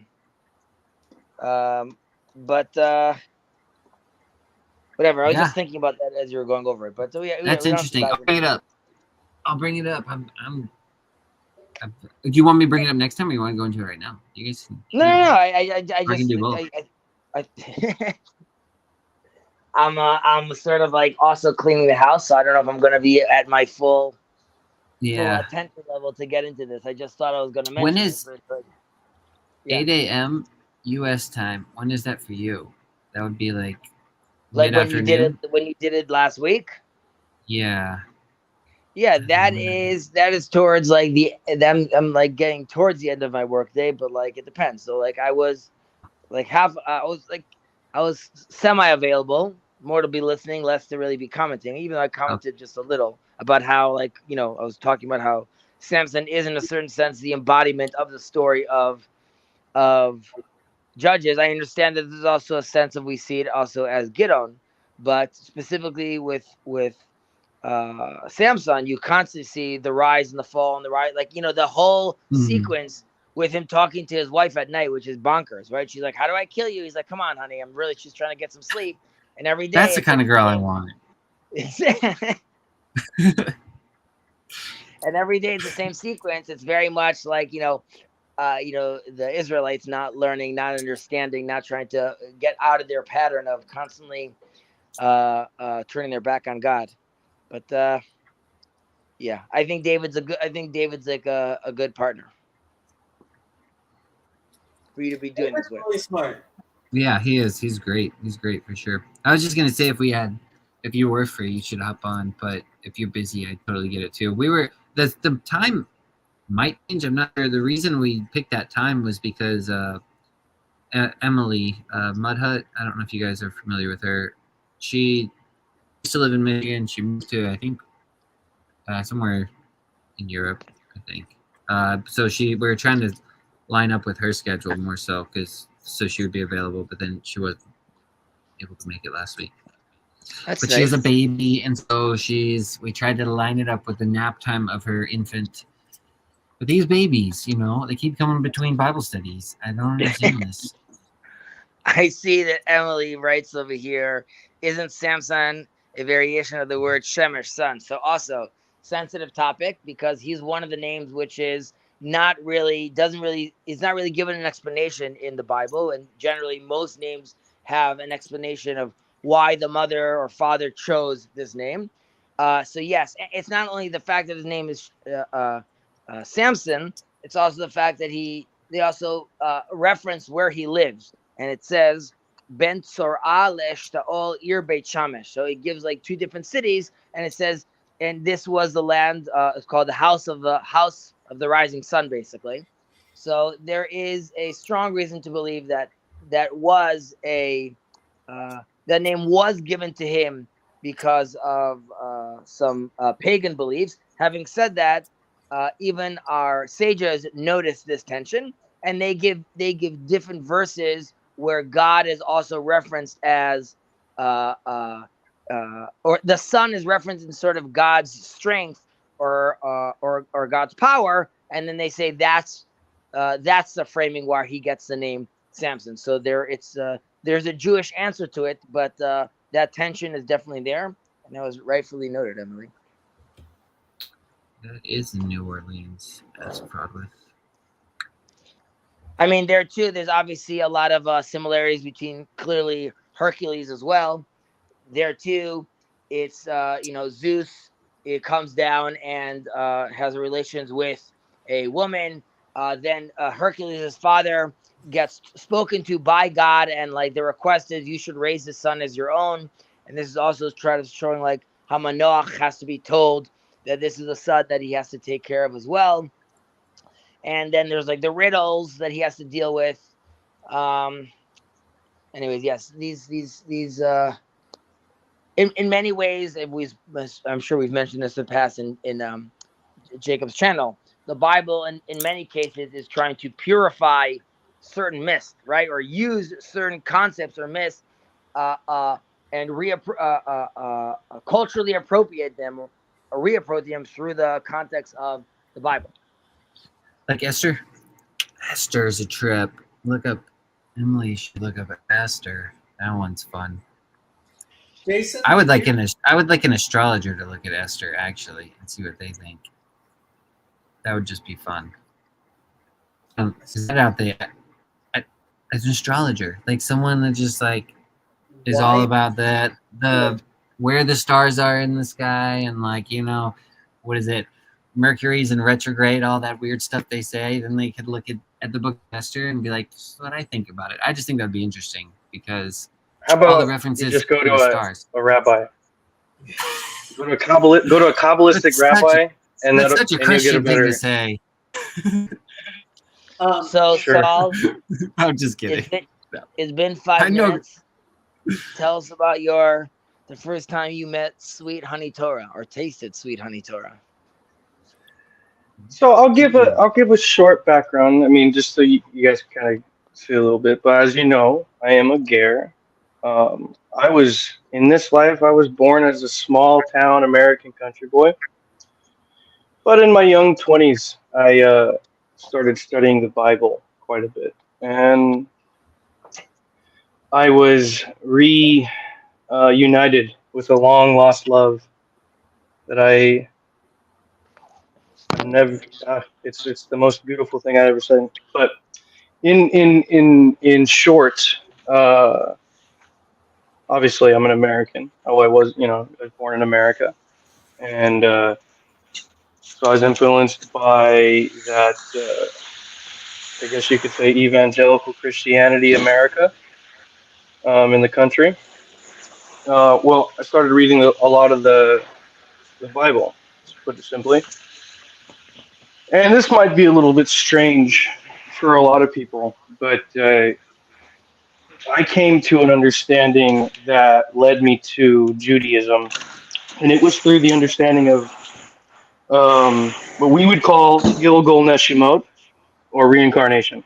whatever. I was just thinking about that as you were going over it. But That's interesting. I'll bring it up. Do you want me to bring it up next time, or you want to go into it right now? You guys. No. I can do both. I'm sort of like also cleaning the house, so I don't know if I'm going to be at my full attention level to get into this. I just thought I was going to mention. When is 8 a.m. U.S. time? When is that for you? That would be like when you did it last week. Yeah. Yeah, that is towards like I'm like getting towards the end of my work day, but like it depends. So like I was semi available, more to be listening, less to really be commenting. Even though I commented just a little about how I was talking about how Samson is in a certain sense the embodiment of the story of Judges. I understand that there's also a sense of we see it also as Gideon, but specifically with Samson, you constantly see the rise and the fall and the rise, the whole sequence with him talking to his wife at night, which is bonkers, right? She's like, "How do I kill you?" He's like, "Come on, honey, she's trying to get some sleep." And every day, that's the kind of girl I want. And every day it's the same sequence. It's very much like the Israelites not learning, not understanding, not trying to get out of their pattern of constantly turning their back on God. But I think David's like a good partner for you to be doing this with. Really smart. Yeah, he is. He's great. He's great for sure. I was just gonna say if you were free, you should hop on. But if you're busy, I totally get it too. The time might change. I'm not sure. The reason we picked that time was because Emily Mudhut. I don't know if you guys are familiar with her. She used to live in Michigan. She moved to I think somewhere in Europe. I think. So we were trying to line up with her schedule more so so she would be available, but then she wasn't able to make it last week. But nice. She has a baby, and so we tried to line it up with the nap time of her infant. But these babies, they keep coming between Bible studies. I don't understand this. I see that Emily writes over here, isn't Samson a variation of the word Shemesh, son? So also sensitive topic because he's one of the names which is is not really given an explanation in the Bible, and generally most names have an explanation of why the mother or father chose this name. So yes, it's not only the fact that his name is Samson, it's also the fact that they also reference where he lives, and it says Ben Tzorah le'eshtaol ir Beit Shamesh. So it gives like two different cities, and it says, and this was the land. It's called the house of the rising sun, basically. So there is a strong reason to believe that was a That name was given to him because of some pagan beliefs. Having said that, even our sages notice this tension, and they give different verses where God is also referenced as or the sun is referenced in sort of God's strength or God's power, and then they say that's the framing where he gets the name Samson. So there's a Jewish answer to it, but that tension is definitely there, and that was rightfully noted, Emily. That is in New Orleans, as Broadway. I mean, there too, there's obviously a lot of similarities between clearly Hercules as well. There too, it's Zeus. It comes down and has relations with a woman. Then Hercules' father gets spoken to by God, and like the request is, you should raise the son as your own. And this is also showing like how Manoach has to be told that this is a son that he has to take care of as well. And then there's like the riddles that he has to deal with. Anyways, yes, these in many ways, I'm sure we've mentioned this in the past in Jacob's channel. The Bible, in many cases, is trying to purify certain myths, right, or use certain concepts or myths, and culturally appropriate them or reappropriate them through the context of the Bible. Like Esther. Esther is a trip. Look up. Emily should look up Esther. That one's fun. Jason, I would like an astrologer to look at Esther actually and see what they think. That would just be fun. Is that out there as an astrologer, like someone that just like is all about the where the stars are in the sky and like what is it, Mercury's in retrograde, all that weird stuff they say. Then they could look at the book of Esther and be like, this is what I think about it. I just think that'd be interesting because How about all the references you just go to to the stars. a rabbi? Go to a Kabbalistic That's rabbi, and That's that'll such a and you'll get a Christian thing better. to say. So Sure. Saul, I'm just kidding. it's been I 5 know. minutes. Tell us about the first time you met Sweet Honey Torah or tasted Sweet Honey Torah. So I'll give a short background. I mean, just so you guys kind of see a little bit. But as you know, I am a ger. I was in this life. I was born as a small town American country boy. But in my young 20s, I started studying the Bible quite a bit, and I was reunited with a long lost love that I never. It's the most beautiful thing I ever said. But in short, obviously I'm an American. Oh, I was born in America, and so I was influenced by that. I guess you could say evangelical Christianity America in the country. Well, I started reading a lot of the Bible, to put it simply. And this might be a little bit strange for a lot of people, but I came to an understanding that led me to Judaism, and it was through the understanding of what we would call Gilgul Neshimot, or reincarnation.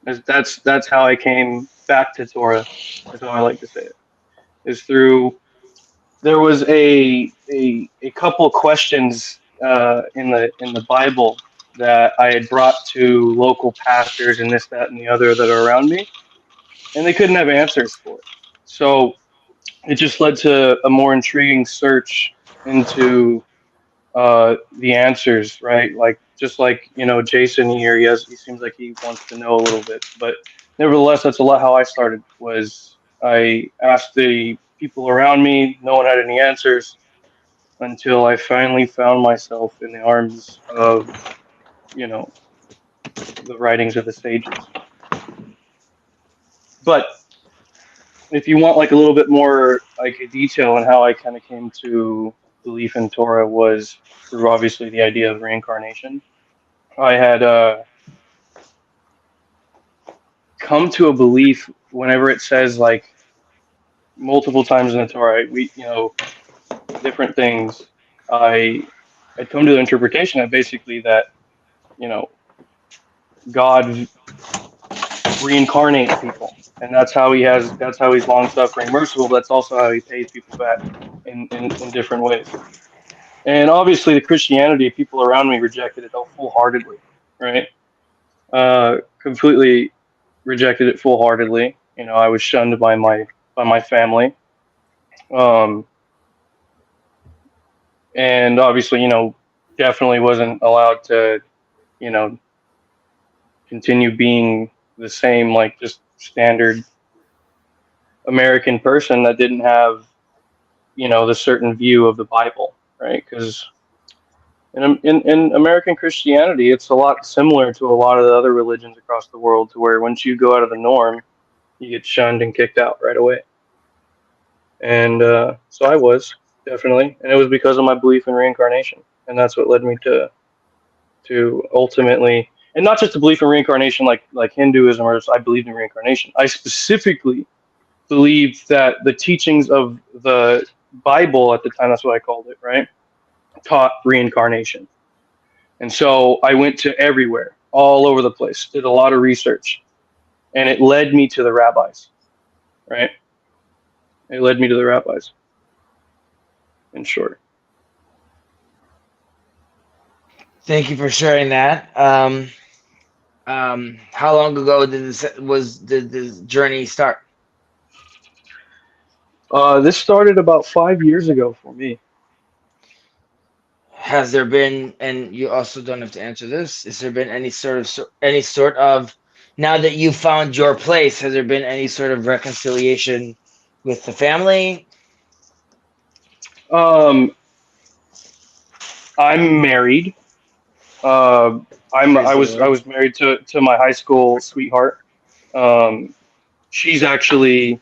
That's how I came back to Torah. That's how I like to say it. Is through there was a couple questions in the Bible that I had brought to local pastors and this, that, and the other that are around me, and they couldn't have answers for it. So it just led to a more intriguing search into the answers, right? Like just like Jason here, he seems like he wants to know a little bit, but nevertheless, that's a lot how I started. Was I asked the people around me, no one had any answers, until I finally found myself in the arms of the writings of the sages. But if you want like a little bit more like a detail on how I kind of came to belief in Torah, was through obviously the idea of reincarnation. I had come to a belief whenever it says like multiple times in the Torah, we, different things. I come to the interpretation that basically that, God reincarnates people, and that's how he's long suffering, merciful. That's also how he pays people back in different ways. And obviously, the Christianity people around me rejected it full heartedly, right? Completely rejected it full heartedly. I was shunned by my family. And obviously, definitely wasn't allowed to, continue being the same, like just standard American person that didn't have, the certain view of the Bible, right? Because in American Christianity, it's a lot similar to a lot of the other religions across the world, to where once you go out of the norm, you get shunned and kicked out right away. And so I was, definitely, and it was because of my belief in reincarnation, and that's what led me to ultimately, and not just the belief in reincarnation like Hinduism, or I believed in reincarnation. I specifically believed that the teachings of the Bible at the time, that's what I called it, right, taught reincarnation. And so I went to everywhere, all over the place, did a lot of research, and it led me to the rabbis, right? It led me to the rabbis, in short. Thank you for sharing that. How long ago did this journey start? This started about 5 years ago for me. Has there been, and you also don't have to answer this, has there been any sort of, now that you found your place, has there been any sort of reconciliation with the family? I'm married. I was married to my high school sweetheart. She's actually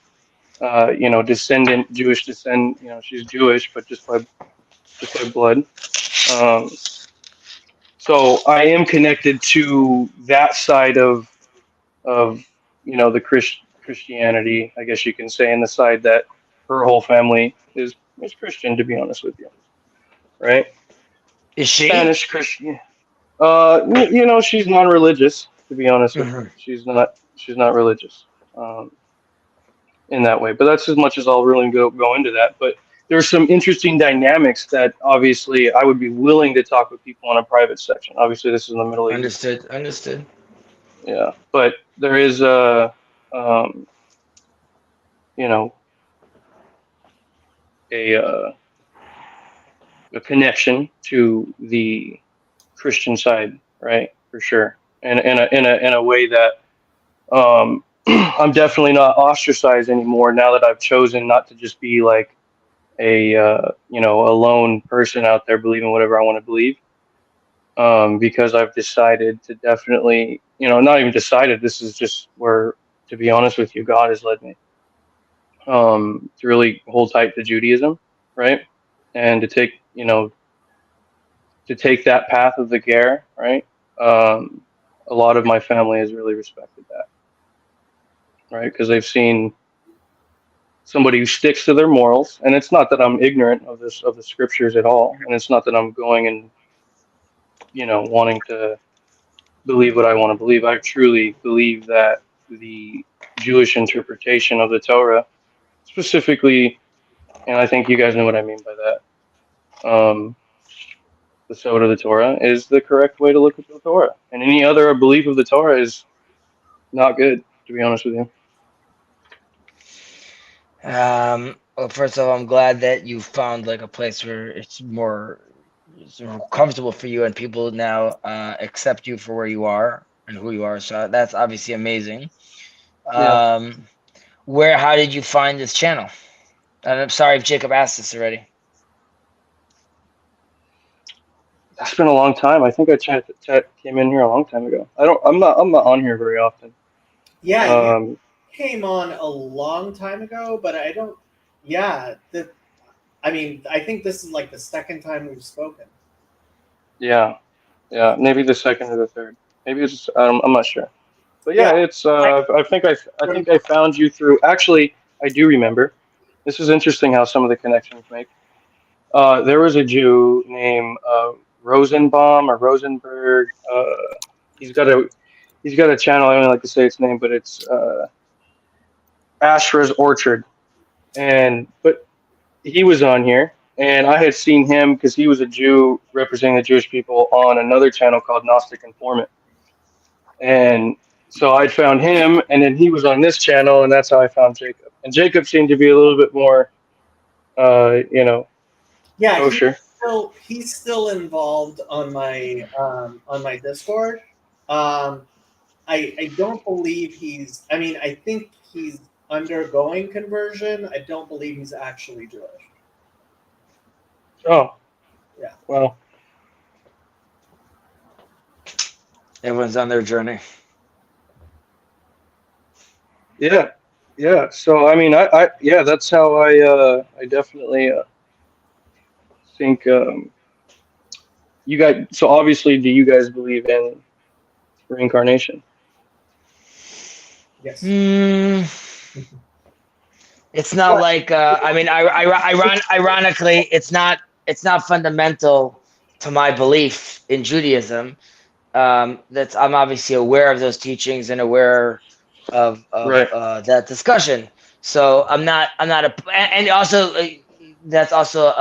Jewish descent. She's Jewish, but just by blood. So I am connected to that side of the Christianity, I guess you can say, and the side that her whole family is Christian, to be honest with you, right? Is she? Spanish Christian. She's non-religious, to be honest with you. She's not religious in that way. But that's as much as I'll really go into that. But there's some interesting dynamics that obviously I would be willing to talk with people on a private section. Obviously, this is in the Middle East. Understood. Yeah, but there is a connection to the Christian side, right? For sure, and in a way that I'm definitely not ostracized anymore now that I've chosen not to just be like a lone person out there believing whatever I want to believe, because I've decided to definitely, not even decided, this is just where, to be honest with you, God has led me to really hold tight to Judaism, right? And to take that path of the ger, right? A lot of my family has really respected that, right? Because they've seen somebody who sticks to their morals, and it's not that I'm ignorant of the scriptures at all, and it's not that I'm going and wanting to believe what I want to believe. I truly believe that the Jewish interpretation of the Torah, specifically, and I think you guys know what I mean by that, the Sod of the Torah is the correct way to look at the Torah, and any other belief of the Torah is not good, to be honest with you. Well, first of all, I'm glad that you found like a place where it's more comfortable for you, and people now accept you for where you are and who you are. So that's obviously amazing. Yeah. How did you find this channel? And I'm sorry if Jacob asked this already. It's been a long time. I think I came in here a long time ago. I'm not on here very often. Yeah, you came on a long time ago, but I don't. Yeah, I think this is like the second time we've spoken. Yeah, maybe the second or the third. Maybe it's I'm not sure. But yeah, it's I think I found you through. Actually, I do remember. this is interesting how some of the connections make. There was a Jew named Rosenbaum or Rosenberg. He's got a channel. I don't like to say its name, but it's Ashra's Orchard, but he was on here, and I had seen him because he was a Jew representing the Jewish people on another channel called Gnostic Informant, and so I found him, and then he was on this channel, and that's how I found Jacob. And Jacob seemed to be a little bit more, Yeah, kosher. he's still involved on my Discord. I don't believe he's. I mean, I think he's undergoing conversion. I don't believe he's actually Jewish. Oh, Yeah. Well, Everyone's on their journey. yeah. So I mean, that's how I definitely think. You guys. So obviously, do you guys believe in reincarnation? Yes. It's not like I mean, ironically, it's not fundamental to my belief in Judaism. That's I'm obviously aware of those teachings and aware of Right. that discussion. So I'm not and also that's also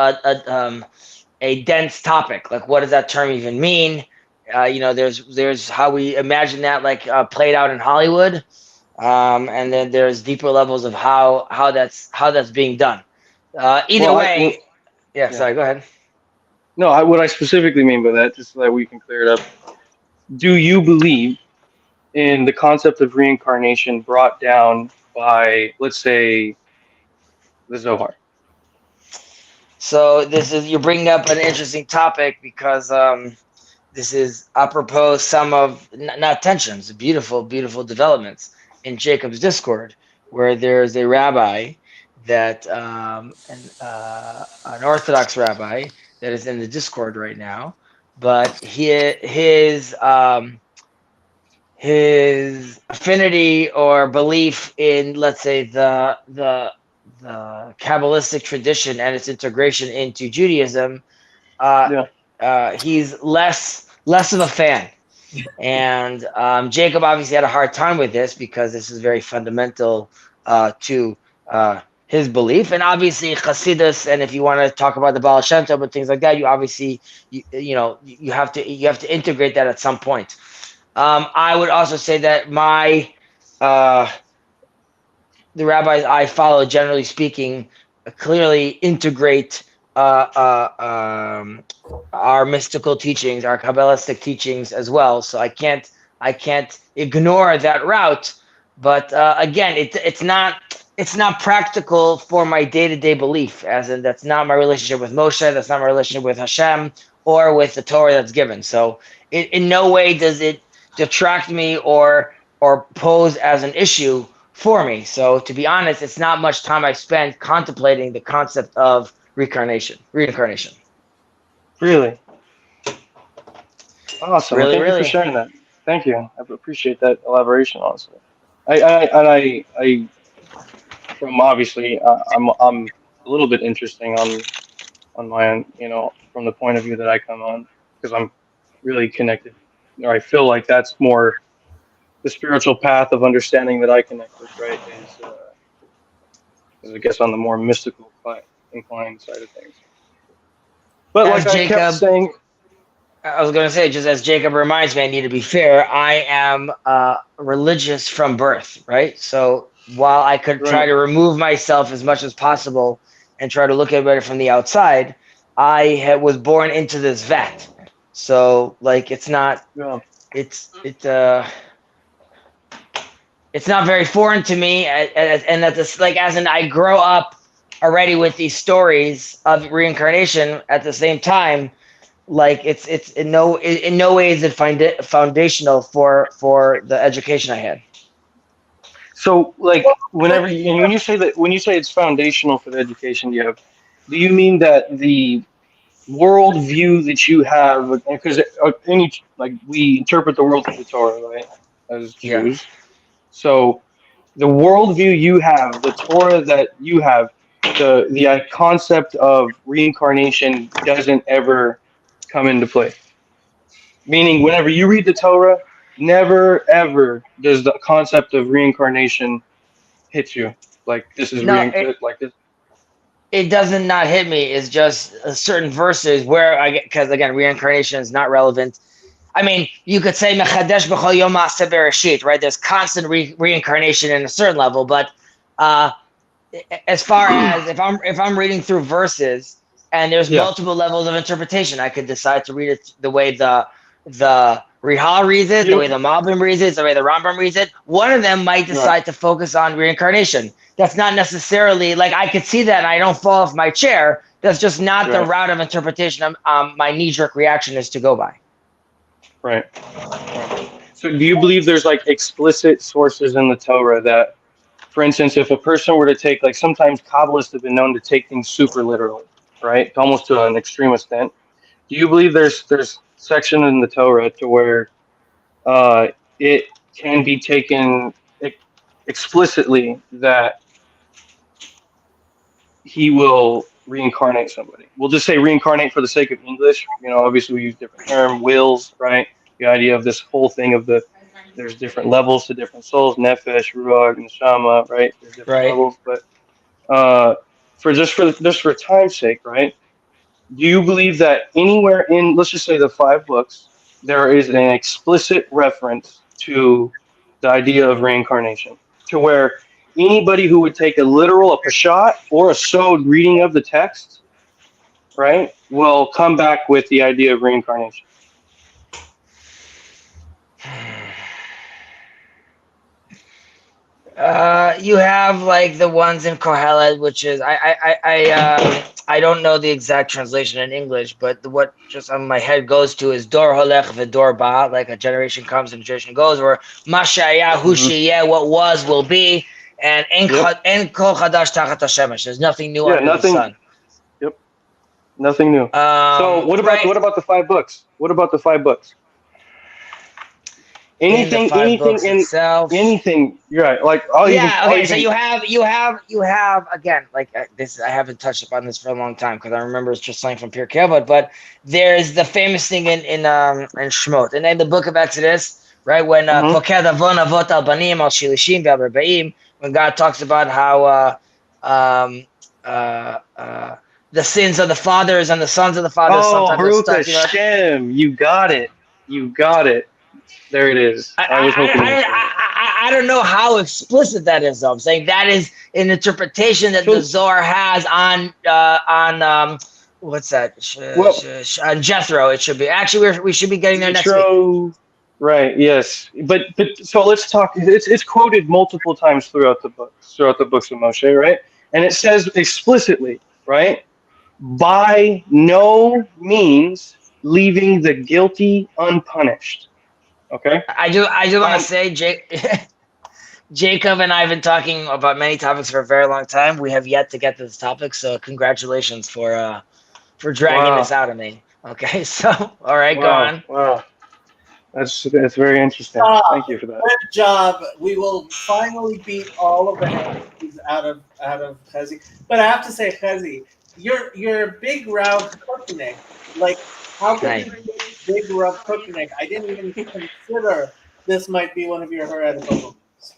a dense topic. Like, what does that term even mean? There's how we imagine that played out in Hollywood. And then there's deeper levels of how that's being done. Either way, sorry, go ahead. No, what I specifically mean by that, just so that we can clear it up, do you believe in the concept of reincarnation brought down by, let's say, the Zohar? So you're bringing up an interesting topic because this is apropos some of not tensions, beautiful developments in Jacob's Discord, where there's a rabbi that an Orthodox rabbi that is in the Discord right now, but his affinity or belief in, let's say, the Kabbalistic tradition and its integration into Judaism, he's less of a fan. And Jacob obviously had a hard time with this because this is very fundamental to his belief, and obviously Chassidus. And if you want to talk about the Baal Shem Tov and things like that, you obviously you have to integrate that at some point. I would also say that the rabbis I follow, generally speaking, clearly integrate our mystical teachings, our Kabbalistic teachings as well. So I can't ignore that route. But again, it's not practical for my day-to-day belief, as in that's not my relationship with Moshe, that's not my relationship with Hashem or with the Torah that's given. So in no way does it detract me or pose as an issue for me. So to be honest, it's not much time I spend contemplating the concept of reincarnation. Really? Awesome. Really, Thank you for sharing that. Thank you. I appreciate that elaboration, honestly. I from obviously, I'm a little bit interesting on my own, from the point of view that I come on, because I'm really connected, or I feel like that's more the spiritual path of understanding that I connect with, right? Is I guess on the more mystical inclined side of things. But As like I kept saying, I was going to say, just as Jacob reminds me, I need to be fair. I am religious from birth, right? So while I could try to remove myself as much as possible and try to look at it from the outside, I was born into this vat. So it's not, it's not very foreign to me, and that's as in I grow up already with these stories of reincarnation. At the same time, it's in no way is it foundational for the education I had. So when you say it's foundational for the education you have, do you mean that the worldview that you have, because we interpret the world through the Torah, right, as Jews? Yeah. So the worldview you have, the Torah that you have, the concept of reincarnation doesn't ever come into play. Meaning, whenever you read the Torah, never ever does the concept of reincarnation hit you. Like this is No, like this. it doesn't not hit me. It's just certain verses where I get, because again, reincarnation is not relevant. I mean, you could say Mechadesh b'chol yom ma'aseh bereshit, right? There's constant reincarnation in a certain level, but as far as if I'm reading through verses and there's multiple levels of interpretation, I could decide to read it the way the Rihal reads it, the way the Malbim reads it, the way the Rambam reads it. One of them might decide to focus on reincarnation. That's not necessarily like I could see that and I don't fall off my chair. That's just not the route of interpretation my knee-jerk reaction is to go by. Right. So do you believe there's like explicit sources in the Torah that, for instance, if a person were to take, like sometimes Kabbalists have been known to take things super literally, right? Almost to an extreme extent. Do you believe there's section in the Torah to where it can be taken explicitly that he will reincarnate somebody? We'll just say reincarnate for the sake of English. You know, obviously we use different term, wills, right? The idea of this whole thing of there's different levels to different souls, nefesh, ruach, neshama, right? There's different levels, but for time's sake, right? Do you believe that anywhere in, let's just say the 5 books, there is an explicit reference to the idea of reincarnation, to where anybody who would take a literal, a pashat, or a sod reading of the text, right, will come back with the idea of reincarnation? You have like the ones in Kohelet, which is I don't know the exact translation in English, but what just on my head goes to is Dor Holech v'Dor Ba, like a generation comes and a generation goes, or Mashaya Hu Sheyeh, what was will be, and En Kol Chadash Tachat HaShemesh. There's nothing new under the sun. Yep, nothing new. So what about the 5 books? What about the 5 books? Anything anything. You're right. Like So you have again, like this. I haven't touched upon this for a long time because I remember it's just something from Pirkei Avot. But there's the famous thing in Shemot, and in the book of Exodus, right, when Poked Avon Avot Al Banim Al Shilishim Ve'al Rebaim, when God talks about how the sins of the fathers and the sons of the fathers. Oh, Baruch Hashem, you got it. There it is. I was hoping. I don't know how explicit that is, though. I'm saying that is an interpretation that the Zohar has on what's that? On Jethro. It should be. Actually, we should be getting there next week. Right. Yes. But so let's talk. It's quoted multiple times throughout the books of Moshe, right? And it says explicitly, right? By no means leaving the guilty unpunished. Okay. I do want to say, Jacob and I have been talking about many topics for a very long time. We have yet to get to this topic, so congratulations for dragging this out of me. Okay, so all right, go on. Wow, that's very interesting. Thank you for that. Good job. We will finally beat all of the heresies out of Chezi. But I have to say, Chezi, you're big Rav Kooknik. Like, how could you be big Rav Kooknik? I didn't even consider this might be one of your heretical beliefs.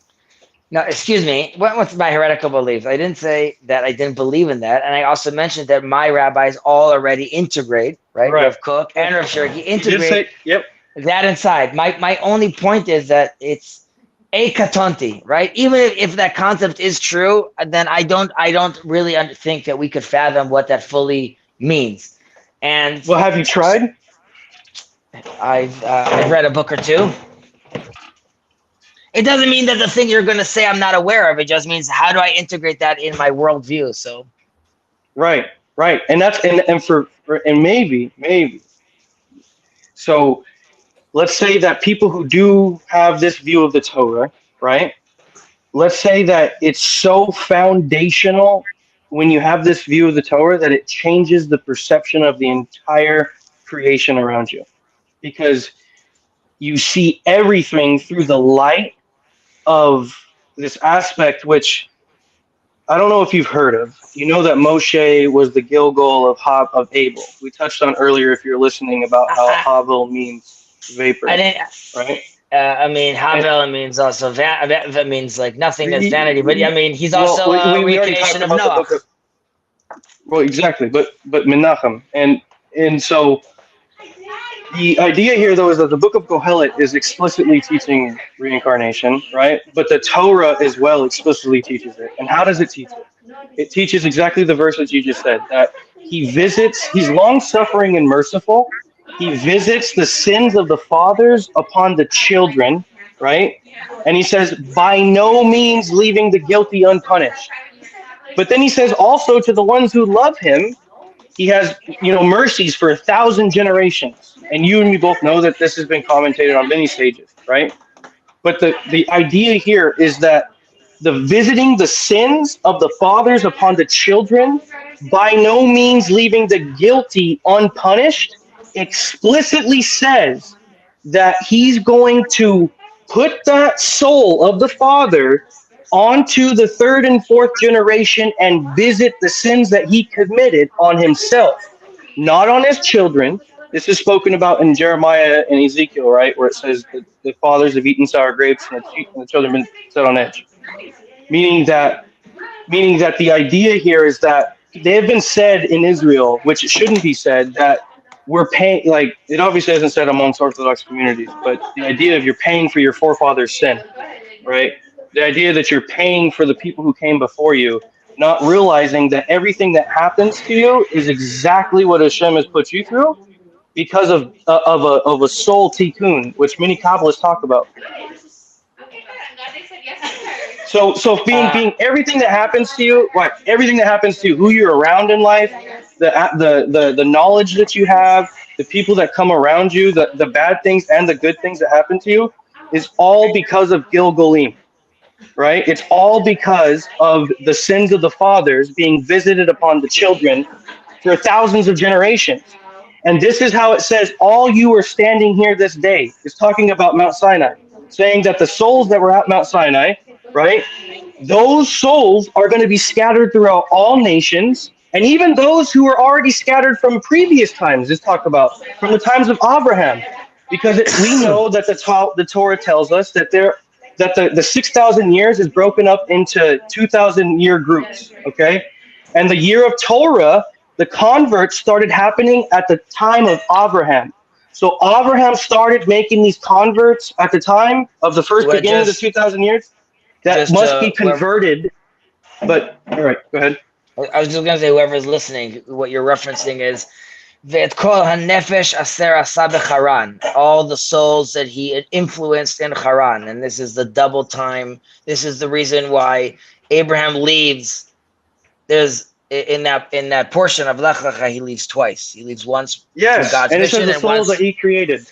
No, excuse me. What's my heretical beliefs? I didn't say that I didn't believe in that, and I also mentioned that my rabbis all already integrate, right? Rav Kook and Rav Shirky integrate that inside. My only point is that it's a katonti, right? Even if that concept is true, then I don't really think that we could fathom what that fully means. And well, have you tried? I've read a book or two. It doesn't mean that the thing you're going to say I'm not aware of. It just means how do I integrate that in my worldview? So, right, and that's and maybe. So, let's say that people who do have this view of the Torah, right? Let's say that it's so foundational when you have this view of the Torah that it changes the perception of the entire creation around you, because you see everything through the light of this aspect which I don't know if you've heard of. You know that Moshe was the Gilgal of Abel. We touched on earlier, if you're listening, about how Havel means vapor, I didn't. right? I mean, Havel means also that means like nothingness, vanity. But I mean, he's also we a already reincarnation talked of about the Noah. book of. Well, exactly, but Menachem, and so the idea here, though, is that the book of Kohelet is explicitly teaching reincarnation, right? But the Torah as well explicitly teaches it. And how does it teach it? It teaches exactly the verse that you just said, that he's long-suffering and merciful. He visits the sins of the fathers upon the children, right? And he says, by no means leaving the guilty unpunished. But then he says also to the ones who love him, he has, mercies for 1,000 generations. And you and me both know that this has been commentated on many stages, right? But the idea here is that the visiting the sins of the fathers upon the children, by no means leaving the guilty unpunished, explicitly says that he's going to put that soul of the father onto the third and fourth generation and visit the sins that he committed on himself, not on his children. This is spoken about in Jeremiah and Ezekiel, right, where it says that the fathers have eaten sour grapes and the children have been set on edge. Meaning that the idea here is that they have been said in Israel, which it shouldn't be said, that we're paying, like, it obviously hasn't said amongst Orthodox communities, but the idea of you're paying for your forefathers' sin, right? The idea that you're paying for the people who came before you, not realizing that everything that happens to you is exactly what Hashem has put you through because of a soul tikkun, which many Kabbalists talk about. So being everything that happens to you, everything that happens to you, who you're around in life, the knowledge that you have, the people that come around you, the bad things and the good things that happen to you, is all because of Gilgalim, right? It's all because of the sins of the fathers being visited upon the children for thousands of generations. And this is how it says, all you are standing here this day, is talking about Mount Sinai, saying that the souls that were at Mount Sinai, right, those souls are going to be scattered throughout all nations, and even those who were already scattered from previous times is talked about, from the times of Abraham, because we know that the Torah tells us that the 6,000 years is broken up into 2,000-year groups, okay? And the year of Torah, the converts started happening at the time of Abraham. So Abraham started making these converts at the time of the first beginning of the 2,000 years. That must be converted. But, all right, go ahead. I was just going to say, whoever's listening, what you're referencing is V'et kol hanefesh aser asa b'Haran, all the souls that he had influenced in Haran. And this is the double time. This is the reason why Abraham leaves. There's in that portion of Lech Lecha, he leaves twice. He leaves once yes, for God's and mission, it says the souls that he created.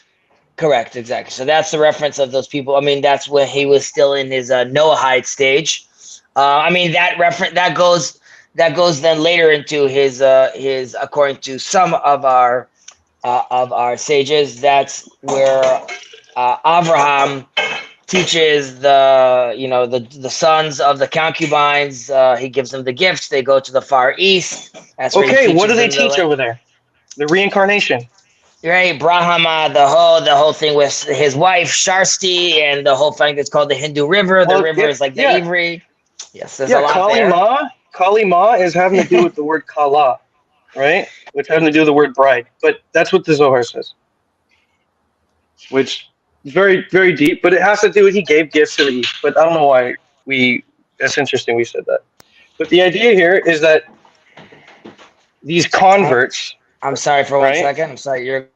Correct, exactly. So that's the reference of those people. I mean, that's when he was still in his Noahide stage. I mean, that goes then later into his according to some of our sages. That's where Abraham teaches the sons of the concubines. He gives them the gifts. They go to the Far East. That's okay. What do they teach over there? The reincarnation. Right, Brahma, the whole thing with his wife Sharsti, and the whole thing that's called the Hindu River. The river is like the Ivri. Yes, there's a lot there. Kali Ma is having to do with the word Kala, right? Which having to do with the word bride. But that's what the Zohar says. Which is very, very deep, but it has to do with he gave gifts to the East. But I don't know why that's interesting we said that. But the idea here is that these converts... I'm sorry for 1 second. I'm sorry.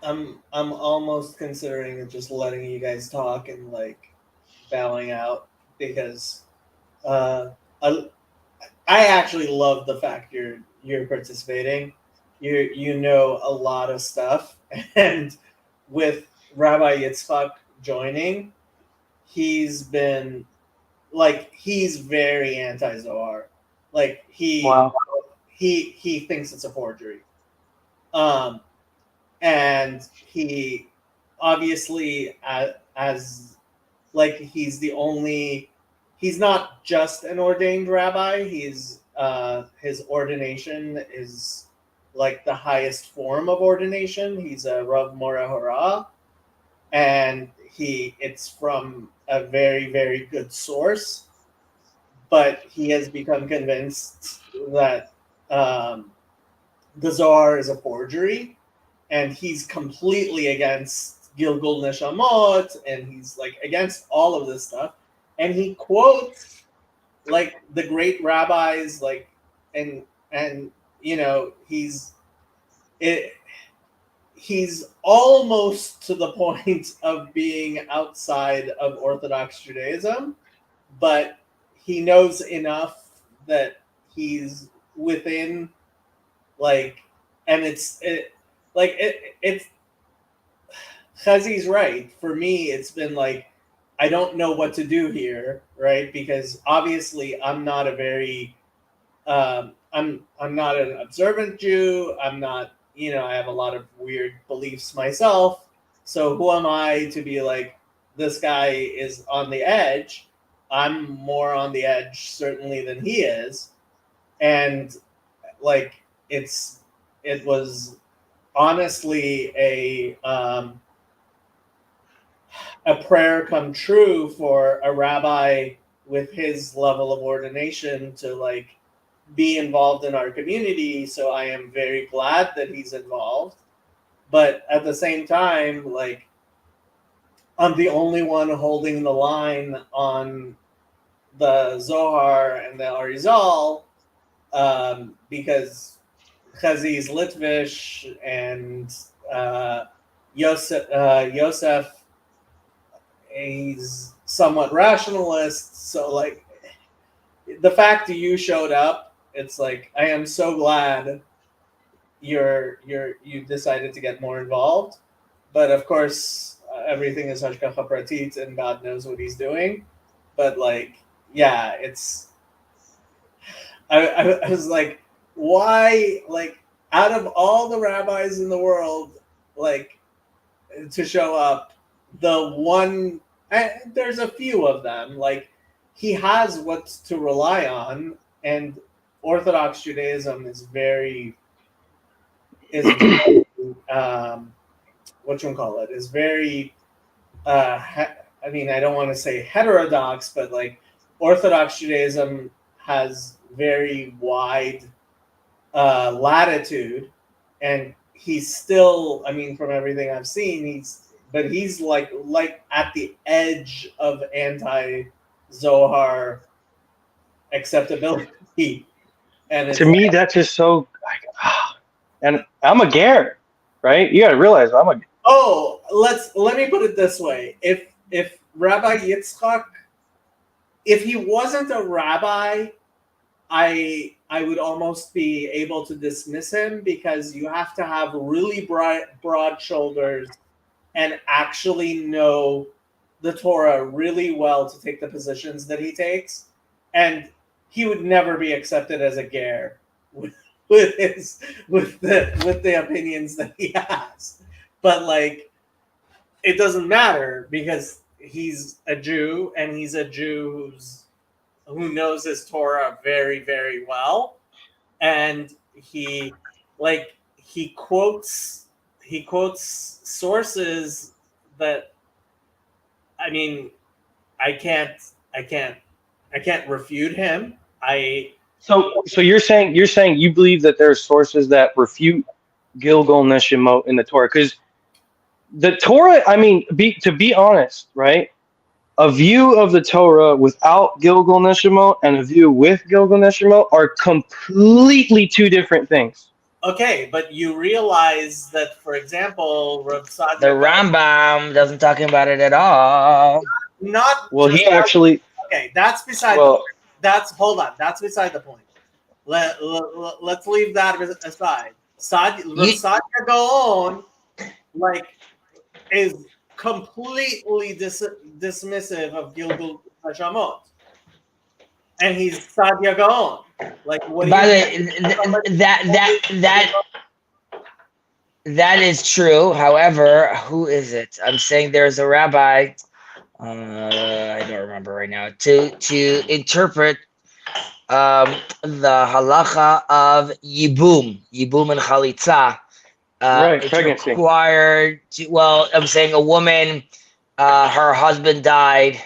I'm almost considering just letting you guys talk and like bowing out because I actually love the fact you're participating. You know a lot of stuff, and with Rabbi Yitzchak joining, he's very anti-Zohar. Like he thinks it's a forgery. And he obviously as like he's not just an ordained rabbi. He's his ordination is like the highest form of ordination. He's a Rav Mora Hora, and it's from a very, very good source, but he has become convinced that the Zohar is a forgery, and he's completely against Gilgul Neshamot, and he's like against all of this stuff. And he quotes like the great rabbis, like and he's almost to the point of being outside of Orthodox Judaism, but he knows enough that he's within, like, and it's Chazi's right. For me, it's been like, I don't know what to do here, right? Because obviously I'm not a very, I'm not an observant Jew. I'm not, I have a lot of weird beliefs myself. So who am I to be like, this guy is on the edge? I'm more on the edge certainly than he is. And like, it was honestly a prayer come true for a rabbi with his level of ordination to like be involved in our community. So I am very glad that he's involved. But at the same time, like, I'm the only one holding the line on the Zohar and the Arizal, because Chazi's Litvish and Yosef, he's somewhat rationalist. So like, the fact that you showed up, it's like, I am so glad you decided to get more involved. But of course, everything is hashgacha pratit, and God knows what He's doing. But like, yeah, it's. I was like, why? Like, out of all the rabbis in the world, like, to show up, the one. There's a few of them. Like, he has what to rely on, and Orthodox Judaism is very whatchamacallit, is very I mean, I don't want to say heterodox, but like, Orthodox Judaism has very wide latitude, and he's still, I mean, from everything I've seen, he's like at the edge of anti-Zohar acceptability. And To me, that's just so like, and I'm a Ger, right? You got to realize I'm a. Oh, let me put it this way: if Rabbi Yitzchak, if he wasn't a rabbi, I would almost be able to dismiss him, because you have to have really broad shoulders and actually know the Torah really well to take the positions that he takes, and he would never be accepted as a ger with the opinions that he has. But like, it doesn't matter, because he's a Jew, and he's a Jew who knows his Torah very, very well, and he quotes sources that, I mean, I can't refute him. So you're saying you believe that there are sources that refute Gilgul Neshimot in the Torah, because the Torah, I mean, to be honest, right? A view of the Torah without Gilgul Neshimot and a view with Gilgul Neshimot are completely two different things. Okay, but you realize that, for example, Rav Sadia, The Rambam doesn't talk about it at all. not Well, just he actually. okay. That's beside. Well, That's That's beside the point. Let's leave that aside. Rav Sadia Gaon, like, is completely dismissive of Gilgul Hashamot, and he's Sadia Gaon. Like, what? By the way, That is true. However, who is it? I'm saying there's a rabbi. I don't remember right now. To interpret the halacha of yibum and chalitza. Right, It's pregnancy. required. Well, I'm saying a woman, her husband died.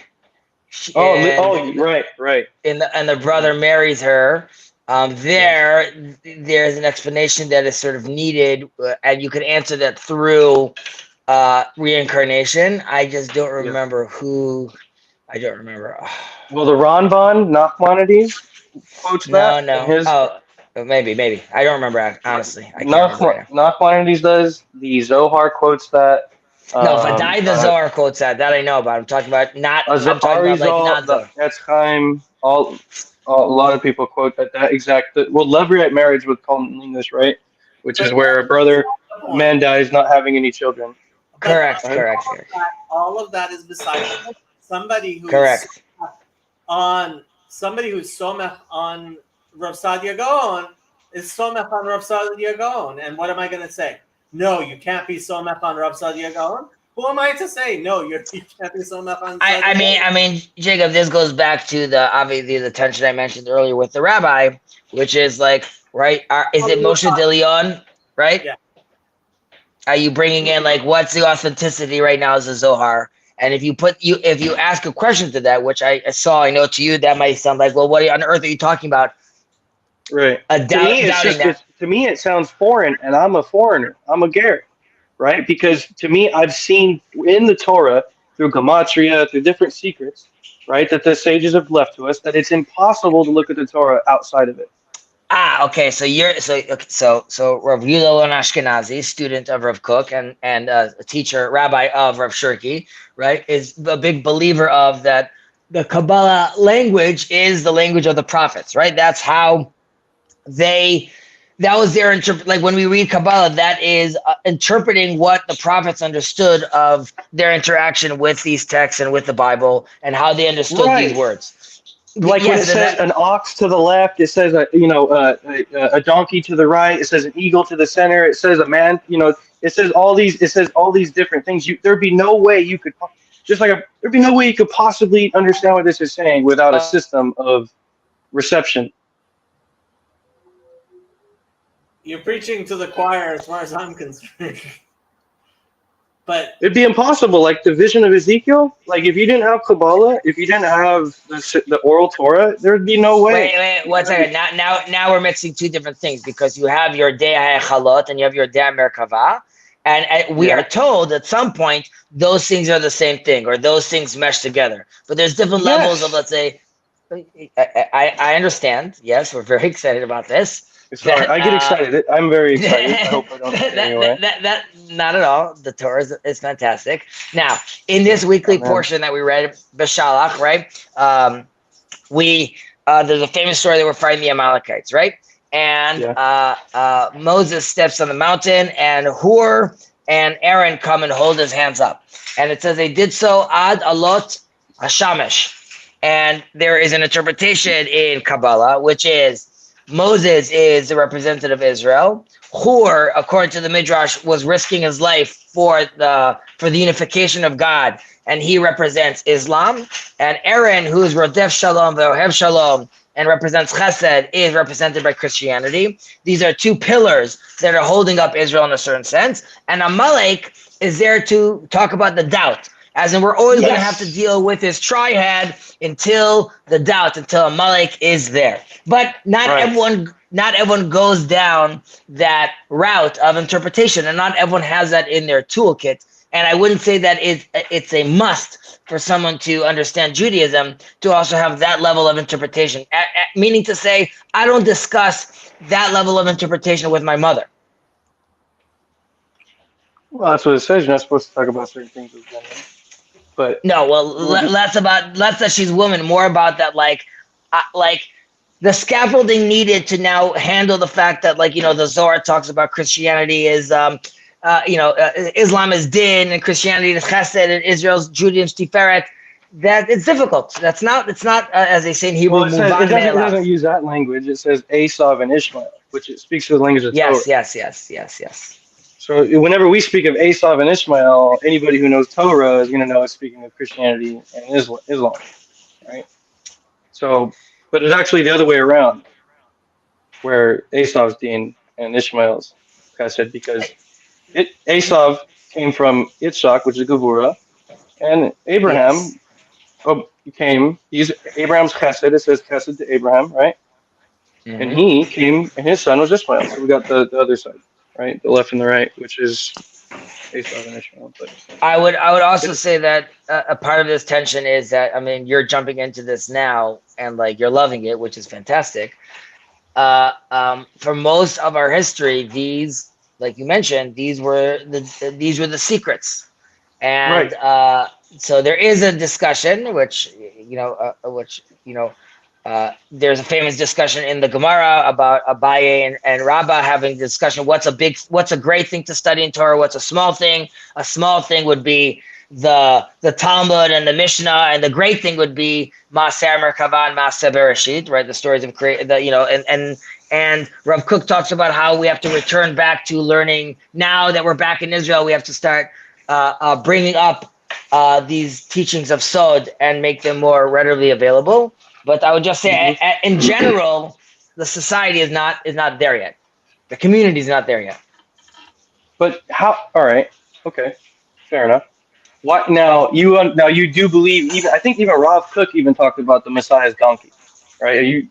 Right. And the brother marries her. There's an explanation that is sort of needed, and you can answer that through reincarnation. I just don't remember who. I don't remember. Well, the Ramban Nachmanides quotes that. No. in his- Maybe. I don't remember, honestly. I can't remember right now. Nachmanides does. The Zohar quots that. No, Vadai the Zohar quotes that. That I know about. I'm talking about not. I'm talking about not Zohar. That's Chaim. A lot of people quote that exact. Well, levirate marriage would call in English, right? Which is where a man dies not having any children. Correct. All of that is beside the point. Somebody who's somech on Rav Sadia Gaon is somech on Rav Sadia Gaon. And what am I going to say? No, you can't be somech on Rav Sadia Gaon. Who am I to say no? You can't be somech on. I mean, Jacob. This goes back to the tension I mentioned earlier with the rabbi, which is like, right? Is it Moshe de Leon, right? Yeah. Are you bringing in like what's the authenticity right now as a Zohar? And if you ask a question to that, which I know to you that might sound like, well, what on earth are you talking about? Right. To me, it sounds foreign, and I'm a foreigner. I'm a Garrett, right? Because to me, I've seen in the Torah through Gematria, through different secrets, right, that the sages have left to us, that it's impossible to look at the Torah outside of it. Okay. So Rav Yudah Ashkenazi, student of Rav Kook and a teacher, rabbi of Rav Shirky, right, is a big believer of that. The Kabbalah language is the language of the prophets, right? That's how that was their like when we read Kabbalah, that is interpreting what the prophets understood of their interaction with these texts and with the Bible and how they understood these words. Like when it says an ox to the left, it says a donkey to the right. It says an eagle to the center. It says a man. It says all these different things. There'd be no way you could there'd be no way you could possibly understand what this is saying without a system of reception. You're preaching to the choir, as far as I'm concerned. But it'd be impossible. Like the vision of Ezekiel, like if you didn't have Kabbalah, if you didn't have the oral Torah, there'd be no way. Wait, 1 second. Now we're mixing two different things because you have your Dei HaEchalot and you have your Dei HaMerkava, and we are told at some point those things are the same thing or those things mesh together. But there's different levels of, let's say, I understand. Yes, we're very excited about this. I get excited. I'm very excited. I hope I don't anyway. That not at all. The Torah is fantastic. Now, in this weekly portion that we read, Beshalach, right? There's a famous story that we're fighting the Amalekites, right? And Moses steps on the mountain, and Hur and Aaron come and hold his hands up. And it says they did so ad alot hashamesh. And there is an interpretation in Kabbalah, which is Moses is the representative of Israel. Hur, according to the Midrash, was risking his life for the unification of God, and he represents Islam. And Aaron, who is Rodef Shalom ve'ohev Shalom and represents Chesed, is represented by Christianity. These are two pillars that are holding up Israel in a certain sense. And Amalek is there to talk about the doubt. As in, we're always going to have to deal with this triad until Amalek is there. But not everyone goes down that route of interpretation, and not everyone has that in their toolkit. And I wouldn't say that it's a must for someone to understand Judaism to also have that level of interpretation. Meaning to say, I don't discuss that level of interpretation with my mother. Well, that's what it says. You're not supposed to talk about certain things with women. But no, less that she's woman, more about that, like the scaffolding needed to now handle the fact that, the Zohar talks about Christianity is, Islam is din and Christianity is chesed and Israel's Judaism tiferet. That it's difficult. It's not as they say in Hebrew. Well, it doesn't use that language. It says Esav and Ishmael, which it speaks to the language of Torah. Yes. So whenever we speak of Esav and Ishmael, anybody who knows Torah is going to know it's speaking of Christianity and Islam, right? So, but it's actually the other way around, where Esav's Din and Ishmael's Chesed, because Esav came from Yitzhak, which is Gevurah, and Abraham he's Abraham's Chesed. It says Chesed to Abraham, right? And he came, and his son was Ishmael. So we got the other side, right? The left and the right, which is Esav and Ishmael. But I would also say that a part of this tension is that, I mean, you're jumping into this now and like you're loving it, which is fantastic. For most of our history, these, like you mentioned, these were the secrets, and so there is a discussion, which there's a famous discussion in the Gemara about Abaye and Rabbah having discussion. What's a great thing to study in Torah? What's a small thing? A small thing would be the Talmud and the Mishnah, and the great thing would be Maaser Merkava and Maaser Bereshit, right? The stories of and Rav Kook talks about how we have to return back to learning. Now that we're back in Israel, we have to start bringing up these teachings of Sod and make them more readily available. But I would just say, in general, the society is not there yet. The community is not there yet. But how? All right, okay, fair enough. What now? You do believe? I think even Rav Kook even talked about the Messiah's donkey, right? Are you?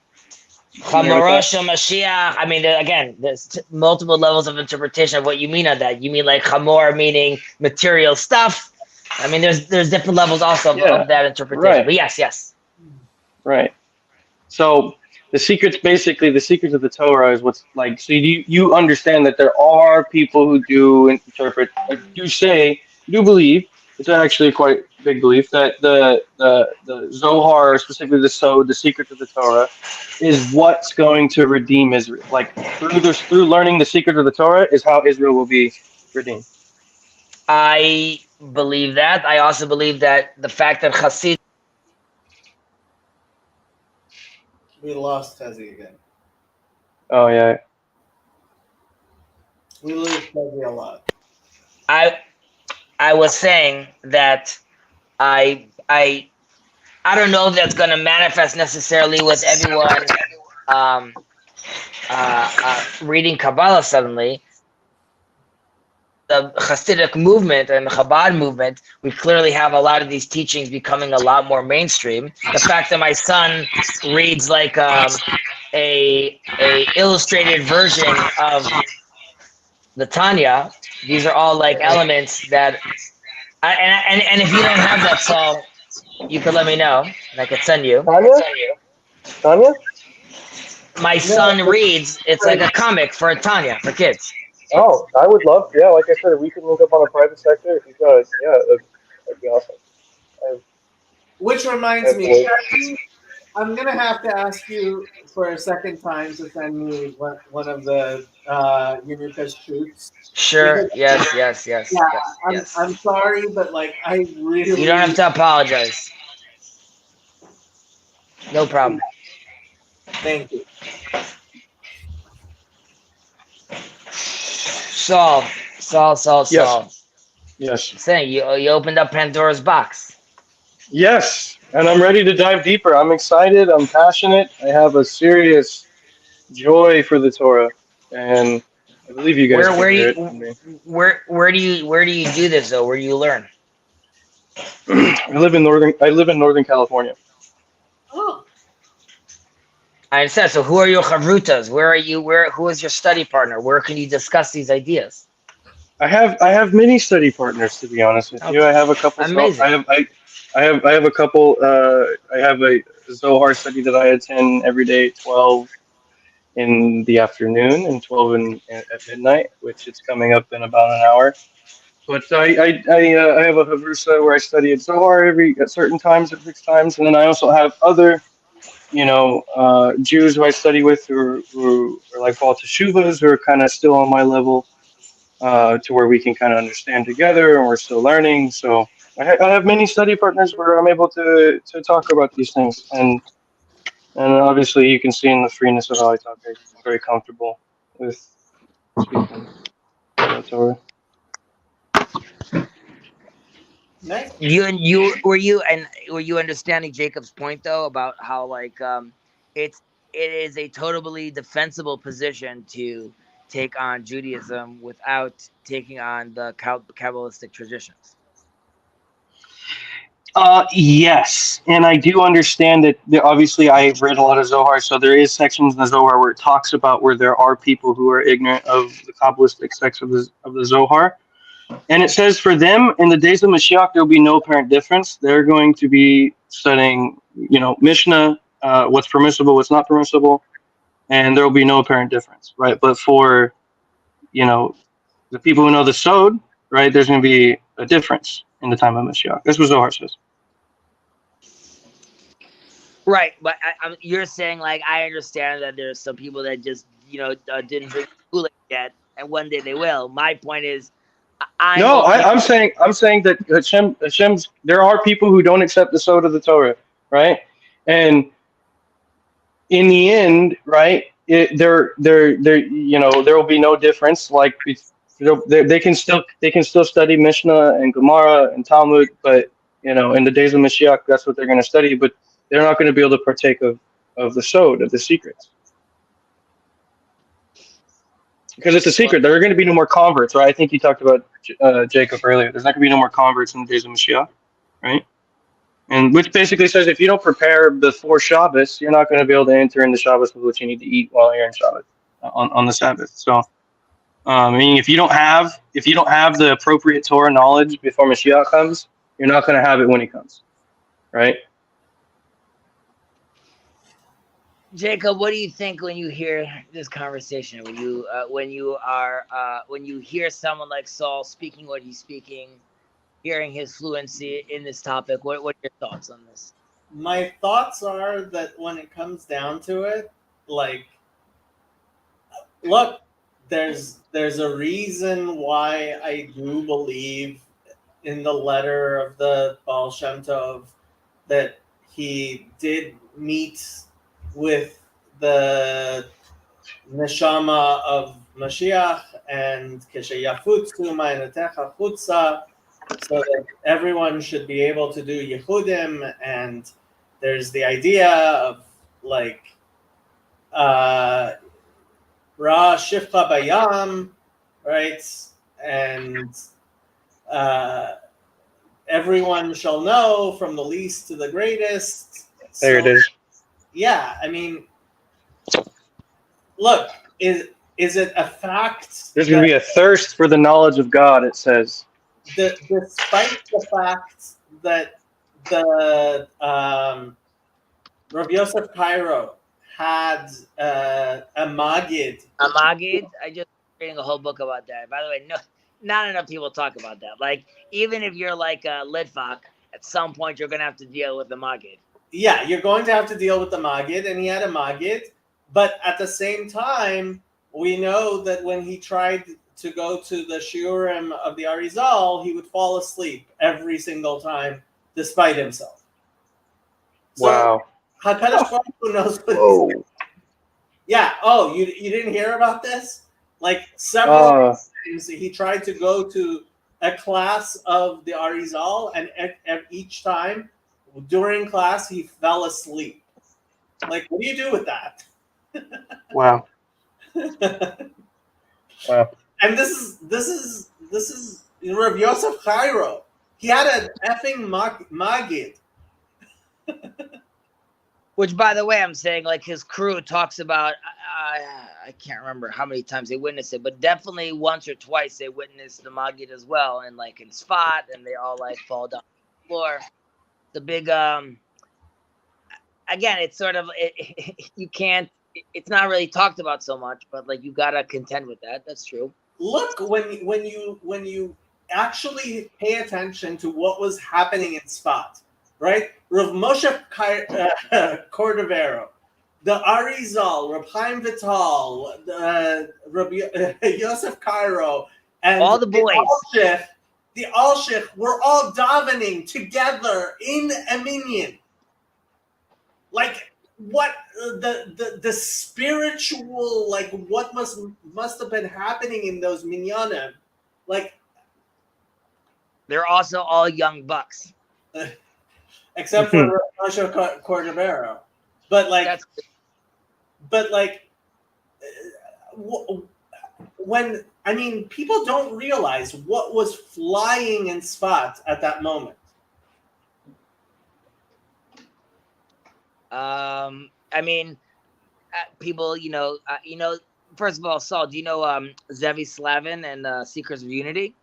Chamorosha Mashiach. I mean, again, there's multiple levels of interpretation of what you mean on that. You mean like chamor meaning material stuff? I mean, there's different levels also of that interpretation. Right. But yes. Right. So the secrets of the Torah is what's like. So you understand that there are people who do interpret. You believe. It's actually quite a big belief that the Zohar, specifically the secrets of the Torah, is what's going to redeem Israel. Like through learning the secret of the Torah is how Israel will be redeemed. I believe that. I also believe that the fact that Hasid. We lost Tezzy again. Oh yeah. We lose Tezzy a lot. I was saying that I don't know if that's going to manifest necessarily with everyone reading Kabbalah suddenly. The Hasidic movement and the Chabad movement, we clearly have a lot of these teachings becoming a lot more mainstream. The fact that my son reads like a illustrated version of the Tanya, these are all like elements that, and if you don't have that song, you could let me know, and I could send you. Tanya? My son reads. It's like a comic for Tanya for kids. Oh, I would love. Yeah, like I said, we could link up on a private sector if you guys. Yeah, that'd be awesome. Which reminds me, I'm gonna have to ask you for a second time to send me one of the Unicus shoots. Sure. Because, Yes. Yeah, I'm sorry, but like I really. You don't have to apologize. No problem. Thank you. Saul. Yes. I'm saying you opened up Pandora's box. Yes, and I'm ready to dive deeper. I'm excited. I'm passionate. I have a serious joy for the Torah, and I believe you guys. Where do you do this though? Where do you learn? I live in Northern California. Oh. I understand. So who are your chavrutas? Who is your study partner? Where can you discuss these ideas? I have many study partners, to be honest with you. I have a couple. Amazing. I have a couple. I have a Zohar study that I attend every day, 12 in the afternoon and 12 at midnight, which is coming up in about an hour. But I have a Havrusa where I study at Zohar at certain times, at fixed times, and then I also have other, Jews who I study with who are like Baal Teshuvas, who are kind of still on my level, to where we can kind of understand together, and we're still learning. So I have many study partners where I'm able to talk about these things, and obviously you can see in the freeness of how I talk, I'm very comfortable with speaking. the Torah. Nice. Were you understanding Jacob's point though about how like it is a totally defensible position to take on Judaism without taking on the Kabbalistic traditions. Yes, and I do understand that. Obviously, I've read a lot of Zohar, so there is sections in the Zohar where it talks about where there are people who are ignorant of the Kabbalistic sects of the Zohar, and it says for them in the days of Mashiach there will be no apparent difference. They're going to be studying, Mishnah, what's permissible, what's not permissible, and there will be no apparent difference, right? But for, the people who know the Sod, right, there's going to be a difference in the time of Mashiach. That's what Zohar says. Right, but you're saying like I understand that there's some people that just didn't drink Kool-Aid yet, and one day they will. My point is, I'm saying that Hashem's. There are people who don't accept the Sod of the Torah, right? And in the end, right, there will be no difference. Like they can still study Mishnah and Gemara and Talmud, but in the days of Mashiach, that's what they're going to study. But they're not going to be able to partake of the Sod, of the secrets. Because it's a secret. There are going to be no more converts, right? I think you talked about Jacob earlier. There's not going to be no more converts in the days of Mashiach, right? And which basically says if you don't prepare before Shabbos, you're not going to be able to enter in the Shabbos with what you need to eat while you're in Shabbos on the Sabbath. So, if you don't have the appropriate Torah knowledge before Mashiach comes, you're not going to have it when he comes, right? Jacob, what do you think when you hear this conversation? When you hear someone like Saul speaking what he's speaking, hearing his fluency in this topic, what are your thoughts on this? My thoughts are that when it comes down to it, like, look, there's a reason why I do believe in the letter of the Baal Shem Tov that he did meet with the neshama of Mashiach and Keshayafutzu Ma'anetecha Chutza, so that everyone should be able to do Yehudim, and there's the idea of like Ra Shifcha Bayam, right? And everyone shall know from the least to the greatest. There it is. Yeah, I mean, look, is it a fact? There's going to be a thirst for the knowledge of God, it says. Despite the fact that the Rav Yosef Cairo had a Magid. A Magid? I just reading a whole book about that. By the way, not enough people talk about that. Like, even if you're like a Litvak, at some point you're going to have to deal with the Magid. Yeah, you're going to have to deal with the Magid, and he had a Magid. But at the same time, we know that when he tried to go to the Shiurim of the Arizal, he would fall asleep every single time, despite himself. So, wow. HaKadosh Baruch Hu knows what he's saying. Yeah. Oh, you didn't hear about this? Like several times he tried to go to a class of the Arizal, and at each time during class he fell asleep. Like, what do you do with that? Wow. Wow. And this is Rav Yosef Cairo. He had an effing Magid. Which, by the way, I'm saying, like, his crew talks about, I can't remember how many times they witnessed it, but definitely once or twice they witnessed the Magid as well, and, like, in Sfat, and they all, like, fall down on the floor. The big, again, it's sort of, you can't, it's not really talked about so much, but, like, you gotta contend with that. That's true. Look, when you actually pay attention to what was happening in Sfat, right? Rav Moshe Cordovero, the Arizal, Rav Chaim Vital, Rav Yosef Cairo, and all the boys, the Alshich were all davening together in a minyan. Like, what the spiritual, like, what must have been happening in those minyanim like, They're also all young bucks. except for Rancho Cordero. But like, That's when I mean, people don't realize what was flying in spots at that moment. I mean, people, first of all, Saul, do you know Zevi Slavin and Seekers of Unity?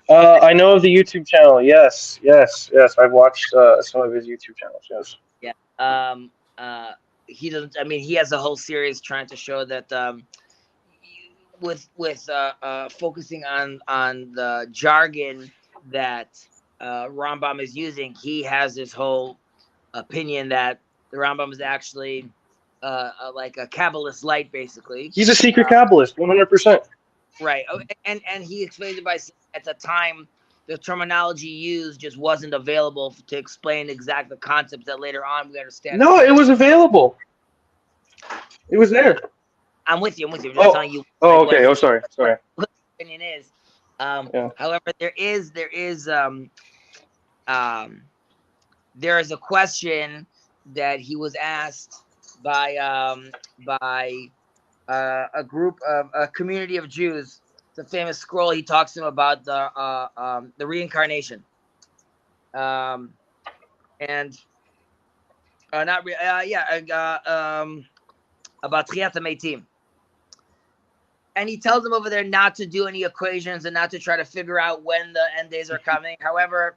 I know of the YouTube channel. Yes. I've watched some of his YouTube channels. Yes. Yeah. He doesn't. I mean, he has a whole series trying to show that with focusing on the jargon that Rambam is using. He has this whole opinion that the Rambam is actually like a Kabbalist light, basically. He's a secret Kabbalist, 100%. Right. And he explains it by saying at the time the terminology used just wasn't available to explain exact the concepts that later on we understand. No, it was available. It was there. I'm with you. I'm just telling you. Oh, okay. Oh, sorry. What the opinion is. However, there is a question that he was asked by a community of Jews. It's a famous scroll. He talks to them about the reincarnation, about Tchiyat HaMeitim. And he tells them over there not to do any equations and not to try to figure out when the end days are coming. However,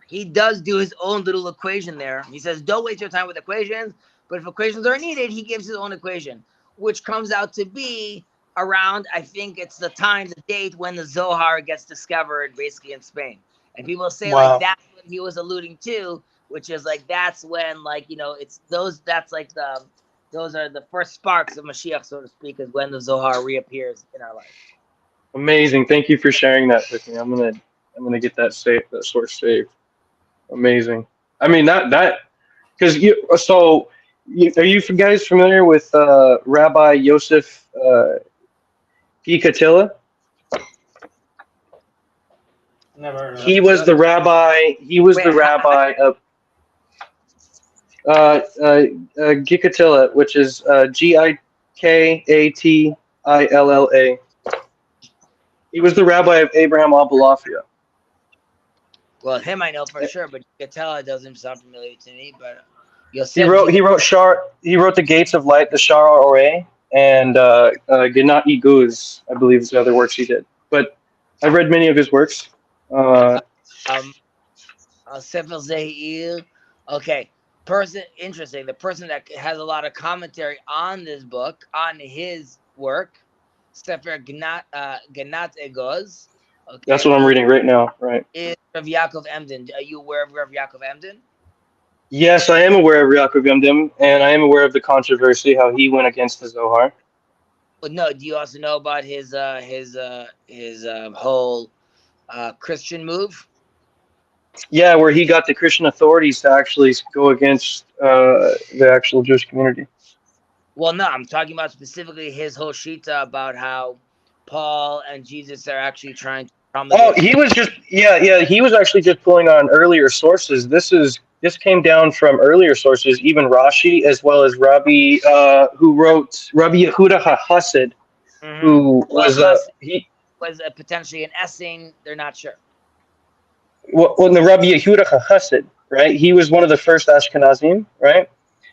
he does do his own little equation there. He says, don't waste your time with equations, but if equations are needed, he gives his own equation, which comes out to be around, I think it's the date when the Zohar gets discovered basically in Spain. And people say like that's what he was alluding to, which is like that's when it's those those are the first sparks of Mashiach, so to speak, is when the Zohar reappears in our life. Amazing. Thank you for sharing that with me. I'm gonna get that source saved. Amazing. I mean that because are you guys familiar with Rabbi Yosef P. Katila? Never heard of He it. was the rabbi. He was the rabbi of Gikatilla, which is Gikatilla. He was the rabbi of Abraham Abulafia. Well, him I know for sure, but Katella doesn't sound familiar to me. But He wrote The Gates of Light, the Shara Oreh, and Genat Iguz, I believe is the other works he did. But I've read many of his works. Sefer Zeir. Okay. Interesting. The person that has a lot of commentary on this book, on his work, Sefer Genat Iguz. Okay. That's what I'm reading right now, right? Is Rav Yaakov Emden. Are you aware of Rav Yaakov Emden? Yes, I am aware of Yaakov Emden, and I am aware of the controversy, how he went against the Zohar. But no, do you also know about his whole Christian move? Yeah, where he got the Christian authorities to actually go against the actual Jewish community. Well, no, I'm talking about specifically his whole shita about how Paul and Jesus are actually trying to promulgate. Oh, he was just he was actually just pulling on earlier sources. This came down from earlier sources, even Rashi, as well as Rabbi who wrote Rabbi Yehuda HaHassid, who was potentially an Essene. They're not sure. Well, the Rabbi Yehuda HaHassid, right? He was one of the first Ashkenazim, right?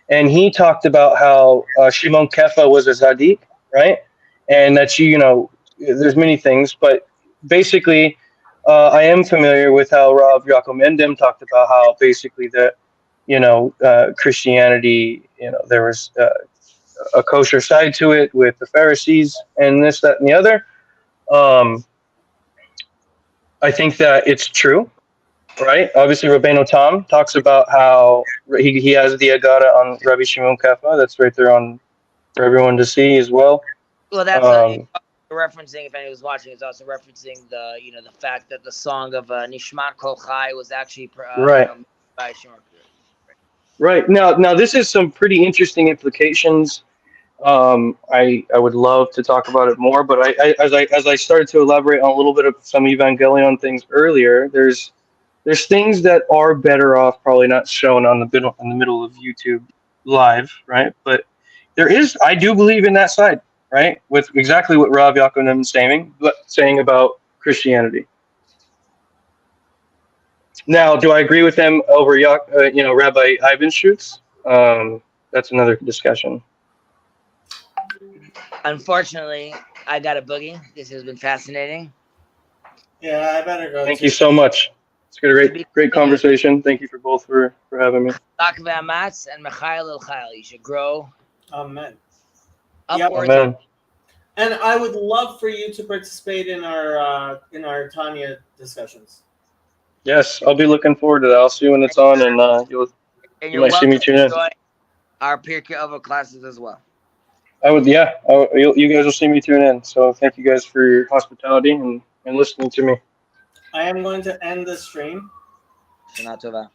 And he talked about how Shimon Kefa was a Zadik, right? And that there's many things, but basically, I am familiar with how Rav Yaakov Emden talked about how basically Christianity, there was a kosher side to it with the Pharisees and this, that, and the other. I think that it's true, right? Obviously, Rabbeinu Tam talks about how he has the Agada on Rabbi Shimon Kefa. That's right there for everyone to see as well. Well, that's referencing, if anyone was watching, it's also referencing the fact that the song of Nishmat Kol Chai was actually right by Shimon. Right. Now this is some pretty interesting implications I would love to talk about it more, but as I started to elaborate on a little bit of some Evangelion things earlier, there's things that are better off probably not shown on the middle of YouTube live, right? But I do believe in that side, right? With exactly what Rav Yaakov is saying about Christianity. Now, do I agree with him over Rabbi Ivanschutz? That's another discussion. Unfortunately, I got a boogie. This has been fascinating. Yeah, I better go. Thank you so much. It's been a great conversation. Thank you for both for having me. Dr. Van Matz and Michael El-Khail. You should grow Amen. upwards. Amen. And I would love for you to participate in our Tanya discussions. Yes, I'll be looking forward to that. I'll see you when it's on, and you you're might see me welcome tune to in. join our Pirkei Avot classes as well. I would, yeah. You guys will see me tune in. So thank you guys for your hospitality and listening to me. I am going to end the stream. Shana Tova.